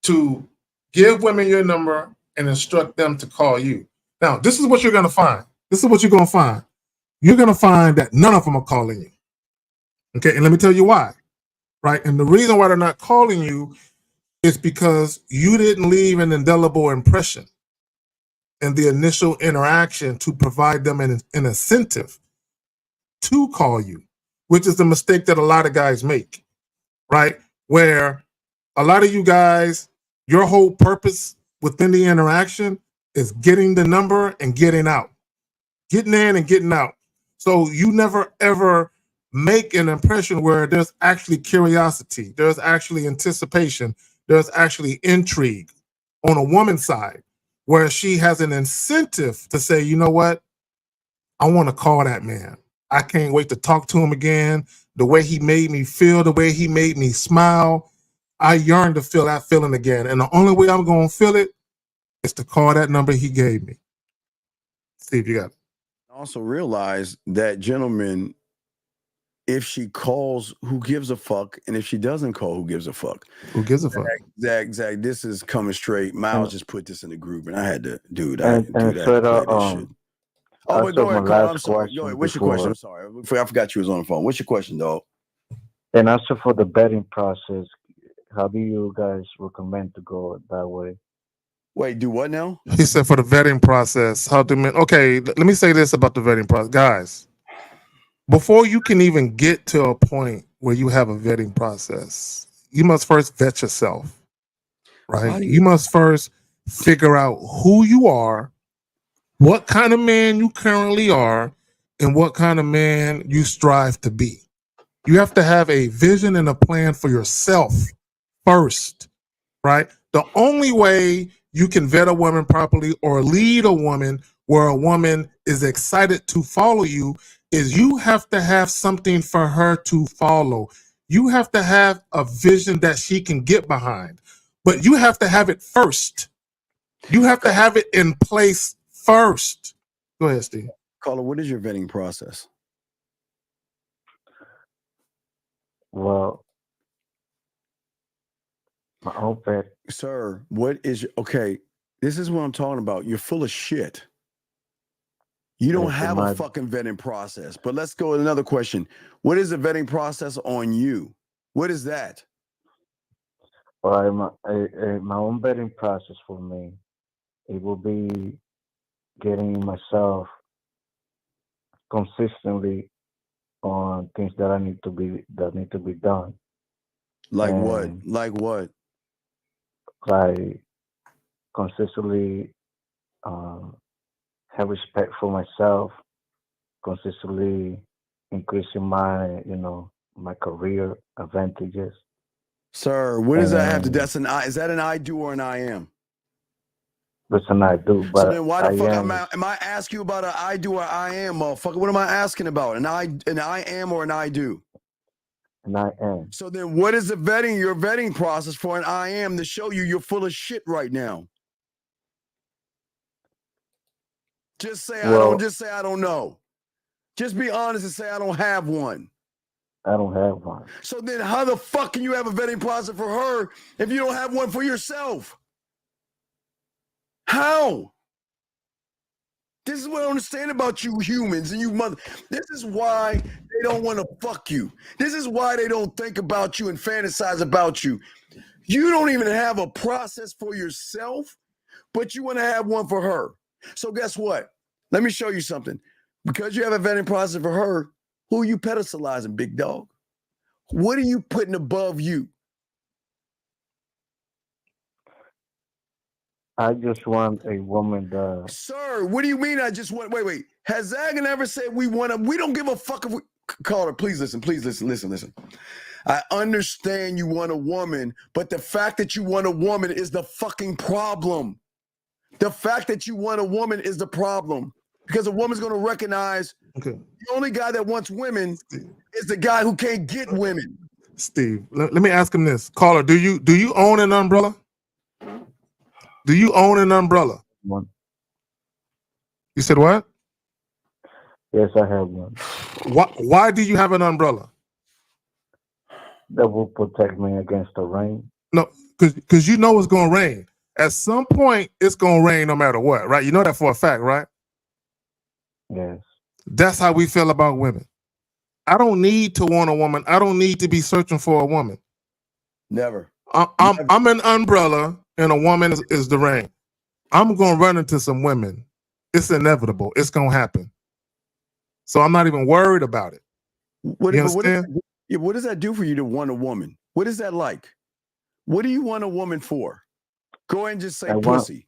to give women your number and instruct them to call you. Now, this is what you're going to find. You're going to find that none of them are calling you. Okay, and let me tell you why. Right? And the reason why they're not calling you is because you didn't leave an indelible impression in the initial interaction to provide them an incentive to call you, which is the mistake that a lot of guys make, right? Where a lot of you guys, your whole purpose within the interaction is getting the number and getting out, getting in and getting out. So you never ever make an impression where there's actually curiosity, there's actually anticipation, there's actually intrigue on a woman's side, where she has an incentive to say, you know what? I want to call that man. I can't wait to talk to him again. The way he made me feel, the way he made me smile, I yearn to feel that feeling again. And the only way I'm going to feel it is to call that number he gave me. See if you got it. Also realize that, gentlemen, if she calls, who gives a fuck? And if she doesn't call, who gives a fuck? Who gives a fuck? Zach, this is coming straight. Miles just put this in the group, and I had to, dude. And I had to play this shit. Oh, but Also, go my ahead, Carl. I'm last sorry. Go ahead. question What's your question? I'm before, sorry. I forgot you was on the phone. What's your question, dog? and also for the betting process, how do you guys recommend to go that way? Wait, do what now? He said for the vetting process, how to okay, let me say this about the vetting process. Guys, before you can even get to a point where you have a vetting process, you must first vet yourself, right? You must first figure out who you are, what kind of man you currently are, and what kind of man you strive to be. You have to have a vision and a plan for yourself first, right? The only way you can vet a woman properly or lead a woman where a woman is excited to follow you is you have to have something for her to follow. You have to have a vision that she can get behind, but you have to have it first. You have to have it in place first. Go ahead, Steve. Caller, what is your vetting process? Well, my own vet. Sir, what is your, okay, this is what I'm talking about. You're full of shit. You don't have a fucking vetting process. But let's go with another question. What is the vetting process on you? What is that? Well, my own betting process for me, it will be getting myself consistently on things that need to be done. Like what? And Like what? like consistently have respect for myself, consistently increasing my, my career advantages. Sir, what does that have to do? And That's an I. Is that an I do or an I am? listen, I do, So but then why I the fuck am. am I asking you about an I do or I am, motherfucker? What am I asking about? An I am or an I do? And I am. So then what is your vetting process for an I am to show you you're full of shit right now? Just say I don't know. Just be honest and say I don't have one. I don't have one. So then how the fuck can you have a vetting process for her if you don't have one for yourself? How? This is what I don't understand about you humans and you mother. This is why they don't want to fuck you. This is why they don't think about you and fantasize about you. You don't even have a process for yourself, but you want to have one for her. So guess what? Let me show you something. Because you have a vetting process for her, who are you pedestalizing, big dog? What are you putting above you? I just want a woman that. Sir, what do you mean I just want, wait. Has Zagan ever said we don't give a fuck if we, caller, please listen. I understand you want a woman, but the fact that you want a woman is the fucking problem. The fact that you want a woman is the problem. Because a woman's going to recognize the only guy that wants women is the guy who can't get women. Steve, let me ask him this. Caller, do you own an umbrella? Do you own an umbrella? One. You said what? Yes, I have one. Why do you have an umbrella? That will protect me against the rain. No, because you know it's going to rain. At some point, it's going to rain no matter what, right? You know that for a fact, right? Yes. That's how we feel about women. I don't need to want a woman. I don't need to be searching for a woman. Never. I'm an umbrella and a woman is the rain. I'm going to run into some women. It's inevitable. It's going to happen. So I'm not even worried about it. You understand? What does that do for you to want a woman? What is that like? What do you want a woman for? Go ahead and just say pussy.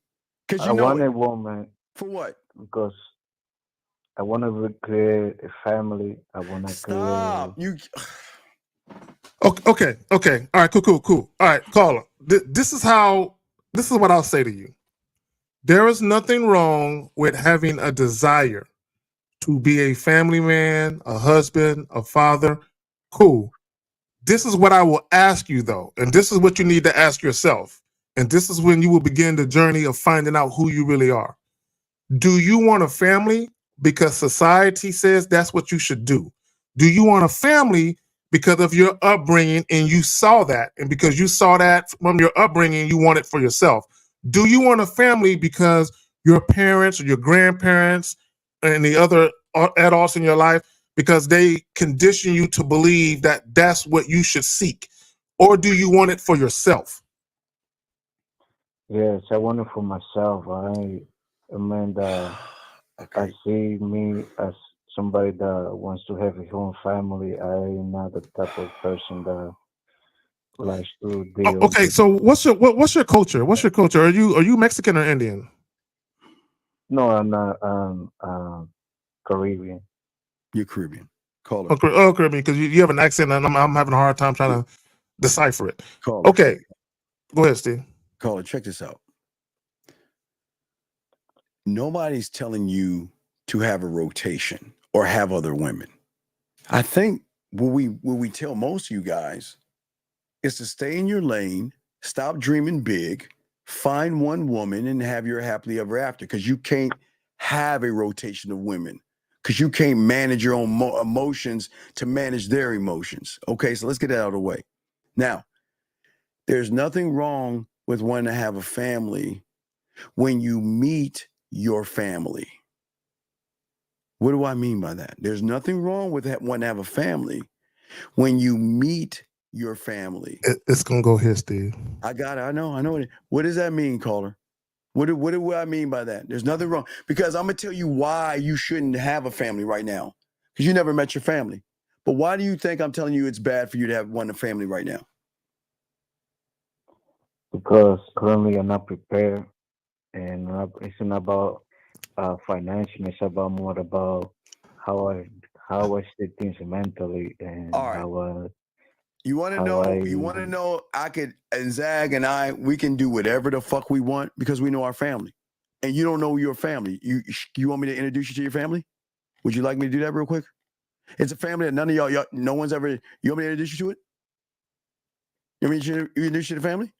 Because I want a woman. For what? Because I want to create a family. I want to Stop. Okay. All right, cool. All right, caller. This is what I'll say to you. There is nothing wrong with having a desire to be a family man, a husband, a father. Cool. This is what I will ask you, though, and this is what you need to ask yourself. And this is when you will begin the journey of finding out who you really are. Do you want a family because society says that's what you should do? Do you want a family because of your upbringing and you saw that? And because you saw that from your upbringing, you want it for yourself. Do you want a family because your parents or your grandparents and the other adults in your life because they condition you to believe that that's what you should seek? Or do you want it for yourself? Yes, I want it for myself. I mean, I see me as somebody that wants to have his own family. I'm not the type of person that likes to deal. Okay, so what's your culture? What's your culture? Are you Mexican or Indian? No, I'm not. Caribbean. You're Caribbean. Call it. Oh, Caribbean, because you have an accent, and I'm having a hard time trying to decipher it. Call it. Okay, go ahead, Steve. Call it. Check this out. Nobody's telling you to have a rotation or have other women. I think what we tell most of you guys is to stay in your lane, stop dreaming big, find one woman and have your happily ever after, because you can't have a rotation of women, because you can't manage your own emotions to manage their emotions. Okay, so let's get that out of the way. Now, there's nothing wrong with wanting to have a family when you meet your family. What do I mean by that? There's nothing wrong with wanting to have a family when you meet your family. It's gonna go here, Steve. I got it. I know. What does that mean, caller? What do I mean by that? There's nothing wrong, because I'm gonna tell you why you shouldn't have a family right now, because you never met your family. But why do you think I'm telling you it's bad for you to have one family right now? Because currently I'm not prepared, and it's not about financial. It's about more about how I see things mentally, and how You want to know? You want to know? I could, and Zag and I, we can do whatever the fuck we want because we know our family, and you don't know your family. You want me to introduce you to your family? Would you like me to do that real quick? It's a family that none of y'all no one's ever. You want me to introduce you to it? You want me to introduce you to the family?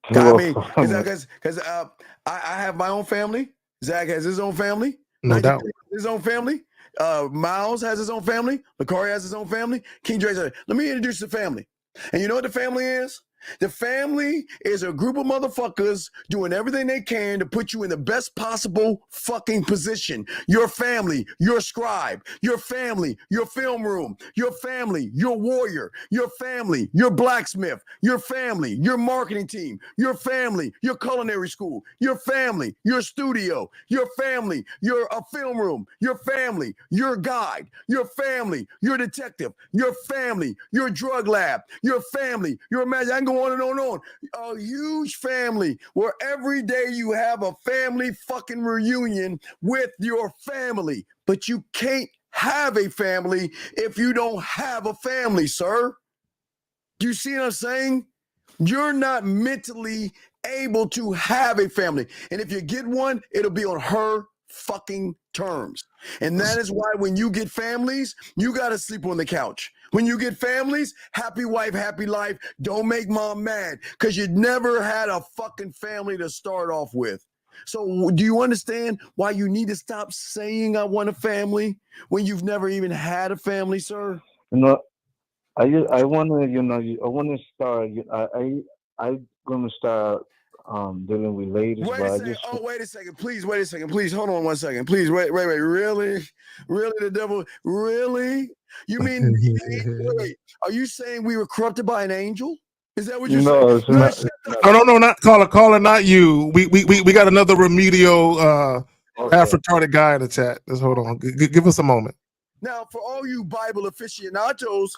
I mean, because I have my own family. Zach has his own family. No doubt. His own family. Miles has his own family. Lakari has his own family. King Dre's. Let me introduce the family. And you know what the family is? The family is a group of motherfuckers doing everything they can to put you in the best possible fucking position. Your family, your scribe, your family, your film room, your family, your warrior, your family, your blacksmith, your family, your marketing team, your family, your culinary school, your family, your studio, your family, your film room, your family, your guide, your family, your detective, your family, your drug lab, your family, your magic. I can go on and on and on. A huge family where every day you have a family fucking reunion with your family. But you can't have a family if you don't have a family, sir. Do you see what I'm saying? You're not mentally able to have a family. And if you get one, it'll be on her fucking terms. And that is why when you get families, you got to sleep on the couch. When you get families, happy wife, happy life. Don't make mom mad, because you never had a fucking family to start off with. So do you understand why you need to stop saying I want a family when you've never even had a family, sir? No, I want to, I want to start. I'm gonna start dealing with ladies. Wait a second. Please, wait a second. Please, hold on 1 second. Please, wait. Really? The devil? Really? You mean, wait, are you saying we were corrupted by an angel? Is that what you're saying? No, not caller, not you. We got another remedial half retarded guy in the chat. Just hold on. Give us a moment. Now, for all you Bible aficionados,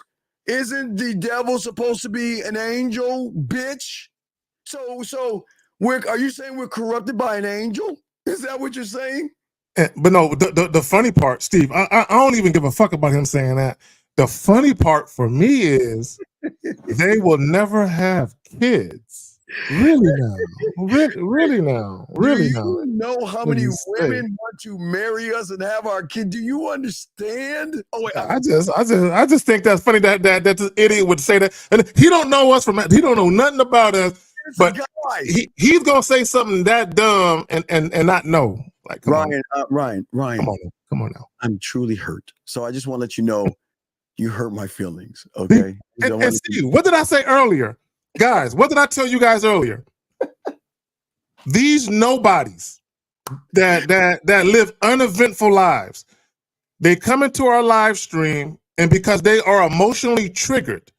isn't the devil supposed to be an angel, bitch? So are you saying we're corrupted by an angel? Is that what you're saying? But no, the funny part, Steve, I don't even give a fuck about him saying that. The funny part for me is they will never have kids. Really now. Really now. Do you know how many women want to marry us and have our kid? Do you understand? Oh wait, I just think that's funny that this idiot would say that. And he don't know us he don't know nothing about us. But he's gonna say something that dumb and not know. Like Ryan, come on now. I'm truly hurt. So I just want to let you know you hurt my feelings. Okay. And see, what did I say earlier? Guys, what did I tell you guys earlier? These nobodies that live uneventful lives. They come into our live stream, and because they are emotionally triggered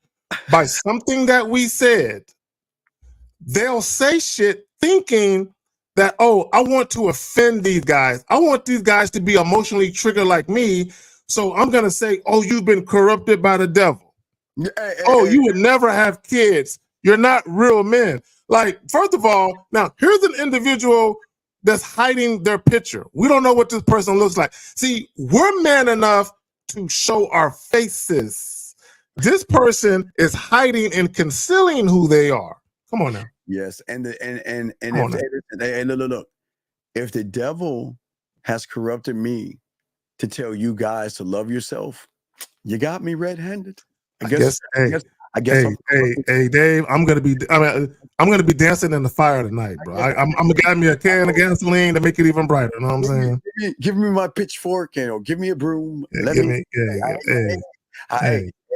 by something that we said, they'll say shit thinking that, oh, I want to offend these guys. I want these guys to be emotionally triggered like me. So I'm going to say, oh, you've been corrupted by the devil. Oh, you would never have kids. You're not real men. Like, first of all, now here's an individual that's hiding their picture. We don't know what this person looks like. See, we're man enough to show our faces. This person is hiding and concealing who they are. Come on now. Yes, and Come on look, if the devil has corrupted me to tell you guys to love yourself, you got me red-handed. I guess. Hey, Dave, I'm gonna be dancing in the fire tonight, bro. I'm gonna get me a can of gasoline to make it even brighter. You know what I'm saying? Give me my pitchfork and give me a broom. Hey,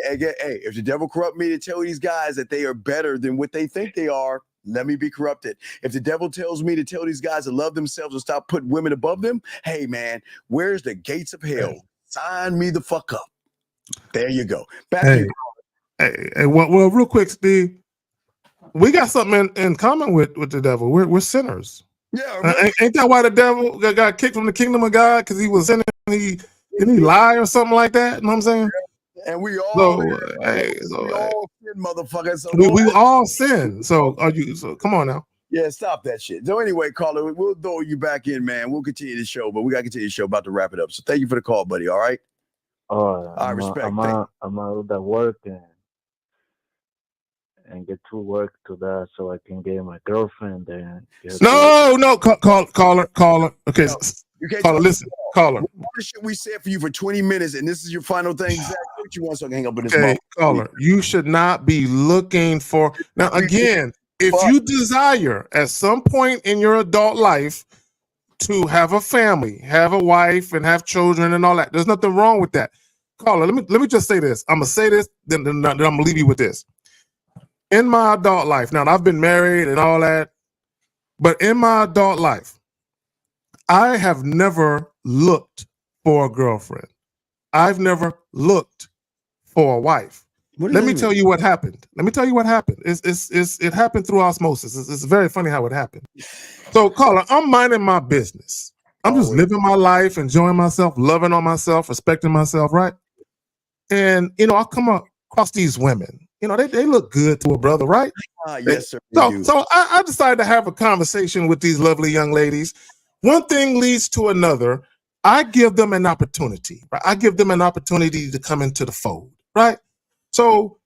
if the devil corrupt me to tell these guys that they are better than what they think they are, let me be corrupted. If the devil tells me to tell these guys to love themselves and stop putting women above them, hey man, where's the gates of hell? Sign me the fuck up. There you go. Back to you. Well, real quick, Steve, we got something in common with the devil. We're sinners. Yeah, ain't that why the devil got kicked from the kingdom of God? Because he was sinning. Didn't he lie or something like that? You know what I'm saying? And we all sin, motherfuckers. So we all sin. So come on now. Yeah, stop that shit. So anyway, caller, we'll throw you back in, man. We'll continue the show, but we gotta continue the show. About to wrap it up. So thank you for the call, buddy. All right. I respect. I'm out of work and get to work to that so I can get my girlfriend and caller. Okay, caller, listen, caller. All the shit we said for you for 20 minutes, and this is your final thing. Exactly what you want, so I can hang up with this. Okay, caller, you should not be looking for. Now, again, if you desire at some point in your adult life to have a family, have a wife, and have children and all that, there's nothing wrong with that. Caller, let me just say this. I'm gonna say this, then I'm gonna leave you with this. In my adult life, now I've been married and all that, but in my adult life, I have never looked for a girlfriend. I've never looked for a wife. Let me tell you what happened. It happened through osmosis. It's very funny how it happened. So, caller, I'm minding my business. I'm just living my life, enjoying myself, loving on myself, respecting myself, right? And I'll come across these women. They look good to a brother, right? Yes, sir. So I decided to have a conversation with these lovely young ladies. One thing leads to another. I give them an opportunity, right? I give them an opportunity to come into the fold, right? So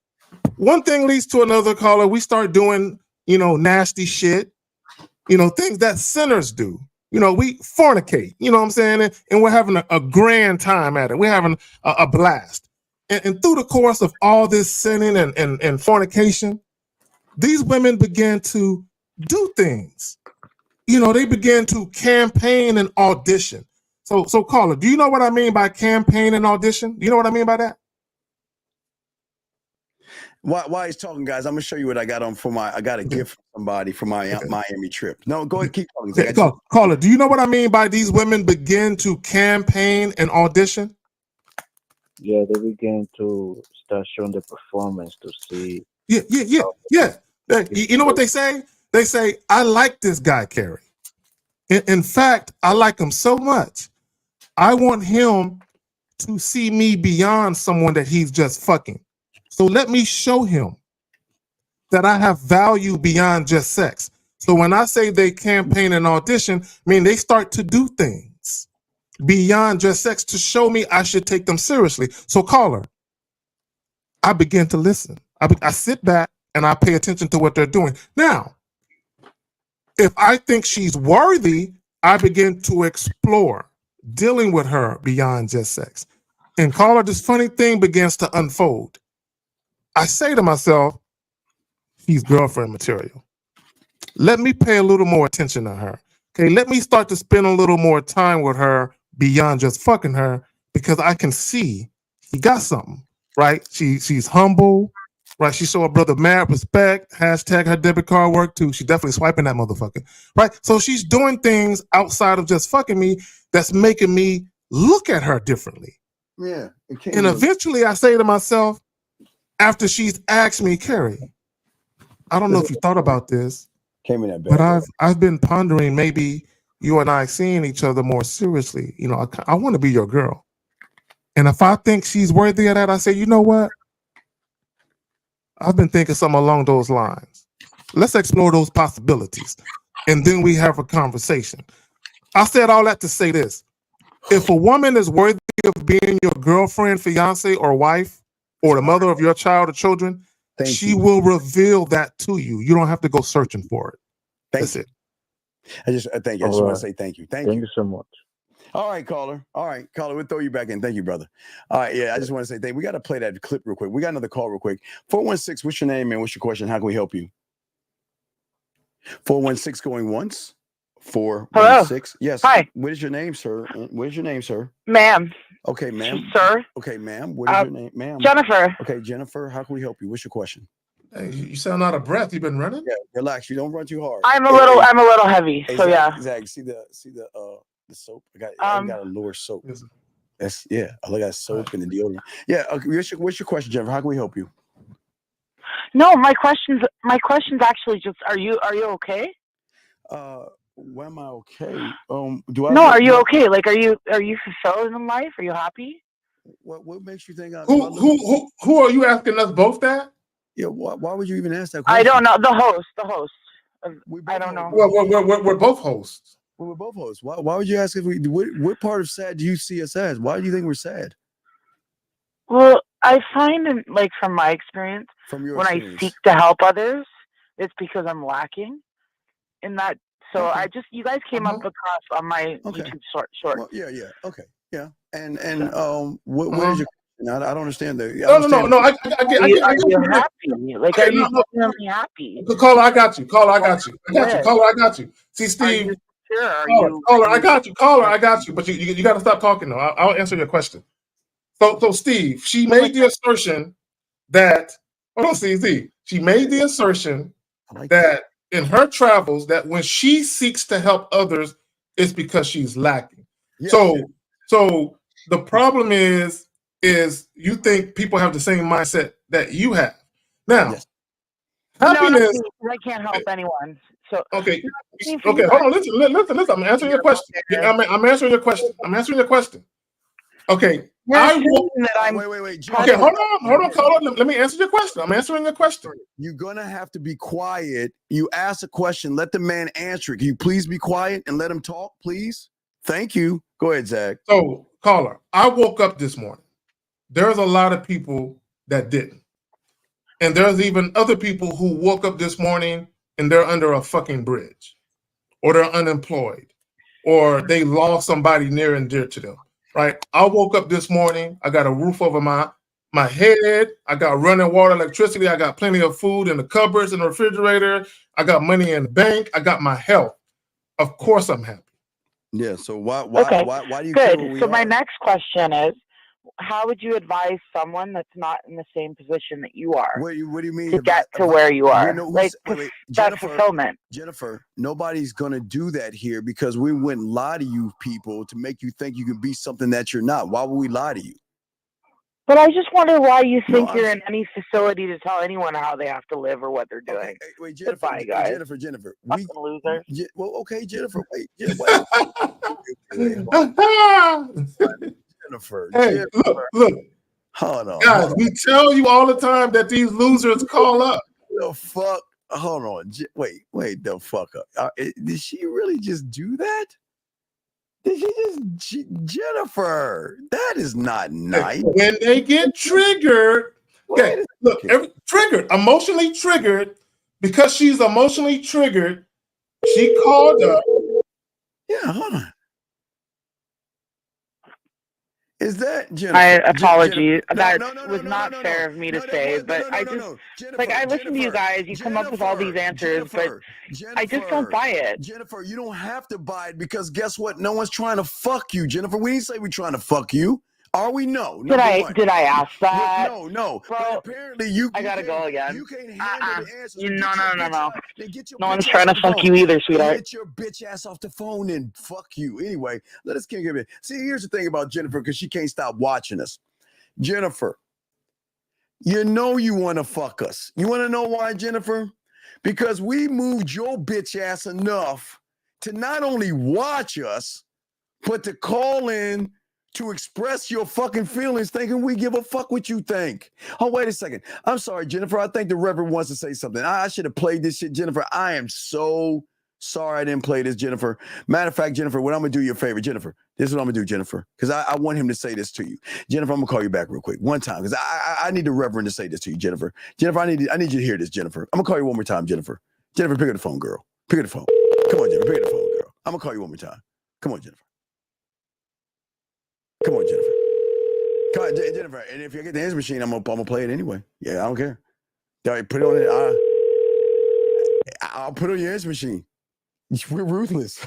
one thing leads to another, caller. We start doing, nasty shit, things that sinners do. We fornicate, you know what I'm saying? And we're having a grand time at it. We're having a blast. And through the course of all this sinning and fornication, these women began to do things. They began to campaign and audition. So caller, do you know what I mean by campaign and audition? Do you know what I mean by that? While he's talking, guys, I'm gonna show you what I got on I got a gift from somebody for my Miami trip. No, go ahead, keep talking. Caller, do you know what I mean by these women begin to campaign and audition? Yeah, they begin to start showing the performance to see. Yeah. You know what they say? They say, I like this guy, Carrie. In fact, I like him so much. I want him to see me beyond someone that he's just fucking. So let me show him that I have value beyond just sex. So when I say they campaign and audition, I mean they start to do things beyond just sex to show me I should take them seriously. So caller, I begin to listen. I sit back and I pay attention to what they're doing. Now, if I think she's worthy, I begin to explore dealing with her beyond just sex. And caller, this funny thing begins to unfold. I say to myself, she's girlfriend material. Let me pay a little more attention to her. Okay, let me start to spend a little more time with her beyond just fucking her, because I can see she got something, right? She's humble, right? She show her brother mad respect. Hashtag her debit card work too. She definitely swiping that motherfucker, right? So she's doing things outside of just fucking me that's making me look at her differently. Yeah. And eventually I say to myself, after she's asked me, Carrie, I don't know if you thought about this, Came in that but bad. I've been pondering maybe you and I seeing each other more seriously. You know, I want to be your girl. And if I think she's worthy of that, I say, you know what? I've been thinking something along those lines. Let's explore those possibilities. And then we have a conversation. I said all that to say this. If a woman is worthy of being your girlfriend, fiance, or wife, or the mother of your child or children, she will reveal that to you. You don't have to go searching for it. That's it. I just thank you. I just want to say thank you. Thank you so much. All right, caller. All right, caller. We'll throw you back in. Thank you, brother. All right, yeah. I just want to say thank you. We got to play that clip real quick. We got another call real quick. 416. What's your name and what's your question? How can we help you? 416 going once. 416. Yes. Hi. What is your name, sir? What is your name, sir? Ma'am. Okay, ma'am. Sir. Okay, ma'am. What is your name, ma'am? Jennifer. Okay, Jennifer. How can we help you? What's your question? Hey, you sound out of breath. You been running? Yeah, relax. You don't run too hard. I'm a little heavy. Hey, So Zach, yeah. Zach, see the soap? I got a lower soap. That's I look at soap and the deodorant. Yeah. Okay, what's your question, Jennifer? How can we help you? No, my question's actually just are you okay? When am I okay? Do I? No, are you okay? Like, are you fulfilled in life? Are you happy? What makes you think I? Who are you asking us both that? Yeah. Why would you even ask that question? I don't know. The host. I don't know. Well, we're both hosts. We're both hosts. Why would you ask if we? What part of sad do you see us as? Why do you think we're sad? Well, I find, like, from my experience, when I seek to help others, it's because I'm lacking in that. So you guys came up across on my YouTube short. Well, yeah. Okay. Yeah. And what is your? I don't understand that. No. I get happy. Like, are you genuinely happy? Caller, I got you. Caller, I got you. See, Steve. Caller, I got you. But you got to stop talking though. I'll answer your question. So Steve, she made the assertion that. Hold on, Steve. She made the assertion that in her travels, that when she seeks to help others, it's because she's lacking. Yeah. So the problem is you think people have the same mindset that you have. Now, happiness. No, I can't help anyone. So okay, hold on. Listen. I'm answering your question. I'm answering your question. Okay. Wait. Okay, hold on, caller. Let me answer your question. I'm answering your question. You're gonna have to be quiet. You ask a question. Let the man answer it. Can you please be quiet and let him talk, please? Thank you. Go ahead, Zach. So, caller, I woke up this morning. There's a lot of people that didn't. And there's even other people who woke up this morning and they're under a fucking bridge, or they're unemployed, or they lost somebody near and dear to them, right? I woke up this morning, I got a roof over my head, I got running water, electricity, I got plenty of food in the cupboards, in the refrigerator, I got money in the bank, I got my health. Of course I'm happy. Yeah, so why do you good. care where we So my are? next question is, how would you advise someone that's not in the same position that you are? What do you mean to get to where you are? Like, wait, that's fulfillment. Jennifer, nobody's gonna do that here because we wouldn't lie to you people to make you think you can be something that you're not. Why would we lie to you? But I just wonder why you think you're in any facility to tell anyone how they have to live or what they're doing. Okay, wait, Jennifer, Goodbye, guys. Jennifer. Fucking losers. Well, okay, Jennifer. Wait. Jennifer. Hey, look. Hold on. Guys, we tell you all the time that these losers call up. The fuck? Hold on. Wait the fuck up. Did she really just do that? Did she just Jennifer? That is not nice. When they get triggered, triggered, emotionally triggered, because she's emotionally triggered, she called up. Yeah, hold on. Is that Jennifer? I apologize. That was not fair of me to say, but I just like I listen to you guys. You come up with all these answers, but I just don't buy it. Jennifer, you don't have to buy it because guess what? No one's trying to fuck you, Jennifer. We didn't say we're trying to fuck you. Are we? No. Did I ask that? No. Bro, But apparently you I gotta go again. You can't handle the answers. No. Then get your No one's bitch trying ass to off the fuck phone. you either, sweetheart. Get your bitch ass off the phone and fuck you. Anyway, let us get it. See, here's the thing about Jennifer, because she can't stop watching us. Jennifer, you know you want to fuck us. You want to know why, Jennifer? Because we moved your bitch ass enough to not only watch us, but to call in to express your fucking feelings, thinking we give a fuck what you think. Oh, wait a second. I'm sorry, Jennifer. I think the Reverend wants to say something. I should have played this shit, Jennifer. I am so sorry I didn't play this, Jennifer. Matter of fact, Jennifer, what I'm going to do you a favor, Jennifer. This is what I'm going to do, Jennifer, because I want him to say this to you. Jennifer, I'm going to call you back real quick. One time, because I need the Reverend to say this to you, Jennifer. Jennifer, I need you to hear this, Jennifer. I'm going to call you one more time, Jennifer. Jennifer, pick up the phone, girl. Pick up the phone. Come on, Jennifer. Pick up the phone, girl. I'm going to call you one more time. Come on, Jennifer. Come on, Jennifer. Come on, Jennifer. And if you get the answer machine, I'm gonna play it anyway. Yeah, I don't care. All right, put it on it. I'll put it on your answer machine. We're ruthless.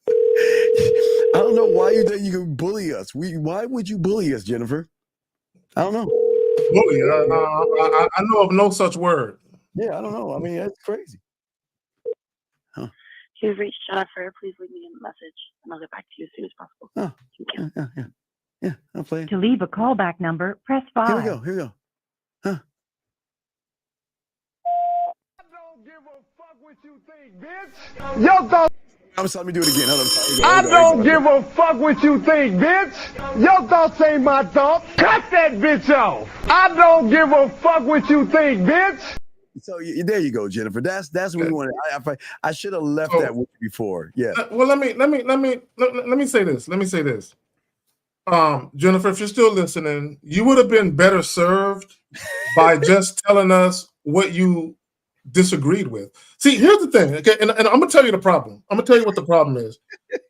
I don't know why you think you can bully us. Why would you bully us, Jennifer? I don't know. Bully? I know of no such word. Yeah, I don't know. I mean, that's crazy. Huh. You've reached Jennifer. Please leave me a message, and I'll get back to you as soon as possible. Oh, yeah. I'll play it. To leave a callback number, press 5. Here we go. Huh. Yo, thoughts. Let me do it again. Hold on. I don't give a fuck what you think, bitch. Your thoughts ain't my thoughts. Cut that bitch off. I don't give a fuck what you think, bitch. So there you go, Jennifer. That's what we wanted. I should have left that with you before. Yeah. Well, let me say this. Jennifer, if you're still listening, you would have been better served by just telling us what you disagreed with. See, here's the thing, okay, and I'm gonna tell you the problem. I'm gonna tell you what the problem is.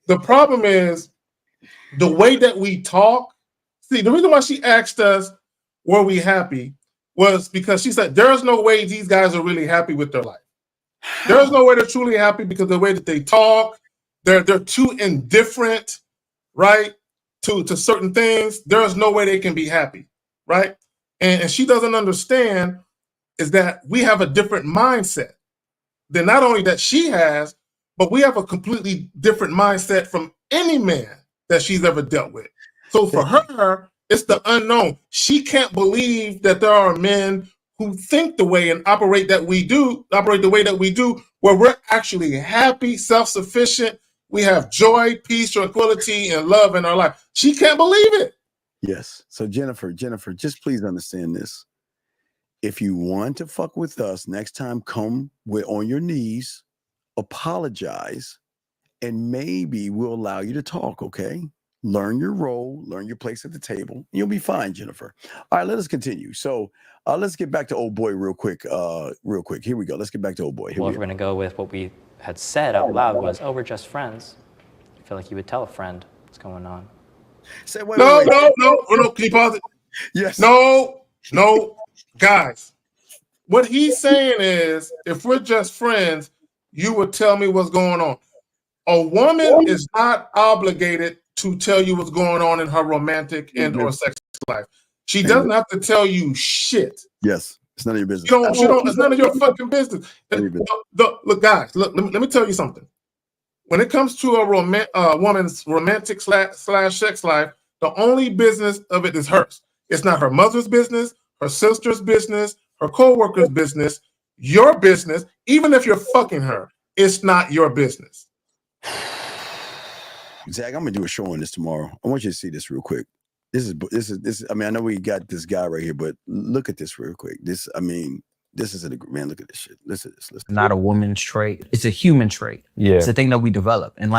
The problem is the way that we talk. See, the reason why she asked us, were we happy, was because she said there's no way these guys are really happy with their life. There's no way they're truly happy because of the way that they talk, they're too indifferent, right? To certain things. There's no way they can be happy, right? And she doesn't understand is that we have a different mindset than not only that she has, but we have a completely different mindset from any man that she's ever dealt with. So for her, it's the unknown. She can't believe that there are men who think the way and operate the way that we do, where we're actually happy, self-sufficient. We have joy, peace, tranquility, and love in our life. She can't believe it. Yes. So Jennifer, just please understand this. If you want to fuck with us next time, come on your knees, apologize, and maybe we'll allow you to talk, okay? Learn your role, learn your place at the table. You'll be fine, Jennifer. All right, let us continue. So let's get back to old boy real quick. Here we go. Let's get back to old boy. If we're going to go with what we had said out loud was, oh, we're just friends. I feel like you would tell a friend what's going on. Say, wait, No, can you pause it? Yes. No, guys. What he's saying is, if we're just friends, you would tell me what's going on. A woman is not obligated to tell you what's going on in her romantic and or sex life. She doesn't have to tell you shit. Yes, it's none of your business. It's none of your fucking business. Look, guys, let me tell you something. When it comes to a woman's romantic / sex life, the only business of it is hers. It's not her mother's business, her sister's business, her co-worker's business, your business. Even if you're fucking her, it's not your business. Zach, I'm gonna do a show on this tomorrow. I want you to see this real quick. This is. I mean, I know we got this guy right here, but look at this real quick. This is man. Look at this shit. Listen to this. Listen. Not a woman's trait. It's a human trait. Yeah. It's a thing that we develop. And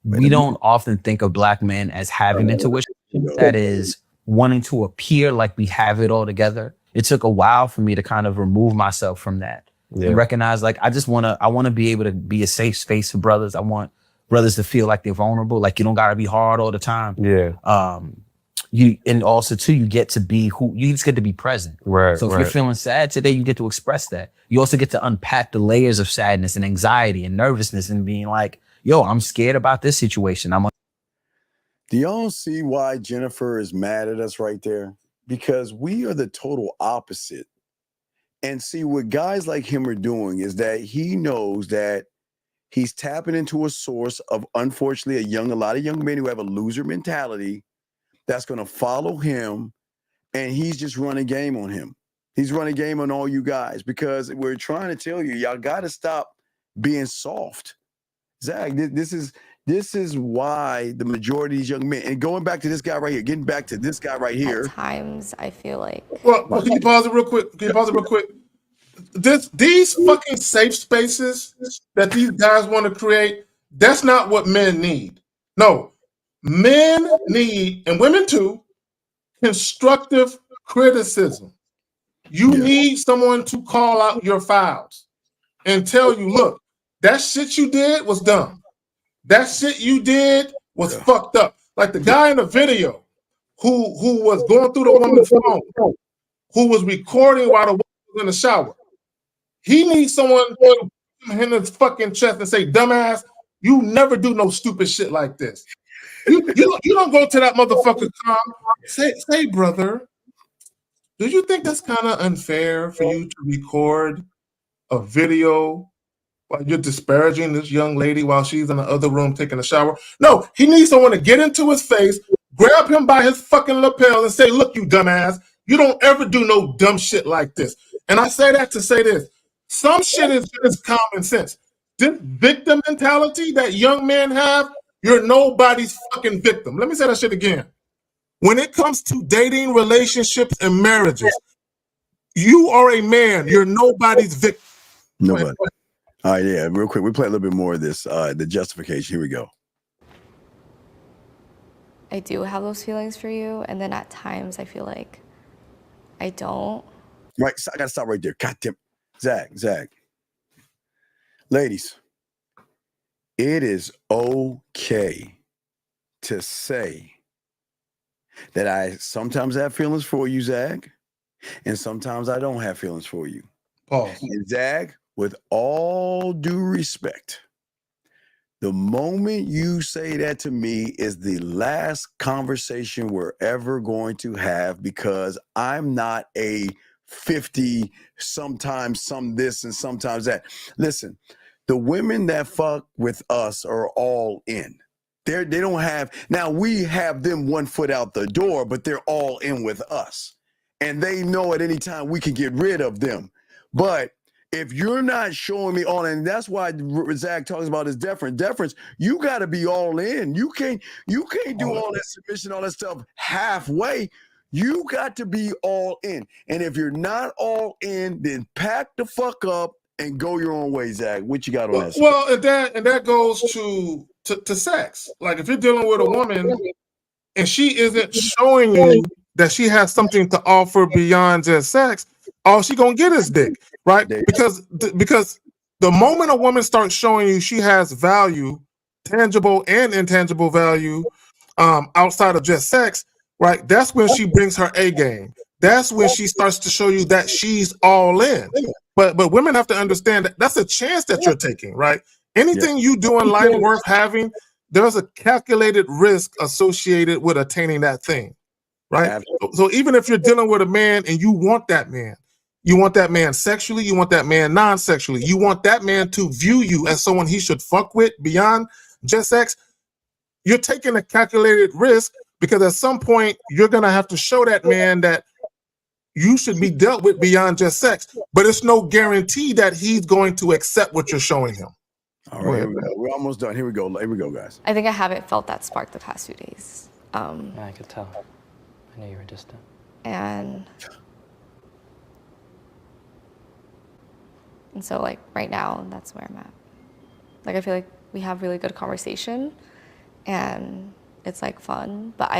we don't often think of black men as having intuition. That is wanting to appear like we have it all together. It took a while for me to kind of remove myself from that and recognize I want to be able to be a safe space for brothers. I want brothers to feel like they're vulnerable. Like you don't gotta be hard all the time. Yeah. And also too, you get to be you just get to be present. Right. So if you're feeling sad today, you get to express that. You also get to unpack the layers of sadness and anxiety and nervousness and being like, yo, I'm scared about this situation. Do y'all see why Jennifer is mad at us right there? Because we are the total opposite. And see, what guys like him are doing is that he knows that he's tapping into a source of, unfortunately, a lot of young men who have a loser mentality that's going to follow him, and he's just running game on him. He's running game on all you guys because we're trying to tell you, y'all got to stop being soft. Zach, this is why the majority of these young men, and going back to this guy right here, getting back to this guy right here. At times, I feel like. Well, can you pause it real quick? These fucking safe spaces that these guys want to create, that's not what men need. No, men need, and women too, constructive criticism. You need someone to call out your fouls and tell you, look, that shit you did was dumb. That shit you did was fucked up. Like the guy in the video who was going through the woman's phone, who was recording while the woman was in the shower. He needs someone to put him in his fucking chest and say, dumbass, you never do no stupid shit like this. You don't go to that motherfucker calm. Say, brother, do you think that's kind of unfair for you to record a video while you're disparaging this young lady while she's in the other room taking a shower? No, he needs someone to get into his face, grab him by his fucking lapel and say, look, you dumbass, you don't ever do no dumb shit like this. And I say that to say this. Some shit is common sense. This victim mentality that young men have, you're nobody's fucking victim. Let me say that shit again. When it comes to dating, relationships, and marriages, you are a man. You're nobody's victim. Nobody. All right, yeah, real quick. We play a little bit more of this, the justification. Here we go. I do have those feelings for you, and then at times I feel like I don't. Right, so I got to stop right there. God damn. Zach. Ladies, it is okay to say that I sometimes have feelings for you, Zach, and sometimes I don't have feelings for you. Pause. And Zach, with all due respect, the moment you say that to me is the last conversation we're ever going to have, because I'm not a 50, sometimes some this and sometimes that. Listen, the women that fuck with us are all in. They don't have, now we have them one foot out the door, but they're all in with us. And they know at any time we can get rid of them. But if you're not showing me all, and that's why Zach talks about his deference, you got to be all in. You can't do all that submission, all that stuff halfway. You got to be all in. And if you're not all in, then pack the fuck up and go your own way, Zach. What you got on that? Well, and that goes to sex. Like if you're dealing with a woman and she isn't showing you that she has something to offer beyond just sex, all she gonna get is dick, right? Because the moment a woman starts showing you she has value, tangible and intangible value, outside of just sex, right? That's when she brings her A game. That's when she starts to show you that she's all in. But women have to understand that that's a chance that you're taking, right? Anything you do in life worth having, there's a calculated risk associated with attaining that thing, right? So even if you're dealing with a man and you want that man sexually, you want that man non-sexually, you want that man to view you as someone he should fuck with beyond just sex, you're taking a calculated risk, because at some point you're going to have to show that man that you should be dealt with beyond just sex, but it's no guarantee that he's going to accept what you're showing him. All right, we're almost done. Here we go, guys. I think I haven't felt that spark the past few days. Yeah, I could tell. I knew you were distant. And so like right now, that's where I'm at. Like I feel like we have really good conversation and it's like fun, but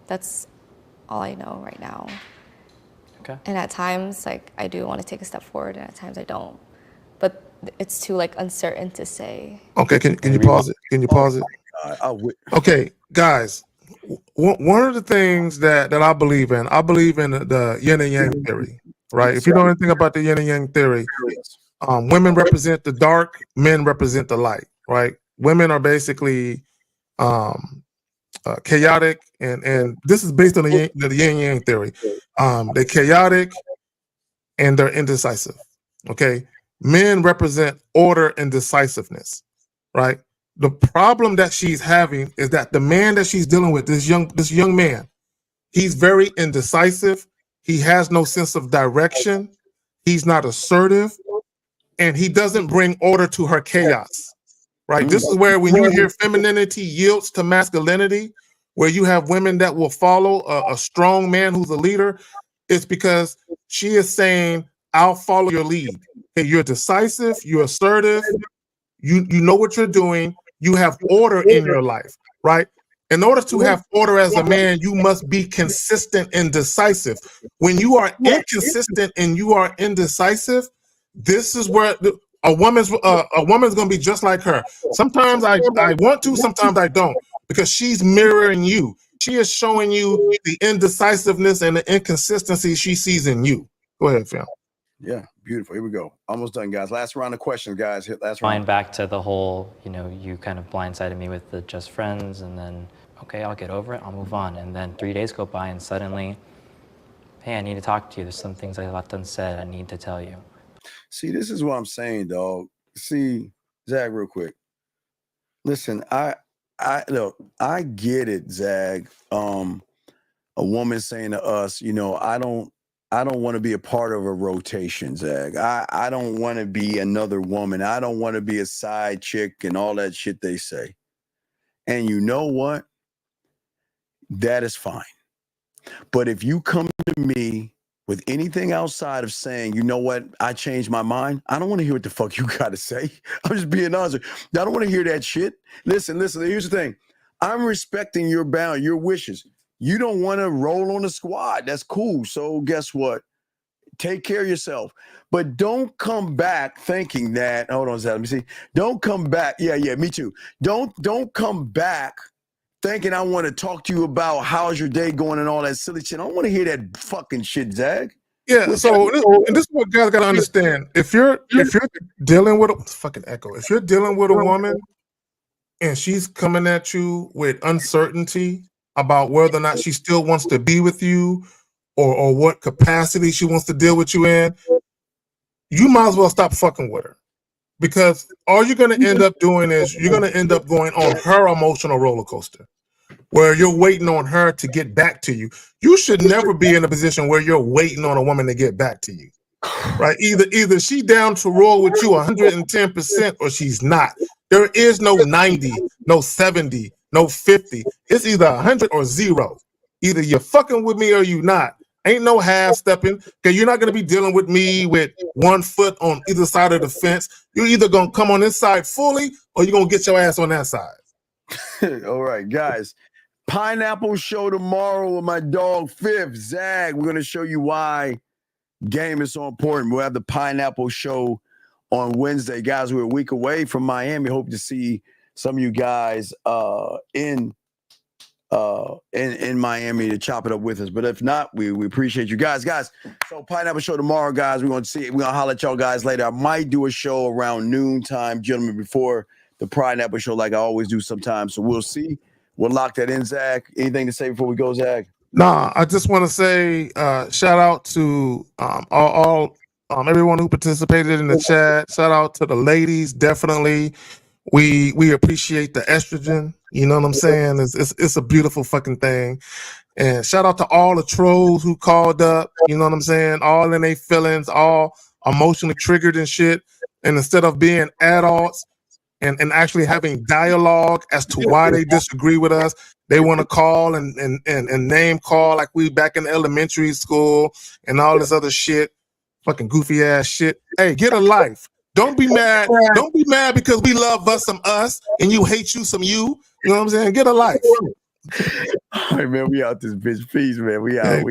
that's all I know right now. Okay. And at times, like I do want to take a step forward and at times I don't. But it's too like uncertain to say. Okay, can you pause it? Can you pause it? Okay, guys, one of the things that I believe in the yin and yang theory, right? If you know anything about the yin and yang theory, women represent the dark, men represent the light, right? Women are basically chaotic, and this is based on the yin yang theory. They're chaotic and they're indecisive. Okay, men represent order and decisiveness, right? The problem that she's having is that the man that she's dealing with, this young man, he's very indecisive. He has no sense of direction. He's not assertive, and he doesn't bring order to her chaos. Right. This is where when you hear femininity yields to masculinity, where you have women that will follow a strong man who's a leader, it's because she is saying, I'll follow your lead. Hey, you're decisive, you're assertive, you know what you're doing, you have order in your life, right? In order to have order as a man, you must be consistent and decisive. When you are inconsistent and you are indecisive, this is where a woman's gonna be just like her. Sometimes I want to, sometimes I don't, because she's mirroring you. She is showing you the indecisiveness and the inconsistency she sees in you. Go ahead, Phil. Yeah, beautiful. Here we go. Almost done, guys. Last round of questions, guys. Hit last Going round. back to the whole, you kind of blindsided me with the just friends, and then, okay, I'll get over it, I'll move on. And then 3 days go by, and suddenly, hey, I need to talk to you. There's some things I left unsaid. I need to tell you. See, this is what I'm saying, dog. See, Zag, real quick. Listen, I get it, Zag. A woman saying to us, I don't want to be a part of a rotation, Zag. I don't want to be another woman. I don't want to be a side chick and all that shit they say. And you know what? That is fine. But if you come to me with anything outside of saying, you know what, I changed my mind, I don't want to hear what the fuck you got to say. I'm just being honest. I don't want to hear that shit. Listen, here's the thing. I'm respecting your your wishes. You don't want to roll on the squad. That's cool. So guess what? Take care of yourself. But don't come back thinking that, hold on, Zach, let me see. Don't come back. Yeah, me too. Don't come back thinking I want to talk to you about how's your day going and all that silly shit. I don't want to hear that fucking shit, Zag. Yeah, so this is what guys gotta understand. If you're dealing with if you're dealing with a woman and she's coming at you with uncertainty about whether or not she still wants to be with you or what capacity she wants to deal with you in, you might as well stop fucking with her. Because all you're gonna end up doing is you're gonna end up going on her emotional roller coaster, where you're waiting on her to get back to you. You should never be in a position where you're waiting on a woman to get back to you, right? Either she down to roll with you 110% or she's not. There is no 90, no 70, no 50. It's either 100 or 0. Either you're fucking with me or you not. Ain't no half stepping, because you're not going to be dealing with me with 1 foot on either side of the fence. You're either going to come on this side fully or you're going to get your ass on that side. All right, guys. Pineapple show tomorrow with my dog Fifth, Zag. We're going to show you why game is so important. We'll have the Pineapple show on Wednesday. Guys, we're a week away from Miami. Hope to see some of you guys in Miami to chop it up with us. But if not, we appreciate you guys. So Pineapple show tomorrow, guys. We're going to see it. We're going to holler at y'all guys later. I might do a show around noontime, gentlemen, before the Pineapple show like I always do sometimes. So we'll see. We'll lock that in, Zach. Anything to say before we go, Zach? Nah, I just want to say shout out to all everyone who participated in the chat. Shout out to the ladies. Definitely, we appreciate the estrogen. You know what I'm saying? It's a beautiful fucking thing. And shout out to all the trolls who called up. You know what I'm saying? All in their feelings, all emotionally triggered and shit. And instead of being adults and actually having dialogue as to why they disagree with us, they want to call and name call like we back in elementary school and all this other shit, fucking goofy ass shit. Hey, get a life. Don't be mad. Don't be mad because we love us some us and you hate you some you. You know what I'm saying? Get a life. All right, man. We out this bitch. Peace, man. We out.